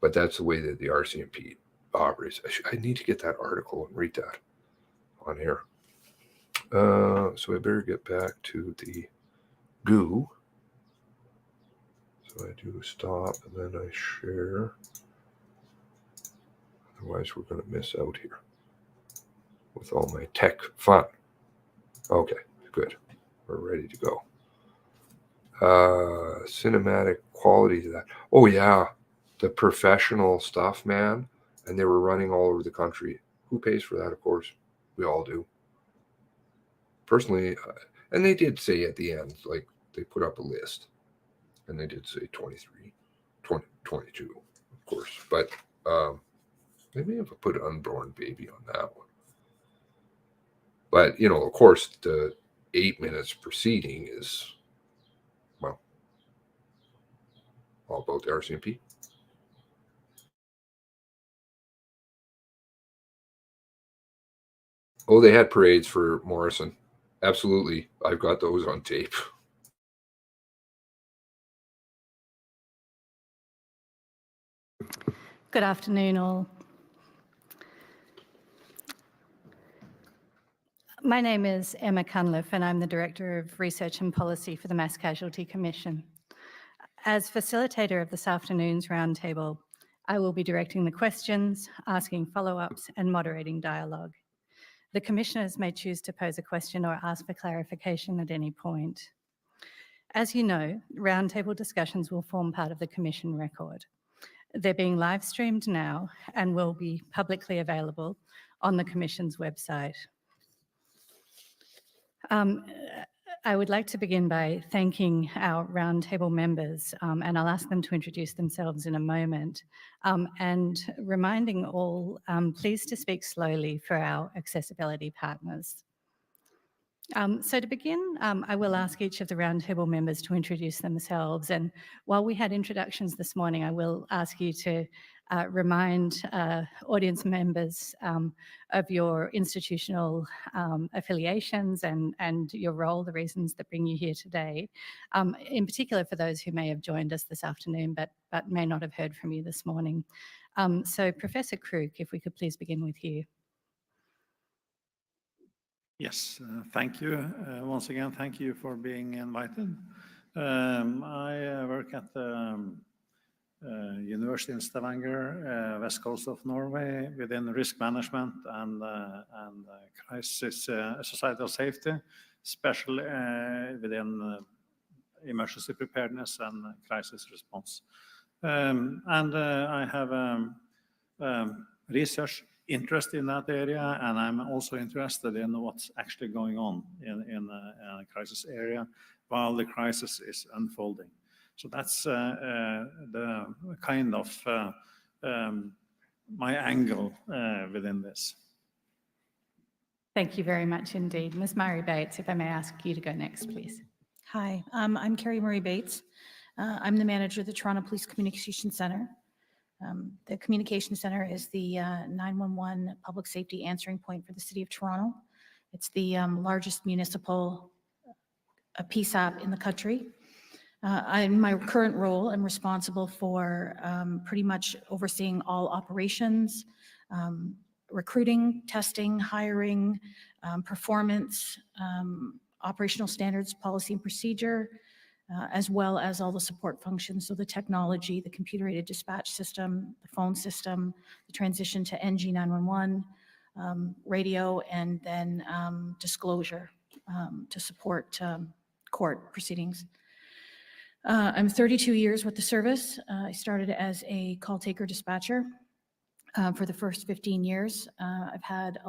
But that's the way that the RCMP operates. I need to get that article and read that on air. So I better get back to the goo. So I do stop and then I share. Otherwise, we're going to miss out here with all my tech fun. Okay, good. We're ready to go. Cinematic quality to that. Oh, yeah. The professional stuff, man. And they were running all over the country. Who pays for that? Of course, we all do. Personally, And they did say at the end, like they put up a list, and they did say 23, 20, 22, of course. But they may have put unborn baby on that one. But, of course, the 8 minutes preceding is, well, all about the RCMP. Oh, they had parades for Morrison. Absolutely. I've got those on tape. Good afternoon, all. My name is Emma Cunliffe, and I'm the Director of Research and Policy for the Mass Casualty Commission. As facilitator of this afternoon's roundtable, I will be directing the questions, asking follow-ups, and moderating dialogue. The commissioners may choose to pose a question or ask for clarification at any point. As you know, roundtable discussions will form part of the commission record. They're being live streamed now and will be publicly available on the Commission's website. I would like to begin by thanking our roundtable members, and I'll ask them to introduce themselves in a moment, and reminding all, please to speak slowly for our accessibility partners. So to begin, I will ask each of the roundtable members to introduce themselves. And while we had introductions this morning, I will ask you to remind audience members of your institutional affiliations and your role, the reasons that bring you here today, in particular for those who may have joined us this afternoon but may not have heard from you this morning. So Professor Critcal, if we could please begin with you. Yes, thank you. Once again, thank you for being invited. I work at the University in Stavanger, west coast of Norway, within risk management and crisis societal safety, especially within emergency preparedness and crisis response. I have research interest in that area, and I'm also interested in what's actually going on in a crisis area while the crisis is unfolding. So that's the kind of my angle within this. Thank you very much indeed. Ms. Murray Bates, if I may ask you to go next, please. Hi, I'm Carrie Murray Bates. I'm the manager of the Toronto Police Communication Center. The Communication Center is the 911 public safety answering point for the City of Toronto. It's the largest municipal PSAP in the country. In my current role, I'm responsible for pretty much overseeing all operations, recruiting, testing, hiring, performance, operational standards, policy and procedure, as well as all the support functions. So the technology, the computer-aided dispatch system, the phone system, the transition to NG 911, radio, and then disclosure to support court proceedings. I'm 32 years with the service. I started as a call taker dispatcher. For the first 15 years, I've had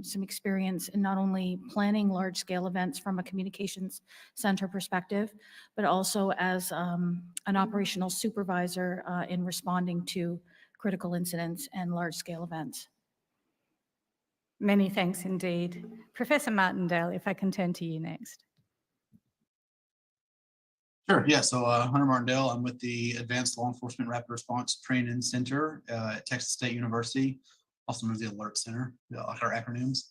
some experience in not only planning large-scale events from a communications center perspective, but also as an operational supervisor in responding to critical incidents and large-scale events. Many thanks indeed. Professor Martindale, if I can turn to you next. Sure, yeah, so Hunter Martindale, I'm with the Advanced Law Enforcement Rapid Response Training Center at Texas State University, also known as the Alert Center, our acronyms.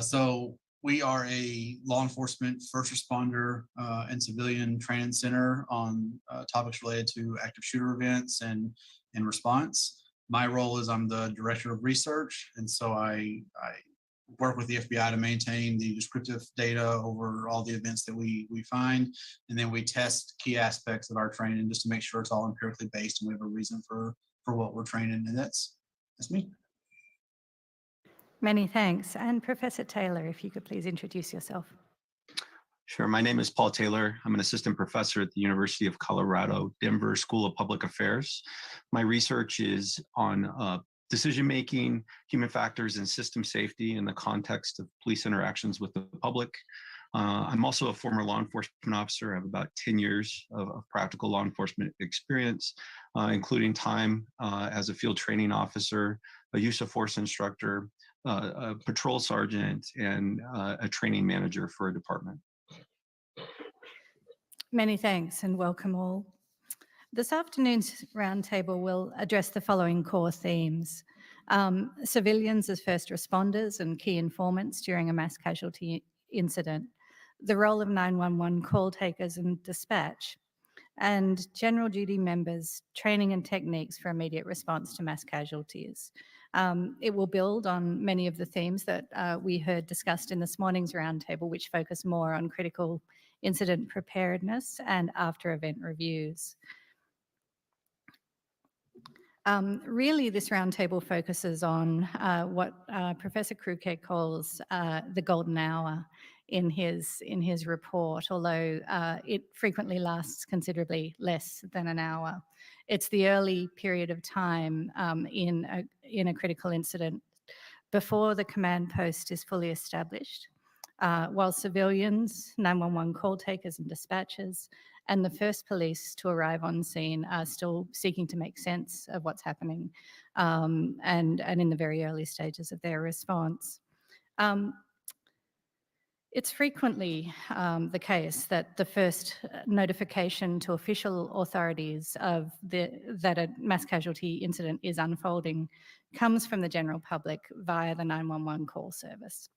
So we are a law enforcement, first responder, and civilian training center on topics related to active shooter events and response. My role is I'm the director of research, and so I work with the FBI to maintain the descriptive data over all the events that we find, and then we test key aspects of our training just to make sure it's all empirically based and we have a reason for what we're training, and that's me. Many thanks. And Professor Taylor, if you could please introduce yourself. Sure. My name is Paul Taylor. I'm an assistant professor at the University of Colorado, Denver School of Public Affairs. My research is on decision-making, human factors, and system safety in the context of police interactions with the public. I'm also a former law enforcement officer. I have about 10 years of practical law enforcement experience, including time as a field training officer, a use of force instructor, a patrol sergeant, and a training manager for a department. Many thanks and welcome all. This afternoon's roundtable will address the following core themes. Civilians as first responders and key informants during a mass casualty incident, the role of 911 call takers and dispatch, and general duty members' training and techniques for immediate response to mass casualties. It will build on many of the themes that we heard discussed in this morning's roundtable, which focus more on critical incident preparedness and after-event reviews. Really, this roundtable focuses on what Professor Critcal calls the golden hour in his report, although it frequently lasts considerably less than an hour. It's the early period of time in a critical incident before the command post is fully established, while civilians, 911 call takers and dispatchers, and the first police to arrive on scene are still seeking to make sense of what's happening and in the very early stages of their response. It's frequently the case that the first notification to official authorities of that a mass casualty incident is unfolding comes from the general public via the 911 call service.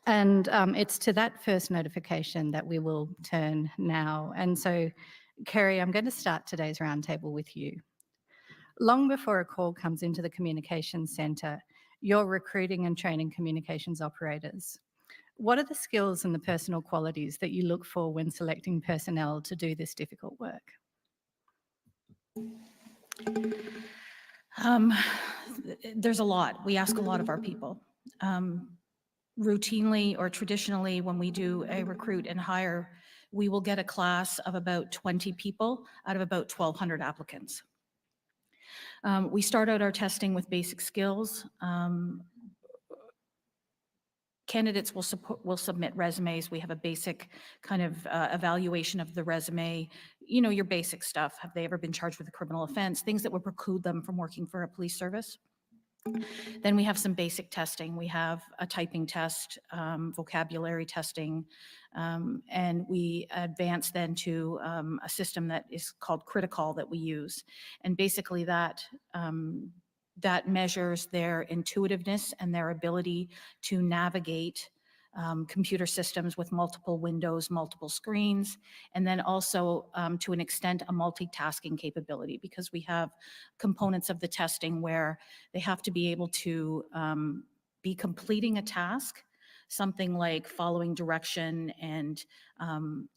And it's to that first notification that we will turn now. And so, Kerry, I'm going to start today's roundtable with you. Long before a call comes into the communications centre, you're recruiting and training communications operators. What are the skills and the personal qualities that you look for when selecting personnel to do this difficult work? There's a lot. We ask a lot of our people. Routinely or traditionally, when we do a recruit and hire, we will get a class of about 20 people out of about 1,200 applicants. We start out our testing with basic skills. Candidates will submit resumes. We have a basic kind of evaluation of the resume, you know, your basic stuff. Have they ever been charged with a criminal offense? Things that would preclude them from working for a police service. Then we have some basic testing. We have a typing test, vocabulary testing, and we advance then to a system that is called Critcal that we use. And basically that measures their intuitiveness and their ability to navigate computer systems with multiple windows, multiple screens, and then also to an extent a multitasking capability, because we have components of the testing where they have to be able to be completing a task, something like following direction and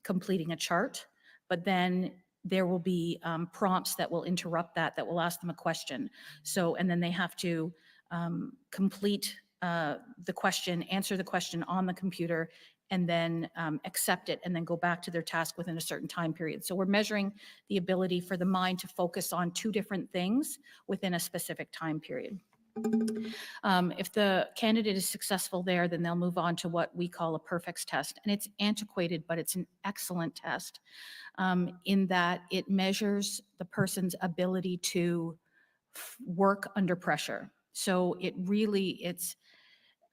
completing a chart, but then there will be prompts that will interrupt that will ask them a question. So, and then they have to complete the question, answer the question on the computer, and then accept it, and then go back to their task within a certain time period. So we're measuring the ability for the mind to focus on two different things within a specific time period. If the candidate is successful there, then they'll move on to what we call a perfects test. And it's antiquated, but it's an excellent test in that it measures the person's ability to work under pressure. So it really,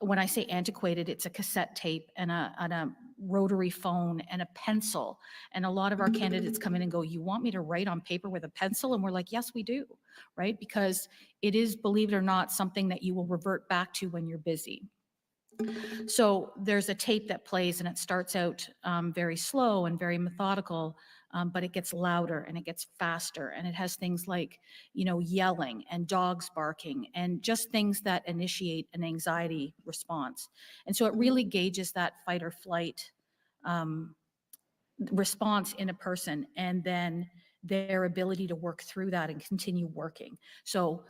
when I say antiquated, it's a cassette tape and a rotary phone and a pencil. And a lot of our candidates come in and go, "You want me to write on paper with a pencil?" And we're like, "Yes, we do," right? Because it is, believe it or not, something that you will revert back to when you're busy. So there's a tape that plays, and it starts out very slow and very methodical, but it gets louder and it gets faster, and it has things like, you know, yelling and dogs barking and just things that initiate an anxiety response. And so it really gauges that fight or flight response in a person, and then their ability to work through that and continue working. So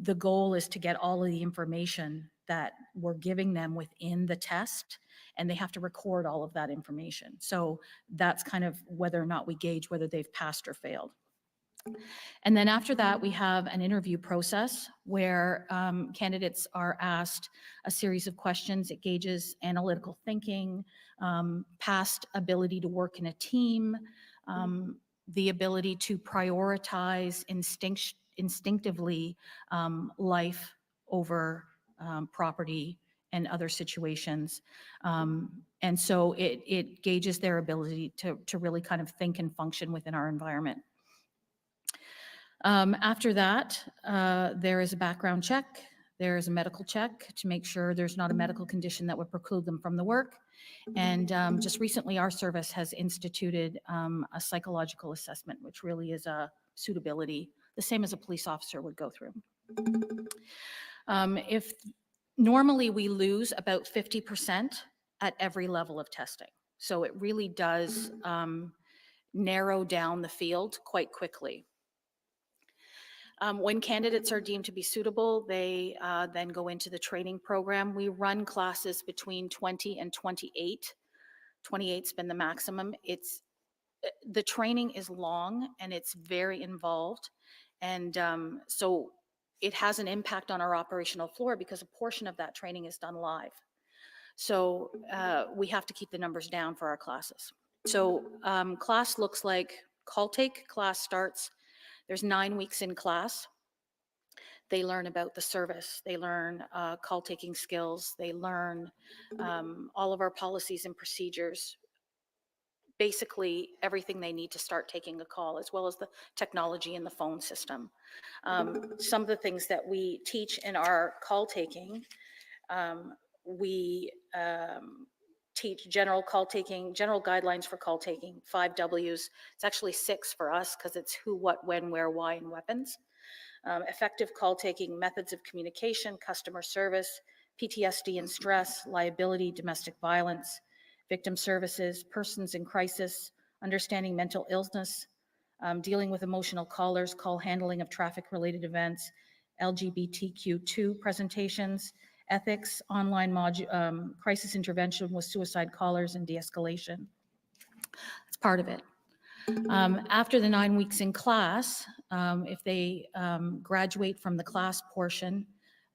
the goal is to get all of the information that we're giving them within the test, and they have to record all of that information. So that's kind of whether or not we gauge whether they've passed or failed. And then after that, we have an interview process where candidates are asked a series of questions. It gauges analytical thinking, past ability to work in a team, the ability to prioritize instinctively life over property and other situations. And so it gauges their ability to really kind of think and function within our environment. After that, there is a background check. There is a medical check to make sure there's not a medical condition that would preclude them from the work. And just recently, our service has instituted a psychological assessment, which really is a suitability, the same as a police officer would go through. If normally we lose about 50% at every level of testing. So it really does narrow down the field quite quickly. When candidates are deemed to be suitable, they then go into the training program. We run classes between 20 and 28. 28's been the maximum. The training is long and it's very involved. And so it has an impact on our operational floor because a portion of that training is done live. So we have to keep the numbers down for our classes. So class looks like call take. Class starts, there's 9 weeks in class. They learn about the service. They learn call taking skills. They learn all of our policies and procedures. Basically everything they need to start taking a call, as well as the technology in the phone system. Some of the things that we teach in our call taking, we teach general call taking, general guidelines for call taking, 5 W's. It's actually 6 for us because it's who, what, when, where, why, and weapons. Effective call taking, methods of communication, customer service, PTSD and stress, liability, domestic violence, victim services, persons in crisis, understanding mental illness, dealing with emotional callers, call handling of traffic-related events, LGBTQ2 presentations, ethics, online crisis intervention with suicide callers and de-escalation. That's part of it. After the 9 weeks in class, if they graduate from the class portion,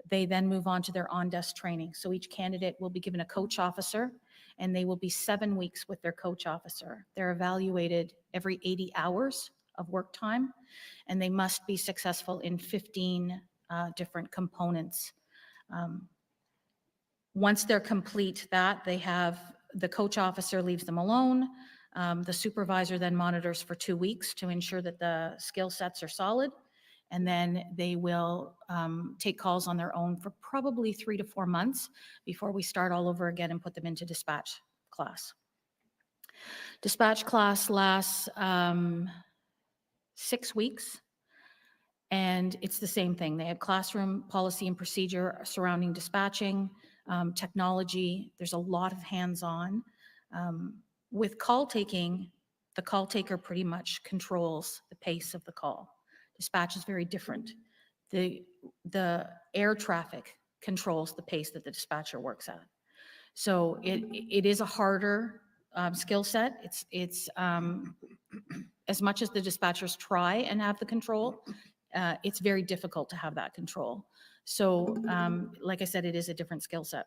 they then move on to their on-desk training. So each candidate will be given a coach officer, and they will be 7 weeks with their coach officer. They're evaluated every 80 hours of work time, and they must be successful in 15 different components. Once they're complete that, they have, the coach officer leaves them alone. The supervisor then monitors for 2 weeks to ensure that the skill sets are solid. And then they will take calls on their own for probably 3 to 4 months before we start all over again and put them into dispatch class. Dispatch class lasts 6 weeks. And it's the same thing. They have classroom policy and procedure surrounding dispatching, technology. There's a lot of hands-on. With call taking, the call taker pretty much controls the pace of the call. Dispatch is very different. The air traffic controls the pace that the dispatcher works at. So it is a harder skill set. It's as much as the dispatchers try and have the control, it's very difficult to have that control. So like I said, it is a different skill set.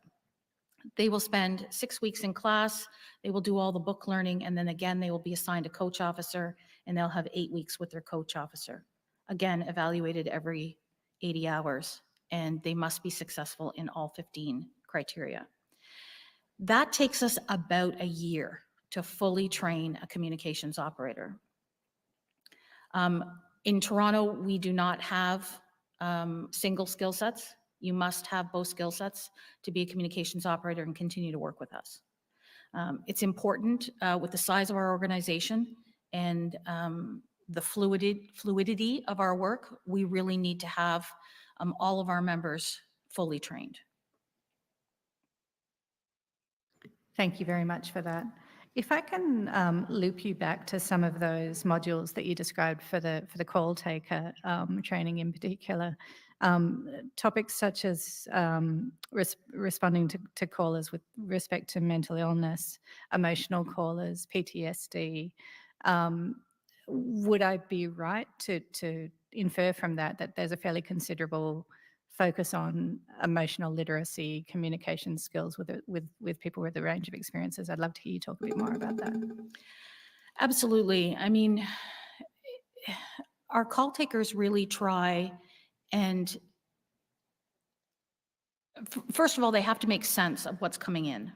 They will spend 6 weeks in class. They will do all the book learning, and then again, they will be assigned a coach officer, and they'll have 8 weeks with their coach officer. Again, evaluated every 80 hours, and they must be successful in all 15 criteria. That takes us about a year to fully train a communications operator. In Toronto, we do not have single skill sets. You must have both skill sets to be a communications operator and continue to work with us. It's important with the size of our organization and the fluidity of our work. We really need to have all of our members fully trained. Thank you very much for that. If I can loop you back to some of those modules that you described for the call taker training in particular, topics such as responding to callers with respect to mental illness, emotional callers, PTSD, would I be right to infer from that that there's a fairly considerable focus on emotional literacy, communication skills with people with a range of experiences? I'd love to hear you talk a bit more about that. Absolutely. I mean, our call takers really try and first of all, they have to make sense of what's coming in.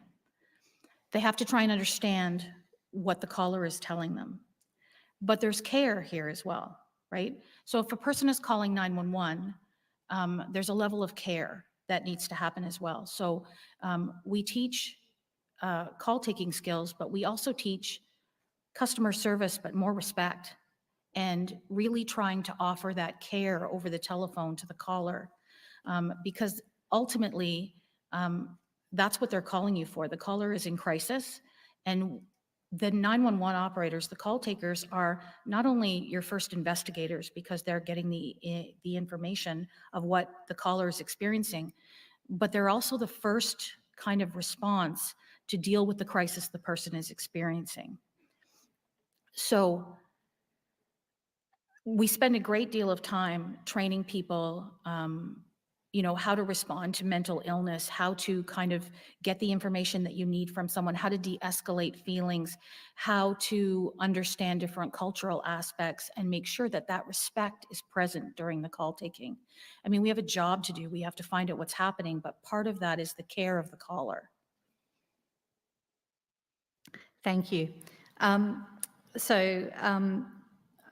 They have to try and understand what the caller is telling them. But there's care here as well, right? So if a person is calling 911, there's a level of care that needs to happen as well. So we teach call taking skills, but we also teach customer service, but more respect, and really trying to offer that care over the telephone to the caller, because ultimately that's what they're calling you for. The caller is in crisis, and the 911 operators, the call takers, are not only your first investigators because they're getting the information of what the caller is experiencing, but they're also the first kind of response to deal with the crisis the person is experiencing. So we spend a great deal of time training people, you know, how to respond to mental illness, how to kind of get the information that you need from someone, how to de-escalate feelings, how to understand different cultural aspects and make sure that that respect is present during the call taking. I mean, we have a job to do. We have to find out what's happening, but part of that is the care of the caller. Thank you.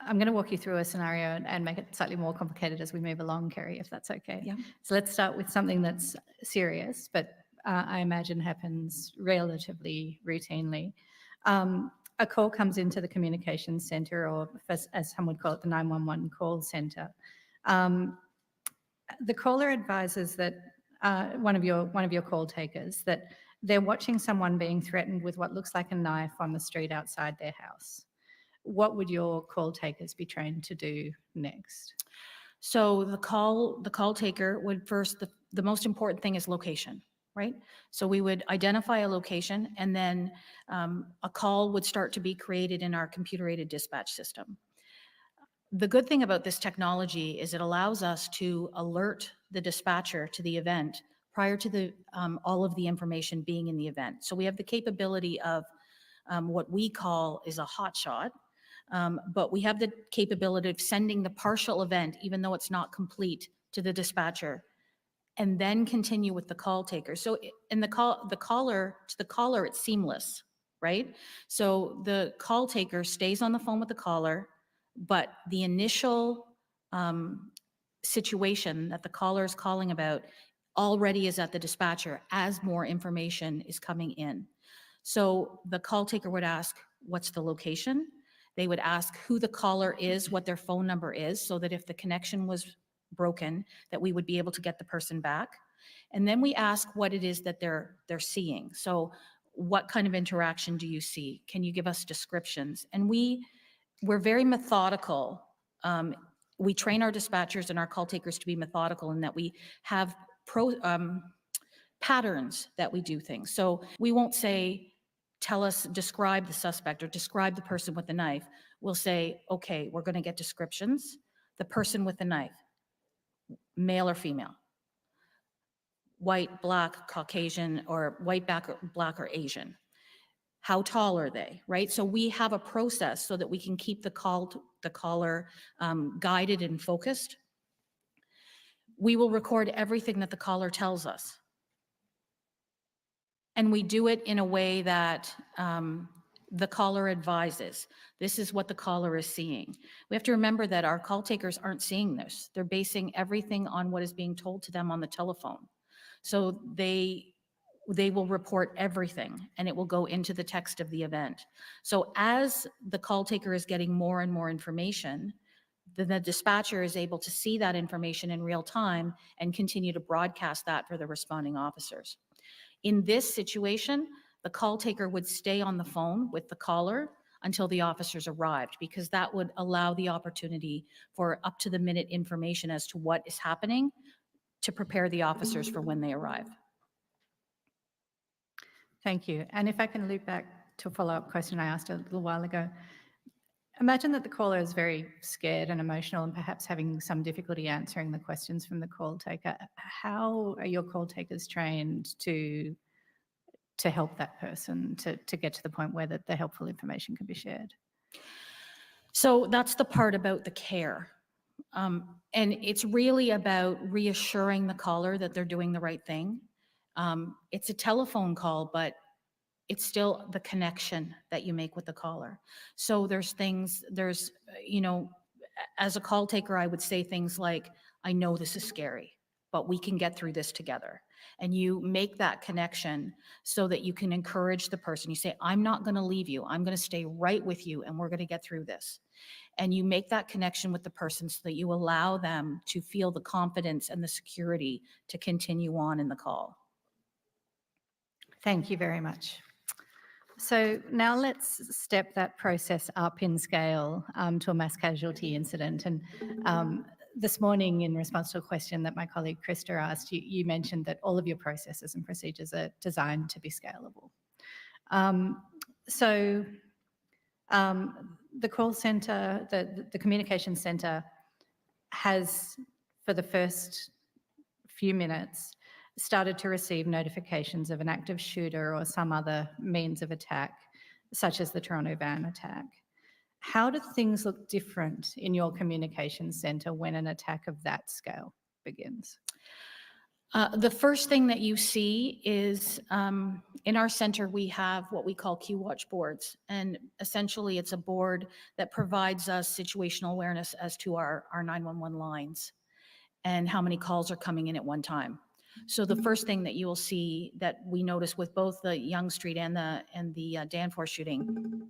I'm going to walk you through a scenario and make it slightly more complicated as we move along, Kerry, if that's okay. Yeah. So let's start with something that's serious, but I imagine happens relatively routinely. A call comes into the communications center, or as some would call it, the 911 call center. The caller advises that one of your call takers that they're watching someone being threatened with what looks like a knife on the street outside their house. What would your call takers be trained to do next? So the call taker would first, the most important thing is location, right? So we would identify a location, and then a call would start to be created in our computer-aided dispatch system. The good thing about this technology is it allows us to alert the dispatcher to the event prior to all of the information being in the event. So we have the capability of what we call is a hotshot, but we have the capability of sending the partial event, even though it's not complete, to the dispatcher, and then continue with the call taker. So in the caller, it's seamless, right? So the call taker stays on the phone with the caller, but the initial situation that the caller is calling about already is at the dispatcher as more information is coming in. So the call taker would ask, what's the location? They would ask who the caller is, what their phone number is, so that if the connection was broken, that we would be able to get the person back. And then we ask what it is that they're seeing. So what kind of interaction do you see? Can you give us descriptions? And we're very methodical. We train our dispatchers and our call takers to be methodical in that we have patterns that we do things. So we won't say, describe the suspect or describe the person with the knife. We'll say, okay, we're going to get descriptions. The person with the knife, male or female, white, black, Caucasian, or white, black, or Asian. How tall are they, right? So we have a process so that we can keep the caller guided and focused. We will record everything that the caller tells us. And we do it in a way that the caller advises. This is what the caller is seeing. We have to remember that our call takers aren't seeing this. They're basing everything on what is being told to them on the telephone. So they will report everything, and it will go into the text of the event. So as the call taker is getting more and more information, then the dispatcher is able to see that information in real time and continue to broadcast that for the responding officers. In this situation, the call taker would stay on the phone with the caller until the officers arrived, because that would allow the opportunity for up to the minute information as to what is happening to prepare the officers for when they arrive. Thank you. And if I can loop back to a follow-up question I asked a little while ago. Imagine that the caller is very scared and emotional and perhaps having some difficulty answering the questions from the call taker. How are your call takers trained to help that person to get to the point where the helpful information can be shared? So that's the part about the care. And it's really about reassuring the caller that they're doing the right thing. It's a telephone call, but it's still the connection that you make with the caller. So there's, you know, as a call taker, I would say things like, I know this is scary, but we can get through this together. And you make that connection so that you can encourage the person. You say, I'm not going to leave you. I'm going to stay right with you, and we're going to get through this. And you make that connection with the person so that you allow them to feel the confidence and the security to continue on in the call. Thank you very much. So now let's step that process up in scale to a mass casualty incident. And this morning, in response to a question that my colleague Krista asked, you mentioned that all of your processes and procedures are designed to be scalable. The call center, the communication center has, for the first few minutes, started to receive notifications of an active shooter or some other means of attack, such as the Toronto van attack. How do things look different in your communications center when an attack of that scale begins? The first thing that you see is in our center, we have what we call Q Watch boards. And essentially, it's a board that provides us situational awareness as to our 911 lines and how many calls are coming in at one time. So the first thing that you will see that we noticed with both the Yonge Street and the Danforth shooting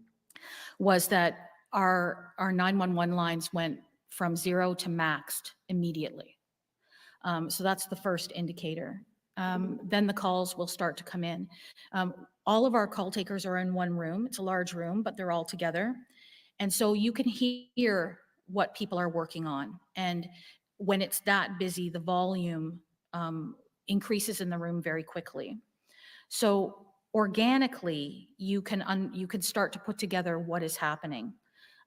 was that our 911 lines went from 0 to maxed immediately. So that's the first indicator. Then the calls will start to come in. All of our call takers are in one room. It's a large room, but they're all together. And so you can hear what people are working on. And when it's that busy, the volume increases in the room very quickly. So organically, you can start to put together what is happening.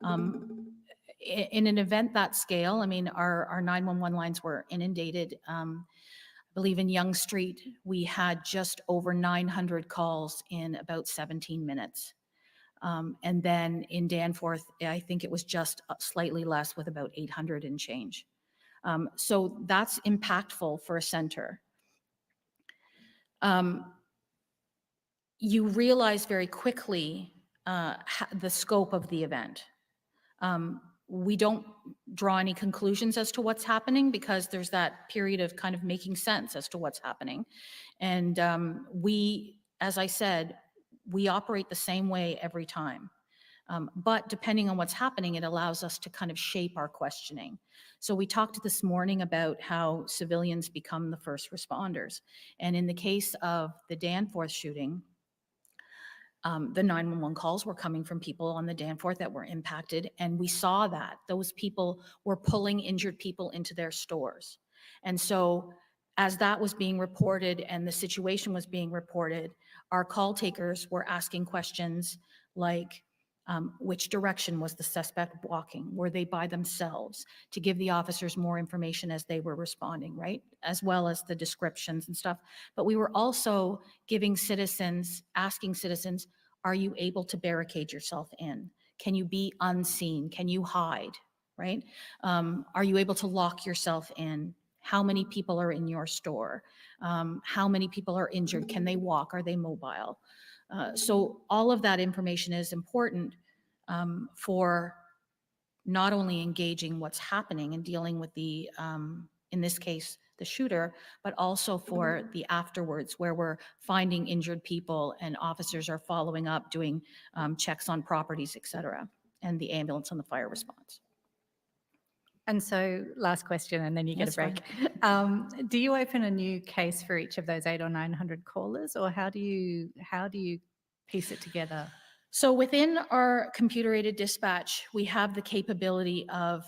In an event that scale, I mean, our 911 lines were inundated. I believe in Yonge Street, we had just over 900 calls in about 17 minutes. And then in Danforth, I think it was just slightly less with about 800 and change. So that's impactful for a center. You realize very quickly the scope of the event. We don't draw any conclusions as to what's happening because there's that period of kind of making sense as to what's happening. And as I said, we operate the same way every time. But depending on what's happening, it allows us to kind of shape our questioning. So we talked this morning about how civilians become the first responders. And in the case of the Danforth shooting, the 911 calls were coming from people on the Danforth that were impacted, and we saw that those people were pulling injured people into their stores. And so as that was being reported and the situation was being reported, our call takers were asking questions like, which direction was the suspect walking? Were they by themselves? To give the officers more information as they were responding, right? As well as the descriptions and stuff. But we were also asking citizens, are you able to barricade yourself in? Can you be unseen? Can you hide, right? Are you able to lock yourself in? How many people are in your store? How many people are injured? Can they walk? Are they mobile? So all of that information is important for not only engaging what's happening and dealing with the, in this case, the shooter, but also for the afterwards where we're finding injured people and officers are following up, doing checks on properties, et cetera, and the ambulance and the fire response. And so last question, and then you get That's a break. Do you open a new case for each of those 800 or 900 callers, or how do you piece it together? So within our computer-aided dispatch, we have the capability of,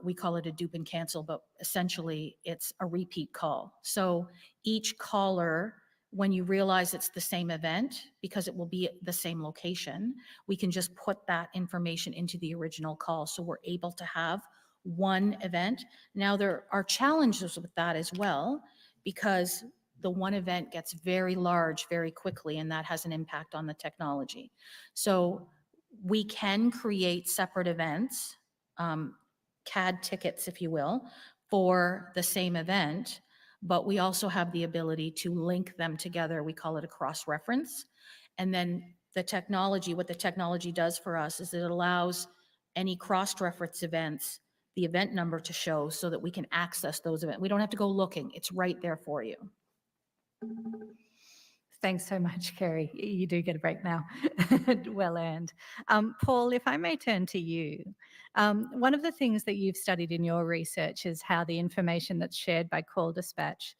we call it a dupe and cancel, but essentially it's a repeat call. So each caller when you realize it's the same event, because it will be at the same location, we can just put that information into the original call. So we're able to have one event. Now, there are challenges with that as well, because the one event gets very large very quickly, and that has an impact on the technology. So we can create separate events, CAD tickets, if you will, for the same event, but we also have the ability to link them together. We call it a cross-reference. And then the technology, what the technology does for us is it allows any cross-reference events, the event number to show, so that we can access those events. We don't have to go looking. It's right there for you. Thanks so much, Kerry. You do get a break now. Well earned. Paul, if I may turn to you. One of the things that you've studied in your research is how the information that's shared by call dispatch,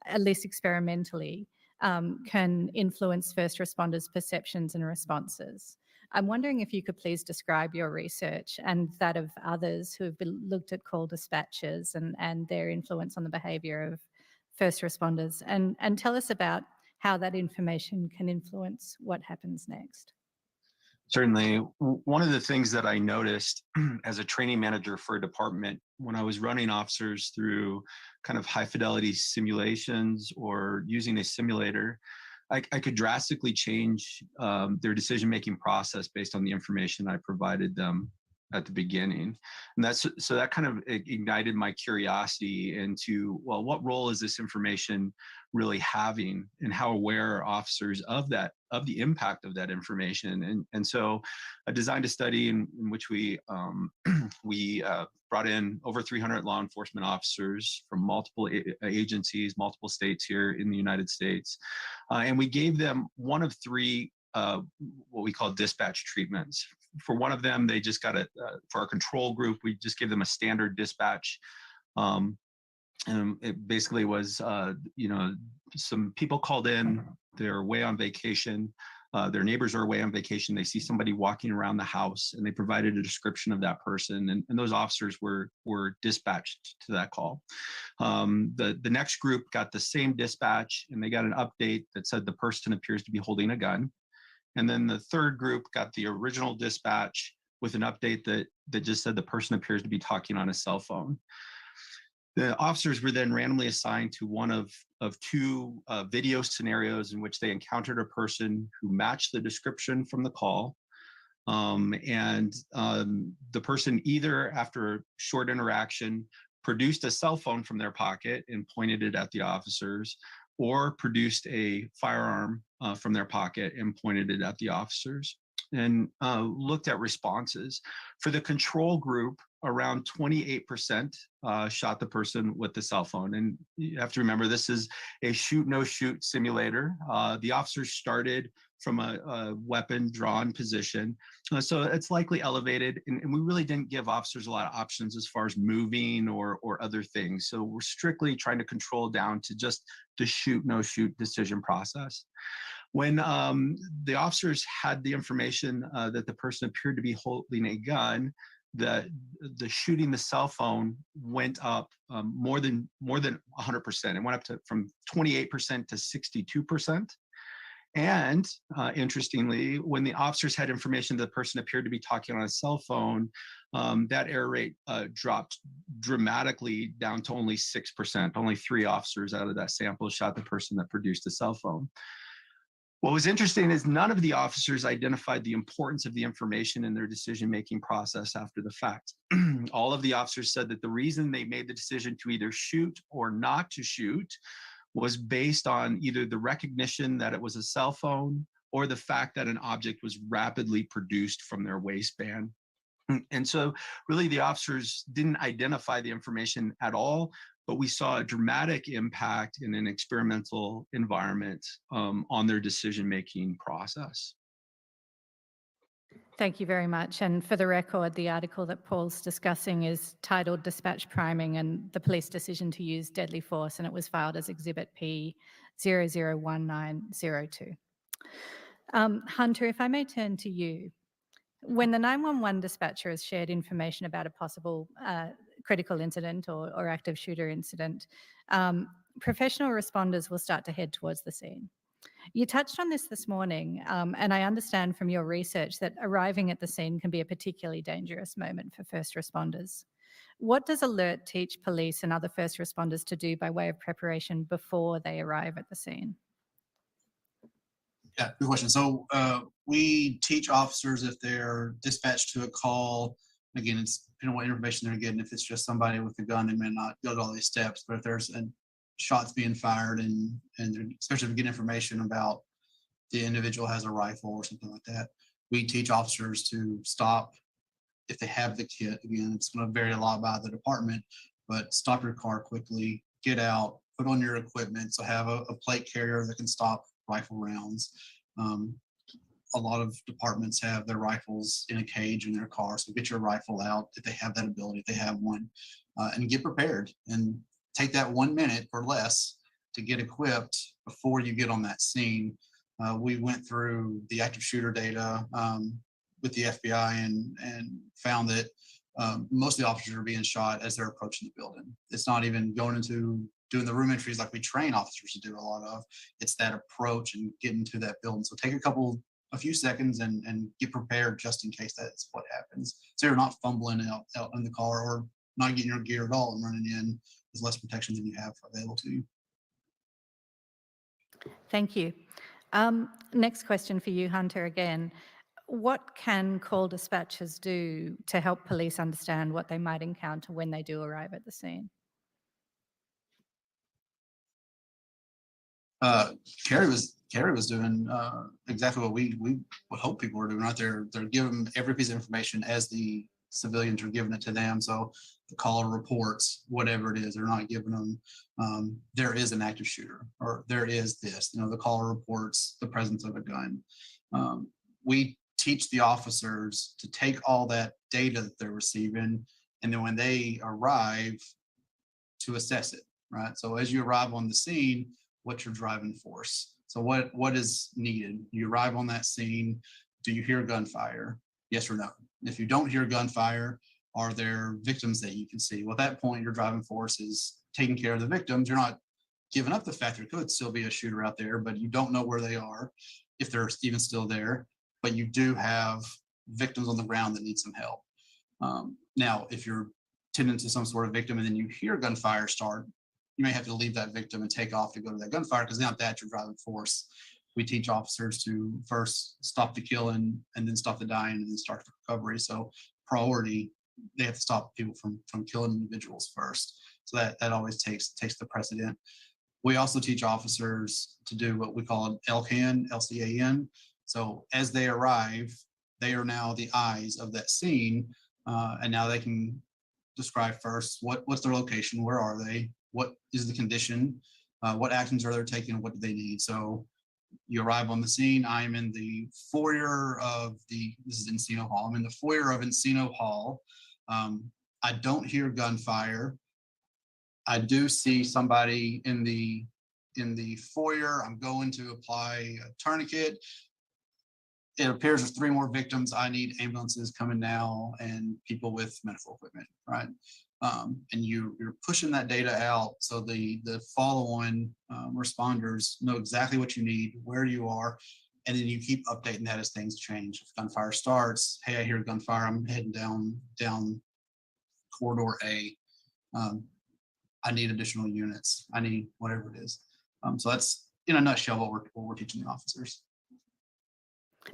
at least experimentally, can influence first responders' perceptions and responses. I'm wondering if you could please describe your research and that of others who have looked at call dispatches and their influence on the behaviour of first responders, and tell us about how that information can influence what happens next. Certainly. One of the things that I noticed as a training manager for a department when I was running officers through kind of high fidelity simulations or using a simulator, I could drastically change their decision-making process based on the information I provided them at the beginning. And so that kind of ignited my curiosity into, well, what role is this information really having, and how aware are officers of that, of the impact of that information? And so I designed a study in which we brought in over 300 law enforcement officers from multiple agencies, multiple states here in the United States. And we gave them one of three what we call dispatch treatments. For one of them, they just got for our control group, we just gave them a standard dispatch. And it basically was, some people called in, they're away on vacation, their neighbors are away on vacation, they see somebody walking around the house, and they provided a description of that person, and those officers were dispatched to that call. The next group got the same dispatch, and they got an update that said the person appears to be holding a gun. And then the third group got the original dispatch with an update that just said the person appears to be talking on a cell phone. The officers were then randomly assigned to one of two video scenarios in which they encountered a person who matched the description from the call. The person, either after a short interaction, produced a cell phone from their pocket and pointed it at the officers, or produced a firearm from their pocket and pointed it at the officers, and looked at responses. For the control group, around 28% shot the person with the cell phone. And you have to remember, this is a shoot, no shoot simulator. The officers started from a weapon drawn position. So it's likely elevated. And we really didn't give officers a lot of options as far as moving or other things. So we're strictly trying to control down to just the shoot, no shoot decision process. When the officers had the information that the person appeared to be holding a gun, the shooting the cell phone went up more than 100%. It went up from 28% to 62%. And interestingly, when the officers had information that the person appeared to be talking on a cell phone, that error rate dropped dramatically down to only 6%. Only 3 officers out of that sample shot the person that produced a cell phone. What was interesting is none of the officers identified the importance of the information in their decision-making process after the fact. All of the officers said that the reason they made the decision to either shoot or not to shoot was based on either the recognition that it was a cell phone or the fact that an object was rapidly produced from their waistband. And so really the officers didn't identify the information at all, but we saw a dramatic impact in an experimental environment on their decision-making process. Thank you very much. And for the record, the article that Paul's discussing is titled Dispatch Priming and the Police Decision to Use Deadly Force, and it was filed as Exhibit P 001902. Hunter, if I may turn to you. When the 911 dispatcher has shared information about a possible critical incident or active shooter incident, professional responders will start to head towards the scene. You touched on this morning, and I understand from your research that arriving at the scene can be a particularly dangerous moment for first responders. What does ALERT teach police and other first responders to do by way of preparation before they arrive at the scene? Yeah, good question. So we teach officers if they're dispatched to a call. Again, it's depending on what information they're getting. If it's just somebody with a gun, they may not go to all these steps. But if there's shots being fired and especially if we get information about the individual has a rifle or something like that, we teach officers to stop if they have the kit. Again, it's going to vary a lot by the department, but stop your car quickly, get out, put on your equipment. So have a plate carrier that can stop rifle rounds. A lot of departments have their rifles in a cage in their car. So get your rifle out if they have that ability, if they have one, and get prepared and take that 1 minute or less to get equipped before you get on that scene. We went through the active shooter data with the FBI and found that most of the officers are being shot as they're approaching the building. It's not even going into doing the room entries like we train officers to do a lot of. It's that approach and getting to that building. So take a few seconds and get prepared just in case that's what happens. So you're not fumbling out in the car or not getting your gear at all and running in with less protection than you have available to you. Thank you. Next question for you, Hunter, again. What can call dispatchers do to help police understand what they might encounter when they do arrive at the scene? Carrie was doing exactly what we would hope people were doing right there. They're giving every piece of information as the civilians are giving it to them. So the caller reports, whatever it is, they're not giving them, there is an active shooter or there is this, the caller reports the presence of a gun. We teach the officers to take all that data that they're receiving, and then when they arrive, to assess it, right? So as you arrive on the scene, what's your driving force? So what is needed? You arrive on that scene, do you hear gunfire? Yes or no? If you don't hear gunfire, are there victims that you can see? Well, at that point, your driving force is taking care of the victims. You're not giving up the fact there could still be a shooter out there, but you don't know where they are, if they're even still there, but you do have victims on the ground that need some help. Now, if you're tending to some sort of victim and then you hear gunfire start, you may have to leave that victim and take off to go to that gunfire because now that's your driving force. We teach officers to first stop the killing and then stop the dying and then start the recovery. So priority, they have to stop people from killing individuals first. So that always takes the precedent. We also teach officers to do what we call LCAN, LCAN. So as they arrive, they are now the eyes of that scene, and now they can describe first what's their location, where are they, what is the condition, what actions are they taking, what do they need. So you arrive on the scene. I'm in the foyer of this is Encino Hall. I'm in the foyer of Encino Hall. I don't hear gunfire. I do see somebody in the foyer. I'm going to apply a tourniquet. It appears there's 3 more victims. I need ambulances coming now and people with medical equipment, right? And you're pushing that data out so the follow-on responders know exactly what you need, where you are, and then you keep updating that as things change. If gunfire starts, hey, I hear gunfire, I'm heading down corridor A. I need additional units. I need whatever it is. So that's in a nutshell what we're teaching the officers.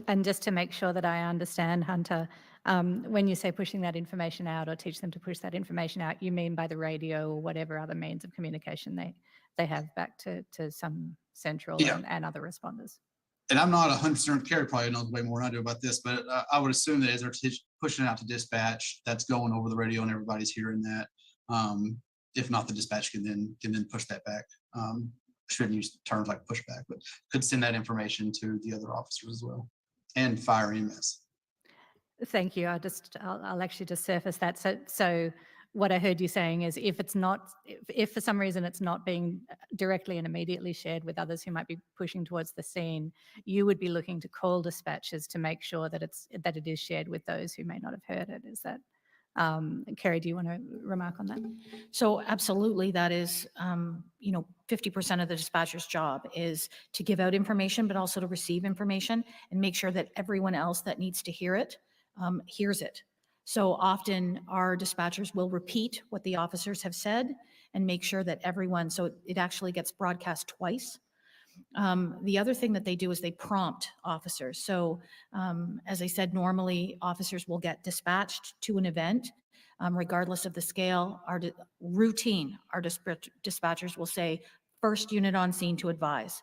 And just to make sure that I understand, Hunter, when you say pushing that information out or teach them to push that information out, you mean by the radio or whatever other means of communication they have back to some central and other responders? And I'm not 100%, Carrie probably knows way more than I do about this, but I would assume that as they're pushing it out to dispatch, that's going over the radio and everybody's hearing that. If not, the dispatch can then push that back. Shouldn't use terms like pushback, but could send that information to the other officers as well, and fire EMS. Thank you. I'll actually just surface that. So what I heard you saying is if for some reason it's not being directly and immediately shared with others who might be pushing towards the scene, you would be looking to call dispatchers to make sure that it is shared with those who may not have heard it. Is that Kerry, do you want to remark on that? So absolutely, that is, 50% of the dispatcher's job is to give out information, but also to receive information and make sure that everyone else that needs to hear it hears it. So often our dispatchers will repeat what the officers have said and make sure that everyone, so it actually gets broadcast twice. The other thing that they do is they prompt officers. So as I said, normally officers will get dispatched to an event, regardless of the scale. Our dispatchers will say, first unit on scene to advise.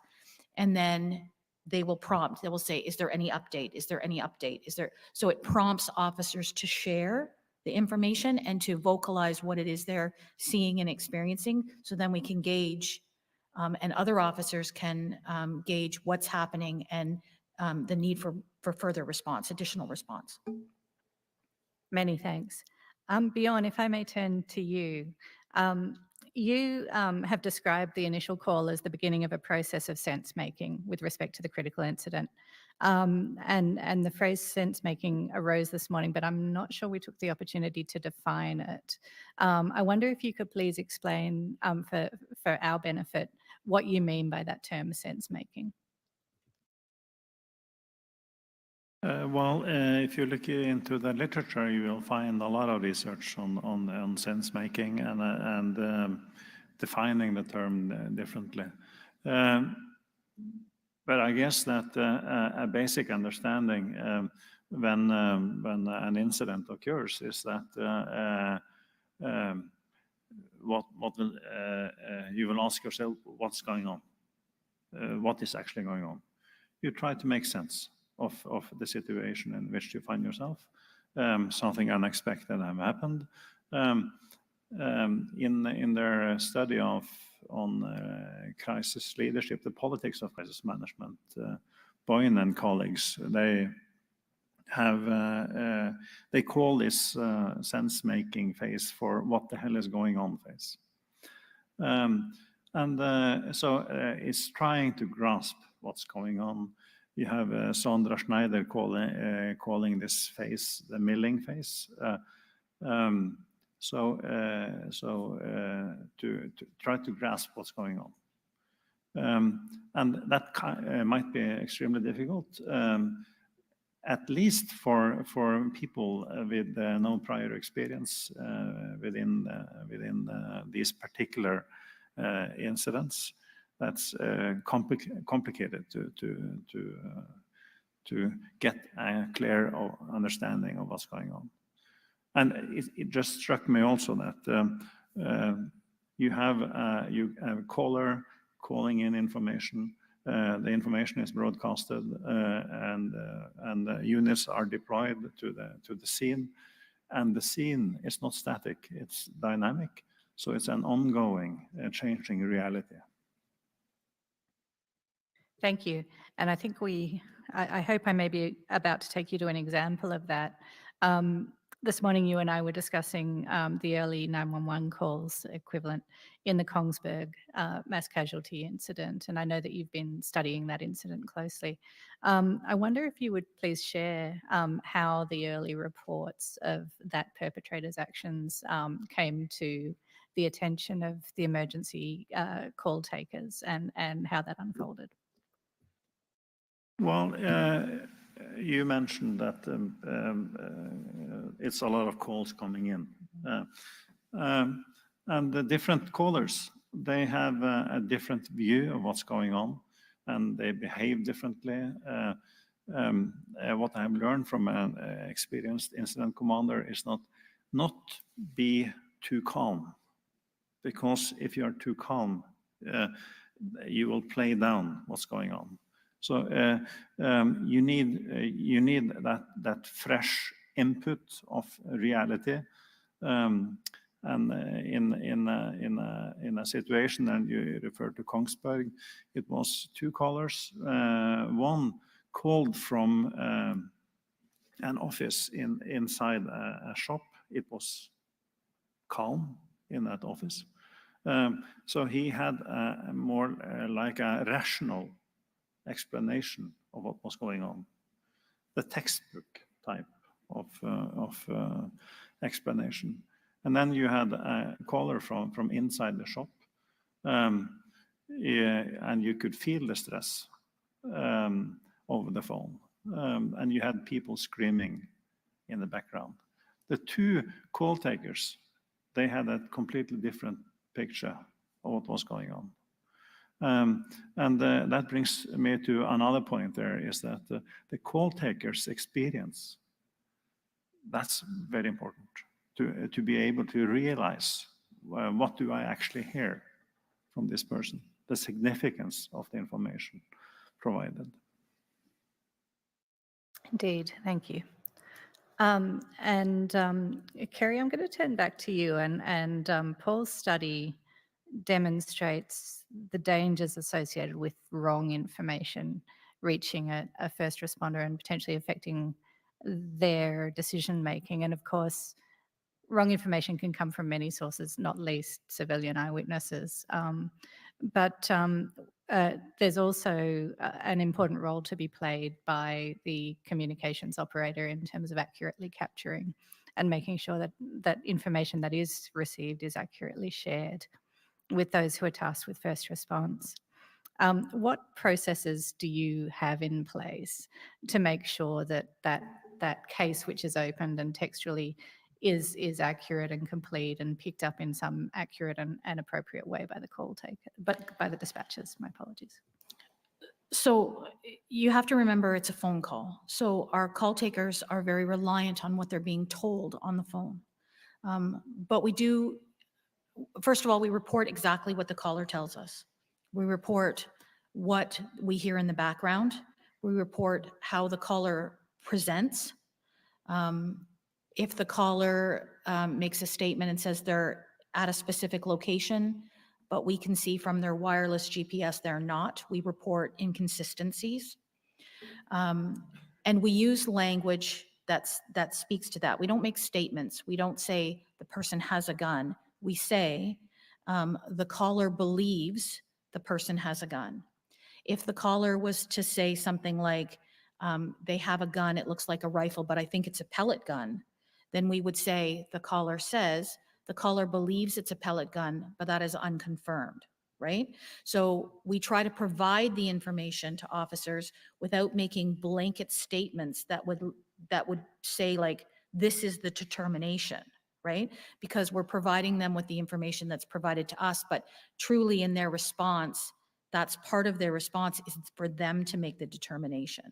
And then they will prompt, they will say, is there any update? Is there any update? Is there? So it prompts officers to share the information and to vocalize what it is they're seeing and experiencing. So then we can gauge and other officers can gauge what's happening and the need for further response, additional response. Many thanks. Bjorn, if I may turn to you. You have described the initial call as the beginning of a process of sense-making with respect to the critical incident. And the phrase sense-making arose this morning, but I'm not sure we took the opportunity to define it. I wonder if you could please explain for our benefit what you mean by that term sense-making. If you look into the literature, you will find a lot of research on sense making and defining the term differently. But I guess that a basic understanding when an incident occurs is that you will ask yourself, what's going on? What is actually going on? You try to make sense of the situation in which you find yourself. Something unexpected have happened. In their study on crisis leadership, the politics of crisis management, Boyne and colleagues, they call this sense-making phase for what the hell is going on phase. So it's trying to grasp what's going on. You have Sandra Schneider calling this phase the milling phase. To try to grasp what's going on. And that might be extremely difficult, at least for people with no prior experience within these particular incidents. That's complicated to get a clear understanding of what's going on. And it just struck me also that you have a caller calling in information. The information is broadcasted, and units are deployed to the scene. And the scene is not static; it's dynamic. So it's an ongoing, changing reality. Thank you. And I think I hope I may be about to take you to an example of that. This morning, you and I were discussing the early 911 calls equivalent in the Kongsberg mass casualty incident. And I know that you've been studying that incident closely. I wonder if you would please share how the early reports of that perpetrator's actions came to the attention of the emergency call takers and how that unfolded. Well, you mentioned that it's a lot of calls coming in. And the different callers, they have a different view of what's going on, and they behave differently. What I've learned from an experienced incident commander is not be too calm, because if you are too calm, you will play down what's going on. So you need that fresh input of reality, and in a situation, and you refer to Kongsberg, it was two callers. One called from an office inside a shop. It was calm in that office, so he had more like a rational explanation of what was going on, the textbook type of explanation. And then you had a caller from inside the shop, yeah, and you could feel the stress over the phone. And you had people screaming in the background. The two call takers, they had a completely different picture of what was going on. That brings me to another point there, is that the call taker's experience, that's very important to be able to realize what do I actually hear from this person, the significance of the information provided. Indeed, thank you. Kerry, I'm going to turn back to you, and Paul's study demonstrates the dangers associated with wrong information reaching a first responder and potentially affecting their decision making. And of course, wrong information can come from many sources, not least civilian eyewitnesses. There's also an important role to be played by the communications operator in terms of accurately capturing and making sure that information that is received is accurately shared with those who are tasked with first response. What processes do you have in place to make sure that case which is opened and textually is accurate and complete and picked up in some accurate and appropriate way by the call taker, but by the dispatchers? My apologies. So you have to remember it's a phone call. So our call takers are very reliant on what they're being told on the phone. But we do, first of all, we report exactly what the caller tells us. We report what we hear in the background. We report how the caller presents. If the caller makes a statement and says they're at a specific location, but we can see from their wireless GPS they're not, we report inconsistencies. And we use language that speaks to that. We don't make statements. We don't say the person has a gun. We say the caller believes the person has a gun. If the caller was to say something like, they have a gun, it looks like a rifle, but I think it's a pellet gun, then we would say the caller says, the caller believes it's a pellet gun, but that is unconfirmed, right? So we try to provide the information to officers without making blanket statements that would say like, this is the determination, right? Because we're providing them with the information that's provided to us, but truly in their response, that's part of their response, is for them to make the determination.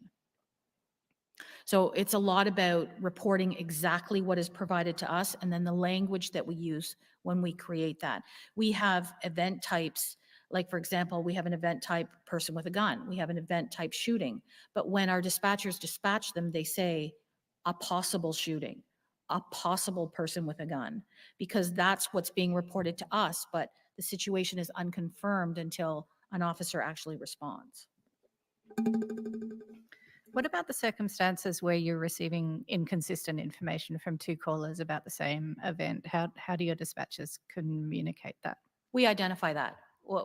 So it's a lot about reporting exactly what is provided to us and then the language that we use when we create that. We have event types, like for example, we have an event type person with a gun. We have an event type shooting. But when our dispatchers dispatch them, they say a possible shooting, a possible person with a gun, because that's what's being reported to us, but the situation is unconfirmed until an officer actually responds. What about the circumstances where you're receiving inconsistent information from two callers about the same event? How do your dispatchers communicate that? We identify that.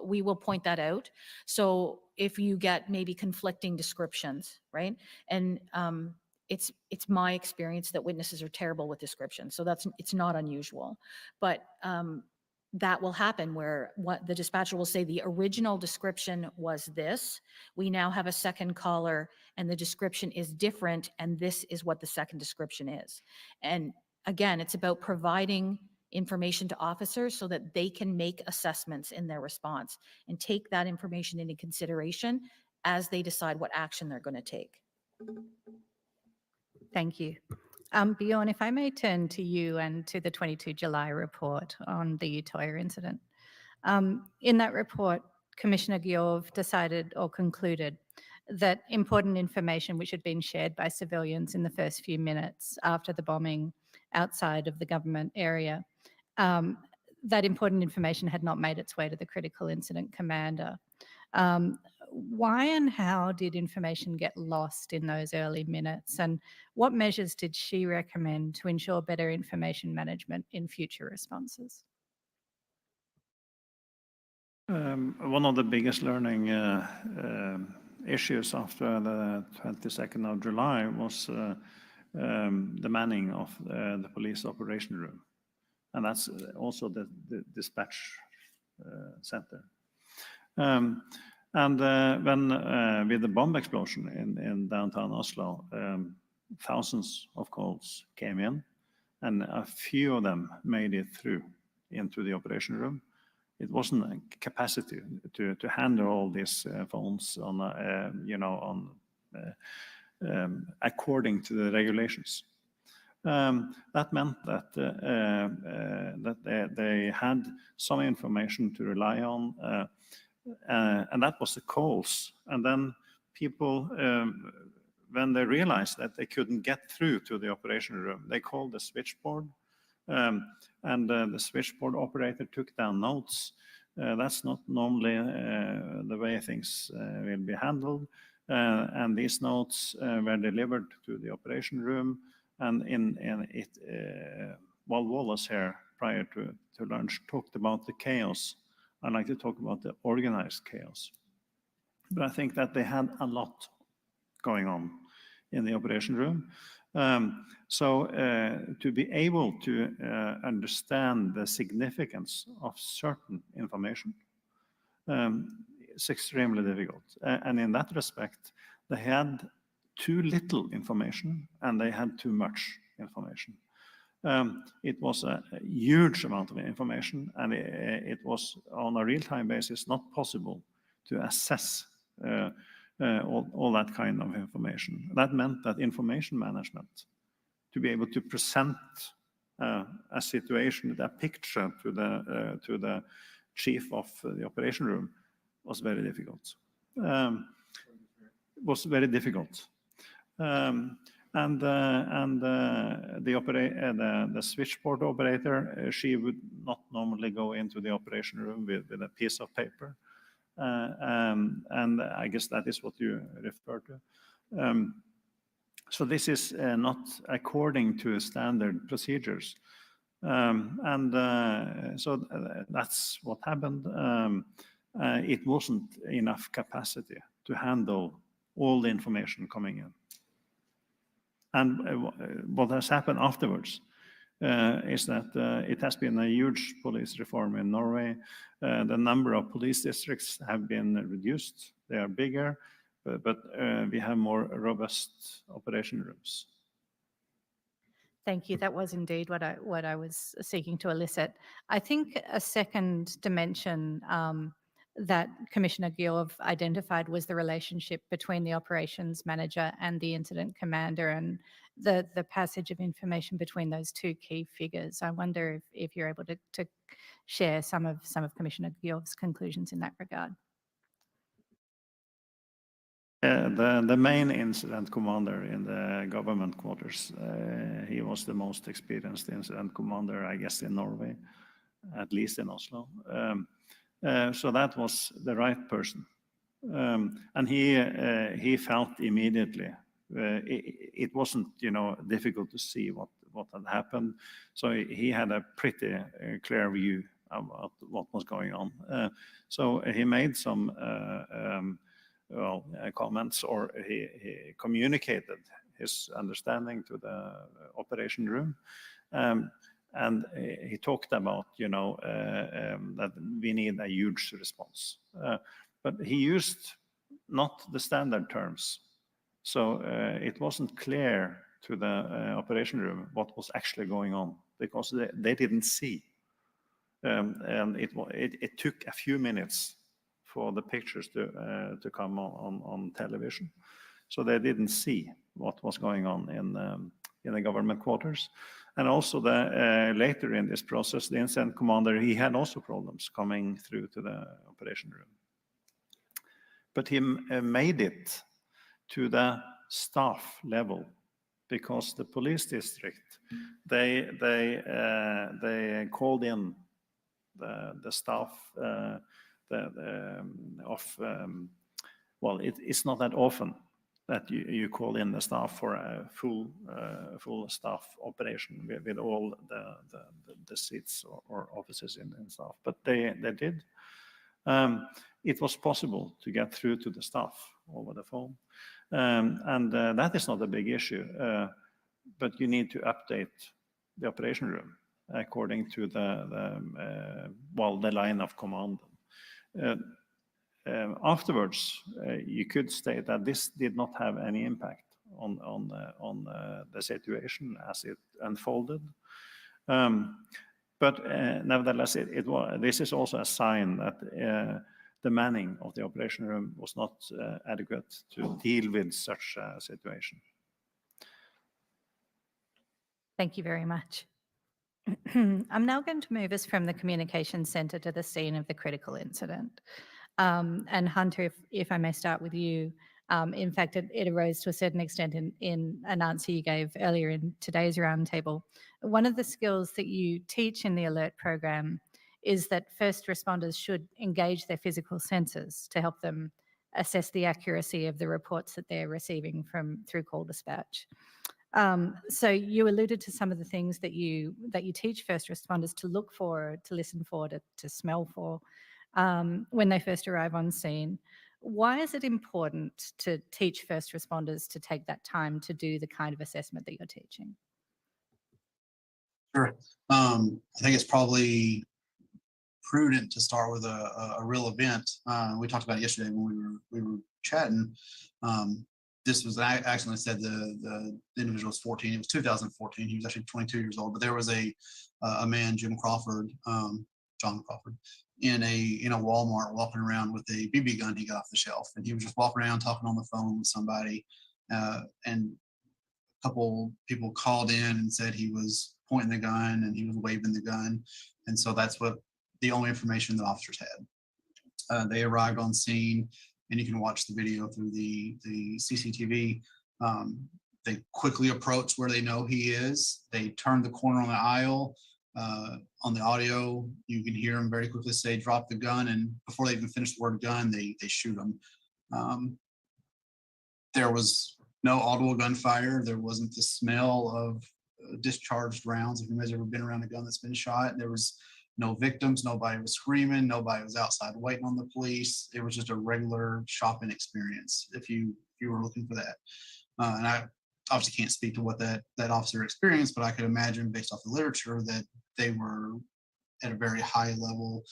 We will point that out. So if you get maybe conflicting descriptions, right? And it's my experience that witnesses are terrible with descriptions. So it's not unusual. But that will happen where what the dispatcher will say, the original description was this. We now have a second caller and the description is different, and this is what the second description is. And again, it's about providing information to officers so that they can make assessments in their response and take that information into consideration as they decide what action they're going to take. Thank you. Bjorn, if I may turn to you and to the 22 July report on the Utoya incident. In that report, Commissioner Georg decided or concluded that important information which had been shared by civilians in the first few minutes after the bombing outside of the government area, that important information had not made its way to the critical incident commander. Why and how did information get lost in those early minutes, and what measures did she recommend to ensure better information management in future responses? One of the biggest learning issues after the 22nd of July was the manning of the police operation room. And that's also the dispatch center. And when with the bomb explosion in downtown Oslo, thousands of calls came in, and a few of them made it through into the operation room. It wasn't a capacity to handle all these phones on, according to the regulations. That meant that they had some information to rely on, and that was the calls. And then people, when they realized that they couldn't get through to the operation room, they called the switchboard, and the switchboard operator took down notes. That's not normally the way things will be handled. And these notes were delivered to the operation room. And while Wallace here, prior to lunch, talked about the chaos, I'd like to talk about the organized chaos. But I think that they had a lot going on in the operation room. So to be able to understand the significance of certain information is extremely difficult. And in that respect, they had too little information and they had too much information. It was a huge amount of information, and it was on a real-time basis not possible to assess all that kind of information. That meant that information management, to be able to present a situation, a picture to the chief of the operation room, was very difficult. The switchboard operator, she would not normally go into the operation room with a piece of paper. And I guess that is what you refer to. So this is not according to standard procedures. So that's what happened. It wasn't enough capacity to handle all the information coming in. And what has happened afterwards is that it has been a huge police reform in Norway. The number of police districts have been reduced. They are bigger, but we have more robust operation rooms. Thank you. That was indeed what I was seeking to elicit. I think a second dimension that Commissioner Georg identified was the relationship between the operations manager and the incident commander, and the passage of information between those two key figures. I wonder if you're able to share some of Commissioner Georg's conclusions in that regard. The main incident commander in the government quarters, he was the most experienced incident commander, I guess, in Norway, at least in Oslo. So that was the right person. And he felt immediately. It wasn't, difficult to see what had happened. So he had a pretty clear view about what was going on. So he made some comments, or he communicated his understanding to the operation room. And he talked about, that we need a huge response. But he used not the standard terms. So it wasn't clear to the operation room what was actually going on, because they didn't see. And it took a few minutes for the pictures to come on television. So they didn't see what was going on in the government quarters. And also later in this process, the incident commander, he had also problems coming through to the operation room. But he made it to the staff level, because the police district, they called in the staff it's not that often that you call in the staff for a full staff operation with all the seats or offices in staff, but they did. It was possible to get through to the staff over the phone, and that is not a big issue. but you need to update the operation room according to the line of command. Afterwards, you could state that this did not have any impact on the situation as it unfolded. But nevertheless, this is also a sign that the manning of the operation room was not adequate to deal with such a situation. Thank you very much. I'm now going to move us from the communication center to the scene of the critical incident. And Hunter, if I may start with you, in fact, it arose to a certain extent in an answer you gave earlier in today's roundtable. One of the skills that you teach in the alert program is that first responders should engage their physical senses to help them assess the accuracy of the reports that they're receiving through call dispatch. So you alluded to some of the things that you teach first responders to look for, to listen for, to smell for when they first arrive on scene. Why is it important to teach first responders to take that time to do the kind of assessment that you're teaching? Sure. I think it's probably prudent to start with a real event. We talked about it yesterday when we were chatting. This was, I actually said the individual was 14. It was 2014. He was actually 22 years old. But there was a man, John Crawford, in a Walmart walking around with a BB gun he got off the shelf, and he was just walking around talking on the phone with somebody. And a couple people called in and said he was pointing the gun and he was waving the gun, and so that's what the only information the officers had. They arrived on scene, and you can watch the video through the CCTV. They quickly approach where they know he is. They turn the corner on the aisle. On the audio, you can hear him very quickly say, "Drop the gun," and before they even finish the word gun, they shoot him. There was no audible gunfire. There wasn't the smell of discharged rounds. If anybody's ever been around a gun that's been shot, there was no victims. Nobody was screaming. Nobody was outside waiting on the police. It was just a regular shopping experience if you were looking for that. And I obviously can't speak to what that officer experienced, but I could imagine based off the literature that they were at a very high level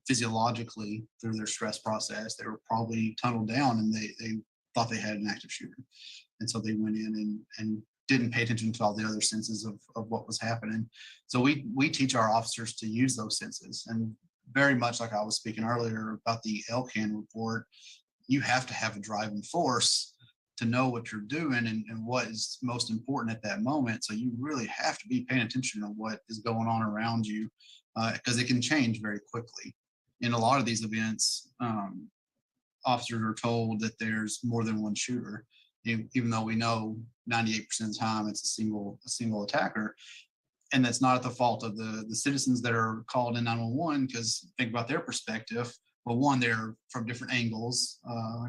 physiologically through their stress process. They were probably tunneled down, and they thought they had an active shooter. And so they went in and didn't pay attention to all the other senses of what was happening. So we teach our officers to use those senses. And very much like I was speaking earlier about the LCAN report, you have to have a driving force to know what you're doing and what is most important at that moment. So you really have to be paying attention to what is going on around you, because it can change very quickly. In a lot of these events, officers are told that there's more than one shooter, even though we know 98% of the time it's a single attacker. And that's not at the fault of the citizens that are called in 911, because think about their perspective. Well, one, they're from different angles.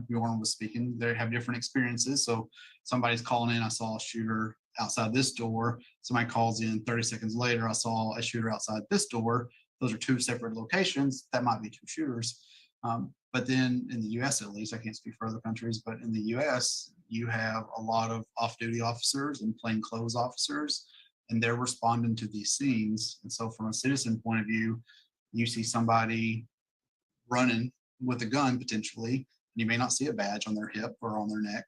Bjorn was speaking, they have different experiences. So somebody's calling in, I saw a shooter outside this door. Somebody calls in 30 seconds later, I saw a shooter outside this door. Those are two separate locations. That might be two shooters. But then in the US, at least, I can't speak for other countries, but in the US, you have a lot of off-duty officers and plainclothes officers, and they're responding to these scenes. And so from a citizen point of view, you see somebody running with a gun potentially, and you may not see a badge on their hip or on their neck.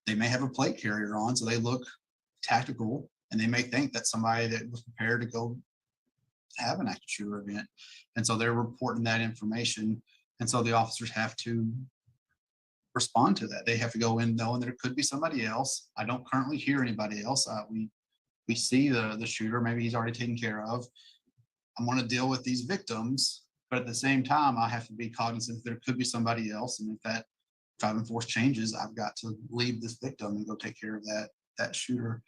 They may have a plate carrier on, so they look tactical, and they may think that's somebody that was prepared to go have an active shooter event. And so they're reporting that information. And so the officers have to respond to that. They have to go in knowing that it could be somebody else. I don't currently hear anybody else. We see the shooter, maybe he's already taken care of. I'm going to deal with these victims, but at the same time, I have to be cognizant that there could be somebody else. And if that driving force changes, I've got to leave this victim and go take care of that shooter.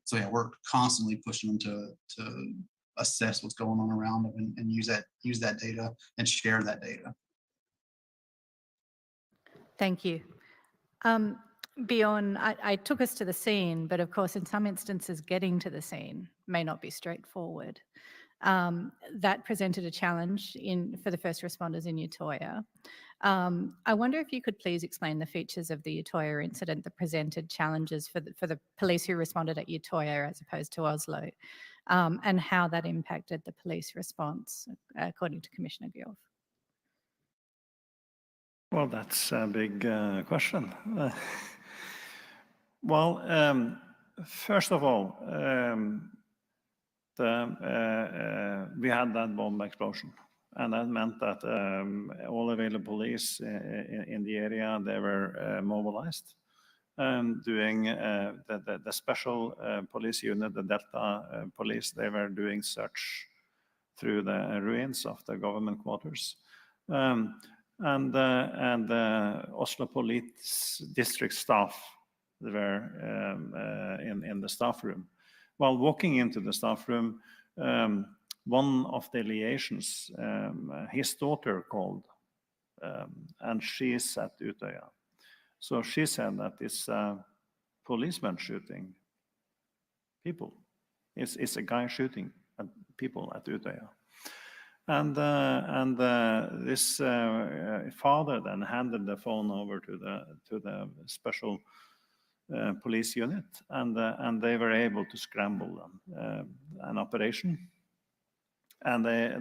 So yeah, we're constantly pushing them to assess what's going on around them and use that data and share that data. Thank you. Bjorn, I took us to the scene, but of course, in some instances, getting to the scene may not be straightforward. That presented a challenge for the first responders in Utoya. I wonder if you could please explain the features of the Utoya incident that presented challenges for the police who responded at Utoya as opposed to Oslo, and how that impacted the police response, according to Commissioner Gjorf. Well, that's a big question. Well, first of all, we had that bomb explosion, and that meant that all available police in the area, they were mobilized, doing the special police unit, the Delta police, they were doing search through the ruins of the government quarters. And Oslo Police district staff were in the staff room. While walking into the staff room, one of the liaisons, his daughter called, and she's at Utøya. So she said that it's a policeman shooting people. It's a guy shooting at people at Utøya. And this father then handed the phone over to the special police unit, and they were able to scramble an operation. And they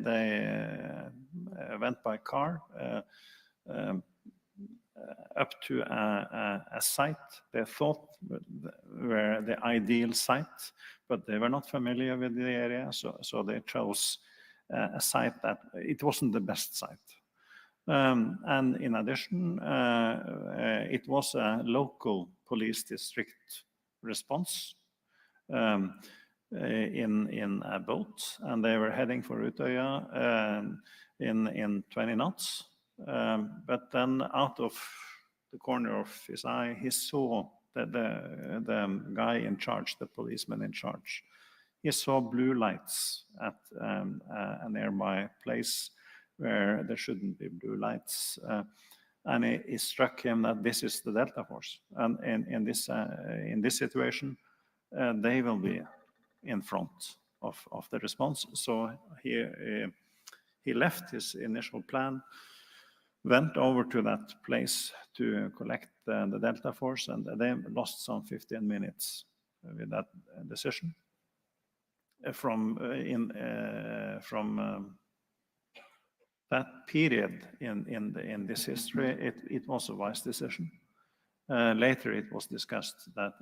went by car up to a site they thought were the ideal site, but they were not familiar with the area, so they chose a site that it wasn't the best site. And in addition, it was a local police district response in a boat, and they were heading for Utøya in 20 knots. But then out of the corner of his eye, he saw that the guy in charge, the policeman in charge, he saw blue lights at a nearby place where there shouldn't be blue lights. And it struck him that this is the Delta Force. And in this situation, they will be in front of the response. So he left his initial plan, went over to that place to collect the Delta Force, and they lost some 15 minutes with that decision. From that period in this history, it was a wise decision. Later, it was discussed that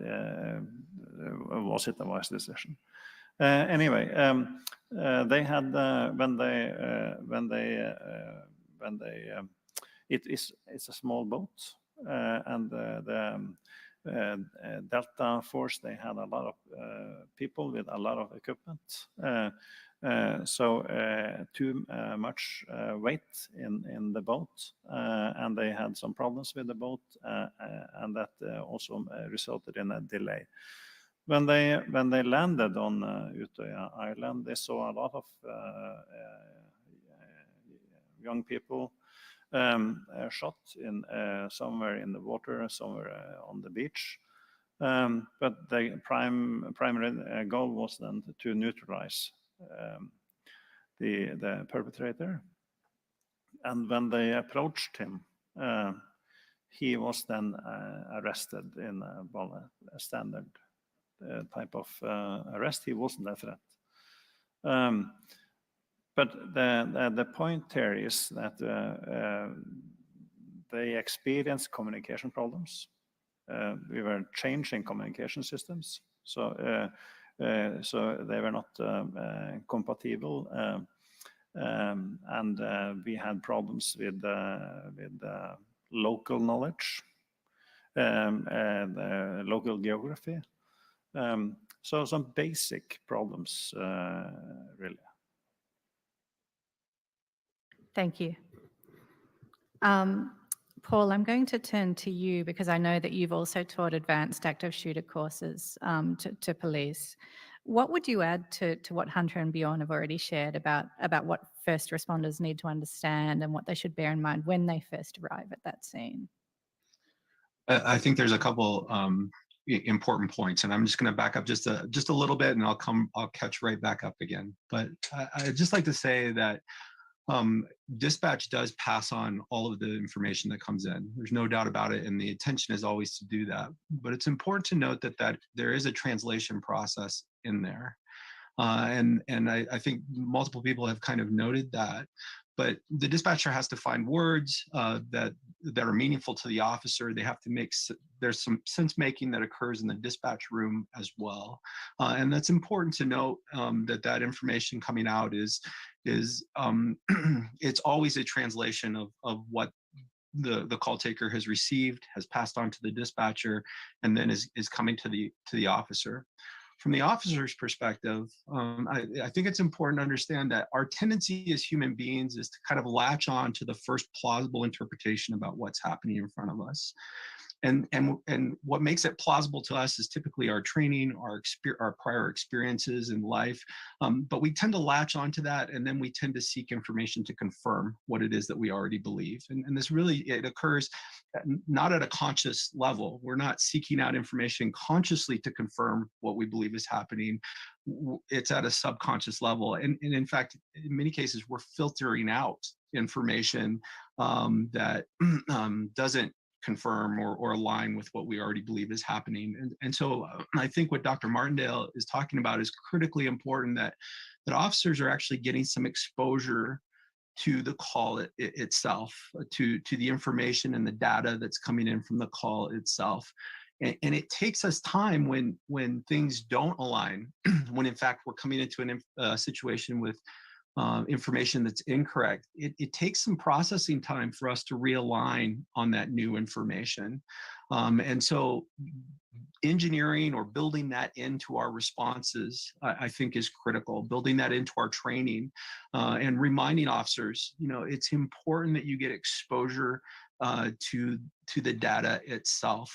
was it a wise decision. Anyway, they had it's a small boat, and the Delta Force, they had a lot of people with a lot of equipment, so too much weight in the boat, and they had some problems with the boat, and that also resulted in a delay. When they landed on Utøya Island, they saw a lot of young people shot in somewhere in the water, somewhere on the beach. But the primary goal was then to neutralize the perpetrator. And when they approached him, he was then arrested in a standard type of arrest. He wasn't a threat. But the point here is that they experienced communication problems. We were changing communication systems, so they were not compatible, and we had problems with local knowledge, local geography. So some basic problems, really. Thank you. Paul, I'm going to turn to you because I know that you've also taught advanced active shooter courses to police. What would you add to what Hunter and Bjorn have already shared about what first responders need to understand and what they should bear in mind when they first arrive at that scene? I think there's a couple important points, and I'm just going to back up just a little bit, and I'll catch right back up again. But I'd just like to say that Dispatch does pass on all of the information that comes in. There's no doubt about it, and the intention is always to do that. But it's important to note that there is a translation process in there. And I think multiple people have kind of noted that. But the dispatcher has to find words that are meaningful to the officer. They have to there's some sense making that occurs in the dispatch room as well. And that's important to note that information coming out is it's always a translation of what the call taker has received, has passed on to the dispatcher, and then is coming to the officer. From the officer's perspective, I think it's important to understand that our tendency as human beings is to kind of latch on to the first plausible interpretation about what's happening in front of us. And what makes it plausible to us is typically our training, our prior experiences in life. But we tend to latch onto that, and then we tend to seek information to confirm what it is that we already believe. And this really, it occurs not at a conscious level. We're not seeking out information consciously to confirm what we believe is happening. It's at a subconscious level. And in fact, in many cases, we're filtering out information that doesn't confirm or align with what we already believe is happening. And so I think what Dr. Martindale is talking about is critically important, that officers are actually getting some exposure to the call itself, to the information and the data that's coming in from the call itself. And it takes us time when things don't align, when in fact we're coming into a situation with information that's incorrect. It takes some processing time for us to realign on that new information. And so engineering or building that into our responses, I think, is critical. Building that into our training and reminding officers, it's important that you get exposure to the data itself.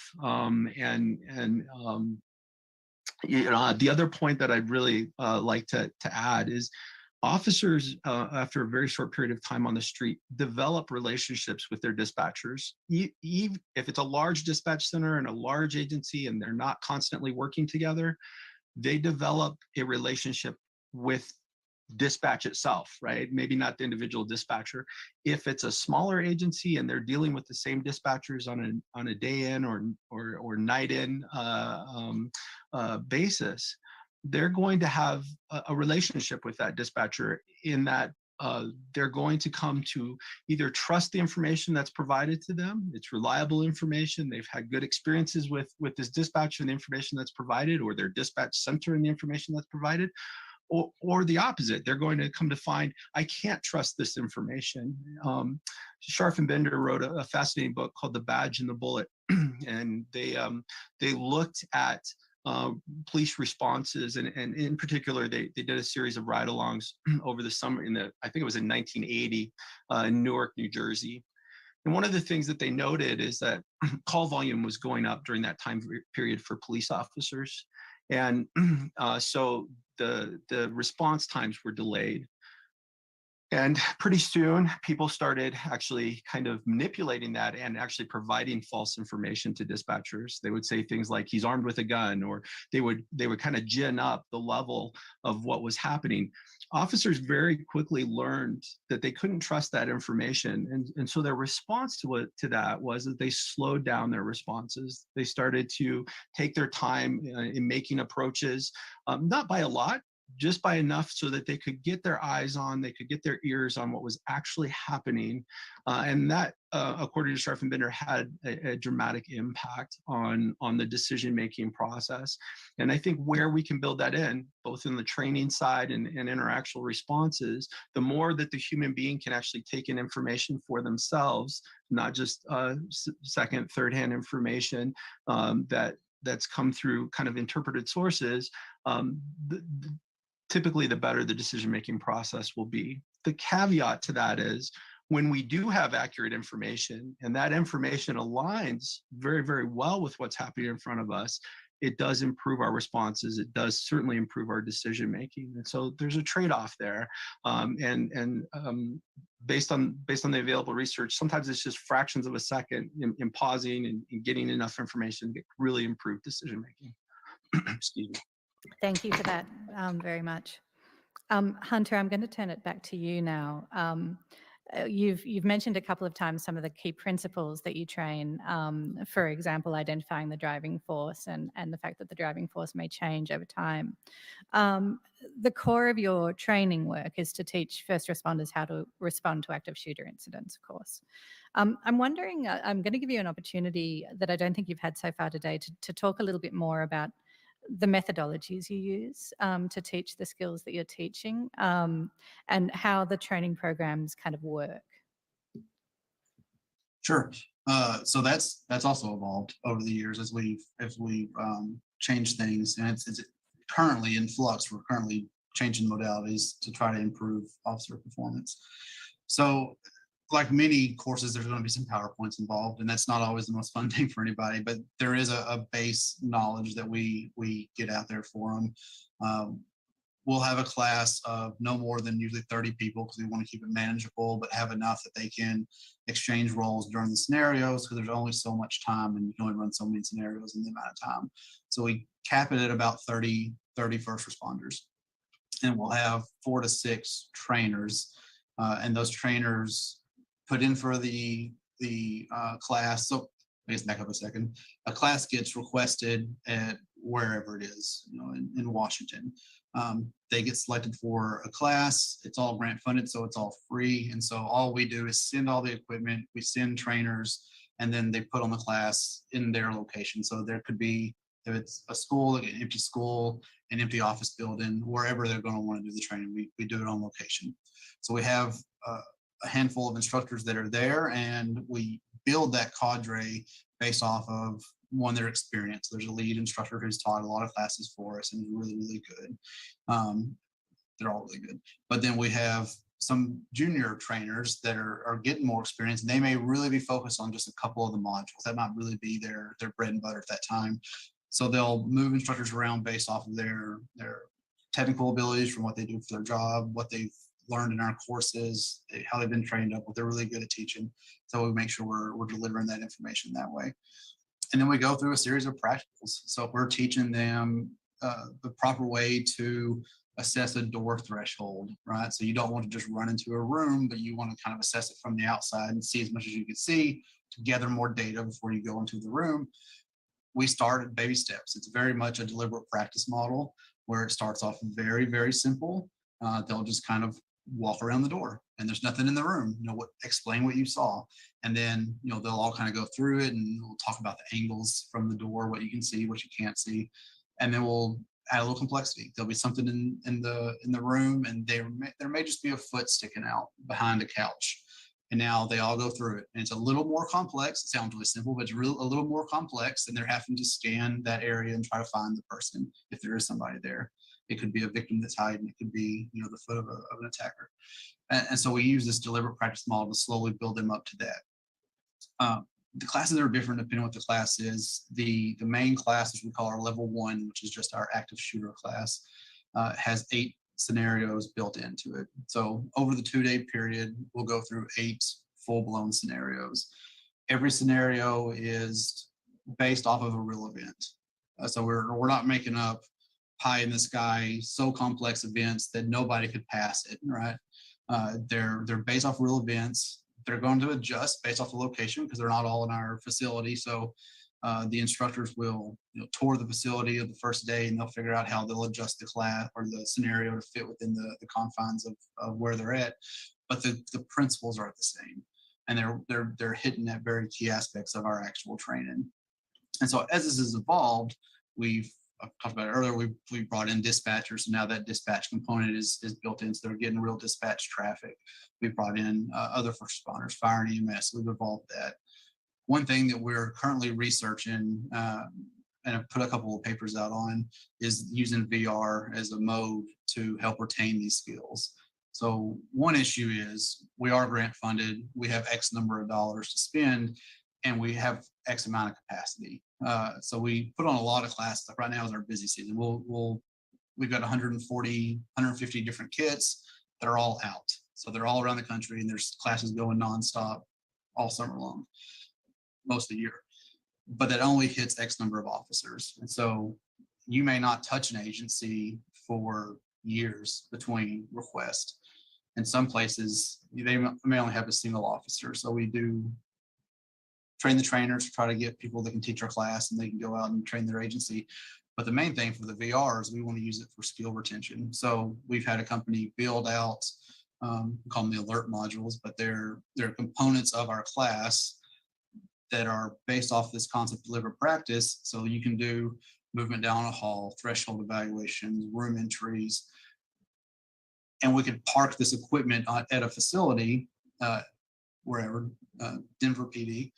The other point that I'd really like to add is officers, after a very short period of time on the street, develop relationships with their dispatchers. Even if it's a large dispatch center and a large agency and they're not constantly working together, they develop a relationship with dispatch itself, right? Maybe not the individual dispatcher. If it's a smaller agency and they're dealing with the same dispatchers on a day in or night in basis, they're going to have a relationship with that dispatcher in that they're going to come to either trust the information that's provided to them, it's reliable information, they've had good experiences with this dispatcher and the information that's provided, or their dispatch center and the information that's provided, or the opposite. They're going to come to find, I can't trust this information. Scharf and Bender wrote a fascinating book called The Badge and the Bullet, and they looked at police responses, and in particular, they did a series of ride-alongs over the summer I think it was in 1980 in Newark, New Jersey. And one of the things that they noted is that call volume was going up during that time period for police officers. And so the response times were delayed. And pretty soon, people started actually kind of manipulating that and actually providing false information to dispatchers. They would say things like, he's armed with a gun, or they would kind of gin up the level of what was happening. Officers very quickly learned that they couldn't trust that information. And so their response to that was that they slowed down their responses. They started to take their time in making approaches, not by a lot, just by enough so that they could get their eyes on, they could get their ears on what was actually happening. And that, according to Scharf and Bender, had a dramatic impact on the decision-making process. And I think where we can build that in, both in the training side and interactional responses, the more that the human being can actually take in information for themselves, not just second, third-hand information that's come through kind of interpreted sources, typically the better the decision-making process will be. The caveat to that is when we do have accurate information and that information aligns very, very well with what's happening in front of us, it does improve our responses. It does certainly improve our decision-making. And so there's a trade-off there. Based on the available research, sometimes it's just fractions of a second in pausing and getting enough information to really improve decision-making. Excuse me. Thank you for that very much. Hunter, I'm going to turn it back to you now. You've mentioned a couple of times some of the key principles that you train. For example, identifying the driving force and the fact that the driving force may change over time. The core of your training work is to teach first responders how to respond to active shooter incidents, of course. I'm wondering, I'm going to give you an opportunity that I don't think you've had so far today to talk a little bit more about the methodologies you use to teach the skills that you're teaching, and how the training programs kind of work. Sure. So that's also evolved over the years as we've changed things, and it's currently in flux. We're currently changing modalities to try to improve officer performance. So, like many courses, there's going to be some PowerPoints involved, and that's not always the most fun thing for anybody, but there is a base knowledge that we get out there for them. We'll have a class of no more than usually 30 people because we want to keep it manageable, but have enough that they can exchange roles during the scenarios because there's only so much time and you can only run so many scenarios in the amount of time. So we cap it at about 30 first responders. And we'll have 4 to 6 trainers, and those trainers put in for the class. So I guess back up a second. A class gets requested at wherever it is, in Washington. They get selected for a class. It's all grant funded, so it's all free. And so all we do is send all the equipment, we send trainers, and then they put on the class in their location. So there could be, if it's a school, an empty school, an empty office building, wherever they're going to want to do the training, we do it on location. So we have a handful of instructors that are there, and we build that cadre based off of their experience. There's a lead instructor who's taught a lot of classes for us and is really, really good. They're all really good. But then we have some junior trainers that are getting more experience, and they may really be focused on just a couple of the modules. That might really be their bread and butter at that time. So they'll move instructors around based off of their technical abilities from what they do for their job, what they've learned in our courses, how they've been trained up, what they're really good at teaching. So we make sure we're delivering that information that way. And then we go through a series of practicals. So if we're teaching them the proper way to assess a door threshold, right? So you don't want to just run into a room, but you want to kind of assess it from the outside and see as much as you can see to gather more data before you go into the room. We start at baby steps. It's very much a deliberate practice model where it starts off very, very simple. They'll just kind of walk around the door and there's nothing in the room, explain what you saw. And then, they'll all kind of go through it and we'll talk about the angles from the door, what you can see, what you can't see. And then we'll add a little complexity. There'll be something in the room, and there may just be a foot sticking out behind a couch. And now they all go through it. And it's a little more complex. It sounds really simple, but it's a little more complex. And they're having to scan that area and try to find the person if there is somebody there. It could be a victim that's hiding. It could be, the foot of an attacker. And so we use this deliberate practice model to slowly build them up to that. The classes are different depending on what the class is. The main class, which we call our level 1, which is just our active shooter class, has 8 scenarios built into it. So over the 2-day period, we'll go through 8 full-blown scenarios. Every scenario is based off of a real event. So we're not making up pie in the sky, so complex events that nobody could pass it, right? They're based off real events. They're going to adjust based off the location because they're not all in our facility. So the instructors will tour the facility of the first day, and they'll figure out how they'll adjust the class or the scenario to fit within the confines of where they're at. But the principles are the same, and they're hitting at very key aspects of our actual training. And so as this has evolved, I've talked about it earlier, we brought in dispatchers, so now that dispatch component is built in, so they're getting real dispatch traffic. We brought in other first responders, fire and EMS. We've evolved that. One thing that we're currently researching, and I've put a couple of papers out on, is using VR as a mode to help retain these skills. So one issue is we are grant funded, we have X number of dollars to spend, and we have X amount of capacity. So we put on a lot of classes. Like right now is our busy season. We've got 140, 150 different kits that are all out. So they're all around the country, and there's classes going nonstop all summer long, most of the year. But that only hits X number of officers. And so you may not touch an agency for years between requests. In some places, they may only have a single officer. So we do train the trainers to try to get people that can teach our class and they can go out and train their agency. But the main thing for the VR is we want to use it for skill retention. So we've had a company build out, we call them the alert modules, but they're components of our class that are based off this concept of deliberate practice. So you can do movement down a hall, threshold evaluations, room entries, and we could park this equipment at a facility, wherever, Denver PD,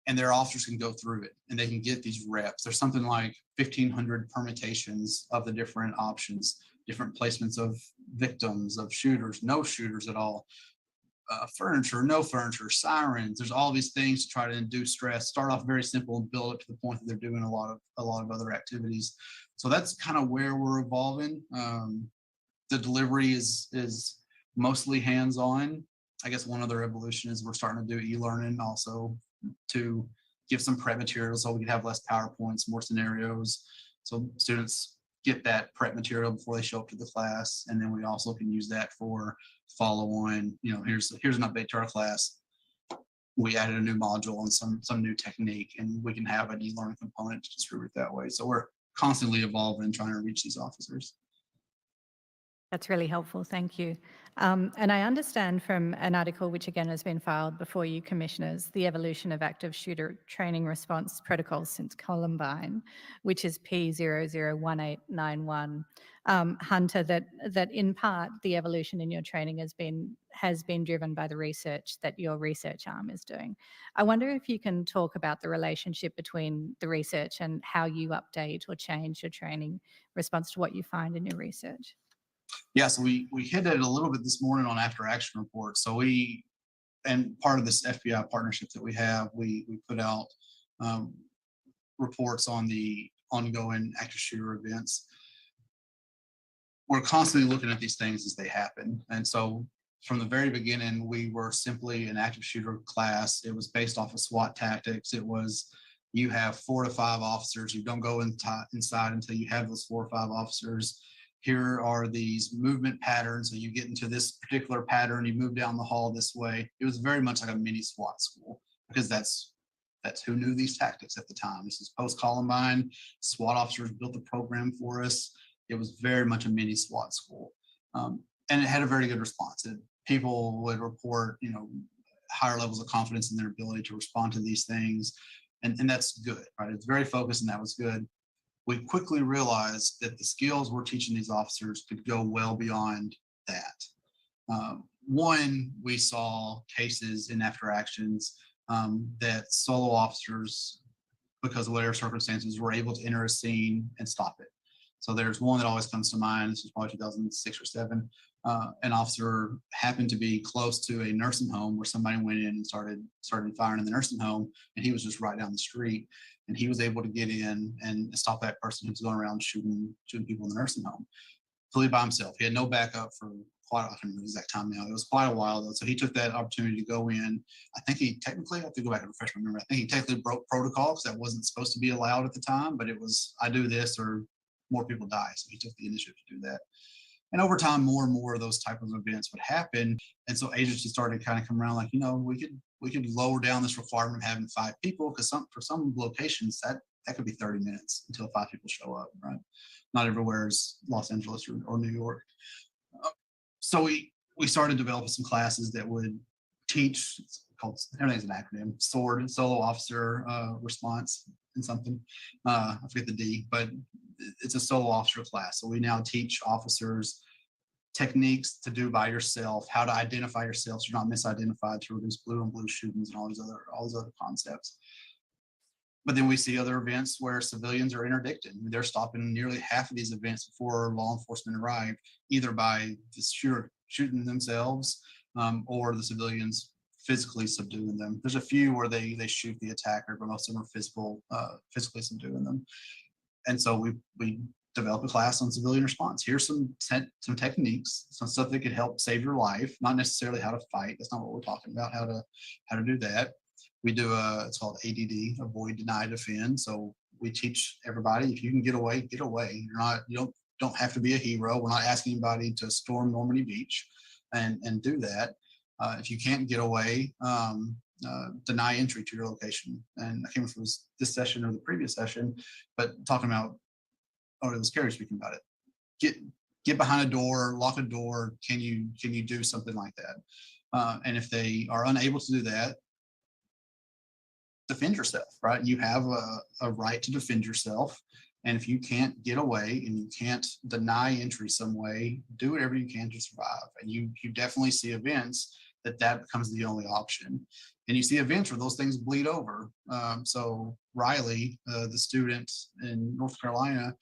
and their officers can go through it and they can get these reps. There's something like 1,500 permutations of the different options, different placements of victims, of shooters, no shooters at all, furniture, no furniture, sirens. There's all these things to try to induce stress. Start off very simple and build up to the point that they're doing a lot of other activities. So that's kind of where we're evolving. The delivery is mostly hands-on. I guess one other evolution is we're starting to do e-learning also to give some prep materials so we can have less PowerPoints, more scenarios. So students get that prep material before they show up to the class. And then we also can use that for follow-on, here's an update to our class. We added a new module and some new technique, and we can have an e-learning component to distribute that way. So we're constantly evolving and trying to reach these officers. That's really helpful, thank you. And I understand from an article which again has been filed before you commissioners, the evolution of active shooter training response protocols since Columbine, which is P001891, Hunter, that in part the evolution in your training has been driven by the research that your research arm is doing. I wonder if you can talk about the relationship between the research and how you update or change your training response to what you find in your research. Yeah, so we hit it a little bit this morning on after action reports. So and part of this FBI partnership that we have, we put out reports on the ongoing active shooter events. We're constantly looking at these things as they happen. And so from the very beginning, we were simply an active shooter class. It was based off of SWAT tactics. It was, you have 4 to 5 officers. You don't go inside until you have those 4 or 5 officers. Here are these movement patterns. So you get into this particular pattern, you move down the hall this way. It was very much like a mini SWAT school because that's who knew these tactics at the time. This is post-Columbine. SWAT officers built the program for us. It was very much a mini SWAT school. And it had a very good response. People would report, higher levels of confidence in their ability to respond to these things. And that's good, right? It's very focused and that was good. We quickly realized that the skills we're teaching these officers could go well beyond that. One, we saw cases in after actions that solo officers, because of whatever circumstances, were able to enter a scene and stop it. So there's one that always comes to mind. This was probably 2006 or 7. An officer happened to be close to a nursing home where somebody went in and started firing in the nursing home, and he was just right down the street. And he was able to get in and stop that person who was going around shooting people in the nursing home, fully by himself. He had no backup for I can't remember the exact time now. It was quite a while though. So he took that opportunity to go in. I think he technically, I have to go back and refresh my memory. I think he technically broke protocol because that wasn't supposed to be allowed at the time, but it was, I do this or more people die. So he took the initiative to do that. And over time, more and more of those type of events would happen. And so agencies started kind of come around like, we could lower down this requirement of having 5 people because for some locations that could be 30 minutes until 5 people show up, right? Not everywhere is Los Angeles or New York. So we started developing some classes that would teach, everything's an acronym, SWORD, Solo Officer Response and something. I forget the D, but it's a solo officer class. So we now teach officers techniques to do by yourself, how to identify yourself so you're not misidentified, to reduce blue on blue shootings and all these other concepts. But then we see other events where civilians are interdicted. They're stopping nearly half of these events before law enforcement arrive, either by the shooter shooting themselves or the civilians physically subduing them. There's a few where they shoot the attacker, but most of them are physically subduing them. And so we develop a class on civilian response. Here's some techniques, some stuff that could help save your life, not necessarily how to fight. That's not what we're talking about, how to do that. We do it's called ADD, avoid, deny, defend. So we teach everybody, if you can get away, get away. You don't don't have to be a hero. We're not asking anybody to storm Normandy Beach and do that. If you can't get away, deny entry to your location. And I can't remember if it was this session or the previous session, but talking about, oh, it was Carrie speaking about it. Get behind a door, lock a door. Can you do something like that? And if they are unable to do that, defend yourself, right? You have a right to defend yourself. And if you can't get away and you can't deny entry some way, do whatever you can to survive. And you definitely see events that becomes the only option. And you see events where those things bleed over. So Riley, the student in North Carolina,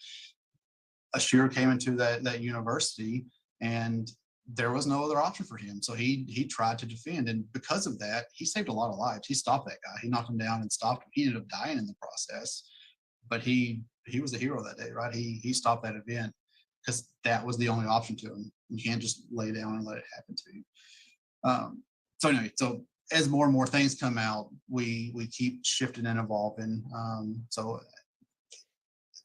a shooter came into that university and there was no other option for him. So he tried to defend. And because of that, he saved a lot of lives. He stopped that guy. He knocked him down and stopped him. He ended up dying in the process. But he was a hero that day, right? He stopped that event because that was the only option to him. You can't just lay down and let it happen to you. So anyway, so as more and more things come out, we keep shifting and evolving. So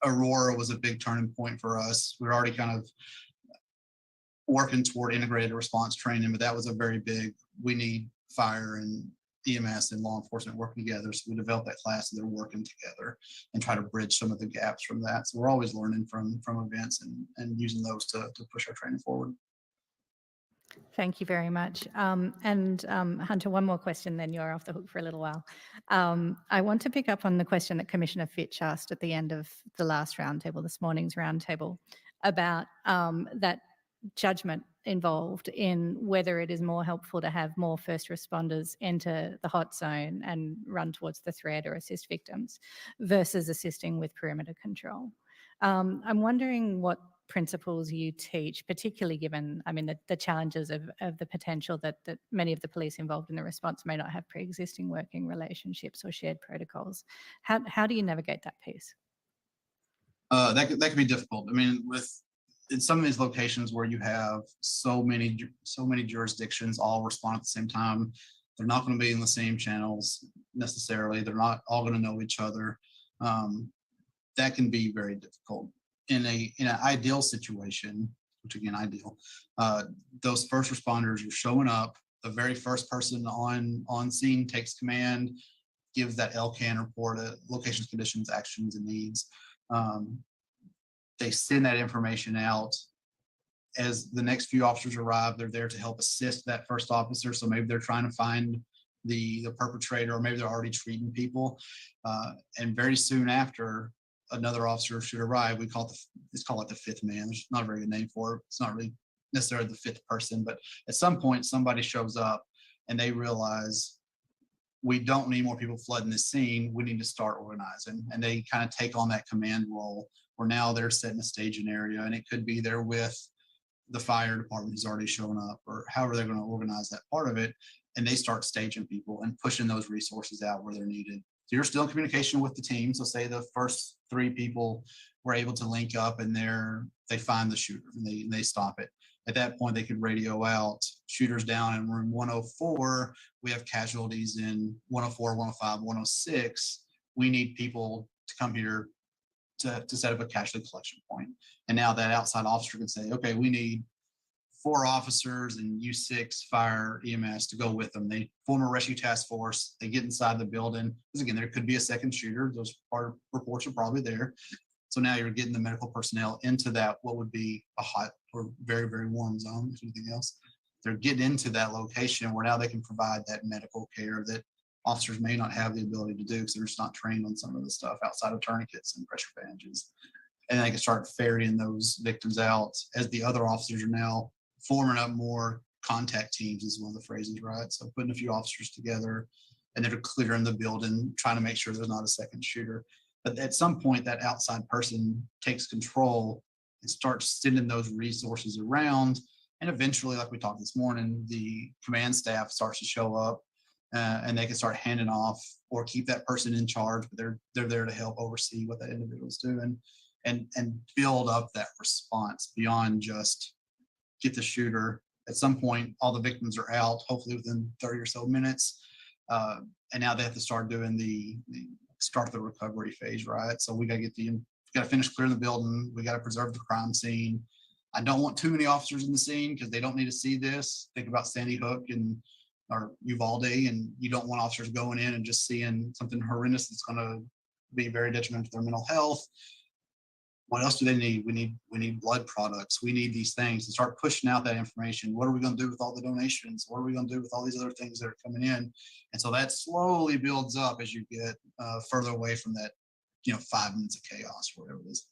Aurora was a big turning point for us. We're already kind of working toward integrated response training, but that was a very big, we need fire and EMS and law enforcement working together. So we developed that class and they're working together and try to bridge some of the gaps from that. So we're always learning from events and using those to push our training forward. Thank you very much. Hunter, one more question, then you're off the hook for a little while. I want to pick up on the question that Commissioner Fitch asked at the end of the last roundtable, this morning's roundtable, about that judgment involved in whether it is more helpful to have more first responders enter the hot zone and run towards the threat or assist victims versus assisting with perimeter control. I'm wondering what principles you teach, particularly given, I mean, the challenges of the potential that many of the police involved in the response may not have pre-existing working relationships or shared protocols. How do you navigate that piece? That could be difficult. I mean, in some of these locations where you have so many jurisdictions all respond at the same time, they're not going to be in the same channels necessarily. They're not all going to know each other. That can be very difficult. In an ideal situation, which again, ideal, those first responders are showing up. The very first person on scene takes command, gives that LCAN report, locations, conditions, actions, and needs. They send that information out. As the next few officers arrive, they're there to help assist that first officer. So maybe they're trying to find the perpetrator, or maybe they're already treating people. And very soon after, another officer should arrive. We call it the fifth man. There's not a very good name for it. It's not really necessarily the fifth person, but at some point somebody shows up and they realize we don't need more people flooding this scene. We need to start organizing. And they kind of take on that command role where now they're setting a staging area, and it could be they're with the fire department who's already shown up, or however they're going to organize that part of it. And they start staging people and pushing those resources out where they're needed. So you're still in communication with the team. So say the first 3 people were able to link up and they find the shooter and they stop it. At that point, they could radio out, shooters down in room 104. We have casualties in 104, 105, 106. We need people to come here to set up a casualty collection point. And now that outside officer can say, okay, we need 4 officers and U6 fire EMS to go with them. They form a rescue task force. They get inside the building. Because again, there could be a second shooter. Those reports are probably there. So now you're getting the medical personnel into that, what would be a hot or very, very warm zone, if anything else. They're getting into that location where now they can provide that medical care that officers may not have the ability to do because they're just not trained on some of the stuff outside of tourniquets and pressure bandages. And they can start ferrying those victims out as the other officers are now forming up more contact teams, is one of the phrases, right? So putting a few officers together and they're clearing the building, trying to make sure there's not a second shooter. But at some point, that outside person takes control and starts sending those resources around. And eventually, like we talked this morning, the command staff starts to show up and they can start handing off or keep that person in charge, but they're there to help oversee what that individual's doing and build up that response beyond just get the shooter. At some point, all the victims are out, hopefully within 30 or so minutes. And now they have to start doing the recovery phase, right? So we got to get the got to finish clearing the building. We got to preserve the crime scene. I don't want too many officers in the scene because they don't need to see this. Think about Sandy Hook and or Uvalde, and you don't want officers going in and just seeing something horrendous that's going to be very detrimental to their mental health. What else do they need? We need blood products. We need these things, and start pushing out that information. What are we going to do with all the donations? What are we going to do with all these other things that are coming in? And so that slowly builds up as you get further away from that, 5 minutes of chaos or whatever it is.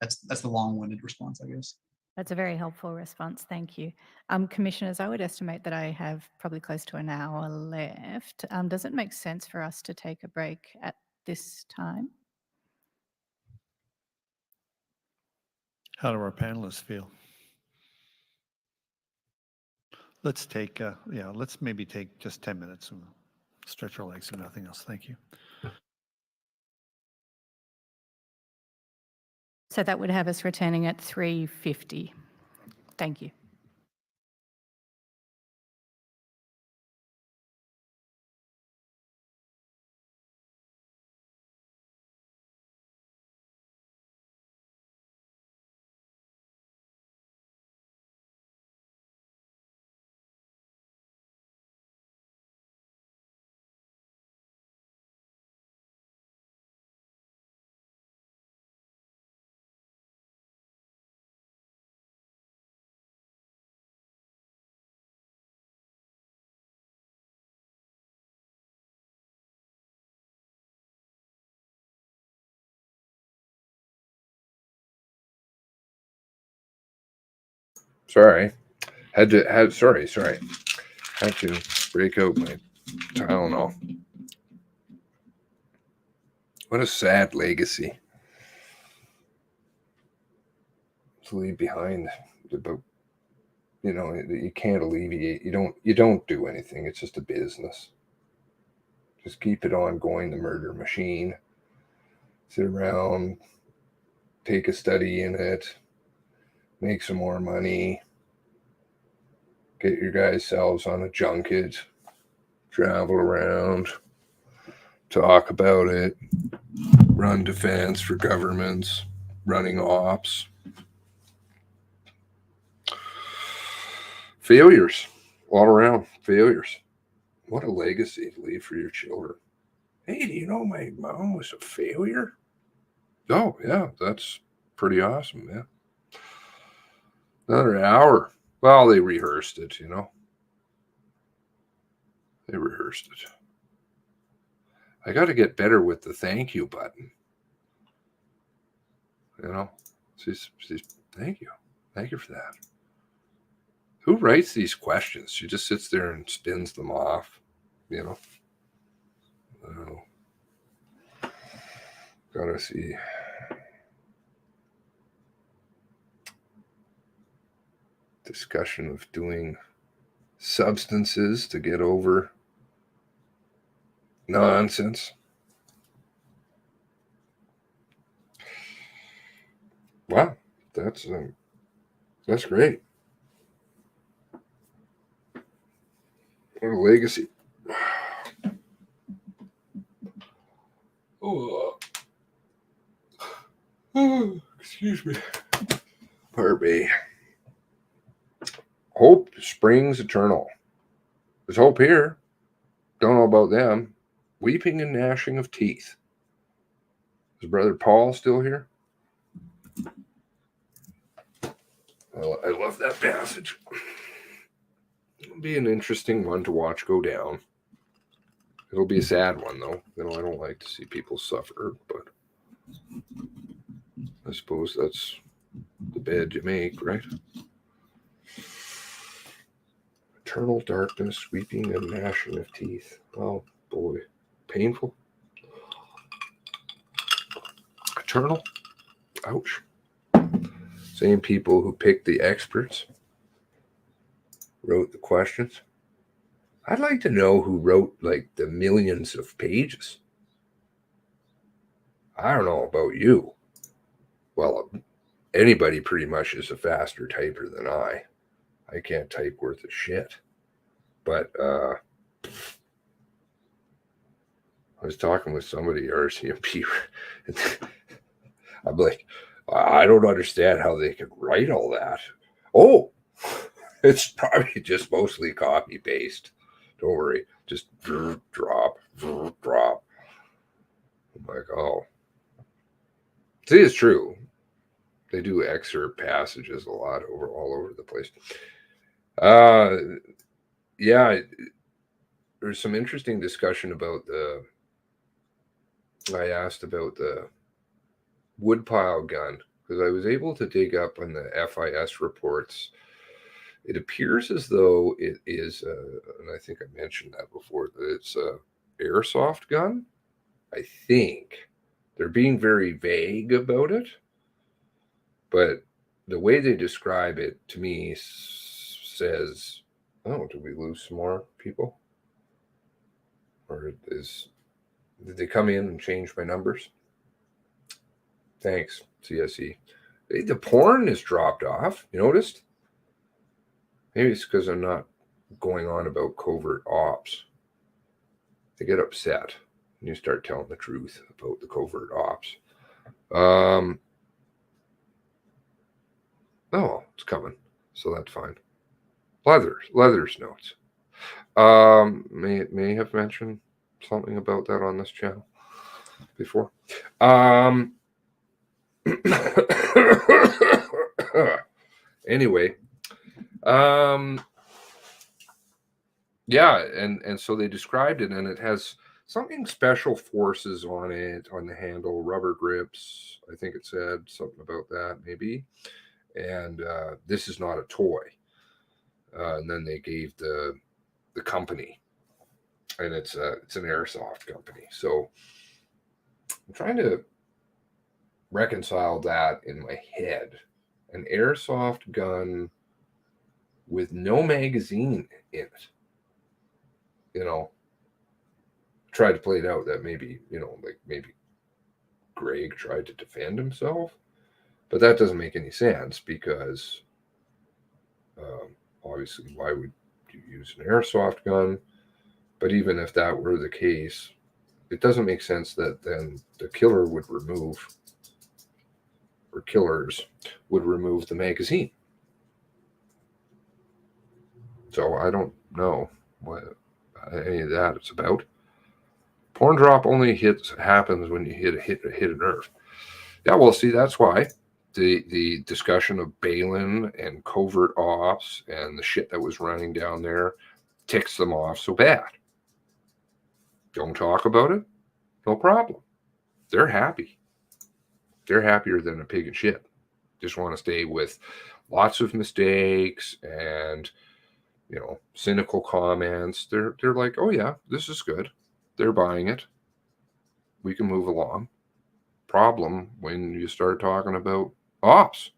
That's the long-winded response, I guess. That's a very helpful response. Thank you. Commissioners, I would estimate that I have probably close to an hour left. Does it make sense for us to take a break at this time? How do our panelists feel? Let's take, let's maybe take just 10 minutes and stretch our legs and nothing else. Thank you. So that would have us returning at 3:50. Thank you. Sorry. Had to break out my Tylenol. What a sad legacy to leave behind. But you can't alleviate. You don't do anything. It's just a business. Just keep it on going. The murder machine. Sit around, take a study in it, make some more money, get your guys selves on a junket, travel around, talk about it, run defense for governments, running ops. Failures, all around failures. What a legacy to leave for your children. Hey, do you know my mom was a failure? Oh, yeah, that's pretty awesome, man. Another hour. Well, they rehearsed it, They rehearsed it. I got to get better with the thank you button. She's thank you. Thank you for that. Who writes these questions? She just sits there and spins them off, Gotta see. Discussion of doing substances to get over nonsense. Wow, that's great. What a legacy. Excuse me. Part B. Hope springs eternal. There's hope here. Don't know about them. Weeping and gnashing of teeth. Is Brother Paul still here? I love that passage. It'll be an interesting one to watch go down. It'll be a sad one, though. I don't like to see people suffer, but I suppose that's the bed you make, right? Eternal darkness, weeping and gnashing of teeth. Oh, boy. Painful. Eternal. Ouch. Same people who picked the experts wrote the questions. I'd like to know who wrote the millions of pages. I don't know about you. Well, anybody pretty much is a faster typer than I. I can't type worth of shit. But I was talking with somebody, RCMP. I'm like, I don't understand how they can write all that. Oh, it's probably just mostly copy paste. Don't worry, just drop, drop. I'm like, oh, see, it's true. They do excerpt passages a lot all over the place. Yeah, there's some interesting discussion about I asked about the woodpile gun because I was able to dig up on the FIS reports. It appears as though it is, and I think I mentioned that before, that it's a airsoft gun. I think they're being very vague about it, but the way they describe it to me says, oh, did we lose some more people? Or did they come in and change my numbers? Thanks, CSE. The porn is dropped off. You noticed? Maybe it's because I'm not going on about covert ops. They get upset when you start telling the truth about the covert ops. Oh, it's coming. So that's fine. Leather's notes. May have mentioned something about that on this channel before. Anyway, yeah, and so they described it, and it has something special forces on it, on the handle, rubber grips. I think it said something about that, maybe. And this is not a toy. And then they gave the company, and it's an airsoft company. So I'm trying to reconcile that in my head. An airsoft gun with no magazine in it. You know, tried to play it out that maybe, like maybe Greg tried to defend himself, but that doesn't make any sense because obviously, why would you use an airsoft gun? But even if that were the case, it doesn't make sense that then the killer would remove, or killers would remove the magazine. So I don't know what any of that is about. Porn drop only happens when you hit a nerve. Yeah, well, see, that's why the discussion of Balin and covert ops and the shit that was running down there ticks them off so bad. Don't talk about it, no problem. They're happy. They're happier than a pig in shit. Just want to stay with lots of mistakes and cynical comments. They're like, oh yeah, this is good. They're buying it. We can move along. Problem when you start talking about ops.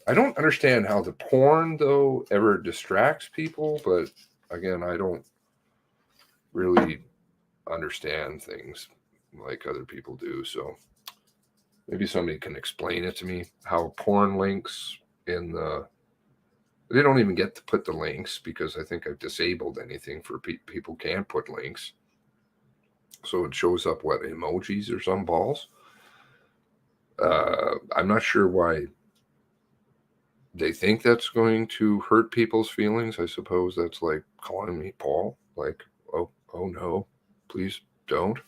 I don't understand how the porn, though, ever distracts people, but again, I don't really understand things like other people do. So maybe somebody can explain it to me, how porn links in the... They don't even get to put the links because I think I've disabled anything for people can't put links. So it shows up, what, emojis or some balls? I'm not sure why they think that's going to hurt people's feelings. I suppose that's like calling me Paul. Like, oh no, please don't.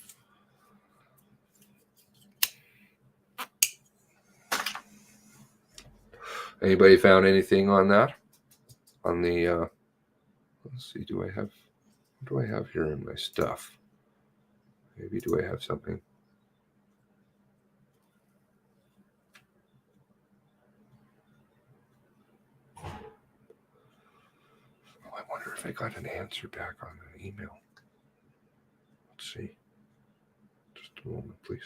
Anybody found anything on that? On the, let's see, what do I have here in my stuff? Maybe do I have something? I wonder if I got an answer back on an email. Let's see. Just a moment, please.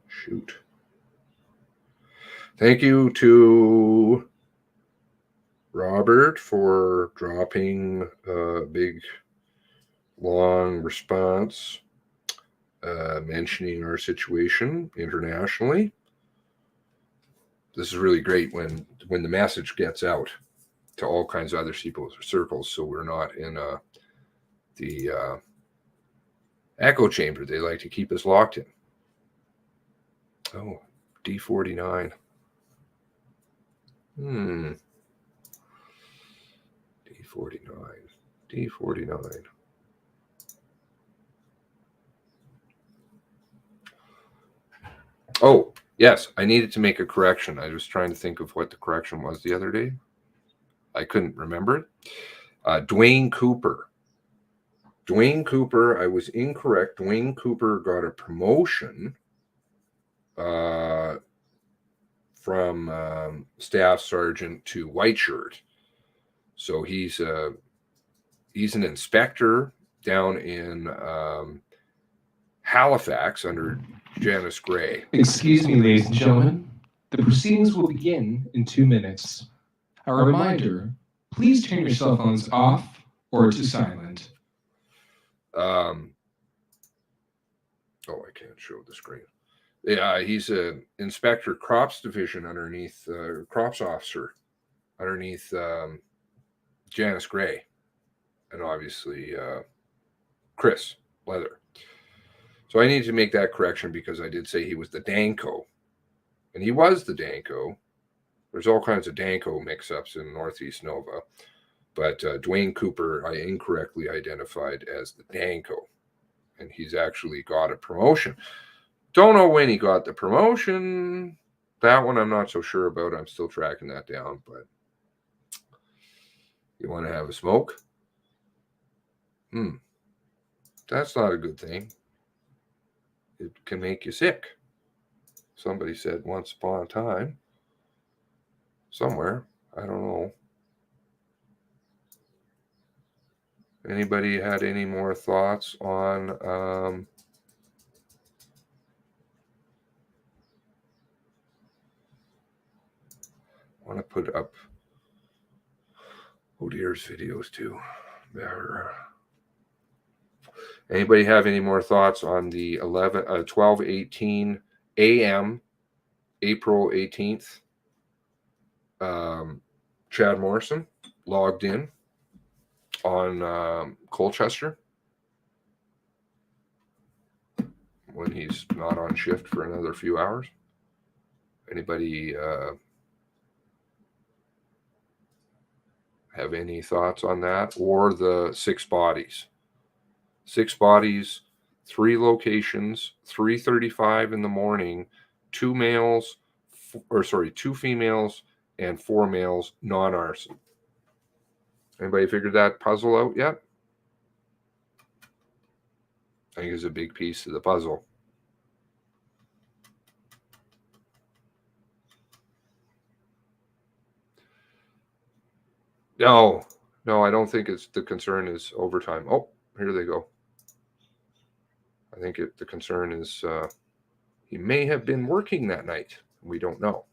Shoot. Thank you to Robert for dropping a big, long response mentioning our situation internationally. this is really great when the message gets out to all kinds of other people's circles, so we're not in the echo chamber. They like to keep us locked in. Oh, D49. D49. Oh, yes, I needed to make a correction. I was trying to think of what the correction was the other day. I couldn't remember it. Dwayne Cooper. Dwayne Cooper, I was incorrect. Dwayne Cooper got a promotion from staff sergeant to white shirt. So he's an inspector down in Halifax under Janice Gray. Excuse me, ladies and gentlemen. The proceedings will begin in 2 minutes. A reminder, please turn your cell phones off or to silent. Oh, I can't show the screen. Yeah, he's an inspector crops division underneath crops officer underneath Janice Gray, and obviously Chris Leather. So I need to make that correction because I did say he was the Danco, and he was the Danco. There's all kinds of Danco mix-ups in Northeast Nova, but Dwayne Cooper I incorrectly identified as the Danco, and he's actually got a promotion. Don't know when he got the promotion. That one I'm not so sure about. I'm still tracking that down, but you want to have a smoke? That's not a good thing. It can make you sick. Somebody said once upon a time. Somewhere. I don't know. Anybody had any more thoughts on I want to put up O'Dear's videos too. Anybody have any more thoughts on the 12:18 a.m. April 18th? Chad Morrison logged in on Colchester when he's not on shift for another few hours. Anybody have any thoughts on that? Or the 6 bodies? 6 bodies, 3 locations, 3:35 in the morning, 2 females and 4 males, non-arson. Anybody figured that puzzle out yet? I think it's a big piece of the puzzle. No, I don't think the concern is overtime. Oh, here they go. I think the concern is he may have been working that night. We don't know.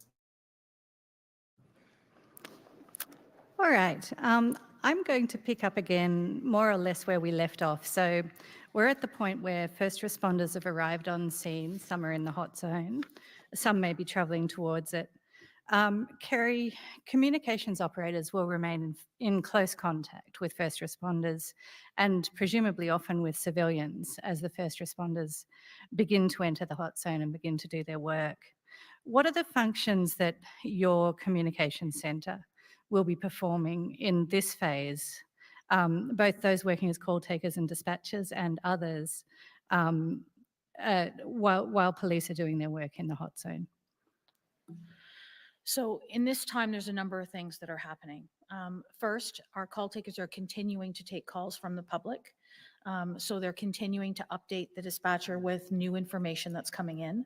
All right. I'm going to pick up again more or less where we left off. So we're at the point where first responders have arrived on scene. Some are in the hot zone. Some may be travelling towards it. Kerry, communications operators will remain in close contact with first responders and presumably often with civilians as the first responders begin to enter the hot zone and begin to do their work. What are the functions that your communications centre will be performing in this phase, both those working as call takers and dispatchers and others, while police are doing their work in the hot zone? So in this time, there's a number of things that are happening. First, our call takers are continuing to take calls from the public. So they're continuing to update the dispatcher with new information that's coming in.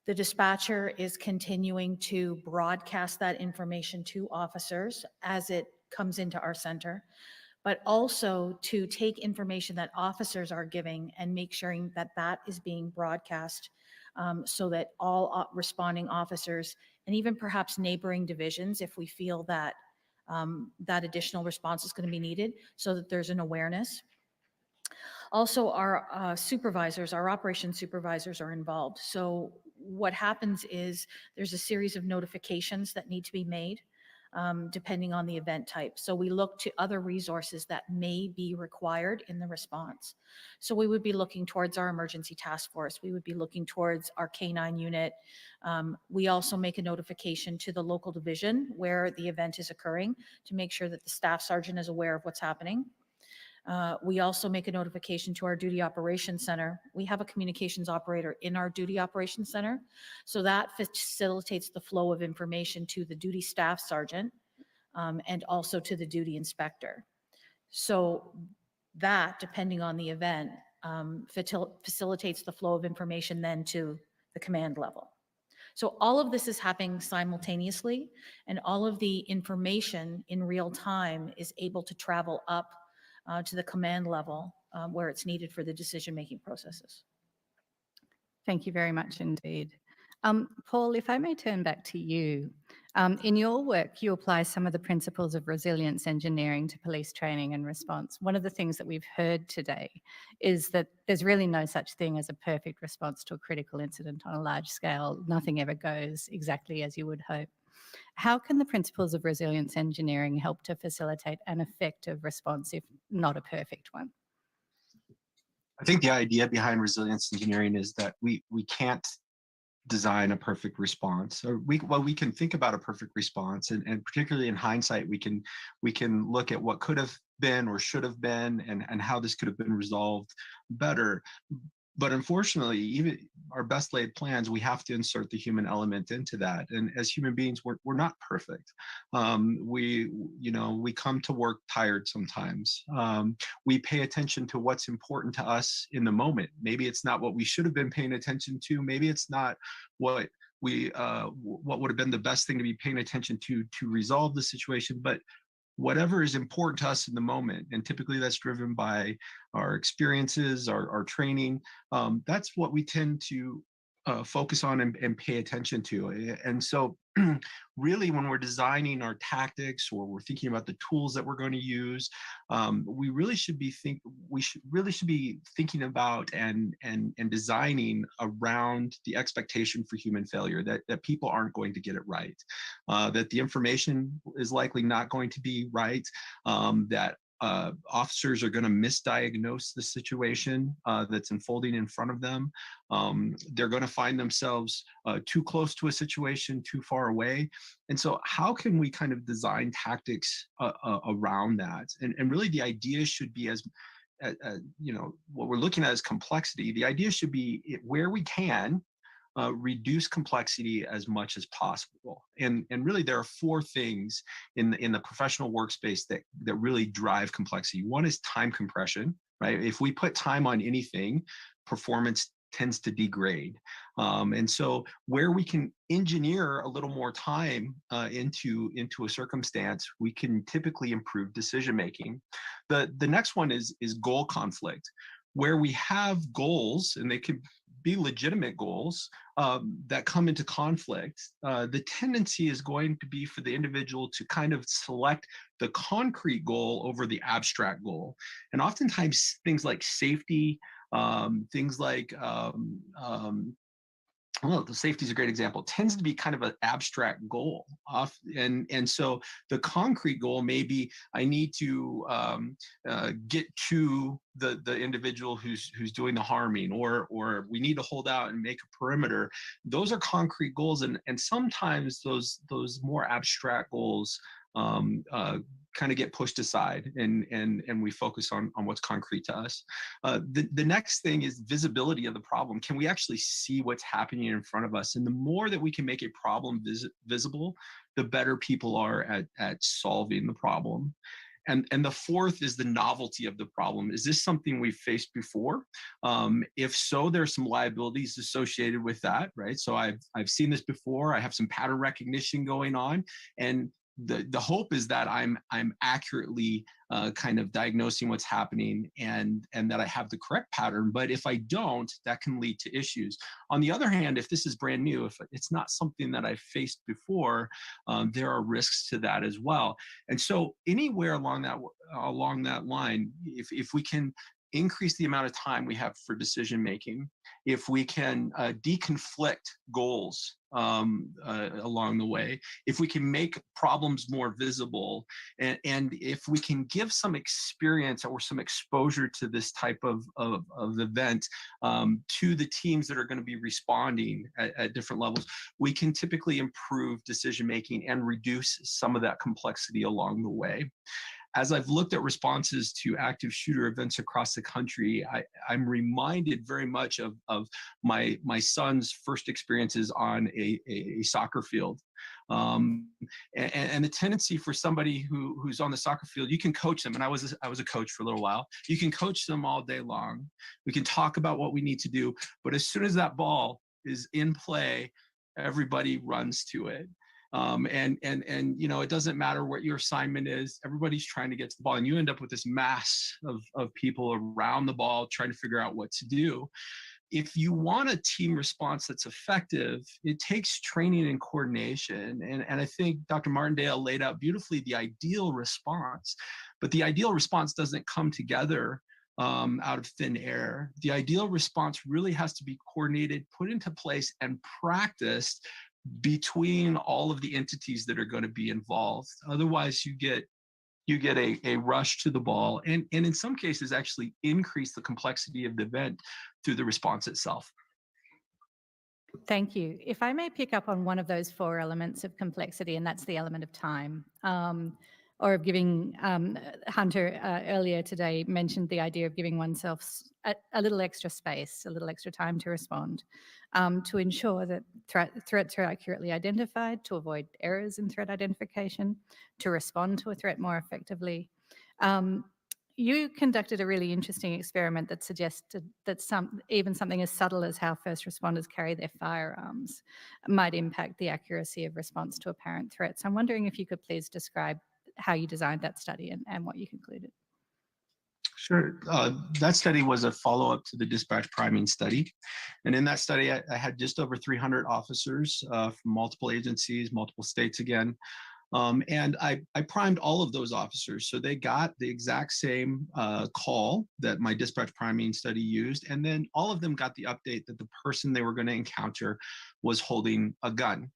The dispatcher is continuing to broadcast that information to officers as it comes into our center, but also to take information that officers are giving and make sure that that is being broadcast so that all responding officers and even perhaps neighboring divisions, if we feel that that additional response is going to be needed, so that there's an awareness. Also, our supervisors, our operations supervisors are involved. So what happens is there's a series of notifications that need to be made depending on the event type. So we look to other resources that may be required in the response. So we would be looking towards our emergency task force. We would be looking towards our K9 unit. We also make a notification to the local division where the event is occurring to make sure that the staff sergeant is aware of what's happening. We also make a notification to our duty operations center. We have a communications operator in our duty operations center. So that facilitates the flow of information to the duty staff sergeant and also to the duty inspector. So that, depending on the event, facilitates the flow of information then to the command level. So all of this is happening simultaneously, and all of the information in real time is able to travel up to the command level where it's needed for the decision-making processes. Thank you very much indeed. Paul, if I may turn back to you. In your work, you apply some of the principles of resilience engineering to police training and response. One of the things that we've heard today is that there's really no such thing as a perfect response to a critical incident on a large scale. Nothing ever goes exactly as you would hope. How can the principles of resilience engineering help to facilitate an effective response, if not a perfect one? I think the idea behind resilience engineering is that we can't design a perfect response, or we can think about a perfect response, and particularly in hindsight, we can look at what could have been or should have been, and how this could have been resolved better. But unfortunately, even our best laid plans, we have to insert the human element into that. And as human beings, we're not perfect. We come to work tired sometimes. We pay attention to what's important to us in the moment. Maybe it's not what we should have been paying attention to. Maybe it's not what would have been the best thing to be paying attention to resolve the situation. But whatever is important to us in the moment, and typically that's driven by our experiences, our training, that's what we tend to focus on and pay attention to. And so really, when we're designing our tactics, or we're thinking about the tools that we're going to use, we really should be thinking about and designing around the expectation for human failure, that people aren't going to get it right, that the information is likely not going to be right, that officers are going to misdiagnose the situation that's unfolding in front of them. They're going to find themselves too close to a situation, too far away. And so how can we kind of design tactics around that? And really the idea should be, as what we're looking at is complexity. The idea should be, where we can, reduce complexity as much as possible. And really there are four things in the professional workspace that really drive complexity. One is time compression, right? If we put time on anything, performance tends to degrade. And so where we can engineer a little more time into a circumstance, we can typically improve decision making. The next one is goal conflict, where we have goals, and they can be legitimate goals that come into conflict. The tendency is going to be for the individual to kind of select the concrete goal over the abstract goal. And oftentimes things like safety, things like well, the safety is a great example, tends to be kind of an abstract goal. And so the concrete goal may be, I need to get to the individual who's doing the harming, or we need to hold out and make a perimeter. Those are concrete goals, and sometimes those more abstract goals kind of get pushed aside, and we focus on what's concrete to us. The next thing is visibility of the problem. Can we actually see what's happening in front of us? And the more that we can make a problem visible, the better people are at solving the problem. And the fourth is the novelty of the problem. Is this something we've faced before? If so, there's some liabilities associated with that, right? So I've seen this before. I have some pattern recognition going on, and the hope is that I'm accurately kind of diagnosing what's happening, and that I have the correct pattern. But if I don't, that can lead to issues. On the other hand, if this is brand new, if it's not something that I've faced before, there are risks to that as well. And so anywhere along that line, if we can increase the amount of time we have for decision making, if we can deconflict goals along the way, if we can make problems more visible, and if we can give some experience or some exposure to this type of event to the teams that are going to be responding at different levels, we can typically improve decision making and reduce some of that complexity along the way. As I've looked at responses to active shooter events across the country, I'm reminded very much of my son's first experiences on a soccer field. And the tendency for somebody who's on the soccer field, you can coach them. And I was a coach for a little while. You can coach them all day long. We can talk about what we need to do. But as soon as that ball is in play, everybody runs to it. And you know, it doesn't matter what your assignment is, everybody's trying to get to the ball, and you end up with this mass of people around the ball trying to figure out what to do. If you want a team response that's effective, it takes training and coordination. And I think Dr. Martindale laid out beautifully the ideal response, but the ideal response doesn't come together out of thin air. The ideal response really has to be coordinated, put into place, and practiced between all of the entities that are going to be involved. Otherwise, you get a rush to the ball, and in some cases actually increase the complexity of the event through the response itself. Thank you. If I may pick up on one of those 4 elements of complexity, and that's the element of time, or of giving, Hunter earlier today mentioned the idea of giving oneself a little extra space, a little extra time to respond, to ensure that threats are accurately identified, to avoid errors in threat identification, to respond to a threat more effectively. You conducted a really interesting experiment that suggested that even something as subtle as how first responders carry their firearms might impact the accuracy of response to apparent threats. I'm wondering if you could please describe how you designed that study and what you concluded. Sure. That study was a follow-up to the dispatch priming study. And in that study, I had just over 300 officers from multiple agencies, multiple states again. And I primed all of those officers. So they got the exact same call that my dispatch priming study used. And then all of them got the update that the person they were going to encounter was holding a gun.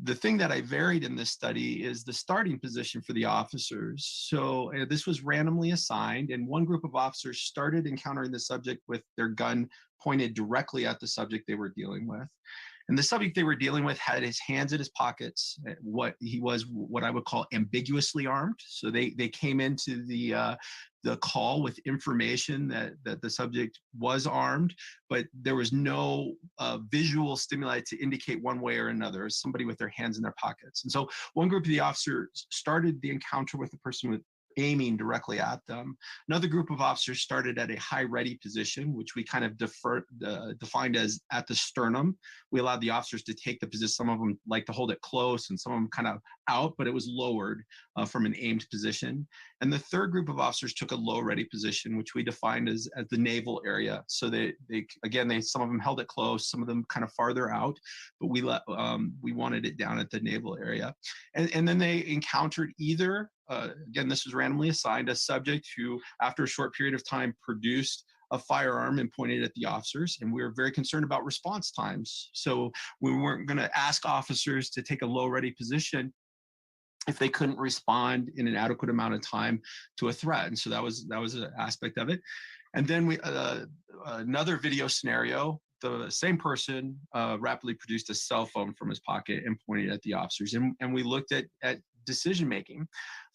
The thing that I varied in this study is the starting position for the officers. So this was randomly assigned, and one group of officers started encountering the subject with their gun pointed directly at the subject they were dealing with. And the subject they were dealing with had his hands in his pockets. He was what I would call ambiguously armed. So they came into the call with information that the subject was armed, but there was no visual stimuli to indicate one way or another, as somebody with their hands in their pockets. And so one group of the officers started the encounter with the person with aiming directly at them. Another group of officers started at a high ready position, which we kind of defined as at the sternum. We allowed the officers to take the position. Some of them like to hold it close and some of them kind of out, but it was lowered from an aimed position. And the third group of officers took a low ready position, which we defined as the navel area. So they some of them held it close, some of them kind of farther out, but we wanted it down at the navel area. And then they encountered either, again, this was randomly assigned, a subject who, after a short period of time, produced a firearm and pointed at the officers. And we were very concerned about response times. So we weren't going to ask officers to take a low ready position if they couldn't respond in an adequate amount of time to a threat. And so that was an aspect of it. And then we another video scenario, the same person rapidly produced a cell phone from his pocket and pointed at the officers. And we looked at decision-making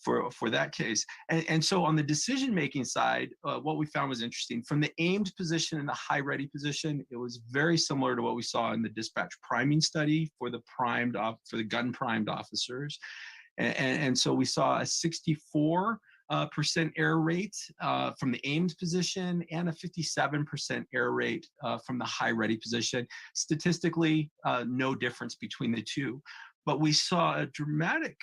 for that case. And so on the decision-making side, what we found was interesting. From the aimed position and the high ready position, it was very similar to what we saw in the dispatch priming study for the gun primed officers. And so we saw a 64% error rate from the aimed position and a 57% error rate from the high ready position. Statistically, no difference between the two. But we saw a dramatic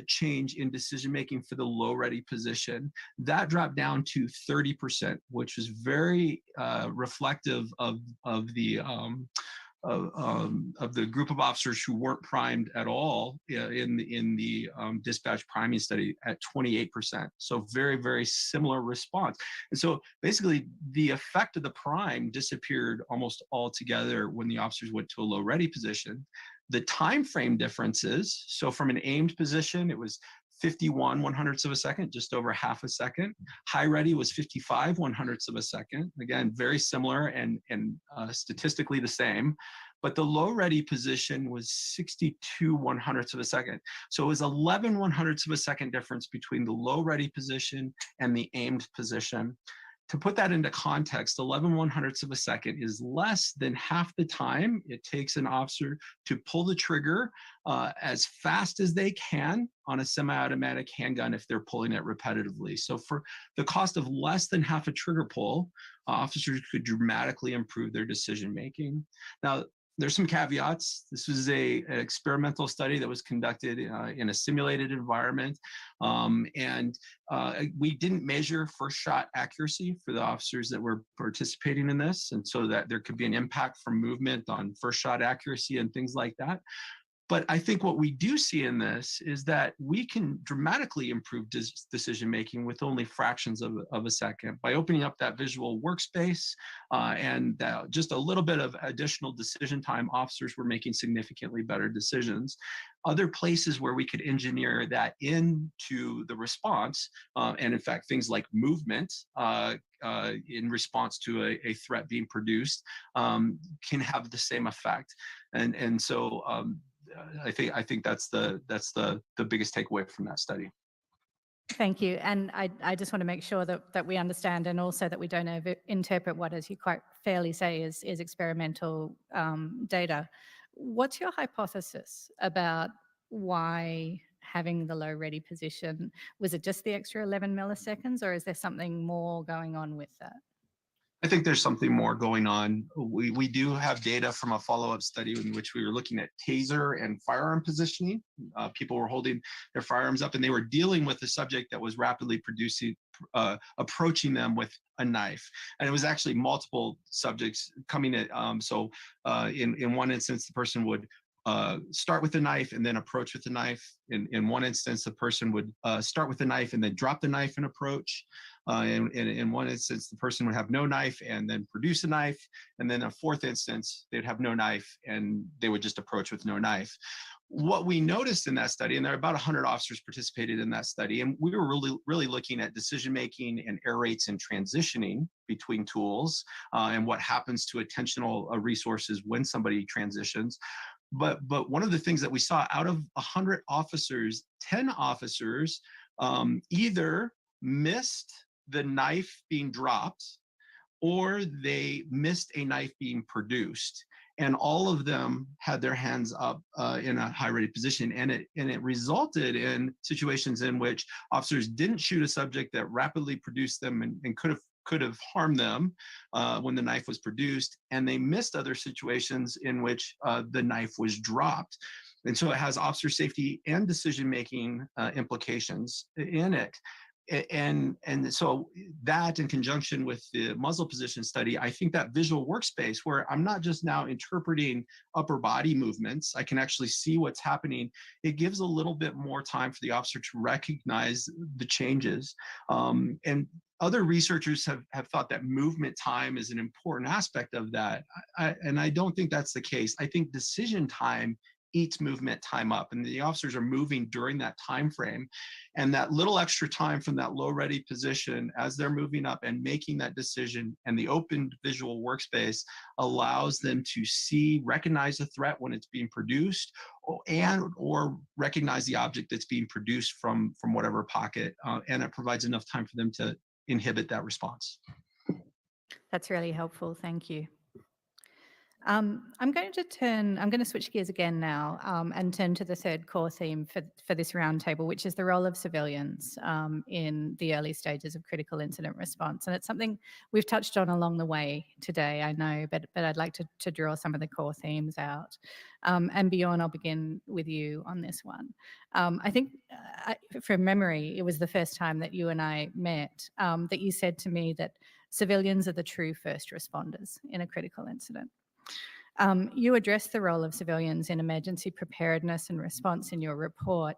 change in decision-making for the low ready position. That dropped down to 30%, which was very reflective of the of the group of officers who weren't primed at all in the dispatch priming study at 28%. So very, very similar response. And so basically the effect of the prime disappeared almost altogether when the officers went to a low ready position. The time frame differences, so from an aimed position, it was 51 100ths of a second, just over half a second. High ready was 55 100ths of a second. Again, very similar and statistically the same. But the low ready position was 62 100ths of a second. So it was 11 100ths of a second difference between the low ready position and the aimed position. To put that into context, 11 100ths of a second is less than half the time it takes an officer to pull the trigger as fast as they can on a semi-automatic handgun if they're pulling it repetitively. So for the cost of less than half a trigger pull, officers could dramatically improve their decision-making. Now, there's some caveats. This was an experimental study that was conducted in a simulated environment. We didn't measure first shot accuracy for the officers that were participating in this. And so that there could be an impact from movement on first shot accuracy and things like that. But I think what we do see in this is that we can dramatically improve decision-making with only fractions of a second by opening up that visual workspace and just a little bit of additional decision time. Officers were making significantly better decisions. Other places where we could engineer that into the response, and in fact, things like movement in response to a threat being produced can have the same effect. And so I think that's the biggest takeaway from that study. Thank you. And I just want to make sure that we understand, and also that we don't interpret what, as you quite fairly say, is experimental data. What's your hypothesis about why having the low ready position? Was it just the extra 11 milliseconds, or is there something more going on with that? I think there's something more going on. We do have data from a follow-up study in which we were looking at taser and firearm positioning. People were holding their firearms up and they were dealing with a subject that was rapidly approaching them with a knife. And it was actually multiple subjects coming at, in one instance, the person would start with the knife and then approach with the knife. In one instance, the person would start with the knife and then drop the knife and approach. In one instance, the person would have no knife and then produce a knife. And then a fourth instance, they'd have no knife and they would just approach with no knife. What we noticed in that study, and there are about 100 officers participated in that study, and we were really looking at decision-making and error rates and transitioning between tools and what happens to attentional resources when somebody transitions. But one of the things that we saw, out of 100 officers, 10 officers either missed the knife being dropped or they missed a knife being produced. And all of them had their hands up in a high ready position. And it resulted in situations in which officers didn't shoot a subject that rapidly produced them and could have harmed them when the knife was produced, and they missed other situations in which the knife was dropped. And so it has officer safety and decision-making implications in it. And so that, in conjunction with the muzzle position study, I think that visual workspace where I'm not just now interpreting upper body movements, I can actually see what's happening. It gives a little bit more time for the officer to recognize the changes. And other researchers have thought that movement time is an important aspect of that. And I don't think that's the case. I think decision time eats movement time up, and the officers are moving during that time frame. And that little extra time from that low ready position as they're moving up and making that decision, and the open visual workspace allows them to recognize the threat when it's being produced, or recognize the object that's being produced from whatever pocket. And it provides enough time for them to inhibit that response. That's really helpful. Thank you. I'm going to switch gears again now and turn to the third core theme for this roundtable, which is the role of civilians in the early stages of critical incident response. And it's something we've touched on along the way today, I know, but I'd like to draw some of the core themes out. And Bjorn, I'll begin with you on this one. I think from memory, it was the first time that you and I met that you said to me that civilians are the true first responders in a critical incident. You address the role of civilians in emergency preparedness and response in your report,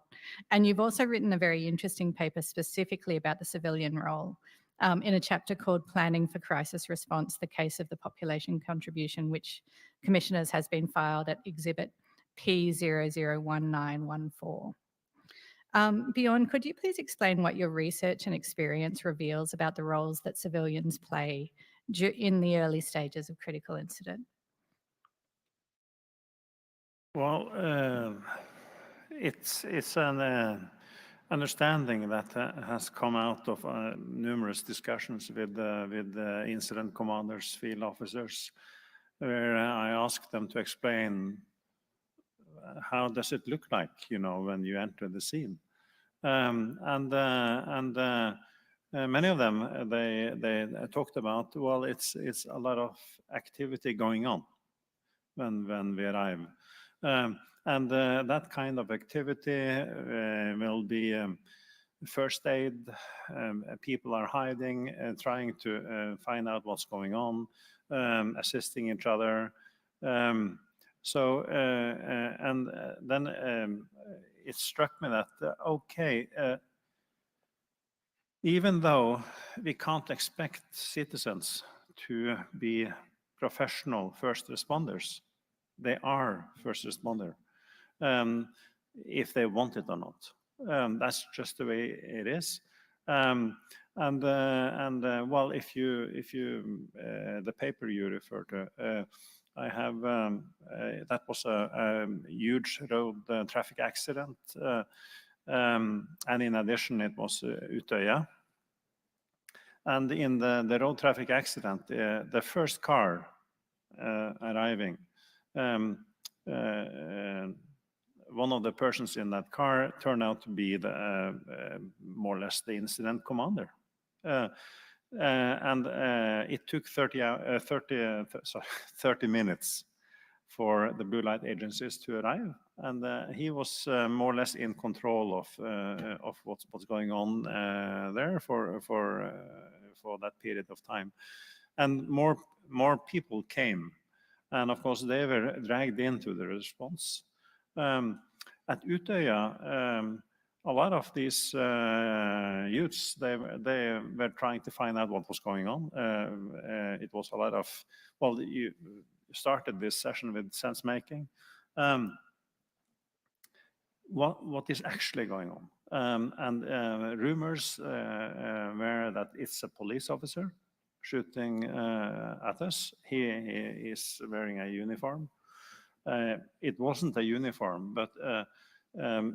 and you've also written a very interesting paper specifically about the civilian role in a chapter called Planning for Crisis Response, the Case of the Population Contribution, which Commissioners has been filed at Exhibit P001914. Bjorn, could you please explain what your research and experience reveals about the roles that civilians play in the early stages of critical incident? Well, it's an understanding that has come out of numerous discussions with incident commanders, field officers, where I asked them to explain how does it look like, you know, when you enter the scene. Many of them, they talked about, well, it's a lot of activity going on when we arrive. That kind of activity will be first aid, people are hiding, trying to find out what's going on, assisting each other. Then it struck me that, okay, even though we can't expect citizens to be professional first responders, they are first responder, if they want it or not. That's just the way it is. Well, if you the paper you refer to, I have that was a huge road traffic accident, and in addition, it was Utøya. And in the road traffic accident, the first car arriving, one of the persons in that car turned out to be more or less the incident commander. It took 30 minutes for the blue light agencies to arrive, and he was more or less in control of what's going on there for that period of time. And more people came, and of course they were dragged into the response. At Utøya, a lot of these youths, they were trying to find out what was going on. It was a lot of, well, you started this session with sense making. What is actually going on? Rumors were that it's a police officer shooting at us. He is wearing a uniform. It wasn't a uniform, but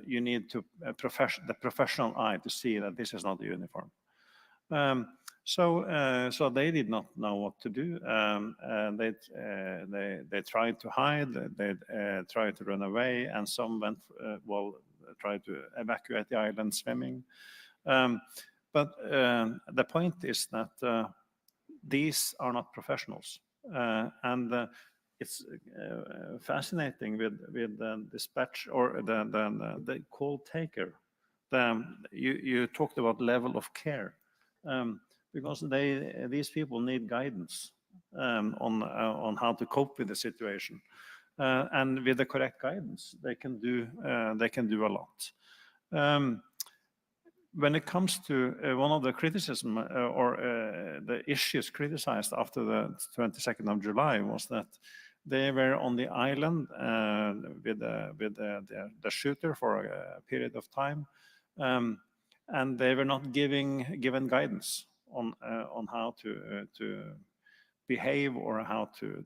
you need to the professional eye to see that this is not a uniform. So they did not know what to do. They tried to hide. They tried to run away, and some went tried to evacuate the island swimming. But the point is that these are not professionals, and it's fascinating with the dispatch or the call taker. You talked about level of care, because these people need guidance on how to cope with the situation, and with the correct guidance, they can do a lot. When it comes to one of the criticism or the issues criticized after the 22nd of July was that they were on the island with the shooter for a period of time, and they were not given guidance on how to behave or how to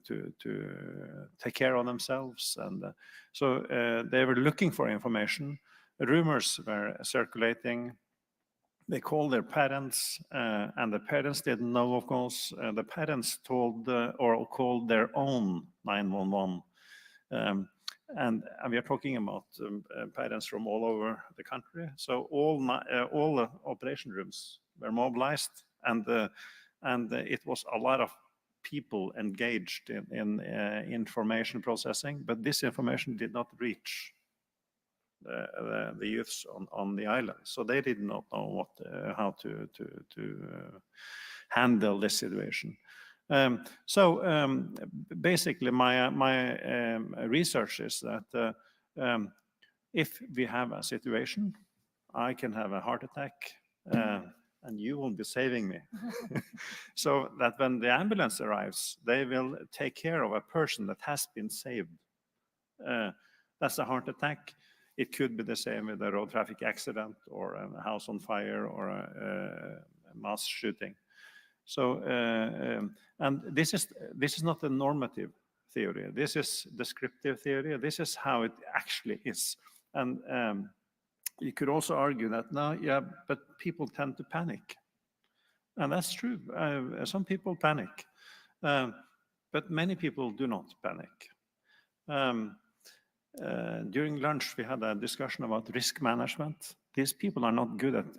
take care of themselves, and so they were looking for information. Rumors were circulating. They called their parents, and the parents didn't know, of course. The parents told or called their own 911. And we are talking about parents from all over the country. So all the operation rooms were mobilized, and it was a lot of people engaged in information processing, but this information did not reach the youths on the island, so they did not know how to handle this situation. Basically, my research is that if we have a situation, I can have a heart attack, and you will be saving me. So that when the ambulance arrives, they will take care of a person that has been saved. That's a heart attack. It could be the same with a road traffic accident or a house on fire or a mass shooting. So, and this is not a normative theory. This is descriptive theory. This is how it actually is. And you could also argue that now, yeah, but people tend to panic. And that's true. Some people panic, but many people do not panic. During lunch, we had a discussion about risk management. These people are not good at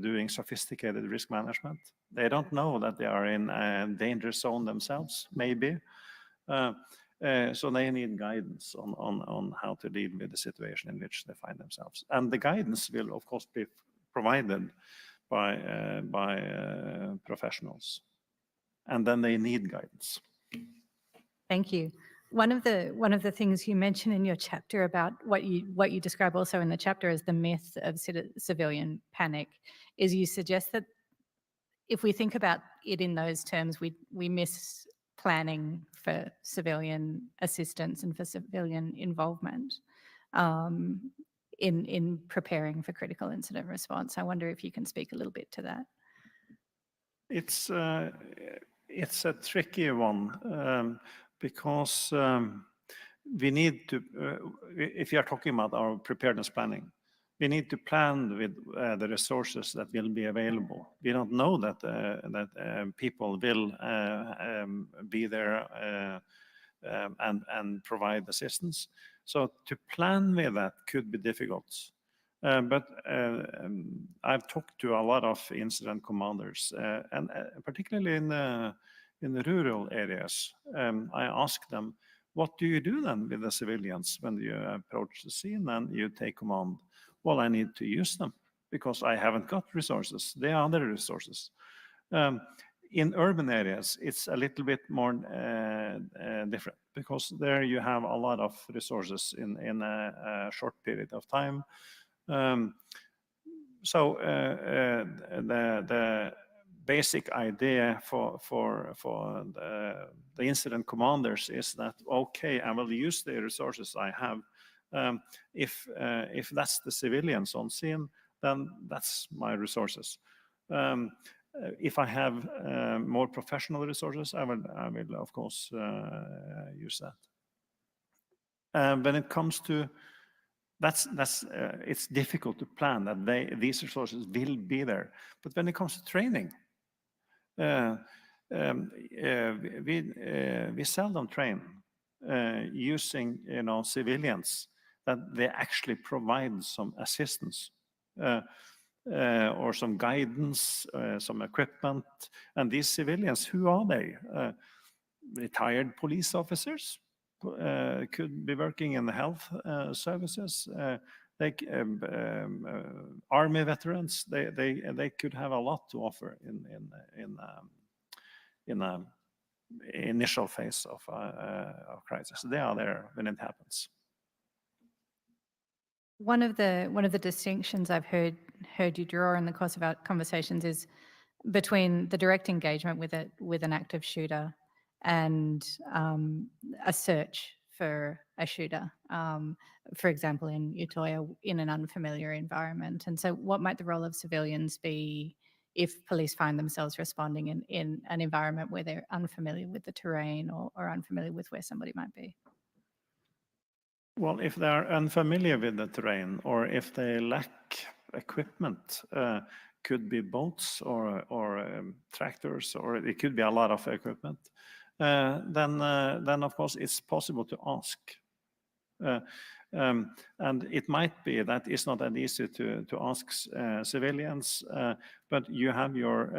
doing sophisticated risk management. They don't know that they are in a danger zone themselves, maybe. So they need guidance on how to deal with the situation in which they find themselves. And the guidance will, of course, be provided by professionals. And then they need guidance. Thank you. One of the things you mentioned in your chapter about what you describe also in the chapter as the myth of civilian panic is you suggest that if we think about it in those terms, we miss planning for civilian assistance and for civilian involvement in preparing for critical incident response. I wonder if you can speak a little bit to that. It's a tricky one because we need to, if you are talking about our preparedness planning, we need to plan with the resources that will be available. We don't know that people will be there and provide assistance. So to plan with that could be difficult. But I've talked to a lot of incident commanders, and particularly in the rural areas. I ask them, what do you do then with the civilians when you approach the scene and you take command? Well, I need to use them because I haven't got resources. They are the resources. In urban areas, it's a little bit more different because there you have a lot of resources in a short period of time. So the basic idea for the incident commanders is that, okay, I will use the resources I have. If that's the civilians on scene, then that's my resources. If I have more professional resources, I will of course use that. When it comes to it's difficult to plan that these resources will be there. But when it comes to training, we seldom train using civilians that they actually provide some assistance or some guidance, some equipment. And these civilians, who are they? Retired police officers? Could be working in the health services, like army veterans. They could have a lot to offer in the initial phase of crisis. They are there when it happens. One of the distinctions I've heard you draw in the course of our conversations is between the direct engagement with an active shooter and a search for a shooter, for example, in Utoya, in an unfamiliar environment. And so what might the role of civilians be if police find themselves responding in an environment where they're unfamiliar with the terrain or unfamiliar with where somebody might be? Well, if they are unfamiliar with the terrain or if they lack equipment, could be boats or tractors, or it could be a lot of equipment, then of course it's possible to ask. And it might be that it's not that easy to ask civilians, but you have your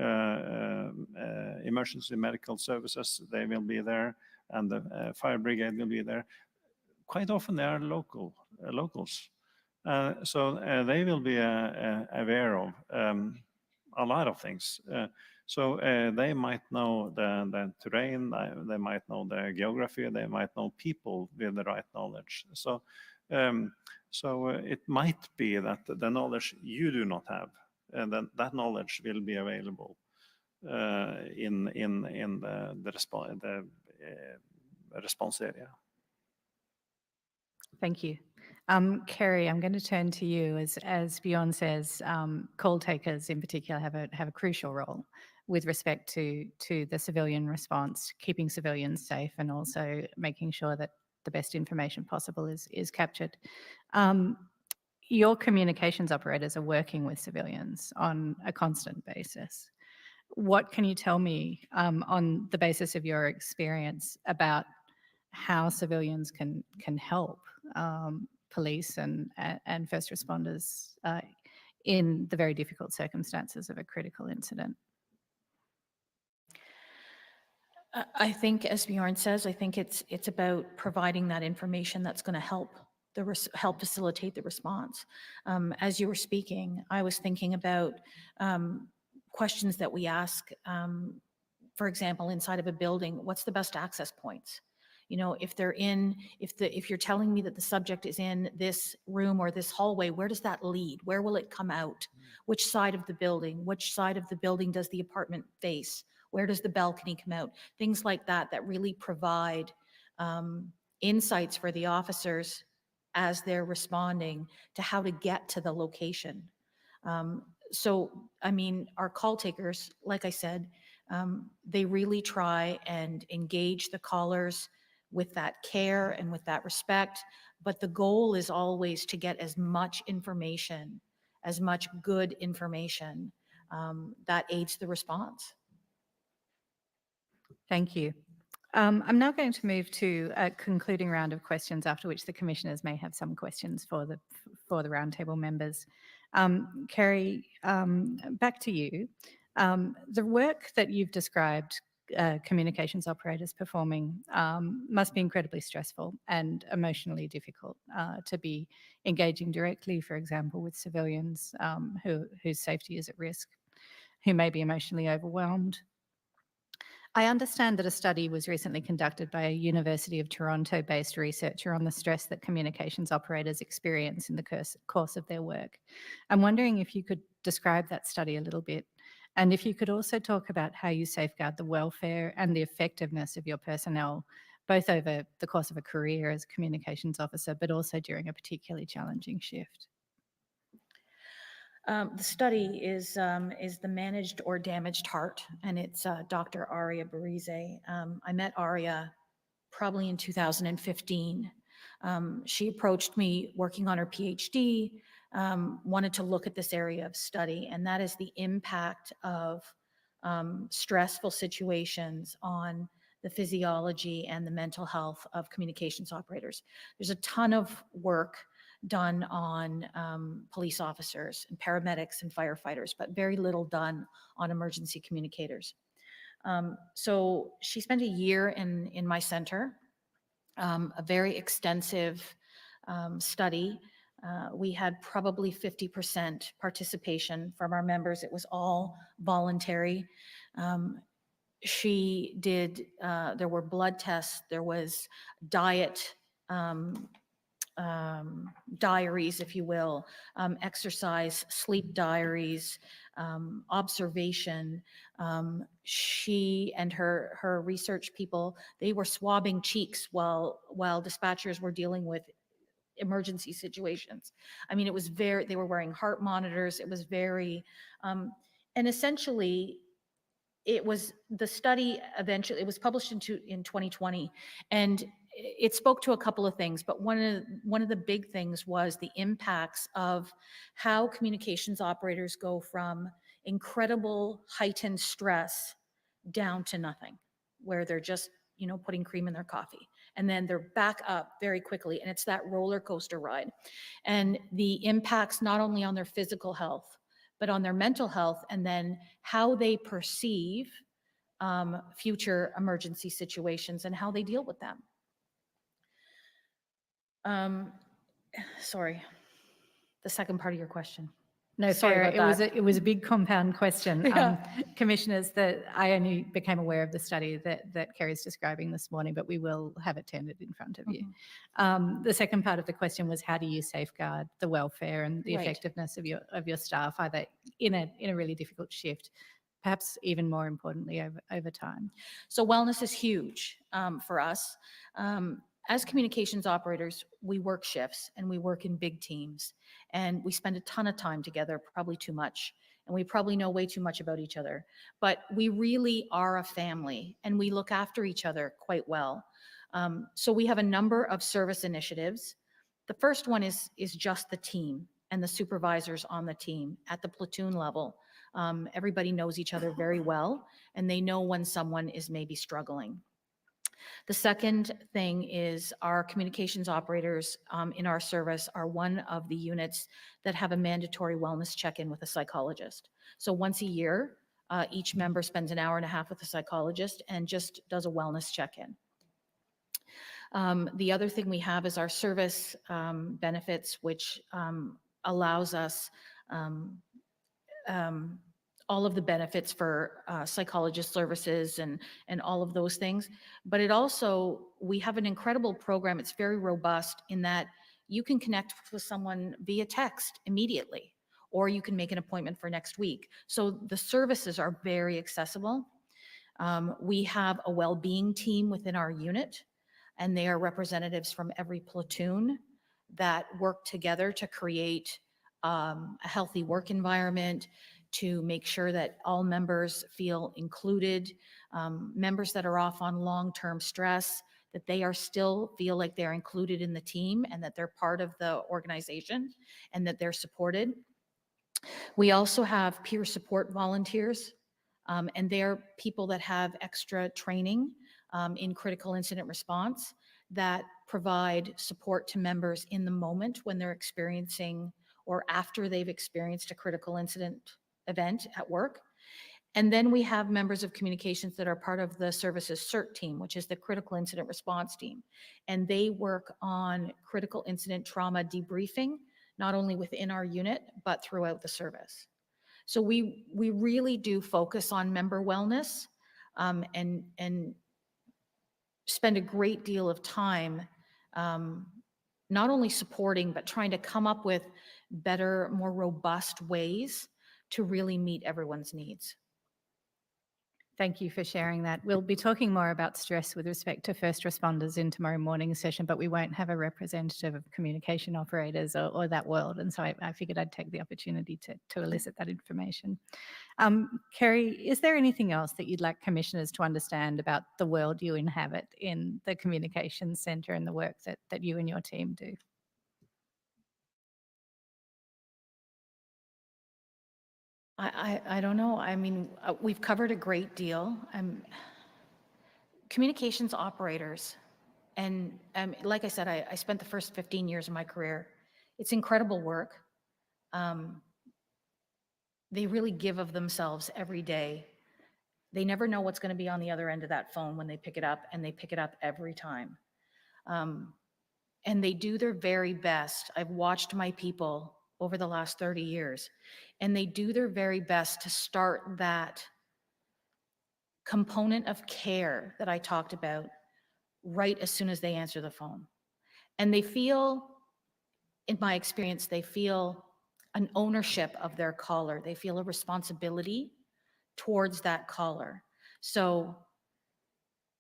emergency medical services, they will be there, and the fire brigade will be there. Quite often they are locals. So they will be aware of a lot of things. So they might know the terrain, they might know the geography, they might know people with the right knowledge. So, it might be that the knowledge you do not have, and then that knowledge will be available in the response area. Thank you. Kerry, I'm going to turn to you. As Bjorn says, call takers in particular have a crucial role with respect to the civilian response, keeping civilians safe, and also making sure that the best information possible is captured. Your communications operators are working with civilians on a constant basis. What can you tell me on the basis of your experience about how civilians can help police and first responders in the very difficult circumstances of a critical incident? I think, as Bjorn says, I think it's about providing that information that's going to help facilitate the response. As you were speaking, I was thinking about questions that we ask. For example, inside of a building, what's the best access points? You know, if you're telling me that the subject is in this room or this hallway, where does that lead? Where will it come out? Which side of the building? Which side of the building does the apartment face? Where does the balcony come out? Things like that really provide insights for the officers as they're responding to how to get to the location. So, I mean, our call takers, like I said, they really try and engage the callers with that care and with that respect. But the goal is always to get as much information, as much good information that aids the response. Thank you. I'm now going to move to a concluding round of questions, after which the commissioners may have some questions for the roundtable members. Kerry, back to you. The work that you've described communications operators performing must be incredibly stressful and emotionally difficult to be engaging directly, for example, with civilians whose safety is at risk, who may be emotionally overwhelmed. I understand that a study was recently conducted by a University of Toronto-based researcher on the stress that communications operators experience in the course of their work. I'm wondering if you could describe that study a little bit, and if you could also talk about how you safeguard the welfare and the effectiveness of your personnel, both over the course of a career as a communications officer, but also during a particularly challenging shift. The study is the Managed or Damaged Heart, and it's Dr. Aria Barise. I met Aria probably in 2015. She approached me working on her PhD, wanted to look at this area of study, and that is the impact of stressful situations on the physiology and the mental health of communications operators. There's a ton of work done on police officers and paramedics and firefighters, but very little done on emergency communicators. So she spent a year in my center, a very extensive study. We had probably 50% participation from our members. It was all voluntary. She did, there were blood tests, there was diet, diaries, if you will, exercise, sleep diaries, observation. She and her research people, they were swabbing cheeks while dispatchers were dealing with emergency situations. I mean, it was they were wearing heart monitors. It was very, and essentially, it was the study eventually, it was published in 2020, and it spoke to a couple of things, but one of the big things was the impacts of how communications operators go from incredible heightened stress down to nothing, where they're just, you know, putting cream in their coffee, and then they're back up very quickly, and it's that roller coaster ride. And the impacts not only on their physical health, but on their mental health, and then how they perceive future emergency situations and how they deal with them. Sorry, the second part of your question. No, Sorry fair. about that. It was a big compound question. Yeah. Commissioners, that I only became aware of the study that Kerry's describing this morning, but we will have it tendered in front of you. The second part of the question was, how do you safeguard the welfare and the Right. effectiveness of your staff, either in a really difficult shift, perhaps even more importantly over time? So wellness is huge for us. As communications operators, we work shifts and we work in big teams, and we spend a ton of time together, probably too much, and we probably know way too much about each other. But we really are a family, and we look after each other quite well. So we have a number of service initiatives. The first one is just the team and the supervisors on the team at the platoon level. Everybody knows each other very well, and they know when someone is maybe struggling. The second thing is our communications operators in our service are one of the units that have a mandatory wellness check-in with a psychologist. So once a year, each member spends an hour and a half with a psychologist and just does a wellness check-in. The other thing we have is our service benefits, which allows us all of the benefits for psychologist services and all of those things. But it also, we have an incredible program. It's very robust in that you can connect with someone via text immediately, or you can make an appointment for next week. So the services are very accessible. We have a well-being team within our unit, and they are representatives from every platoon that work together to create a healthy work environment, to make sure that all members feel included, members that are off on long-term stress, that they are still feel like they're included in the team and that they're part of the organization and that they're supported. We also have peer support volunteers, and they're people that have extra training in critical incident response that provide support to members in the moment when they're experiencing or after they've experienced a critical incident event at work. And then we have members of communications that are part of the services CERT team, which is the critical incident response team. And they work on critical incident trauma debriefing, not only within our unit, but throughout the service. So we really do focus on member wellness and spend a great deal of time not only supporting, but trying to come up with better, more robust ways to really meet everyone's needs. Thank you for sharing that. We'll be talking more about stress with respect to first responders in tomorrow morning's session, but we won't have a representative of communication operators or that world. And so I figured I'd take the opportunity to elicit that information. Kerry, is there anything else that you'd like commissioners to understand about the world you inhabit in the Communications Centre and the work that you and your team do? I don't know. I mean, we've covered a great deal. Communications operators, and like I said, I spent the first 15 years of my career. It's incredible work. They really give of themselves every day. They never know what's going to be on the other end of that phone when they pick it up, and they pick it up every time. And they do their very best. I've watched my people over the last 30 years, and they do their very best to start that component of care that I talked about right as soon as they answer the phone. And they feel, in my experience, they feel an ownership of their caller. They feel a responsibility towards that caller. So,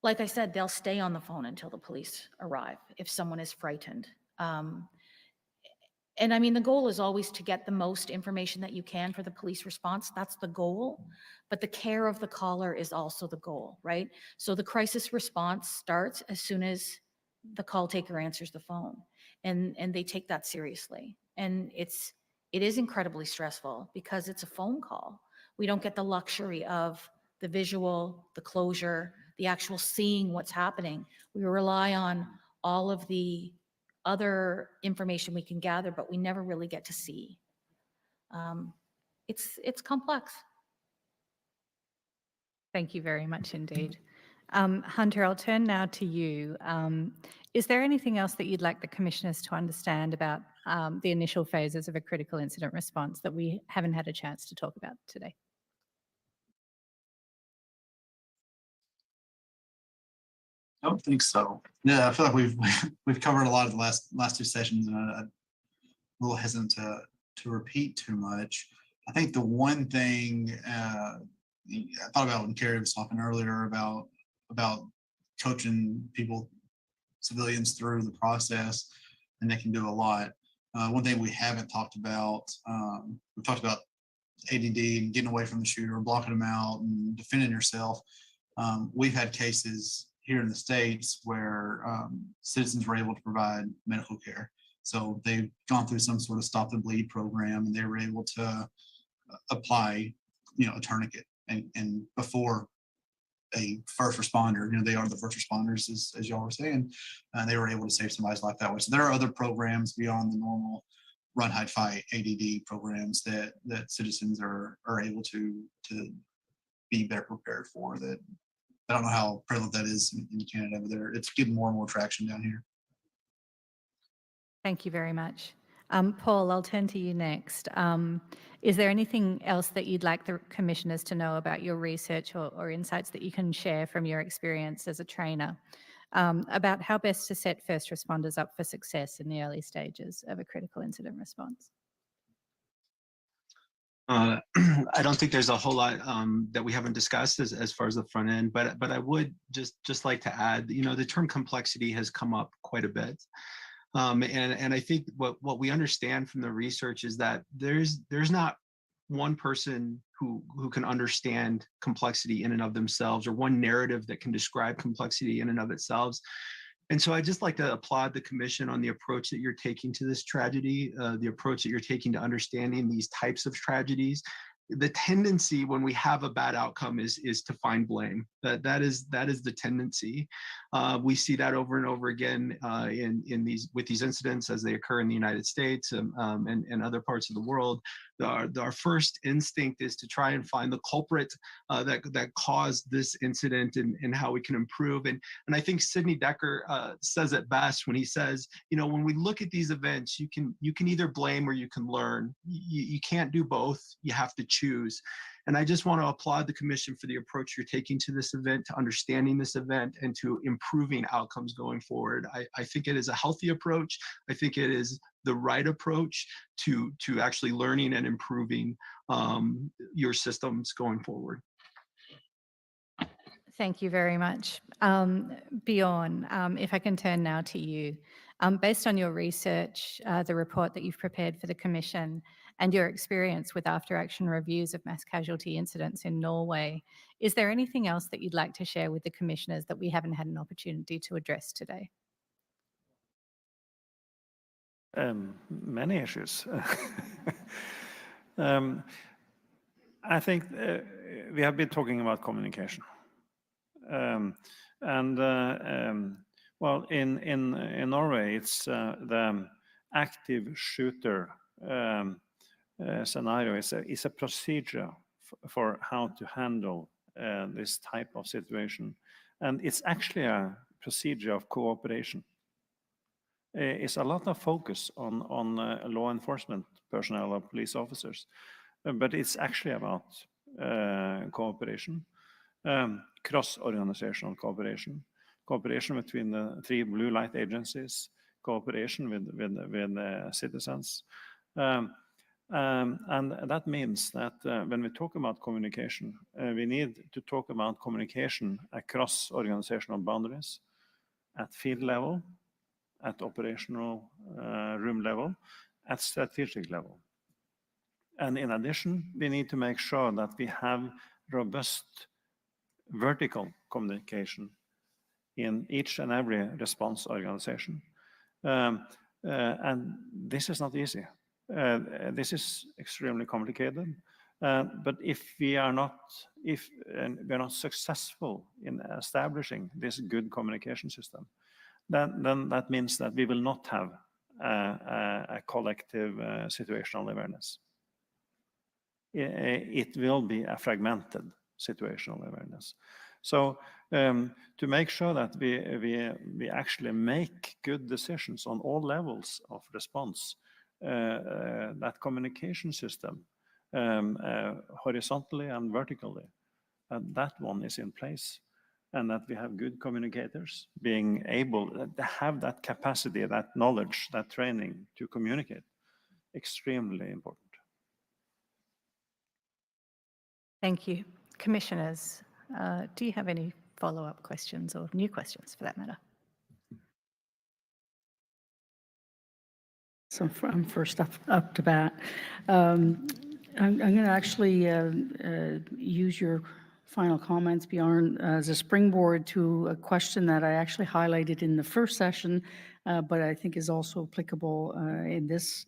like I said, they'll stay on the phone until the police arrive if someone is frightened. And I mean, the goal is always to get the most information that you can for the police response. That's the goal. But the care of the caller is also the goal, right? So the crisis response starts as soon as the call taker answers the phone. And they take that seriously. And it is incredibly stressful because it's a phone call. We don't get the luxury of the visual, the closure, the actual seeing what's happening. We rely on all of the other information we can gather, but we never really get to see. It's complex. Thank you very much indeed. Hunter, I'll turn now to you. Is there anything else that you'd like the commissioners to understand about the initial phases of a critical incident response that we haven't had a chance to talk about today? I don't think so. Yeah, I feel like we've covered a lot of the last two sessions, and I'm a little hesitant to repeat too much. I think the one thing I thought about when Carrie was talking earlier about coaching people, civilians, through the process, and they can do a lot. One thing we haven't talked about, we've talked about ADD and getting away from the shooter, blocking them out, and defending yourself. We've had cases here in the States where citizens were able to provide medical care. So they've gone through some sort of stop the bleed program, and they were able to apply, a tourniquet. And before a first responder, they are the first responders, as y'all were saying, they were able to save somebody's life that way. So there are other programs beyond the normal run, hide, fight ADD programs that citizens are able to be better prepared for. That I don't know how prevalent that is in Canada, but it's getting more and more traction down here. Thank you very much. Paul, I'll turn to you next. Is there anything else that you'd like the commissioners to know about your research or insights that you can share from your experience as a trainer about how best to set first responders up for success in the early stages of a critical incident response? I don't think there's a whole lot that we haven't discussed as far as the front end, but I would just like to add, the term complexity has come up quite a bit. And I think what we understand from the research is that there's not one person who can understand complexity in and of themselves, or one narrative that can describe complexity in and of itself. And so I'd just like to applaud the commission on the approach that you're taking to this tragedy, the approach that you're taking to understanding these types of tragedies. The tendency when we have a bad outcome is to find blame. That is the tendency. We see that over and over again with these incidents as they occur in the United States and other parts of the world. Our first instinct is to try and find the culprit that caused this incident and how we can improve. And I think Sidney Decker says it best when he says, when we look at these events, you can either blame or you can learn. You can't do both. You have to choose. And I just want to applaud the commission for the approach you're taking to this event, to understanding this event, and to improving outcomes going forward. I think it is a healthy approach. I think it is the right approach to actually learning and improving your systems going forward. Thank you very much. Bjorn, if I can turn now to you. Based on your research, the report that you've prepared for the Commission, and your experience with after-action reviews of mass casualty incidents in Norway, is there anything else that you'd like to share with the Commissioners that we haven't had an opportunity to address today? Many issues. I think we have been talking about communication. Well, in Norway, it's the active shooter scenario is a procedure for how to handle this type of situation. And it's actually a procedure of cooperation. It's a lot of focus on law enforcement personnel or police officers, but it's actually about cooperation, cross-organizational cooperation, cooperation between the 3 blue light agencies, cooperation with citizens. And that means that when we talk about communication, we need to talk about communication across organizational boundaries, at field level, at operational room level, at strategic level. And in addition, we need to make sure that we have robust vertical communication in each and every response organization. And this is not easy. This is extremely complicated. But if we are not successful in establishing this good communication system, then that means that we will not have a collective situational awareness. It will be a fragmented situational awareness. So to make sure that we actually make good decisions on all levels of response, that communication system, horizontally and vertically, that one is in place, and that we have good communicators being able to have that capacity, that knowledge, that training to communicate. Extremely important. Thank you. Commissioners, do you have any follow-up questions or new questions for that matter? So I'm first up to bat. I'm going to actually use your final comments, Bjorn, as a springboard to a question that I actually highlighted in the first session, but I think is also applicable in this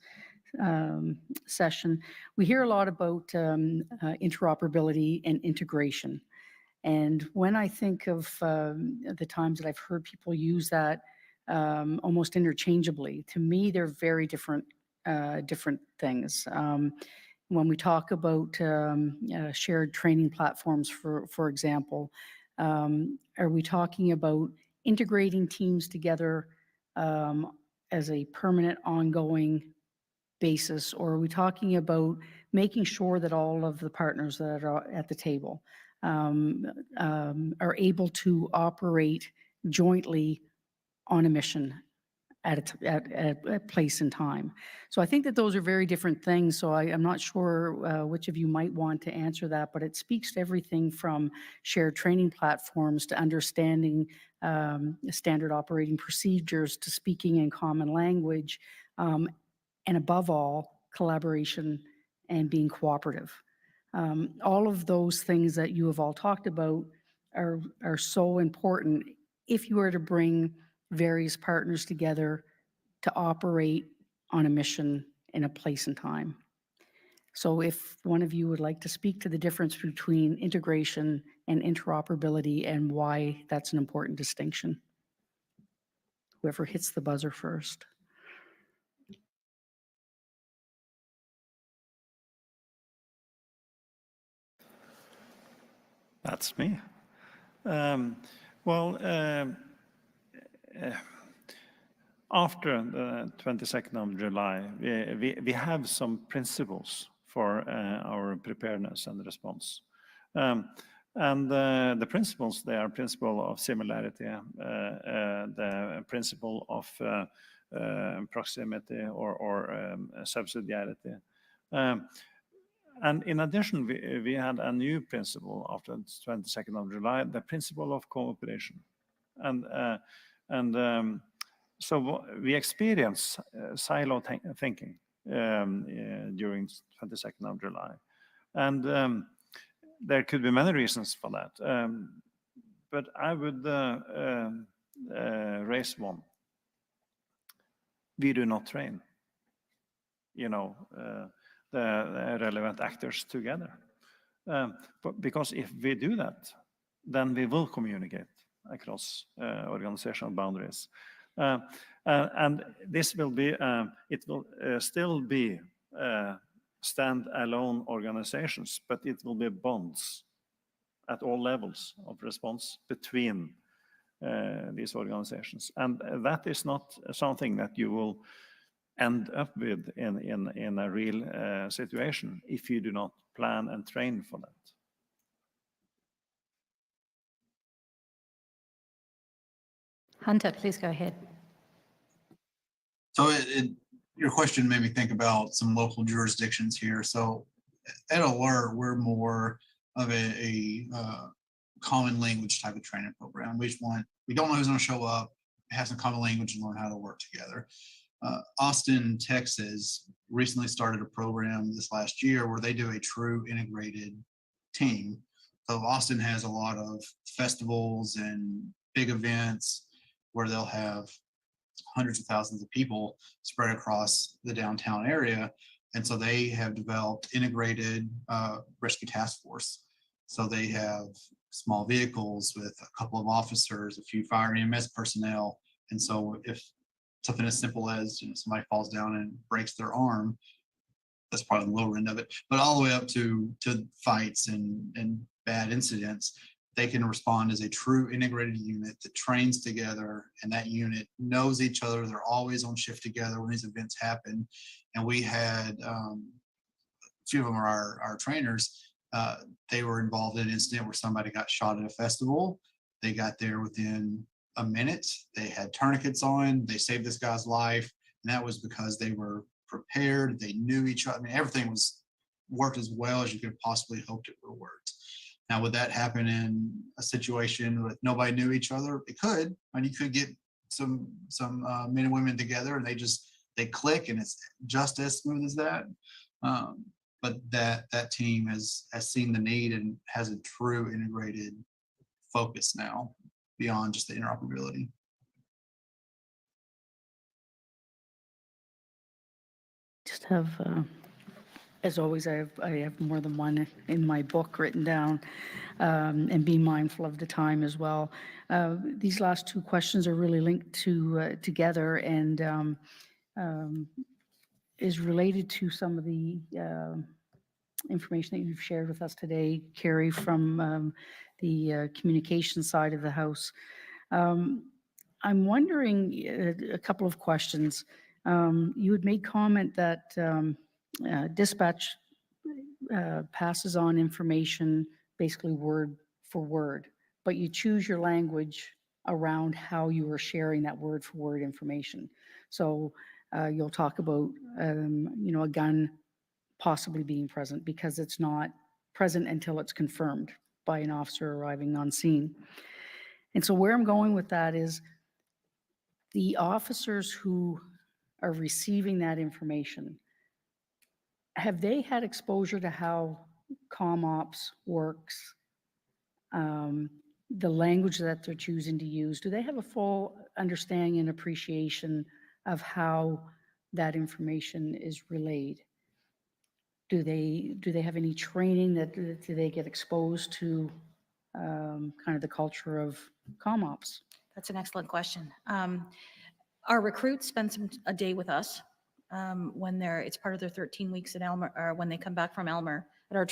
session. We hear a lot about interoperability and integration. And when I think of the times that I've heard people use that almost interchangeably, to me, they're very different things. When we talk about shared training platforms, for example, are we talking about integrating teams together as a permanent, ongoing basis, or are we talking about making sure that all of the partners that are at the table are able to operate jointly on a mission at a place and time? So I think that those are very different things. So I'm not sure which of you might want to answer that, but it speaks to everything from shared training platforms to understanding standard operating procedures to speaking in common language, and above all, collaboration and being cooperative. All of those things that you have all talked about are so important if you were to bring various partners together to operate on a mission in a place and time. So if one of you would like to speak to the difference between integration and interoperability and why that's an important distinction. Whoever hits the buzzer first. That's me. After the 22nd of July, we have some principles for our preparedness and response. The principles, they are principle of similarity, the principle of proximity or subsidiarity. And in addition, we had a new principle after the 22nd of July, the principle of cooperation. So we experience silo thinking during 22nd of July. And there could be many reasons for that. But I would raise one. We do not train, the relevant actors together. But because if we do that, then we will communicate across organizational boundaries. And this will be, it will still be stand-alone organizations, but it will be bonds at all levels of response between these organizations. And that is not something that you will end up with in a real situation if you do not plan and train for that. Hunter, please go ahead. So your question made me think about some local jurisdictions here. So at Alert, we're more of a common language type of training program. We don't know who's going to show up, have some common language and learn how to work together. Austin, Texas recently started a program this last year where they do a true integrated team. So Austin has a lot of festivals and big events where they'll have hundreds of thousands of people spread across the downtown area. And so they have developed integrated rescue task force. So they have small vehicles with a couple of officers, a few fire and EMS personnel. And so if something as simple as somebody falls down and breaks their arm, that's probably the lower end of it, but all the way up to fights and bad incidents, they can respond as a true integrated unit that trains together, and that unit knows each other. They're always on shift together when these events happen. And we had a few of them are our trainers. They were involved in an incident where somebody got shot at a festival. They got there within a minute. They had tourniquets on. They saved this guy's life. And that was because they were prepared. They knew each other. I mean, everything was worked as well as you could have possibly hoped it would have worked. Now, would that happen in a situation with nobody knew each other? It could. And you could get some men and women together and they click and it's just as smooth as that. But that team has seen the need and has a true integrated focus now beyond just the interoperability. Just have, as always, I have more than one in my book written down, and be mindful of the time as well. These last two questions are really linked to together and is related to some of the information that you've shared with us today, Carrie, from the communication side of the house. I'm wondering a couple of questions. You had made comment that dispatch passes on information basically word for word, but you choose your language around how you are sharing that word for word information. So you'll talk about, a gun possibly being present because it's not present until it's confirmed by an officer arriving on scene. And so where I'm going with that is the officers who are receiving that information, have they had exposure to how CommOps works, the language that they're choosing to use? Do they have a full understanding and appreciation of how that information is relayed? Do they have any training do they get exposed to kind of the culture of CommOps? That's an excellent question. Our recruits spend a day with us when it's part of their 13 weeks at Elmer, or when they come back from Elmer at our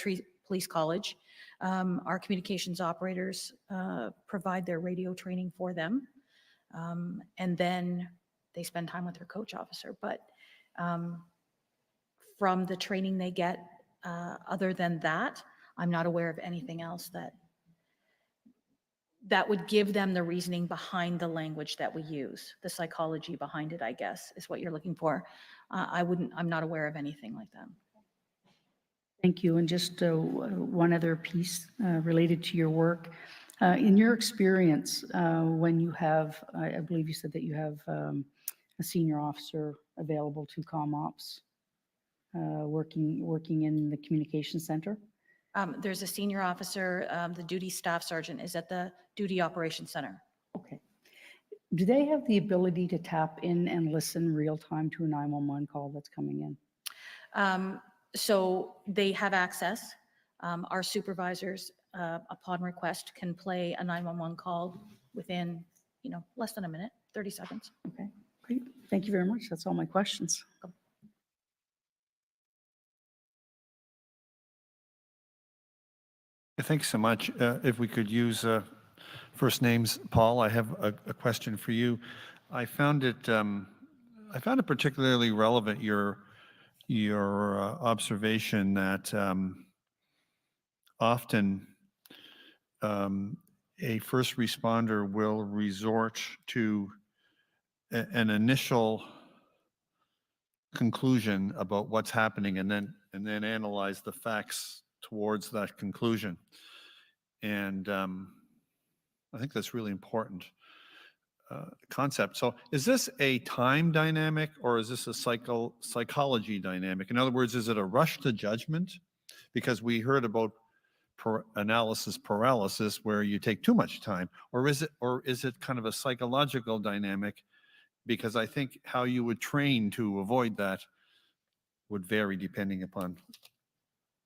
police college. Our communications operators provide their radio training for them. And then they spend time with their coach officer. But from the training they get, other than that, I'm not aware of anything else that would give them the reasoning behind the language that we use, the psychology behind it, I guess, is what you're looking for. I'm not aware of anything like that. Thank you. And just one other piece related to your work. In your experience, when you have, I believe you said that you have a senior officer available to CommOps working in the communication center? There's a senior officer, the duty staff sergeant is at the duty operations center. Okay. Do they have the ability to tap in and listen real time to a 911 call that's coming in? So they have access. Our supervisors, upon request, can play a 911 call within, less than a minute, 30 seconds. Okay, great. Thank you very much. That's all my questions. Thanks so much. If we could use first names, Paul, I have a question for you. I found it particularly relevant, your observation that often a first responder will resort to an initial conclusion about what's happening and then analyze the facts towards that conclusion. And I think that's really important concept. So is this a time dynamic or is this a psychology dynamic? In other words, is it a rush to judgment? Because we heard about analysis paralysis where you take too much time, or is it kind of a psychological dynamic? Because I think how you would train to avoid that would vary depending upon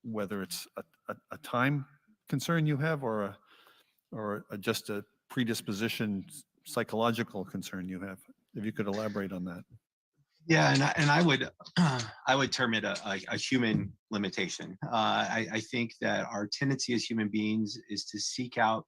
whether it's a time concern you have or just a predisposition psychological concern you have. If you could elaborate on that. Yeah, and I would I would term it a human limitation. I think that our tendency as human beings is to seek out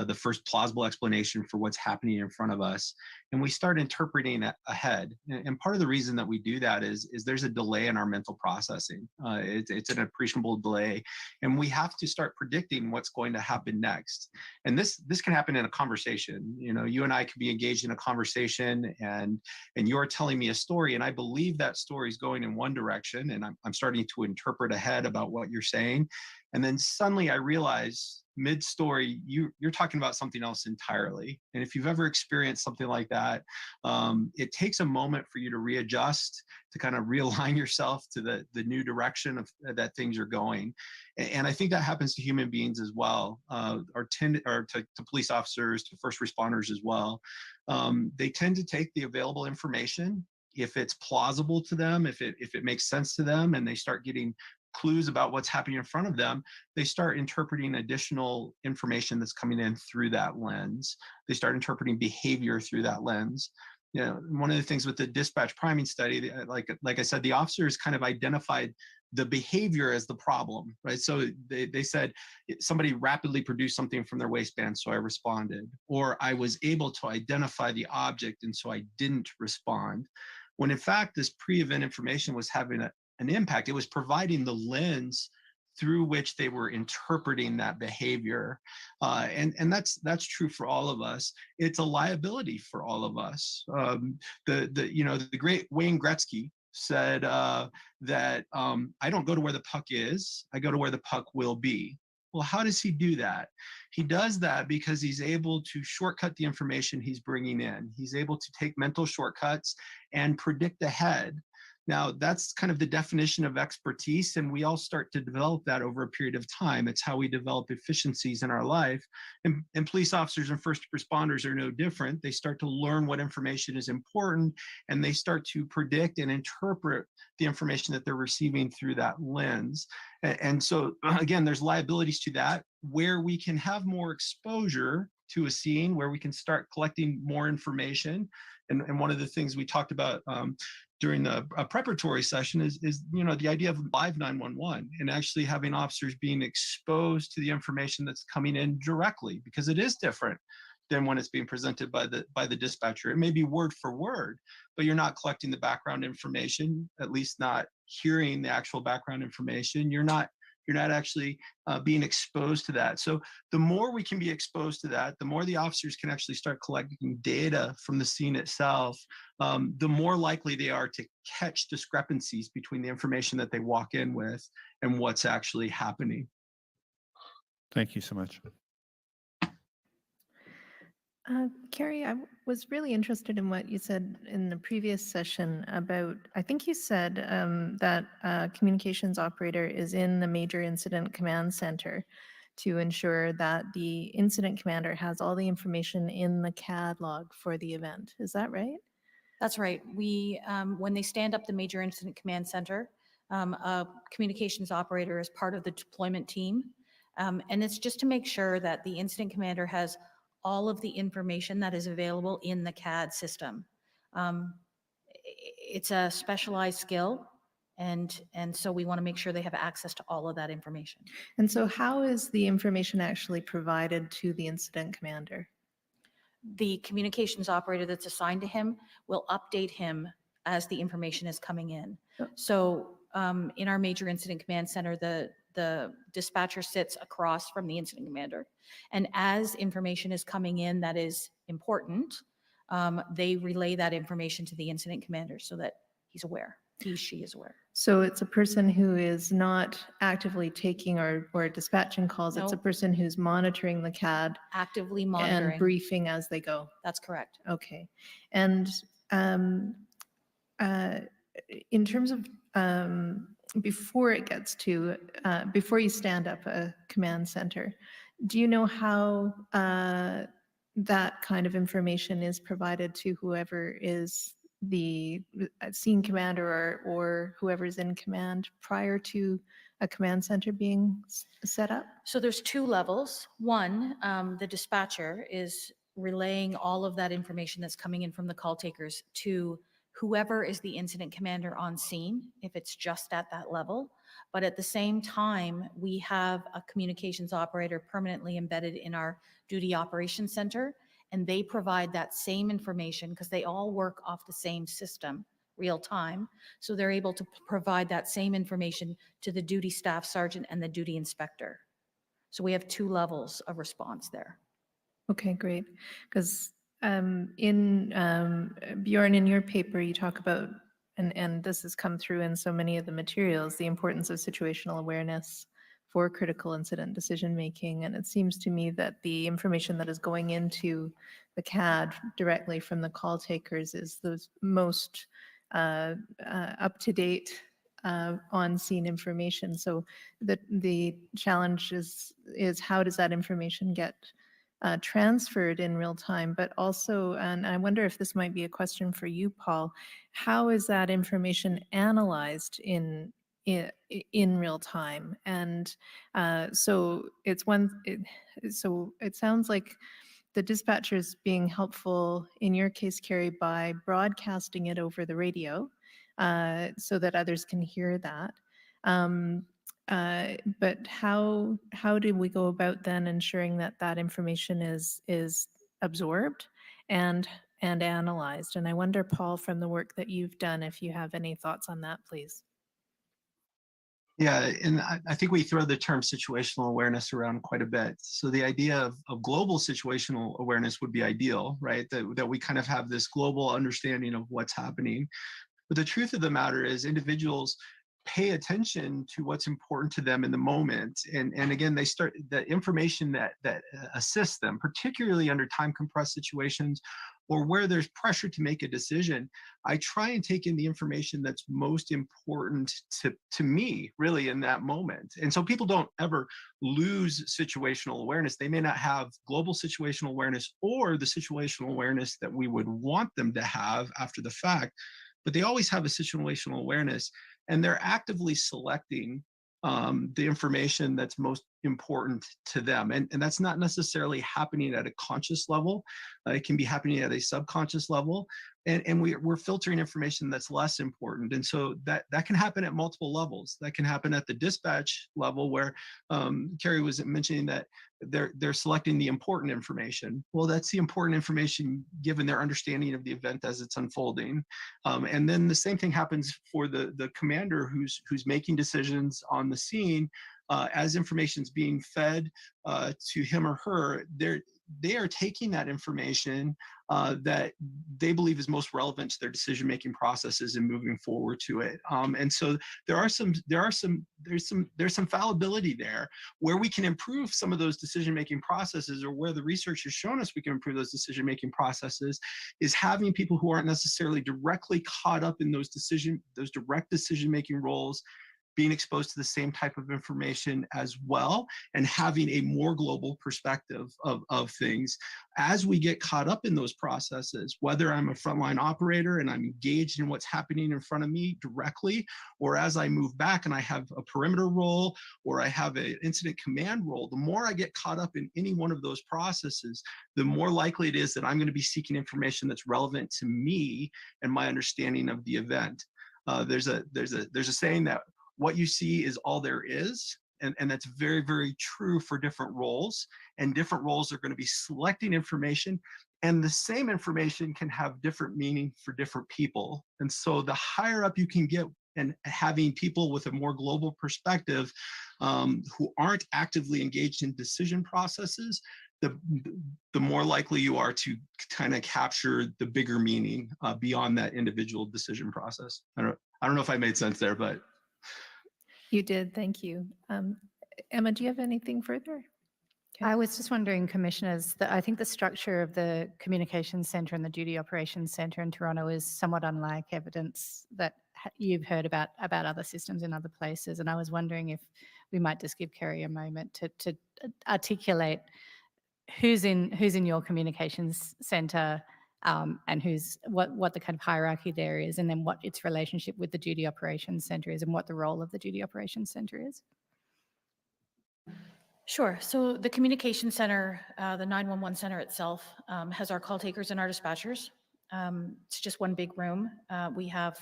the first plausible explanation for what's happening in front of us, and we start interpreting ahead. And part of the reason that we do that is there's a delay in our mental processing. It's an appreciable delay, and we have to start predicting what's going to happen next. And this can happen in a conversation. You know, you and I could be engaged in a conversation, and you're telling me a story, and I believe that story is going in one direction, and I'm starting to interpret ahead about what you're saying, and then suddenly I realize mid-story you're talking about something else entirely. And if you've ever experienced something like that, it takes a moment for you to readjust, to kind of realign yourself to the new direction of that things are going. And I think that happens to human beings as well, or to police officers, to first responders as well. They tend to take the available information if it's plausible to them, if it makes sense to them, and they start getting clues about what's happening in front of them, they start interpreting additional information that's coming in through that lens. They start interpreting behavior through that lens. You know, one of the things with the dispatch priming study, like I said, the officers kind of identified the behavior as the problem, right? So they said somebody rapidly produced something from their waistband, so I responded, or I was able to identify the object, and so I didn't respond. When in fact, this pre-event information was having an impact. It was providing the lens through which they were interpreting that behavior. And that's true for all of us. It's a liability for all of us. The great Wayne Gretzky said that I don't go to where the puck is, I go to where the puck will be. Well, how does he do that? He does that because he's able to shortcut the information he's bringing in. He's able to take mental shortcuts and predict ahead. Now, that's kind of the definition of expertise, and we all start to develop that over a period of time. It's how we develop efficiencies in our life. And police officers and first responders are no different. They start to learn what information is important, and they start to predict and interpret the information that they're receiving through that lens. And so, again, there's liabilities to that, where we can have more exposure to a scene, where we can start collecting more information. And one of the things we talked about during the preparatory session is the idea of live 911 and actually having officers being exposed to the information that's coming in directly, because it is different than when it's being presented by the dispatcher. It may be word for word, but you're not collecting the background information, at least not hearing the actual background information. You're not actually being exposed to that. So the more we can be exposed to that, the more the officers can actually start collecting data from the scene itself, the more likely they are to catch discrepancies between the information that they walk in with and what's actually happening. Thank you so much. Carrie, I was really interested in what you said in the previous session about, I think you said that a communications operator is in the Major Incident Command Center to ensure that the incident commander has all the information in the CAD log for the event. Is that right? That's right. We, when they stand up the Major Incident Command Center, a communications operator is part of the deployment team. And it's just to make sure that the incident commander has all of the information that is available in the CAD system. It's a specialized skill, and so we want to make sure they have access to all of that information. And so how is the information actually provided to the incident commander? The communications operator that's assigned to him will update him as the information is coming in. So in our Major Incident Command Center, the dispatcher sits across from the incident commander. And as information is coming in that is important, they relay that information to the incident commander so that he's aware, she is aware. So it's a person who is not actively taking or dispatching calls. It's a person who's monitoring the CAD. Actively monitoring. And briefing as they go. That's correct. Okay. And in terms of before it gets to, before you stand up a command center, do you know how that kind of information is provided to whoever is the scene commander or whoever's in command prior to a command center being set up? So there's two levels. One, the dispatcher is relaying all of that information that's coming in from the call takers to whoever is the incident commander on scene, if it's just at that level. But at the same time, we have a communications operator permanently embedded in our duty operations center, and they provide that same information because they all work off the same system, real time. So they're able to provide that same information to the duty staff sergeant and the duty inspector. So we have 2 levels of response there. Okay, great. Because Bjorn, in your paper, you talk about, and this has come through in so many of the materials, the importance of situational awareness for critical incident decision-making. And it seems to me that the information that is going into the CAD directly from the call takers is the most up-to-date on-scene information. So the challenge is how does that information get transferred in real time, but also, and I wonder if this might be a question for you, Paul, how is that information analyzed in real time? And so it sounds like the dispatcher's being helpful in your case, Carrie, by broadcasting it over the radio so that others can hear that. But how do we go about then ensuring that that information is absorbed and analyzed? And I wonder, Paul, from the work that you've done, if you have any thoughts on that, please. Yeah, and I think we throw the term situational awareness around quite a bit. So the idea of global situational awareness would be ideal, right? That we kind of have this global understanding of what's happening. But the truth of the matter is individuals pay attention to what's important to them in the moment. And again, they start the information that assists them, particularly under time compressed situations or where there's pressure to make a decision. I try and take in the information that's most important to me, really, in that moment. And so people don't ever lose situational awareness. They may not have global situational awareness or the situational awareness that we would want them to have after the fact, but they always have a situational awareness, and they're actively selecting the information that's most important to them. And that's not necessarily happening at a conscious level. It can be happening at a subconscious level. And we're filtering information that's less important. And so that can happen at multiple levels. That can happen at the dispatch level where Carrie was mentioning that they're selecting the important information. Well, that's the important information given their understanding of the event as it's unfolding. And then the same thing happens for the commander who's making decisions on the scene. As information's being fed to him or her, they are taking that information that they believe is most relevant to their decision-making processes and moving forward to it. And so there's some fallibility there where we can improve some of those decision-making processes, or where the research has shown us we can improve those decision-making processes, is having people who aren't necessarily directly caught up in those direct decision-making roles being exposed to the same type of information as well, and having a more global perspective of things. As we get caught up in those processes, whether I'm a frontline operator and I'm engaged in what's happening in front of me directly, or as I move back and I have a perimeter role, or I have an incident command role, the more I get caught up in any one of those processes, the more likely it is that I'm going to be seeking information that's relevant to me and my understanding of the event. There's a saying that what you see is all there is. And that's very, very true for different roles. And different roles are going to be selecting information. And the same information can have different meaning for different people. And so the higher up you can get, and having people with a more global perspective who aren't actively engaged in decision processes, the more likely you are to kind of capture the bigger meaning beyond that individual decision process. I don't know if I made sense there, but. You did, thank you. Emma, do you have anything further? Okay. I was just wondering, Commissioners, that I think the structure of the Communications Centre and the Duty Operations Centre in Toronto is somewhat unlike evidence that you've heard about other systems in other places. And I was wondering if we might just give Kerry a moment to articulate who's in your Communications Centre and what the kind of hierarchy there is, and then what its relationship with the Duty Operations Centre is, and what the role of the Duty Operations Centre is. Sure. So the communication center, the 911 center itself, has our call takers and our dispatchers. It's just one big room. We have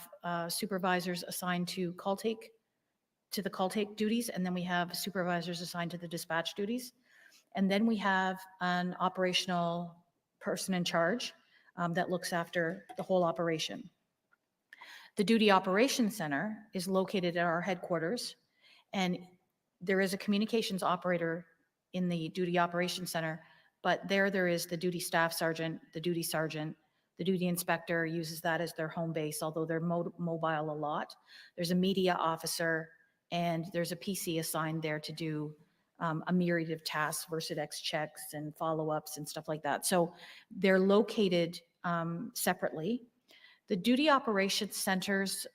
supervisors assigned to the call take duties, and then we have supervisors assigned to the dispatch duties. And then we have an operational person in charge that looks after the whole operation. The Duty Operations Center is located at our headquarters, and there is a communications operator in the Duty Operations Center, but there is the duty staff sergeant, the duty sergeant, the duty inspector uses that as their home base, although they're mobile a lot. There's a media officer, and there's a PC assigned there to do a myriad of tasks, Versadex checks and follow-ups and stuff like that. So they're located separately. The Duty Operations Center's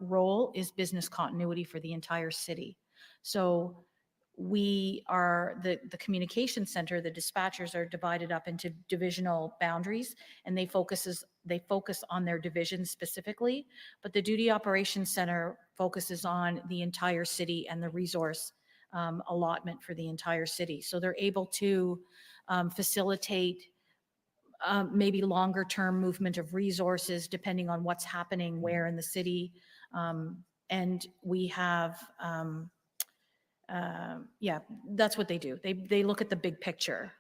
role is business continuity for the entire city. So we are, the communication center, the dispatchers are divided up into divisional boundaries, and they focus on their division specifically, but the Duty Operations Center focuses on the entire city and the resource allotment for the entire city. So they're able to facilitate maybe longer term movement of resources depending on what's happening where in the city. And we have, yeah, that's what they do. They look at the big picture.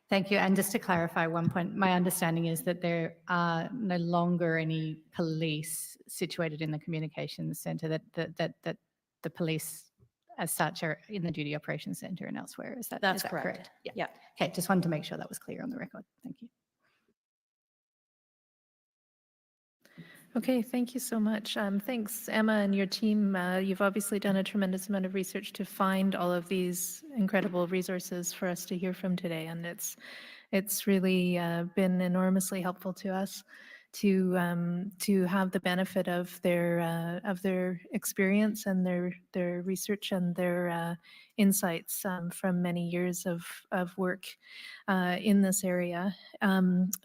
Thank you. And just to clarify one point, my understanding is that there are no longer any police situated in the communications center, that the police as such are in the Duty Operations Center and elsewhere. Is that correct? Yeah. Okay, just wanted to make sure that was clear on the record. Thank you. Okay, thank you so much. Thanks, Emma and your team. You've obviously done a tremendous amount of research to find all of these incredible resources for us to hear from today, and it's really been enormously helpful to us to have the benefit of their experience and their research and their insights from many years of work in this area.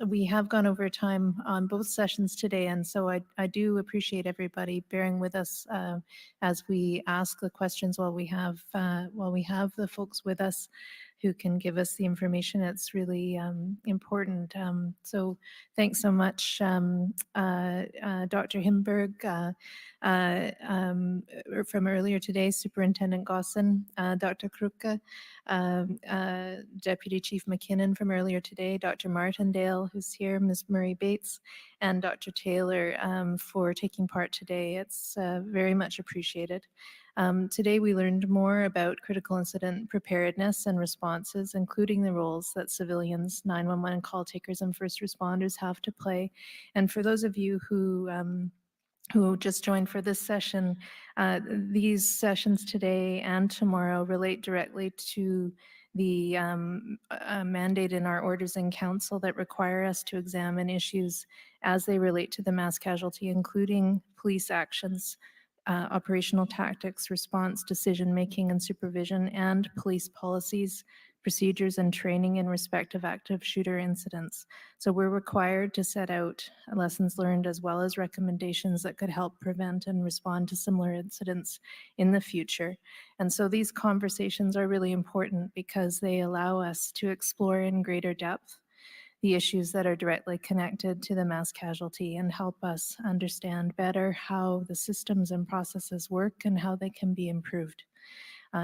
We have gone over time on both sessions today, and so I do appreciate everybody bearing with us as we ask the questions while we have the folks with us who can give us the information. It's really important. So thanks so much, Dr. Himberg, from earlier today, Superintendent Gosson, Dr. Critcal, Deputy Chief McKinnon from earlier today, Dr. Martindale, who's here, Ms. Murray Bates, and Dr. Taylor for taking part today. It's very much appreciated. Today we learned more about critical incident preparedness and responses, including the roles that civilians, 911 call takers, and first responders have to play. And for those of you who just joined for this session, these sessions today and tomorrow relate directly to the mandate in our orders in council that require us to examine issues as they relate to the mass casualty, including police actions, operational tactics, response, decision-making and supervision, and police policies, procedures, and training in respect of active shooter incidents. So we're required to set out lessons learned as well as recommendations that could help prevent and respond to similar incidents in the future. And so these conversations are really important because they allow us to explore in greater depth the issues that are directly connected to the mass casualty and help us understand better how the systems and processes work and how they can be improved.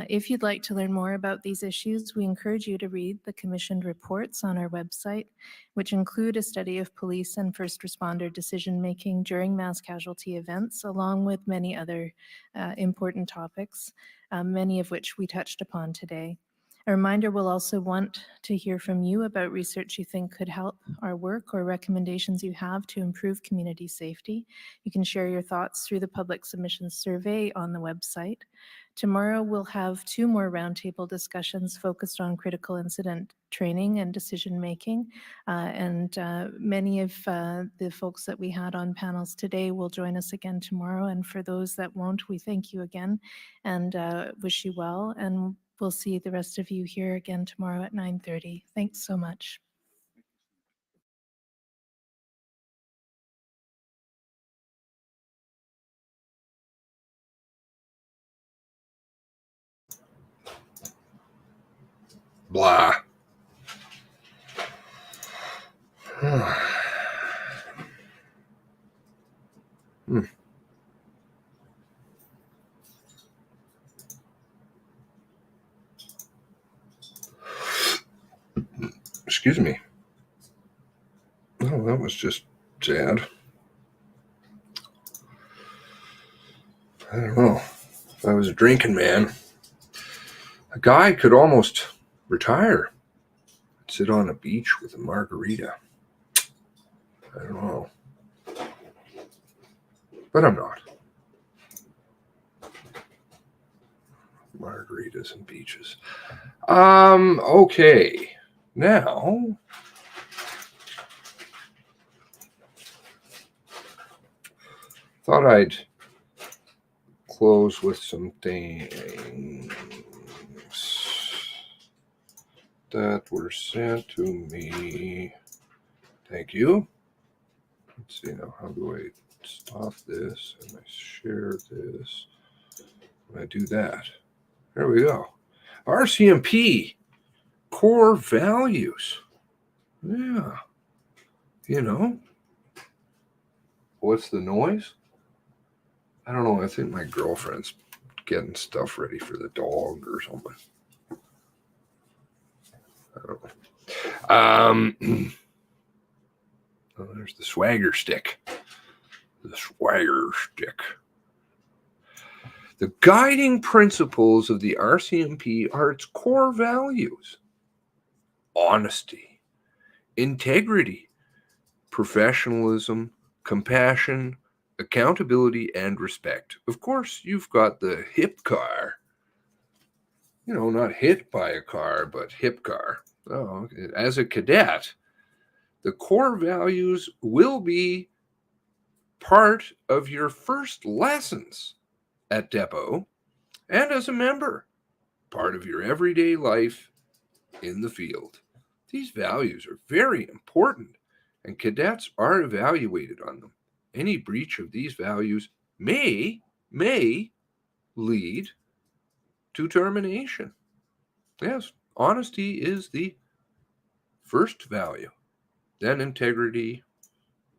If you'd like to learn more about these issues, we encourage you to read the commissioned reports on our website, which include a study of police and first responder decision-making during mass casualty events, along with many other important topics, many of which we touched upon today. A reminder, we'll also want to hear from you about research you think could help our work or recommendations you have to improve community safety. You can share your thoughts through the public submissions survey on the website. Tomorrow, we'll have 2 more roundtable discussions focused on critical incident training and decision-making. Many of the folks that we had on panels today will join us again tomorrow. And for those that won't, we thank you again and wish you well. And we'll see the rest of you here again tomorrow at 9:30. Thanks so much. Blah. Excuse me. Oh, that was just sad. I don't know. If I was a drinking man, a guy could almost retire, sit on a beach with a margarita. I don't know. But I'm not. Margaritas and beaches. Okay. Now, thought I'd close with some things that were sent to me. Thank you. Let's see now, how do I stop this and I share this? When I do that, there we go. RCMP core values. Yeah. You know, what's the noise? I don't know. I think my girlfriend's getting stuff ready for the dog or something. I don't know. Oh, there's the swagger stick. The swagger stick. The guiding principles of the RCMP are its core values: honesty, integrity, professionalism, compassion, accountability, and respect. Of course, you've got the HIP car. You know, not hit by a car, but HIP car. Oh, as a cadet, the core values will be part of your first lessons at Depot, and as a member, part of your everyday life in the field. These values are very important, and cadets are evaluated on them. Any breach of these values may lead to termination. Yes, honesty is the first value. Then integrity.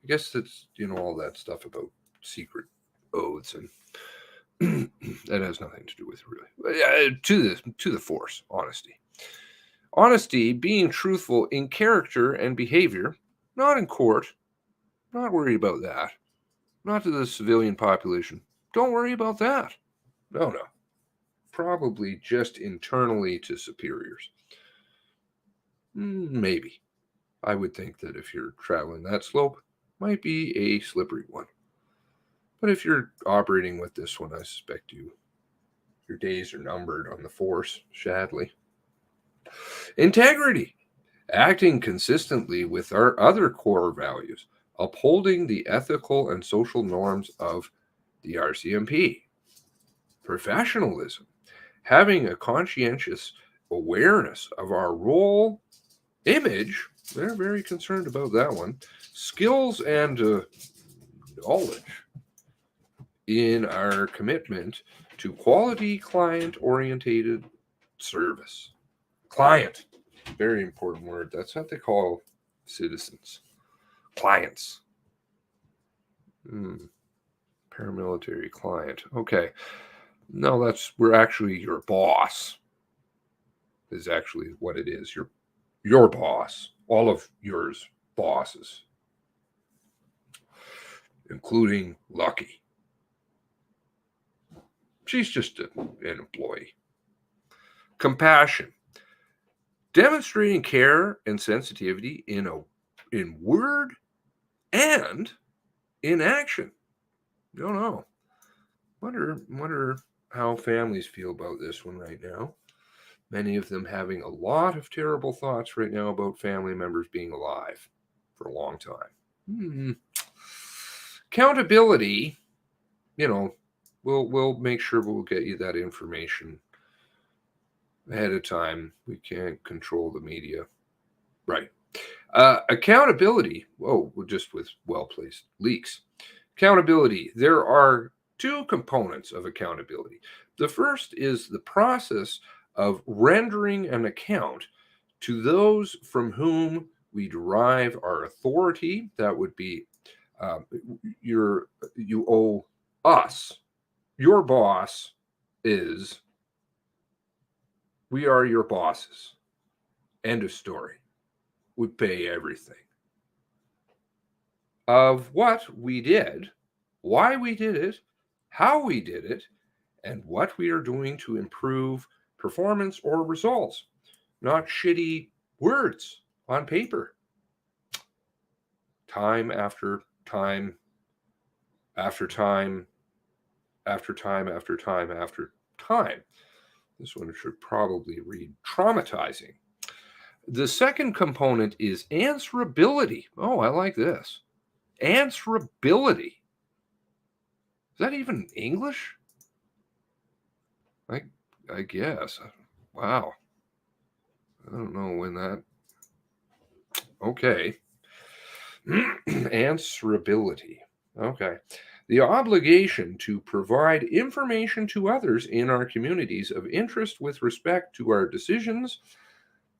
I guess that's, all that stuff about secret oaths, and that has nothing to do with really. To the force, honesty. Honesty, being truthful in character and behavior, not in court. Not worried about that. Not to the civilian population. Don't worry about that. No. Probably just internally to superiors. Maybe. I would think that if you're traveling that slope, might be a slippery one. But if you're operating with this one, I suspect your days are numbered on the force, sadly. Integrity, acting consistently with our other core values, upholding the ethical and social norms of the RCMP. Professionalism, having a conscientious awareness of our role, image, they're very concerned about that one, skills and knowledge in our commitment to quality client-oriented service. Client, very important word. That's what they call citizens. Clients. Paramilitary client. Okay. No, we're actually your boss. Is actually what it is. Your boss. All of yours bosses. Including Lucky. She's just an employee. Compassion. Demonstrating care and sensitivity in word and in action. No. Wonder how families feel about this one right now. Many of them having a lot of terrible thoughts right now about family members being alive for a long time. Accountability, we'll make sure we'll get you that information ahead of time. We can't control the media. Right. Accountability. Just with well-placed leaks. Accountability. There are two components of accountability. The first is the process of rendering an account to those from whom we derive our authority. That would be You owe us. Your boss is, we are your bosses. End of story. We pay everything. Of what we did, why we did it, how we did it, and what we are doing to improve performance or results, not shitty words on paper. Time after time after time after time after time after time. This one should probably read traumatizing. The second component is answerability. Oh, I like this. Answerability. Is that even English? I guess. Wow. I don't know when that. Okay. Answerability. Okay. The obligation to provide information to others in our communities of interest with respect to our decisions,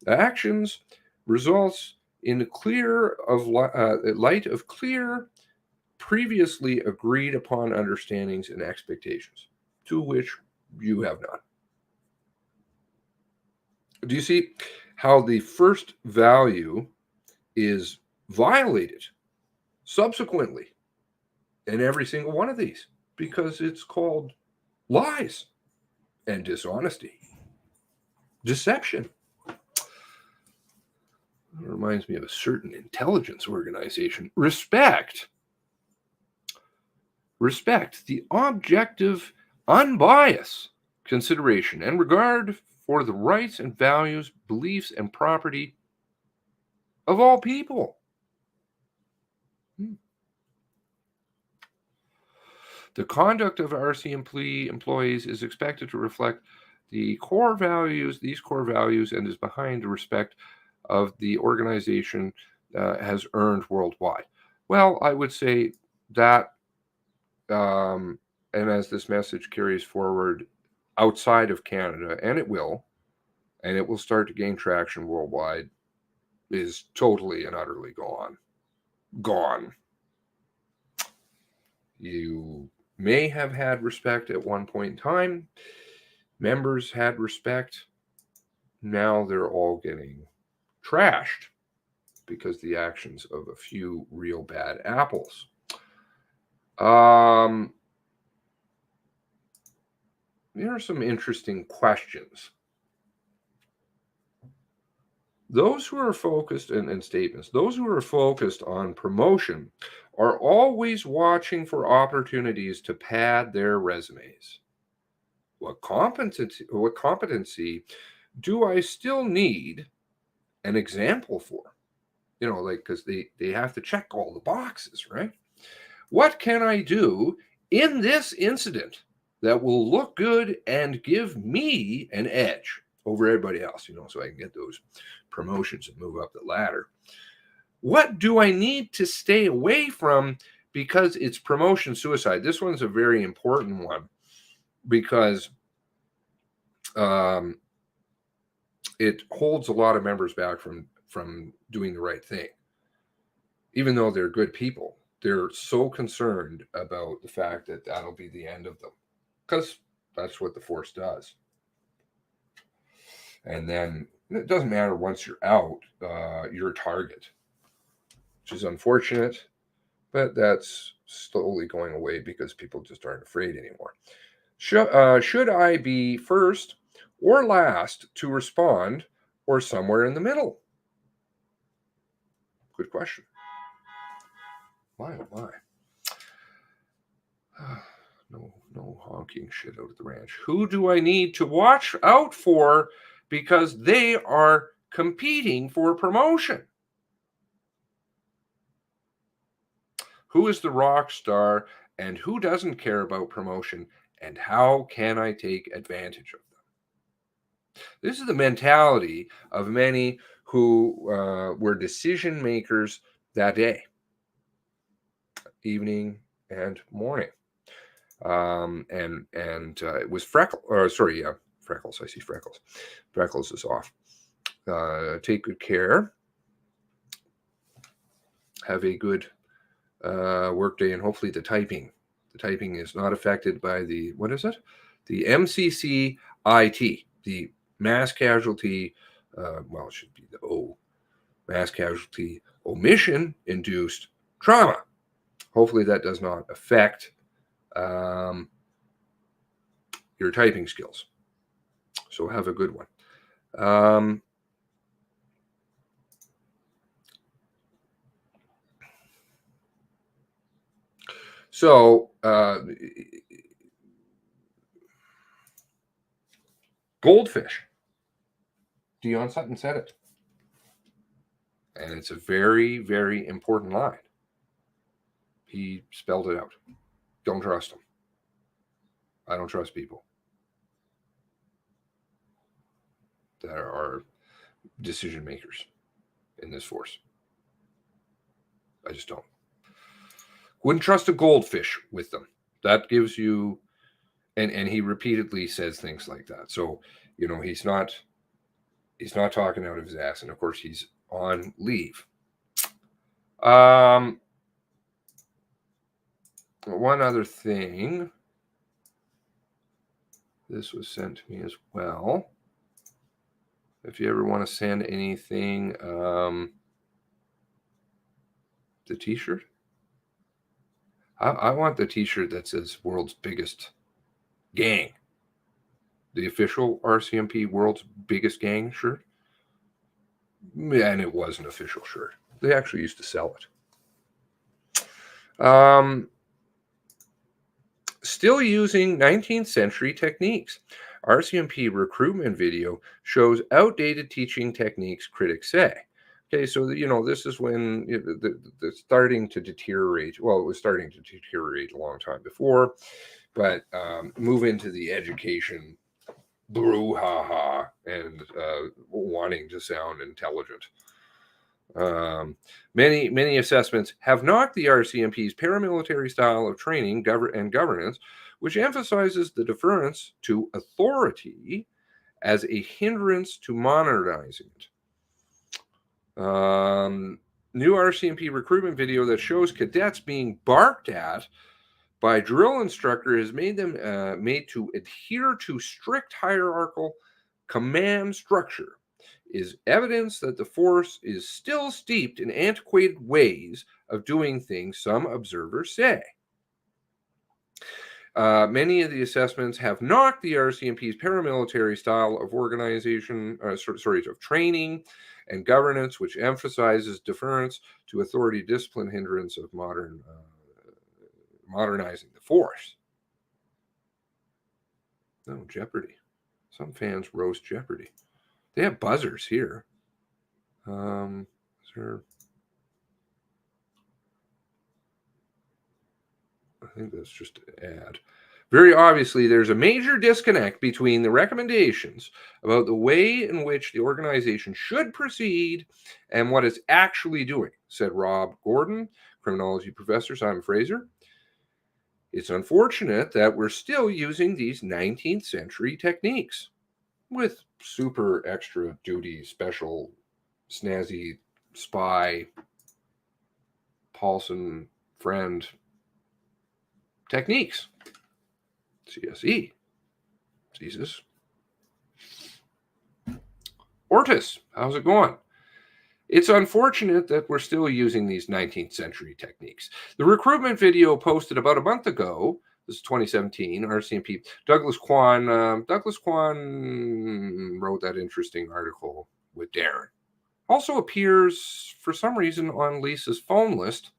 actions, results in light of clear, previously agreed upon understandings and expectations, to which you have none. Do you see how the first value is violated subsequently in every single one of these? Because it's called lies and dishonesty, deception. It reminds me of a certain intelligence organization. Respect, the objective, unbiased consideration and regard for the rights and values, beliefs, and property of all people. The conduct of RC employees is expected to reflect these core values, and is behind the respect of the organization has earned worldwide. Well, I would say that, and as this message carries forward outside of Canada, and it will start to gain traction worldwide, is totally and utterly gone. You may have had respect at one point in time. Members had respect. Now they're all getting trashed because the actions of a few real bad apples. There are some interesting questions. Those who are focused, and statements, those who are focused on promotion are always watching for opportunities to pad their resumes. What competency do I still need an example for? Because they have to check all the boxes, right? What can I do in this incident that will look good and give me an edge over everybody else, so I can get those promotions and move up the ladder? What do I need to stay away from because it's promotion suicide? This one's a very important one because it holds a lot of members back from doing the right thing. Even though they're good people, they're so concerned about the fact that that'll be the end of them, because that's what the force does. And then it doesn't matter, once you're out, you're a target, which is unfortunate, but that's slowly going away because people just aren't afraid anymore. Should I be first or last to respond, or somewhere in the middle? Good question. My, oh my. No honking shit out at the ranch. Who do I need to watch out for because they are competing for promotion? Who is the rock star and who doesn't care about promotion, and how can I take advantage of them? This is the mentality of many who were decision makers that day, evening and morning. It was Freckles. I see Freckles. Freckles is off. Take good care. Have a good workday, and hopefully the typing. The typing is not affected by the, what is it? The MCCIT, the mass casualty, well, it should be the O, mass casualty omission induced trauma. Hopefully that does not affect your typing skills. So have a good one. Goldfish. Dion Sutton said it. And it's a very, very important line. He spelled it out. Don't trust him. I don't trust people that are decision makers in this force. I just don't. Wouldn't trust a goldfish with them. That gives you, and he repeatedly says things like that. So, you know, he's not talking out of his ass, and of course he's on leave. One other thing. This was sent to me as well. If you ever want to send anything, the t-shirt. I want the t-shirt that says world's biggest gang. The official RCMP world's biggest gang shirt. And it was an official shirt. They actually used to sell it. Still using 19th century techniques. RCMP recruitment video shows outdated teaching techniques, critics say. Okay, so, you know, this is when it's starting to deteriorate. Well, it was starting to deteriorate a long time before, but move into the education brouhaha and wanting to sound intelligent. Many assessments have knocked the RCMP's paramilitary style of training and governance, which emphasizes the deference to authority as a hindrance to modernizing it. New RCMP recruitment video that shows cadets being barked at by drill instructor has made them made to adhere to strict hierarchical command structure is evidence that the force is still steeped in antiquated ways of doing things, some observers say. Many of the assessments have knocked the RCMP's paramilitary style of organization, of training and governance, which emphasizes deference to authority, discipline, hindrance of modernizing the force. No, Jeopardy. Some fans roast Jeopardy. They have buzzers here. I think that's just an ad. Very obviously, there's a major disconnect between the recommendations about the way in which the organization should proceed and what it's actually doing, said Rob Gordon, criminology professor, Simon Fraser. It's unfortunate that we're still using these 19th century techniques with super extra duty, special, snazzy, spy, Paulson friend techniques. CSE. Jesus. Ortis, how's it going? It's unfortunate that we're still using these 19th century techniques. The recruitment video posted about a month ago, this is 2017, RCMP, Douglas Kwan wrote that interesting article with Darren. Also appears, for some reason, on Lisa's phone list.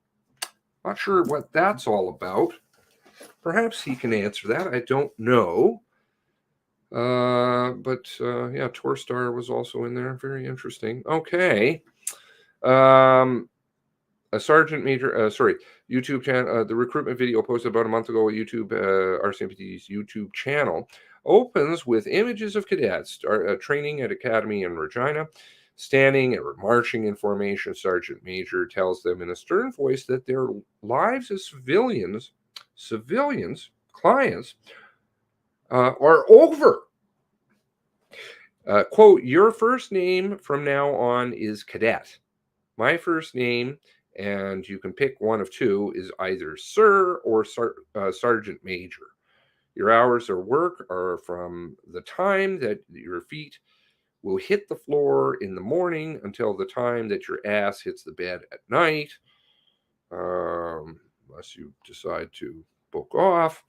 Not sure what that's all about. Perhaps he can answer that. I don't know. But Torstar was also in there. Very interesting. Okay. A sergeant major, YouTube channel, the recruitment video posted about a month ago at YouTube, RCMP's YouTube channel, opens with images of cadets training at Academy in Regina, standing or marching in formation. Sergeant major tells them in a stern voice that their lives as civilians, clients, are over. Quote, your first name from now on is Cadet. My first name and you can pick one of two, is either Sir or Sergeant Major. Your hours of work are from the time that your feet will hit the floor in the morning until the time that your ass hits the bed at night, unless you decide to book off,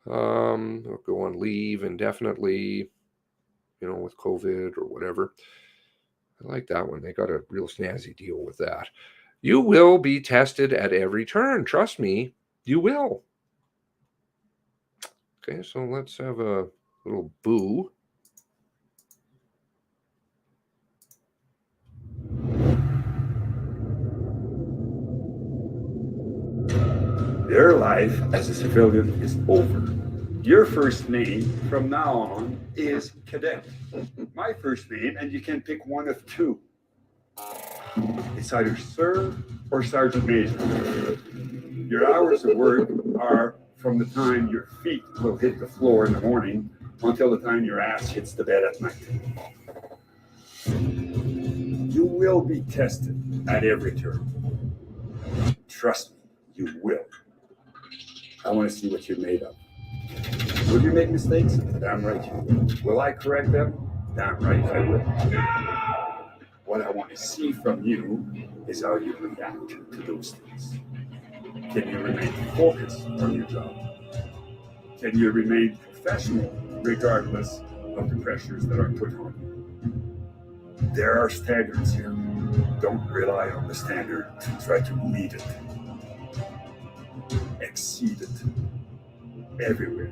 or go on leave indefinitely, with COVID or whatever. I like that one. They got a real snazzy deal with that. You will be tested at every turn. Trust me, you will. Okay, so let's have a little boo. Their life as a civilian is over. Your first name from now on is Cadet. My first name, and you can pick one of two. It's either Sir or Sergeant Major. Your hours of work are from the time your feet will hit the floor in the morning until the time your ass hits the bed at night. You will be tested at every turn. Trust me, you will. I want to see what you're made of. Will you make mistakes? Damn right you will. Will I correct them? Damn right I will. What I want to see from you is how you react to those things. Can you remain focused on your job? Can you remain professional regardless of the pressures that are put on you? There are standards here. Don't rely on the standard to try to meet it. Exceed it. Everywhere.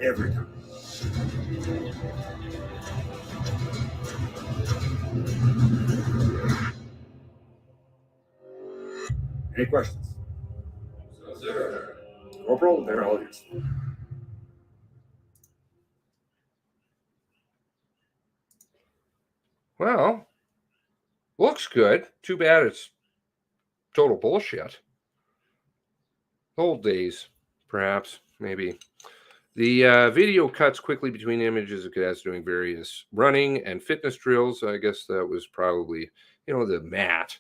Every time. Any questions? So, sir. Corporal, they're all yours. Well, looks good. Too bad it's total bullshit. Old days, perhaps, maybe. The video cuts quickly between images of cadets doing various running and fitness drills. I guess that was probably, the mat.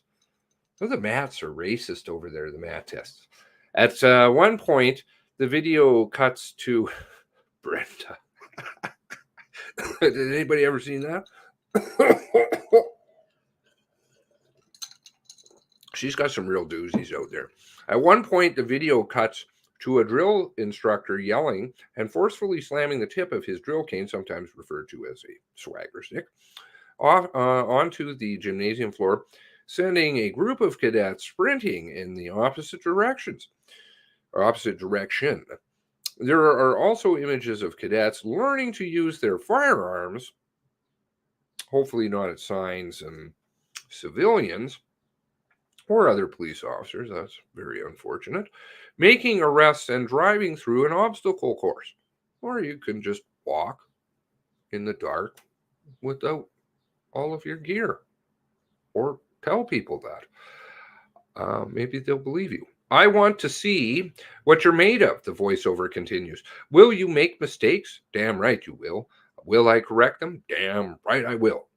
Well, the mats are racist over there, the mat tests. At one point, the video cuts to Brenda. Did anybody ever seen that? She's got some real doozies out there. At one point, the video cuts to a drill instructor yelling and forcefully slamming the tip of his drill cane, sometimes referred to as a swagger stick, onto the gymnasium floor, sending a group of cadets sprinting in the opposite direction. There are also images of cadets learning to use their firearms, hopefully not at signs and civilians or other police officers. That's very unfortunate. Making arrests and driving through an obstacle course. Or you can just walk in the dark without all of your gear. Or tell people that. Maybe they'll believe you. I want to see what you're made of, the voiceover continues. Will you make mistakes? Damn right you will. Will I correct them? Damn right I will.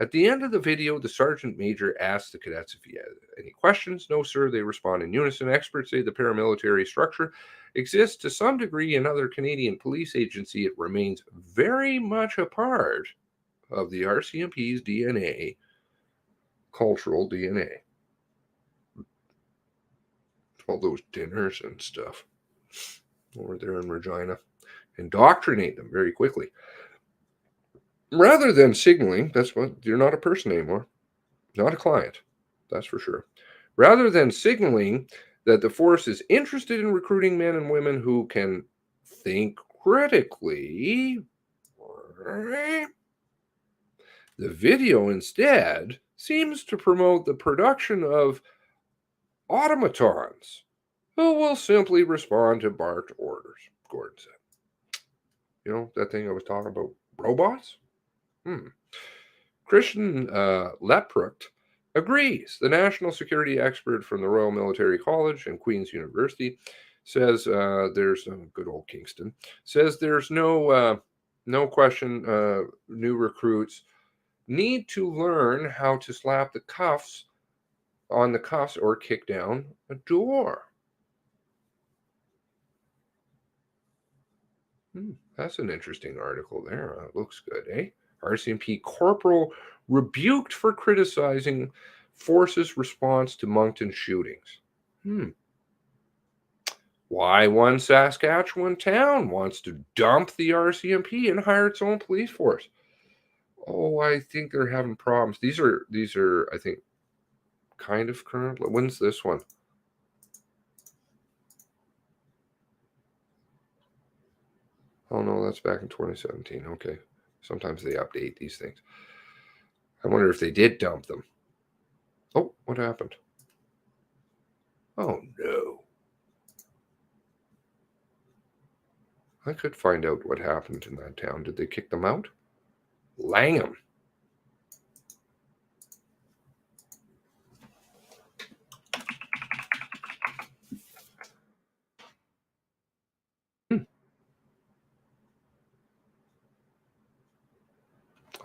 At the end of the video, the sergeant major asks the cadets if he has any questions. No, sir, they respond in unison. Experts say the paramilitary structure exists to some degree in other Canadian police agencies. It remains very much a part of the RCMP's DNA, cultural DNA. All those dinners and stuff over there in Regina. Indoctrinate them very quickly. Rather than signaling, that's what, you're not a person anymore. Not a client, that's for sure. Rather than signaling that the force is interested in recruiting men and women who can think critically, the video instead seems to promote the production of automatons who will simply respond to barked orders, Gordon said. You know, that thing I was talking about, robots? Christian Leprecht agrees. The national security expert from the Royal Military College and Queen's University says there's good old Kingston says there's no question new recruits need to learn how to slap the cuffs on the cuffs or kick down a door. That's an interesting article there. It looks good, eh? RCMP corporal rebuked for criticizing force's response to Moncton shootings. Why one Saskatchewan town wants to dump the RCMP and hire its own police force. Oh, I think they're having problems. These are I think kind of current. When's this one? Oh no, that's back in 2017. Okay. Sometimes they update these things. I wonder if they did dump them. Oh, what happened? Oh no. I could find out what happened in that town. Did they kick them out? Langham.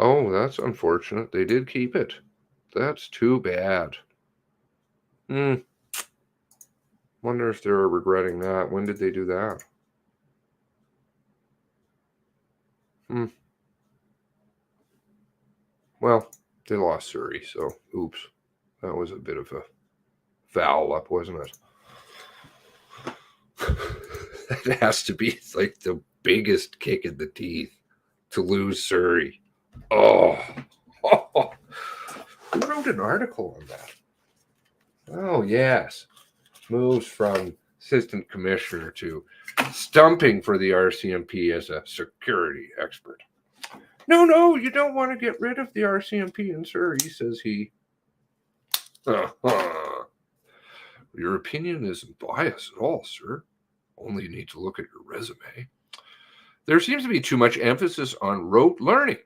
Oh, that's unfortunate. They did keep it. That's too bad. Wonder if they're regretting that. When did they do that? Well, they lost Surrey, so oops. That was a bit of a foul up, wasn't it? That has to be like the biggest kick in the teeth to lose Surrey. Oh. Who wrote an article on that? Oh, yes. Moves from assistant commissioner to stumping for the RCMP as a security expert. No, you don't want to get rid of the RCMP in Surrey, says he. Your opinion isn't biased at all, sir. Only you need to look at your resume. There seems to be too much emphasis on rote learning.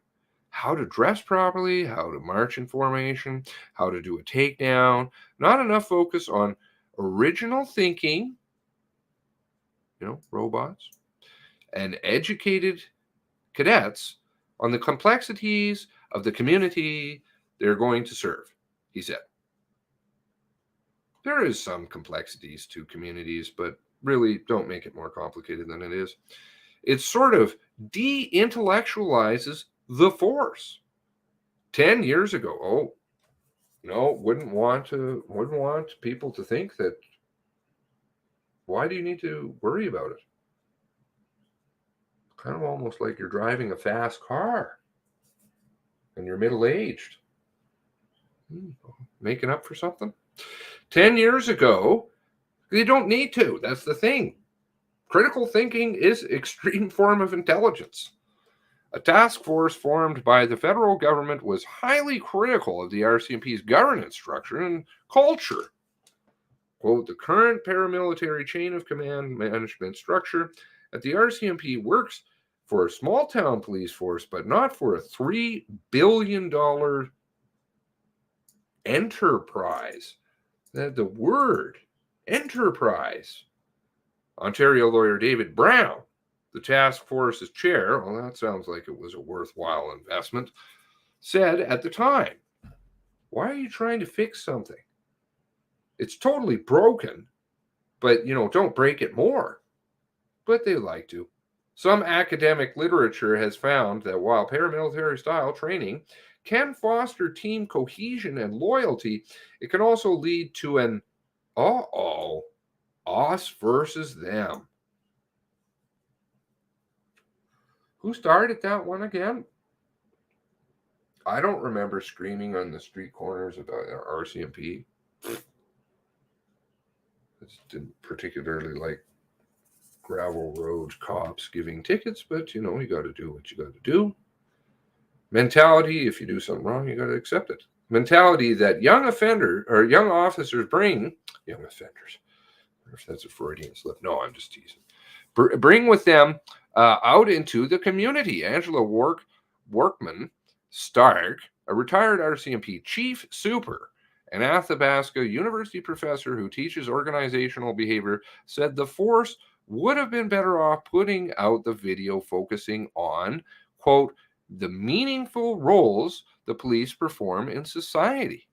How to dress properly, how to march in formation, how to do a takedown. Not enough focus on original thinking, robots, and educated cadets on the complexities of the community they're going to serve, he said. There is some complexities to communities, but really don't make it more complicated than it is. It sort of de-intellectualizes the force. 10 years ago, wouldn't want people to think that. Why do you need to worry about it? Kind of almost like you're driving a fast car and you're middle-aged. Making up for something? 10 years ago, you don't need to. That's the thing. Critical thinking is extreme form of intelligence. A task force formed by the federal government was highly critical of the RCMP's governance structure and culture. Quote, the current paramilitary chain of command management structure at the RCMP works for a small town police force, but not for a $3 billion enterprise. The word enterprise. Ontario lawyer David Brown, the task force's chair, well, that sounds like it was a worthwhile investment, said at the time, why are you trying to fix something? It's totally broken, but, don't break it more. But they like to. Some academic literature has found that while paramilitary style training can foster team cohesion and loyalty, it can also lead to an us versus them. Who started that one again? I don't remember screaming on the street corners about RCMP. I didn't particularly like gravel road cops giving tickets, but you got to do what you got to do. Mentality, if you do something wrong, you got to accept it. Mentality that young officers bring, young offenders, if that's a Freudian slip. No, I'm just teasing. Bring with them out into the community. Angela Workman Stark, a retired RCMP chief super and Athabasca University professor who teaches organizational behavior, said the force would have been better off putting out the video focusing on, quote, the meaningful roles the police perform in society.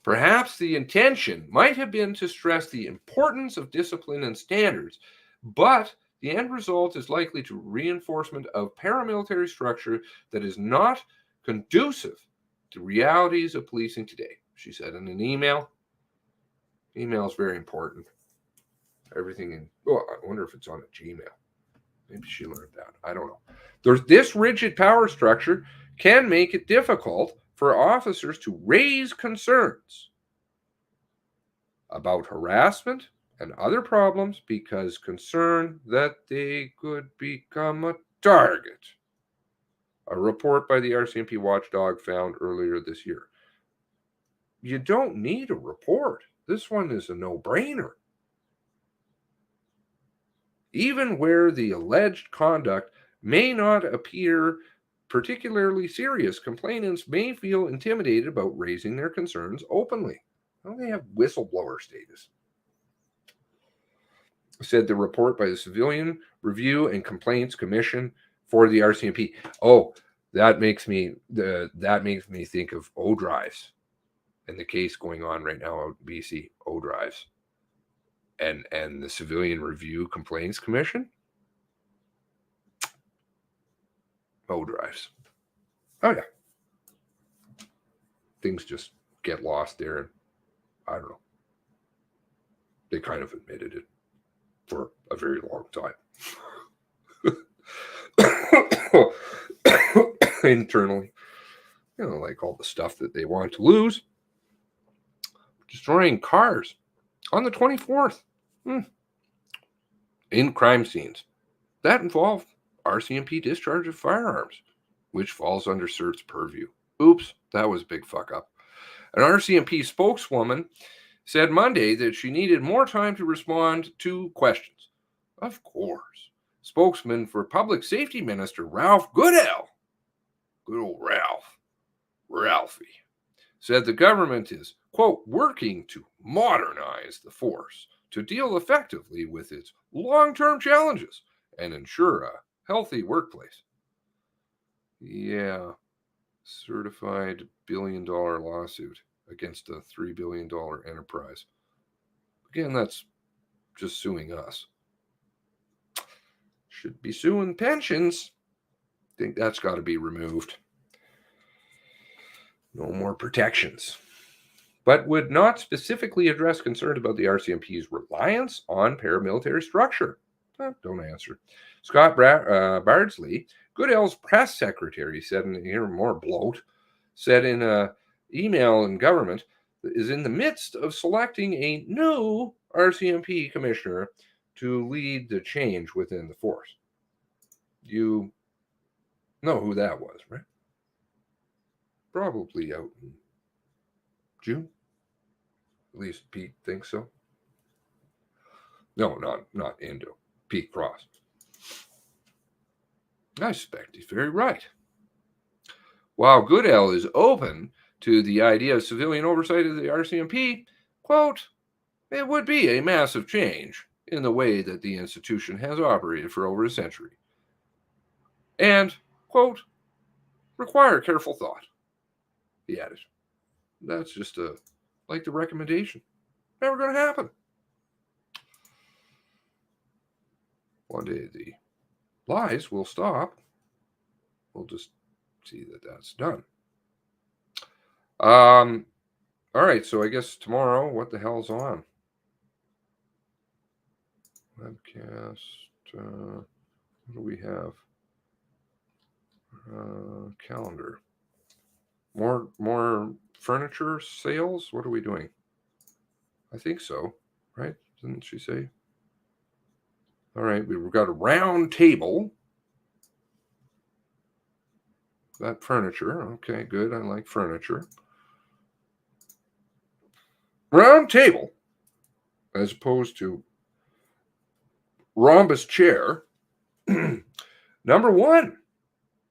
Perhaps the intention might have been to stress the importance of discipline and standards, but the end result is likely to reinforcement of paramilitary structure that is not conducive to realities of policing today, she said in an email. Email is very important. Everything in, oh, I wonder if it's on a Gmail. Maybe she learned that. I don't know. This rigid power structure can make it difficult for officers to raise concerns about harassment and other problems because concerned that they could become a target. A report by the RCMP watchdog found earlier this year. You don't need a report. This one is a no-brainer. Even where the alleged conduct may not appear particularly serious, complainants may feel intimidated about raising their concerns openly. Well, they have whistleblower status. Said the report by the Civilian Review and Complaints Commission for the RCMP. Oh, that makes me think of O drives and the case going on right now out in BC. O drives and the Civilian Review Complaints Commission. O drives. Oh yeah, things just get lost there, and I don't know. They kind of admitted it for a very long time. Internally, like all the stuff that they want to lose. Destroying cars on the 24th in crime scenes. That involved RCMP discharge of firearms, which falls under CERT's purview. Oops, that was a big fuck up. An RCMP spokeswoman said Monday that she needed more time to respond to questions. Of course. Spokesman for Public Safety Minister Ralph Goodell, good old Ralphie, said the government is, quote, working to modernize the force to deal effectively with its long-term challenges and ensure a healthy workplace. Yeah, certified billion-dollar lawsuit against a $3 billion enterprise. Again, that's just suing us. Should be suing pensions. Think that's got to be removed. No more protections. But would not specifically address concerns about the RCMP's reliance on paramilitary structure. Don't answer. Scott Bardsley, Goodell's press secretary, said in here more bloat, said in an email in government, is in the midst of selecting a new RCMP commissioner to lead the change within the force. You know who that was, right? Probably out in June. At least Pete thinks so. No, not Indo. Pete Cross. I suspect he's very right. While Goodell is open to the idea of civilian oversight of the RCMP, quote, it would be a massive change in the way that the institution has operated for over a century. And, quote, require careful thought, he added. That's just like the recommendation. Never going to happen. One day the lies will stop. We'll just see that that's done. All right, so I guess tomorrow, what the hell's on? Webcast. What do we have? Calendar. More furniture sales? What are we doing? I think so, right? Didn't she say? All right, we've got a round table. That furniture. Okay, good. I like furniture. Round table, as opposed to rhombus chair. Number one,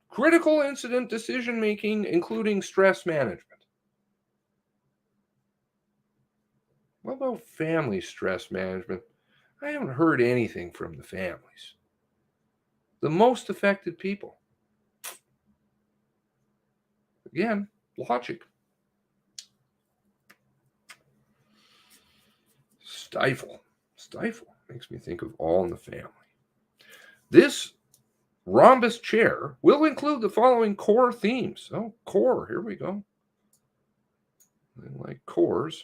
critical incident decision making, including stress management. What about family stress management? I haven't heard anything from the families. The most affected people. Again, logic. Stifle. Stifle makes me think of All in the Family. This rhombus chair will include the following core themes. Oh, core, here we go. I like cores.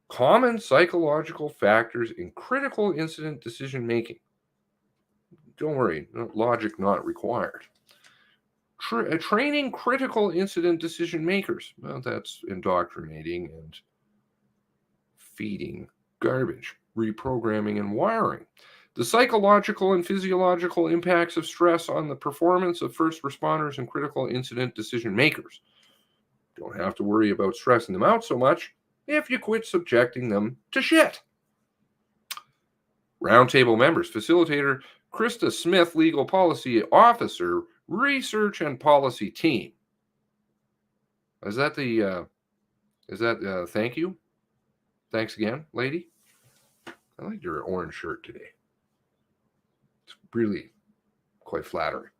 Common psychological factors in critical incident decision making. Don't worry, logic not required. Training critical incident decision makers. Well, that's indoctrinating and feeding garbage, reprogramming and wiring. The psychological and physiological impacts of stress on the performance of first responders and critical incident decision makers. Don't have to worry about stressing them out so much if you quit subjecting them to shit. Roundtable members, facilitator Krista Smith, legal policy officer, research and policy team. Is that thank you? Thanks again, lady. I like your orange shirt today. It's really quite flattering.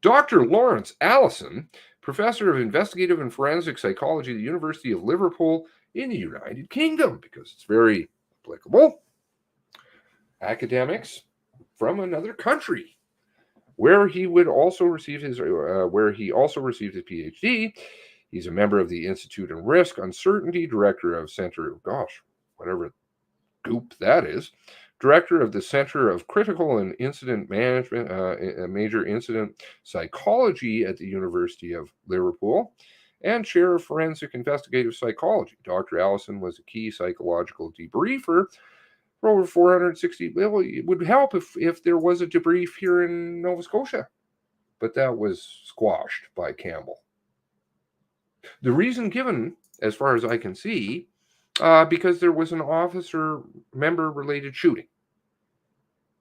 Dr. Lawrence Allison, professor of investigative and forensic psychology at the University of Liverpool in the United Kingdom, because it's very applicable. Academics from another country, where he also received his PhD. He's a member of the Institute on Risk Uncertainty, director of whatever goop that is, director of the Center of Critical and Incident Management, Major Incident Psychology at the University of Liverpool, and chair of Forensic Investigative Psychology. Dr. Allison was a key psychological debriefer for over 460. Well, it would help if there was a debrief here in Nova Scotia, but that was squashed by Campbell. The reason given, as far as I can see, because there was an officer member related shooting.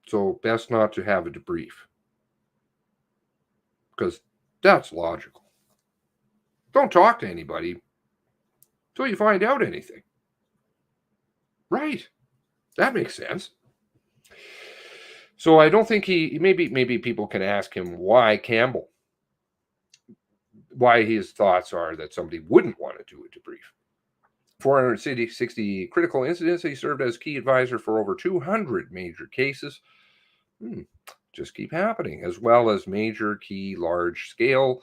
So best not to have a debrief, because that's logical. Don't talk to anybody until you find out anything. Right. That makes sense. So I don't think maybe people can ask him why Campbell, why his thoughts are that somebody wouldn't want to do a debrief. 460 critical incidents. He served as key advisor for over 200 major cases. Just keep happening, as well as major key large-scale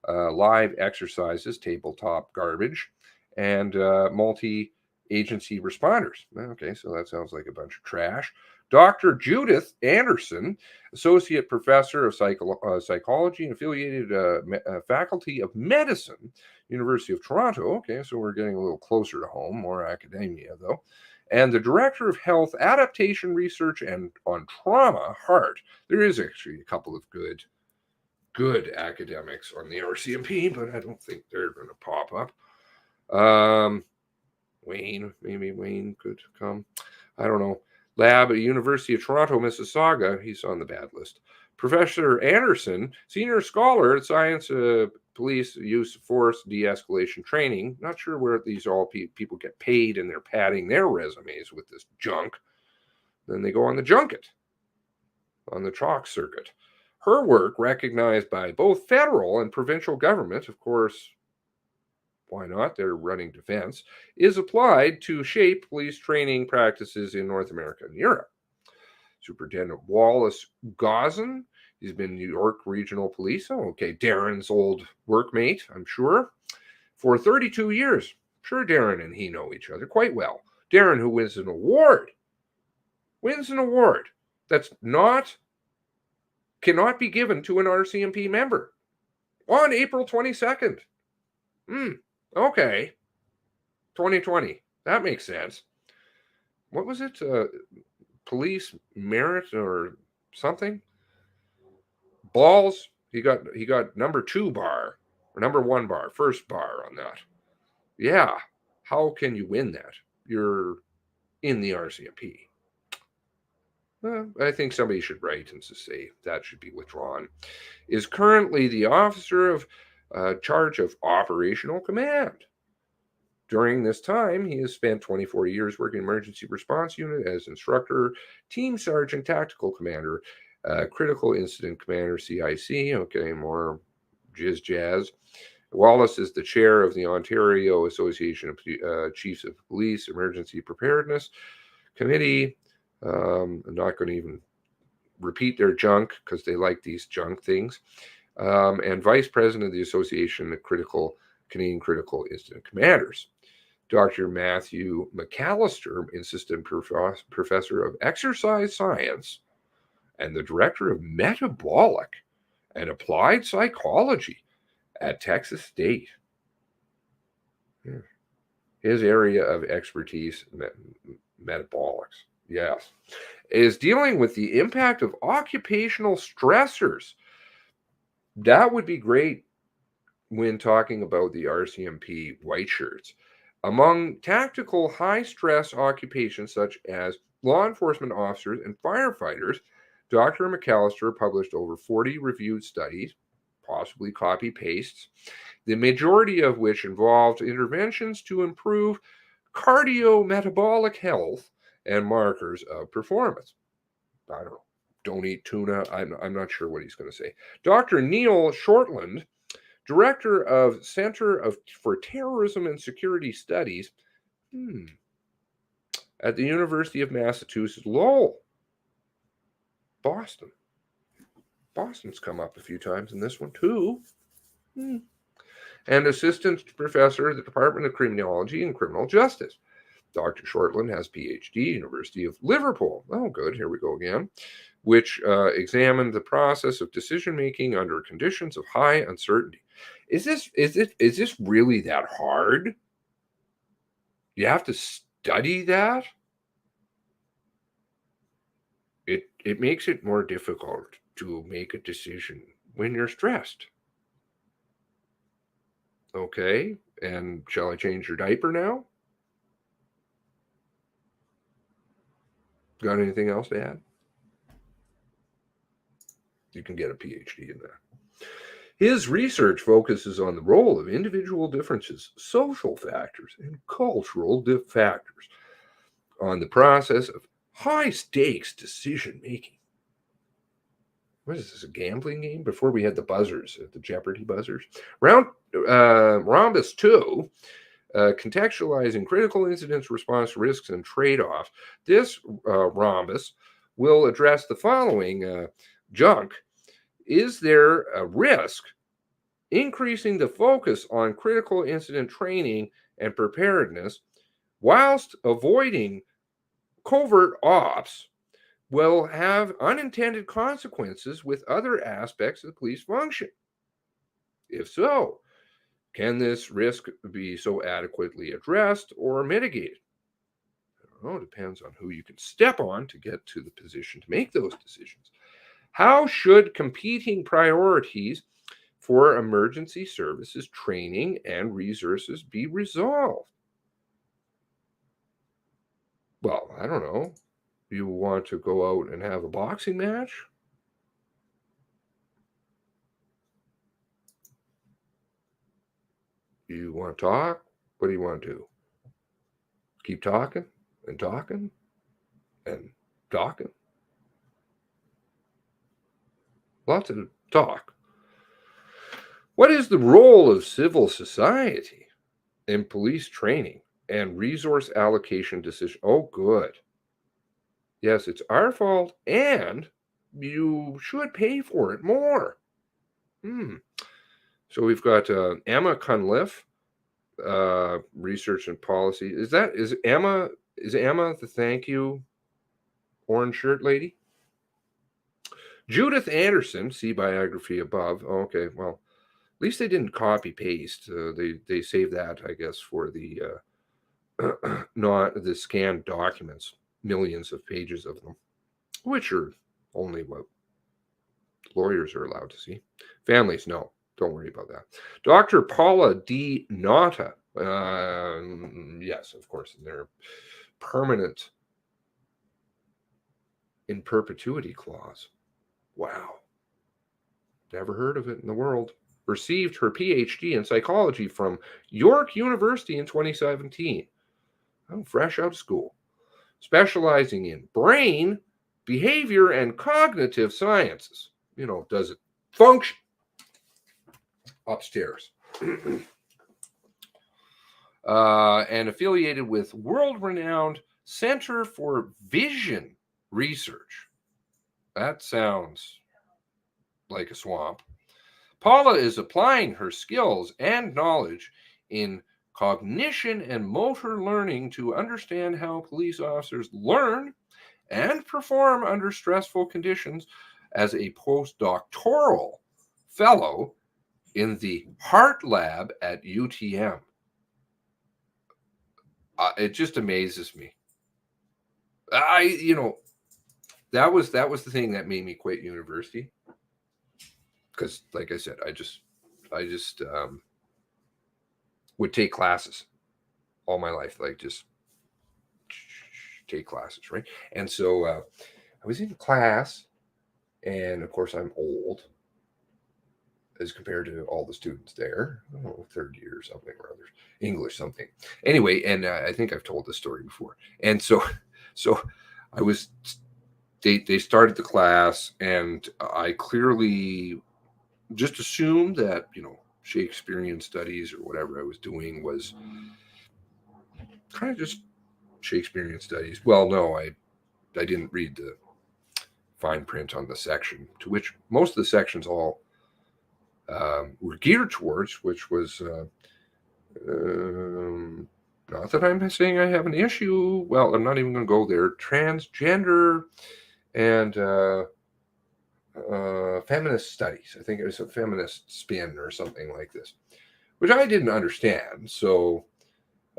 live exercises, tabletop garbage, and multi-agency responders. Okay, so that sounds like a bunch of trash. Dr. Judith Anderson, Associate Professor of Psychology and affiliated Faculty of Medicine, University of Toronto. Okay, so we're getting a little closer to home, more academia though. And the Director of Health Adaptation Research and on Trauma, Heart. There is actually a couple of good academics on the RCMP, but I don't think they're going to pop up. Maybe Wayne could come. I don't know. Lab at University of Toronto, Mississauga. He's on the bad list. Professor Anderson, senior scholar at Science Police Use of Force De-escalation Training. Not sure where these all people get paid and they're padding their resumes with this junk. Then they go on the junket, on the chalk circuit. Her work, recognized by both federal and provincial government, of course, why not? They're running defense, is applied to shape police training practices in North America and Europe. Superintendent Wallace Gauzen, he's been New York Regional Police. Oh, okay, Darren's old workmate, I'm sure, for 32 years. Sure, Darren and he know each other quite well. Darren, who wins an award that's cannot be given to an RCMP member on April 22nd. Okay. 2020. That makes sense. What was it? Police merit or something? Balls. He got number 2 bar or number 1 bar, first bar on that. Yeah. How can you win that? You're in the RCMP. I think somebody should write and say that should be withdrawn. Is currently the officer of charge of operational command. During this time, he has spent 24 years working in emergency response unit as instructor, team sergeant, tactical commander, critical incident commander, CIC. Okay, more jazz. Wallace is the chair of the Ontario Association of Chiefs of Police Emergency Preparedness, Committee. I'm not going to even repeat their junk because they like these junk things. And Vice President of the Association of Canadian Critical Incident Commanders. Dr. Matthew McAllister, Assistant Professor of Exercise Science and the Director of Metabolic and Applied Psychology at Texas State. His area of expertise, metabolics, yes, is dealing with the impact of occupational stressors. That would be great when talking about the RCMP white shirts. Among tactical high-stress occupations such as law enforcement officers and firefighters, Dr. McAllister published over 40 reviewed studies, possibly copy-pastes, the majority of which involved interventions to improve cardiometabolic health and markers of performance. I don't know. Don't eat tuna. I'm not sure what he's going to say. Dr. Neil Shortland, Director of Center for Terrorism and Security Studies at the University of Massachusetts Lowell, Boston. Boston's come up a few times in this one too. And Assistant Professor at the Department of Criminology and Criminal Justice. Dr. Shortland has PhD, University of Liverpool. Oh, good. Here we go again. Which examined the process of decision-making under conditions of high uncertainty. Is this really that hard? You have to study that? It makes it more difficult to make a decision when you're stressed. Okay, and shall I change your diaper now? Got anything else to add? You can get a PhD in that. His research focuses on the role of individual differences, social factors, and cultural factors on the process of high-stakes decision-making. What is this, a gambling game? Before we had the buzzers, the Jeopardy buzzers. Rhombus 2, contextualizing critical incidents, response risks, and trade-offs. This rhombus will address the following junk. Is there a risk increasing the focus on critical incident training and preparedness whilst avoiding covert ops will have unintended consequences with other aspects of the police function? If so, can this risk be so adequately addressed or mitigated? I don't know, it depends on who you can step on to get to the position to make those decisions. How should competing priorities for emergency services training and resources be resolved? Well, I don't know. You want to go out and have a boxing match? You want to talk? What do you want to do? Keep talking and talking and talking? Lots of talk. What is the role of civil society in police training and resource allocation decision? Oh, good. Yes, it's our fault, and you should pay for it more. So we've got Emma Cunliffe, research and policy. Is Emma the thank you orange shirt lady? Judith Anderson, see biography above. Okay, well, at least they didn't copy paste. They saved that, I guess, for the not the scanned documents, millions of pages of them, which are only what lawyers are allowed to see. Families, no, don't worry about that. Dr. Paula D. Nata, yes, of course, in their permanent in perpetuity clause. Wow. Never heard of it in the world. Received her PhD in psychology from York University in 2017. I'm fresh out of school. Specializing in brain, behavior, and cognitive sciences. You know, does it function? Upstairs. And affiliated with world-renowned Center for Vision Research. That sounds like a swamp. Paula is applying her skills and knowledge in cognition and motor learning to understand how police officers learn and perform under stressful conditions as a postdoctoral fellow in the Heart Lab at UTM. It just amazes me. That was the thing that made me quit university. Because, like I said, I just would take classes all my life, like just take classes, right? And so I was in class, and of course I'm old as compared to all the students there. I don't know, third year or something or other, English something. Anyway, and I think I've told this story before. And so I was, they started the class, and I clearly just assumed that, Shakespearean studies or whatever I was doing was kind of just Shakespearean studies. Well, no, I didn't read the fine print on the section, to which most of the sections all were geared towards, which was not that I'm saying I have an issue. Well, I'm not even going to go there. Transgender and feminist studies. I think it was a feminist spin or something like this, which I didn't understand. So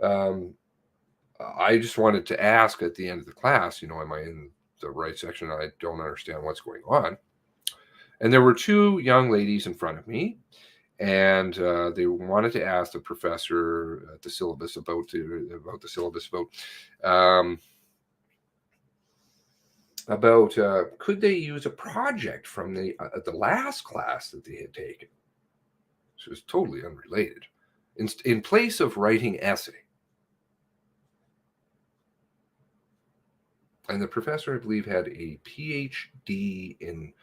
I just wanted to ask at the end of the class, am I in the right section? I don't understand what's going on. And there were two young ladies in front of me, and they wanted to ask the professor the syllabus about the syllabus about could they use a project from the last class that they had taken. So it was totally unrelated. In place of writing essay. And the professor, I believe, had a PhD in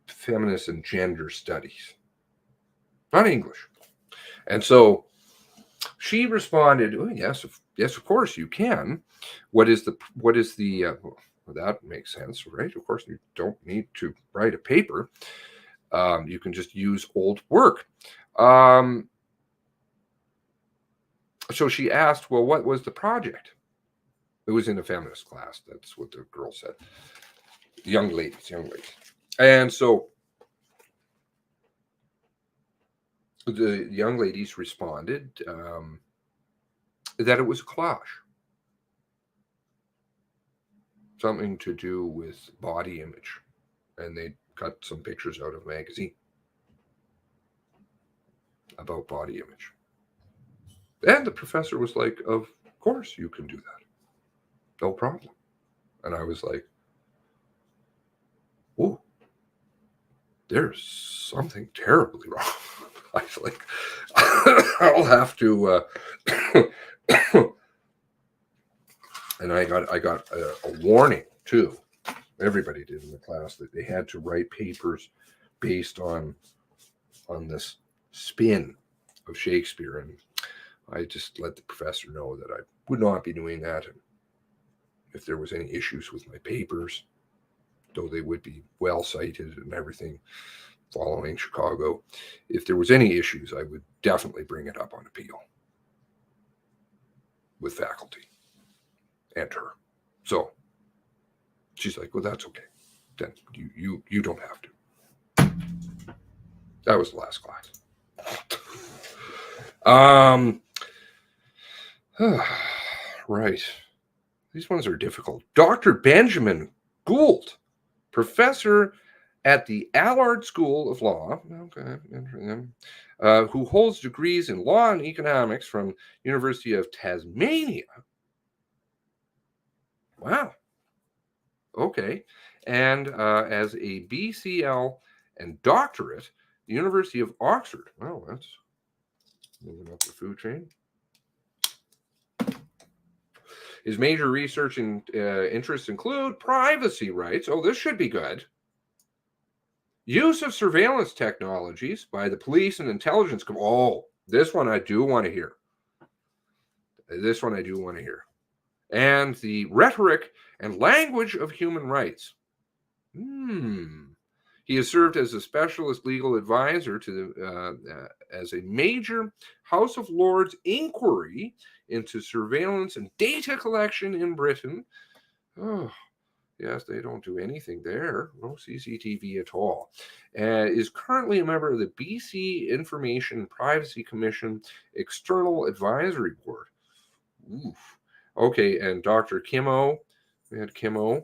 feminist and gender studies, not English. And so she responded, "Oh, yes, of course you can. What is the well, that makes sense, right? Of course, you don't need to write a paper. You can just use old work." So she asked, "Well, what was the project?" It was in a feminist class. That's what the girl said. Young ladies. And so the young ladies responded that it was a collage. Something to do with body image. And they cut some pictures out of a magazine about body image. And the professor was like, "Of course you can do that. No problem." And I was like, "Oh, there's something terribly wrong." I was like, "I'll have to," and I got a warning too. Everybody did in the class that they had to write papers based on this spin of Shakespeare, and I just let the professor know that I would not be doing that. And if there was any issues with my papers, though they would be well cited and everything following Chicago, if there was any issues, I would definitely bring it up on appeal with faculty and her. So she's like, "Well, that's okay. Then you don't have to." That was the last class. Right. These ones are difficult. Dr. Benjamin Gould, professor at the Allard School of Law, who holds degrees in law and economics from University of Tasmania. Wow. Okay. And as a BCL and doctorate, the University of Oxford. Well, that's moving up the food chain. His major research and interests include privacy rights. Oh, this should be good. Use of surveillance technologies by the police and intelligence. Oh, this one I do want to hear. and the rhetoric and language of human rights. He has served as a specialist legal advisor to as a major House of Lords inquiry into surveillance and data collection in Britain. Oh, yes, they don't do anything there. No CCTV at all. Is currently a member of the BC Information and Privacy Commission External Advisory Board. Oof. Okay, and Dr. Kimmo, we had Kimmo,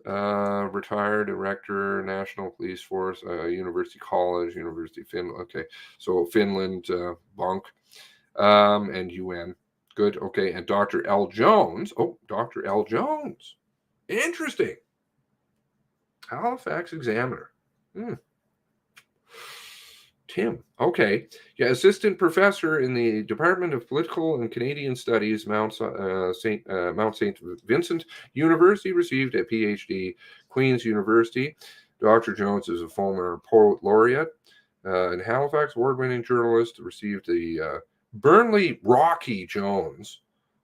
retired director, National Police Force, University College, University of Finland. Okay, so Finland, Bunk, and UN. Good. Okay, and Dr. L. Jones. Oh, Dr. L. Jones. Interesting. Halifax Examiner. Tim. Okay. Yeah, assistant professor in the Department of Political and Canadian Studies, Mount St. Vincent University, received a PhD, Queen's University. Dr. Jones is a former poet laureate and Halifax award-winning journalist, received the Burnley Rocky Jones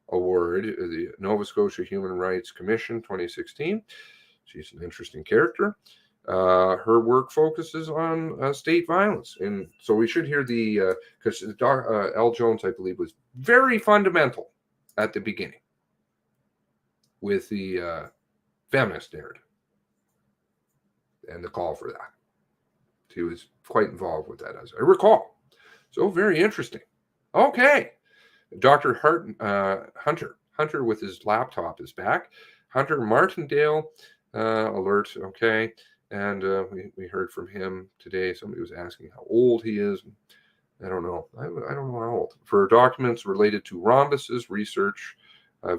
Award, the Nova Scotia Human Rights Commission 2016. She's an interesting character. Her work focuses on state violence. And so we should hear the, because L. Jones, I believe, was very fundamental at the beginning with the feminist narrative and the call for that. He was quite involved with that, as I recall. So very interesting. Okay. Dr. Hunter with his laptop is back. Hunter Martindale, alert. Okay. And we heard from him today. Somebody was asking how old he is. I don't know. I don't know how old. For documents related to rhombuses, research,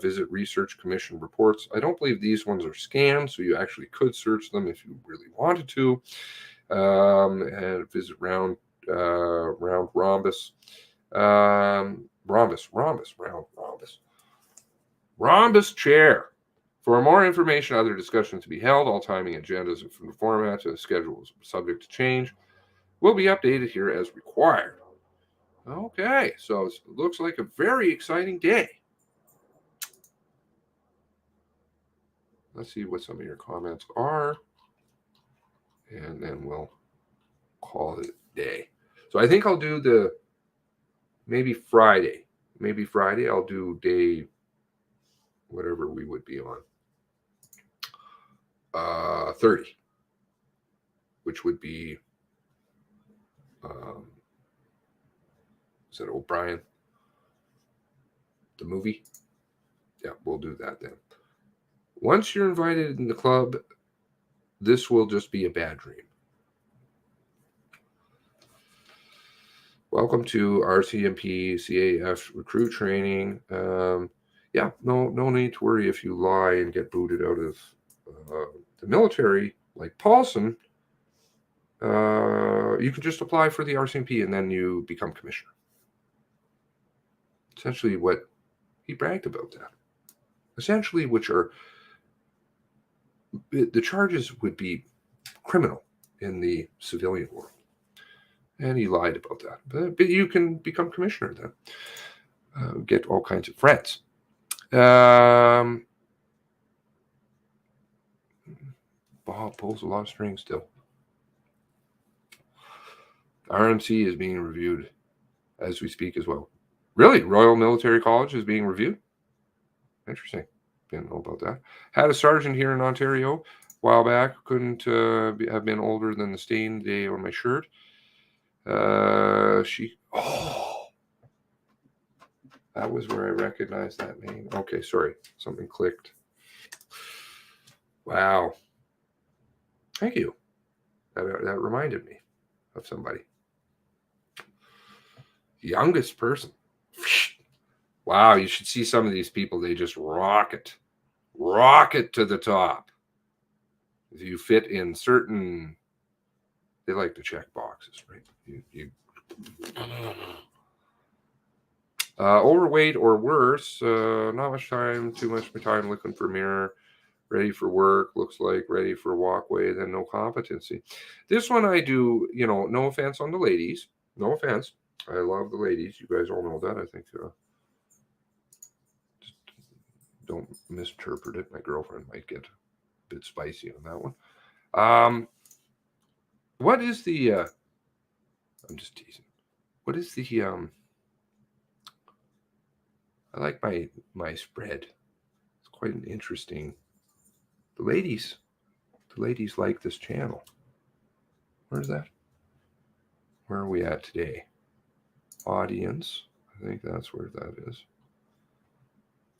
visit Research Commission reports. I don't believe these ones are scanned, so you actually could search them if you really wanted to. And visit round rhombus. Rhombus chair. For more information, other discussions to be held, all timing agendas from the format to the schedule is subject to change, will be updated here as required. Okay, so it looks like a very exciting day. Let's see what some of your comments are, and then we'll call it a day. So I think I'll do maybe Friday. Maybe Friday I'll do day, whatever we would be on. 30, which would be, is that O'Brien? The movie? Yeah, we'll do that then. Once you're invited in the club, this will just be a bad dream. Welcome to RCMP CAF recruit training. Yeah, no need to worry if you lie and get booted out of the military, like Paulson. You can just apply for the RCMP and then you become commissioner. Essentially what he bragged about that. Essentially, which are the charges would be criminal in the civilian world. And he lied about that. But you can become commissioner then. Get all kinds of friends. Bob pulls a lot of strings still. RMC is being reviewed as we speak as well. Really? Royal Military College is being reviewed? Interesting. Didn't know about that. Had a sergeant here in Ontario a while back. Couldn't have been older than the stain day on my shirt. That was where I recognized that name. Okay, sorry. Something clicked. Wow. Thank you. That reminded me of somebody. Youngest person. Wow, you should see some of these people. They just rocket to the top. If you fit in certain, they like to check boxes, right? Overweight or worse, not much time, too much time looking for mirror, ready for work, looks like ready for walkway, then no competency. This one I do, no offense on the ladies, no offense. I love the ladies. You guys all know that, I think. Don't misinterpret it. My girlfriend might get a bit spicy on that one. What is the, I'm just teasing. What is the, I like my spread. It's quite an interesting, the ladies like this channel. Where's that? Where are we at today? Audience. I think that's where that is.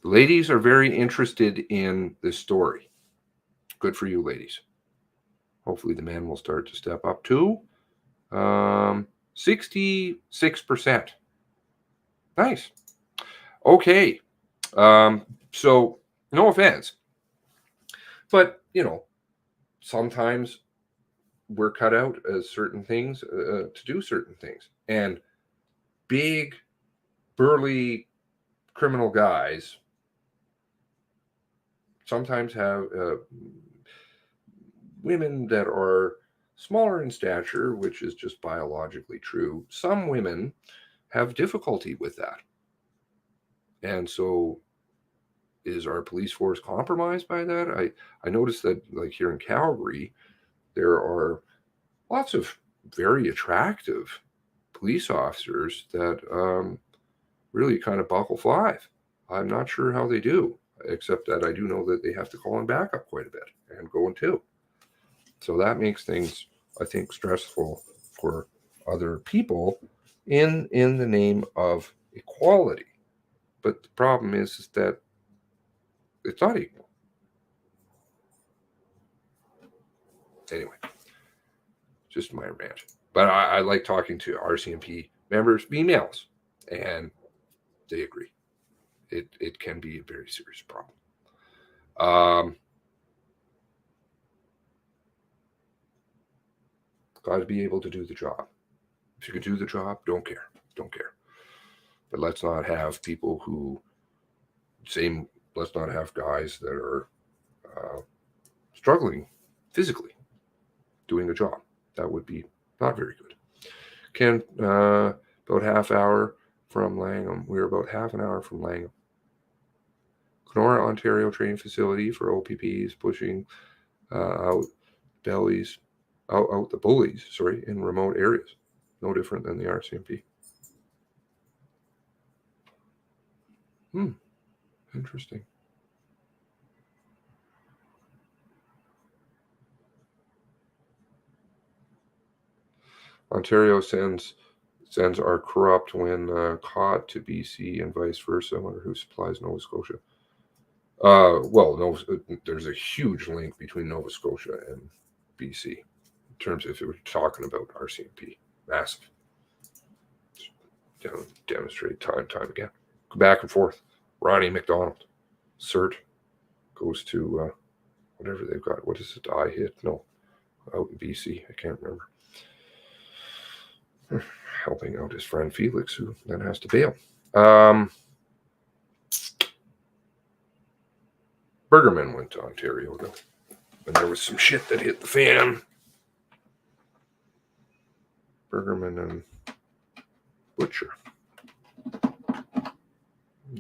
The ladies are very interested in this story. Good for you, ladies. Hopefully the men will start to step up too. 66%. Nice. Okay. So no offense, but sometimes we're cut out as certain things to do certain things, and big, burly criminal guys sometimes have women that are smaller in stature, which is just biologically true. Some women have difficulty with that. And so is our police force compromised by that? I noticed that, like here in Calgary, there are lots of very attractive police officers that really kind of buckle five. I'm not sure how they do, except that I do know that they have to call in backup quite a bit and go in two. So that makes things, I think, stressful for other people in the name of equality. But the problem is that it's not equal. Anyway, just my rant. But I like talking to RCMP members, females, and they agree. It can be a very serious problem. Got to be able to do the job. If you can do the job, don't care. But let's not have people let's not have guys that are struggling physically doing the job. That would be not very good. Ken, about half hour from Langham. We're about half an hour from Langham. Kenora, Ontario training facility for OPPs pushing out the bullies, in remote areas. No different than the RCMP. Interesting. Ontario sends are corrupt when caught to BC and vice versa. I wonder who supplies Nova Scotia. Well, there's a huge link between Nova Scotia and BC in terms of if we're talking about RCMP. Massive. Demonstrate time again. Go back and forth. Ronnie McDonald. CERT goes to whatever they've got. What is it? I-HIT? No. Out in BC. I can't remember. Helping out his friend Felix, who then has to bail. Bergerman went to Ontario, though, and there was some shit that hit the fan. Bergerman and Butcher.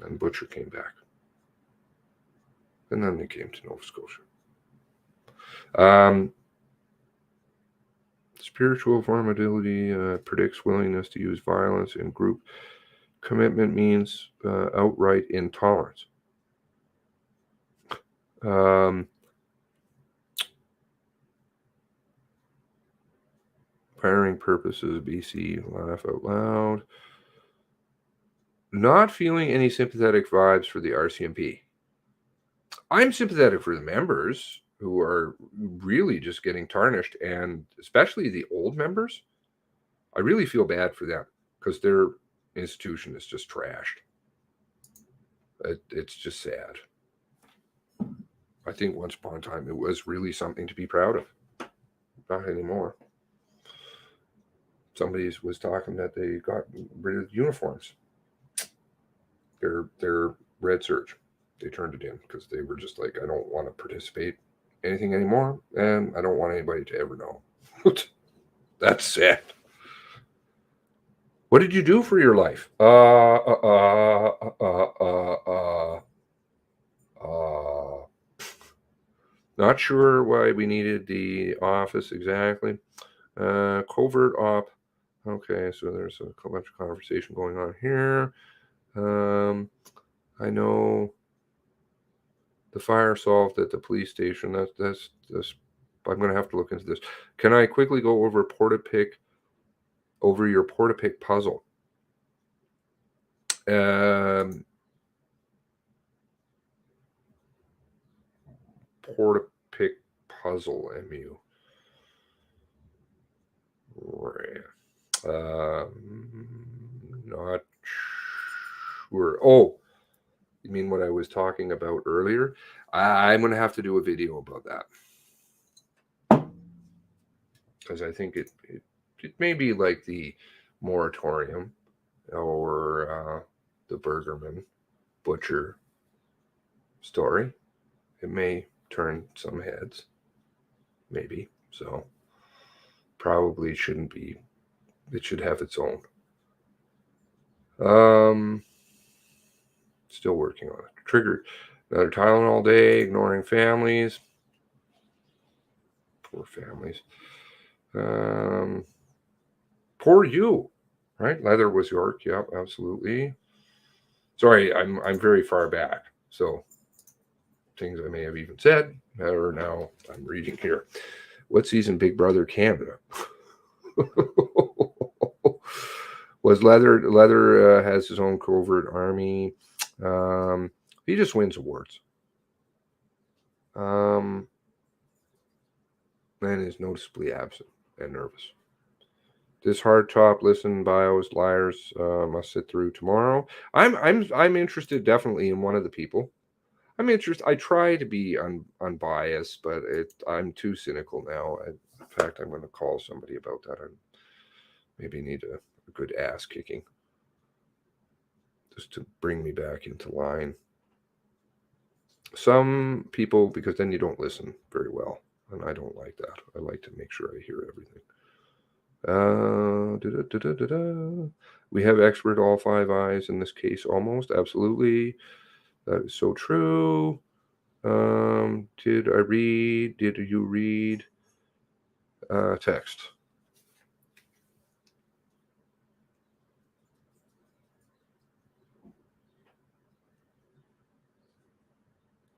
And Butcher came back. And then they came to Nova Scotia. Spiritual vulnerability predicts willingness to use violence in group. Commitment means outright intolerance. Firing purposes, BC, laugh out loud. Not feeling any sympathetic vibes for the RCMP. I'm sympathetic for the members who are really just getting tarnished, and especially the old members. I really feel bad for them because their institution is just trashed. It's just sad. I think once upon a time it was really something to be proud of. Not anymore. Somebody was talking that they got rid of uniforms. Their red surge. They turned it in because they were just like, I don't want to participate anything anymore, and I don't want anybody to ever know. That's sad. What did you do for your life? Not sure why we needed the office exactly. Covert op. Okay, so there's a bunch of conversation going on here. I know the fire solved at the police station. That's I'm going to have to look into this. Can I quickly go over your Porta-Pick puzzle? Porta-Pick puzzle, MU. Not sure. Oh, you mean what I was talking about earlier? I'm going to have to do a video about that. Because I think it may be like the moratorium or the Burgerman butcher story. It may turn some heads, maybe. So probably shouldn't be. It should have its own. Still working on it. Triggered. Another Tylenol day, ignoring families. Poor families. Poor you, right? Leather was York. Yep, absolutely. Sorry, I'm very far back. So things I may have even said, or now I'm reading here. What season Big Brother Canada? Was Leather has his own covert army. He just wins awards. And is noticeably absent and nervous. This hard top, listen, bios, liars, must sit through tomorrow. I'm interested definitely in one of the people. I'm interested. I try to be unbiased, but I'm too cynical now. In fact, I'm going to call somebody about that. I maybe need a good ass kicking just to bring me back into line. Some people, because then you don't listen very well, and I don't like that. I like to make sure I hear everything. We have expert all five eyes in this case, almost. Absolutely. That is so true. Did you read text?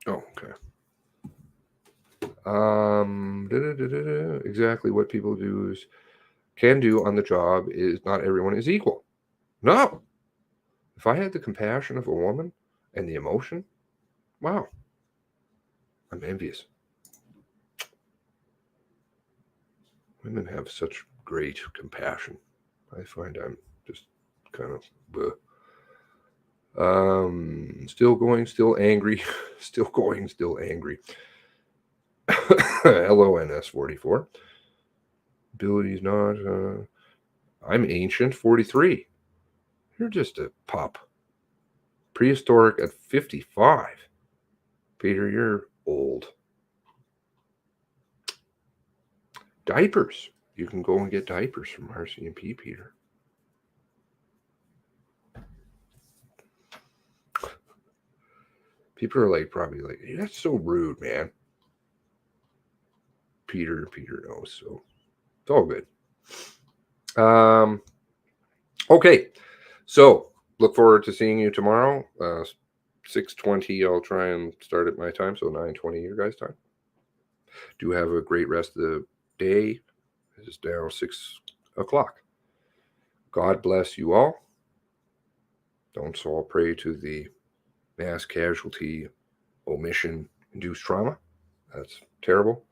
Oh, okay. Exactly what people can do on the job is not everyone is equal. No. If I had the compassion of a woman and the emotion, wow. I'm envious. Women have such great compassion. I find I'm just kind of still going, still angry, still going, still angry. LONS44. Abilities not. I'm ancient, 43. You're just a pup. Prehistoric at 55. Peter, you're old. Diapers. You can go and get diapers from RCMP, Peter. People are probably like, hey, that's so rude, man. Peter knows, so it's all good. Okay, so look forward to seeing you tomorrow. 6:20. I'll try and start at my time, so 9:20 your guys' time. Do have a great rest of the day. It's now 6 o'clock. God bless you all. Don't fall prey to the mass casualty omission-induced trauma. That's terrible.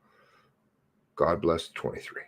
God bless 23.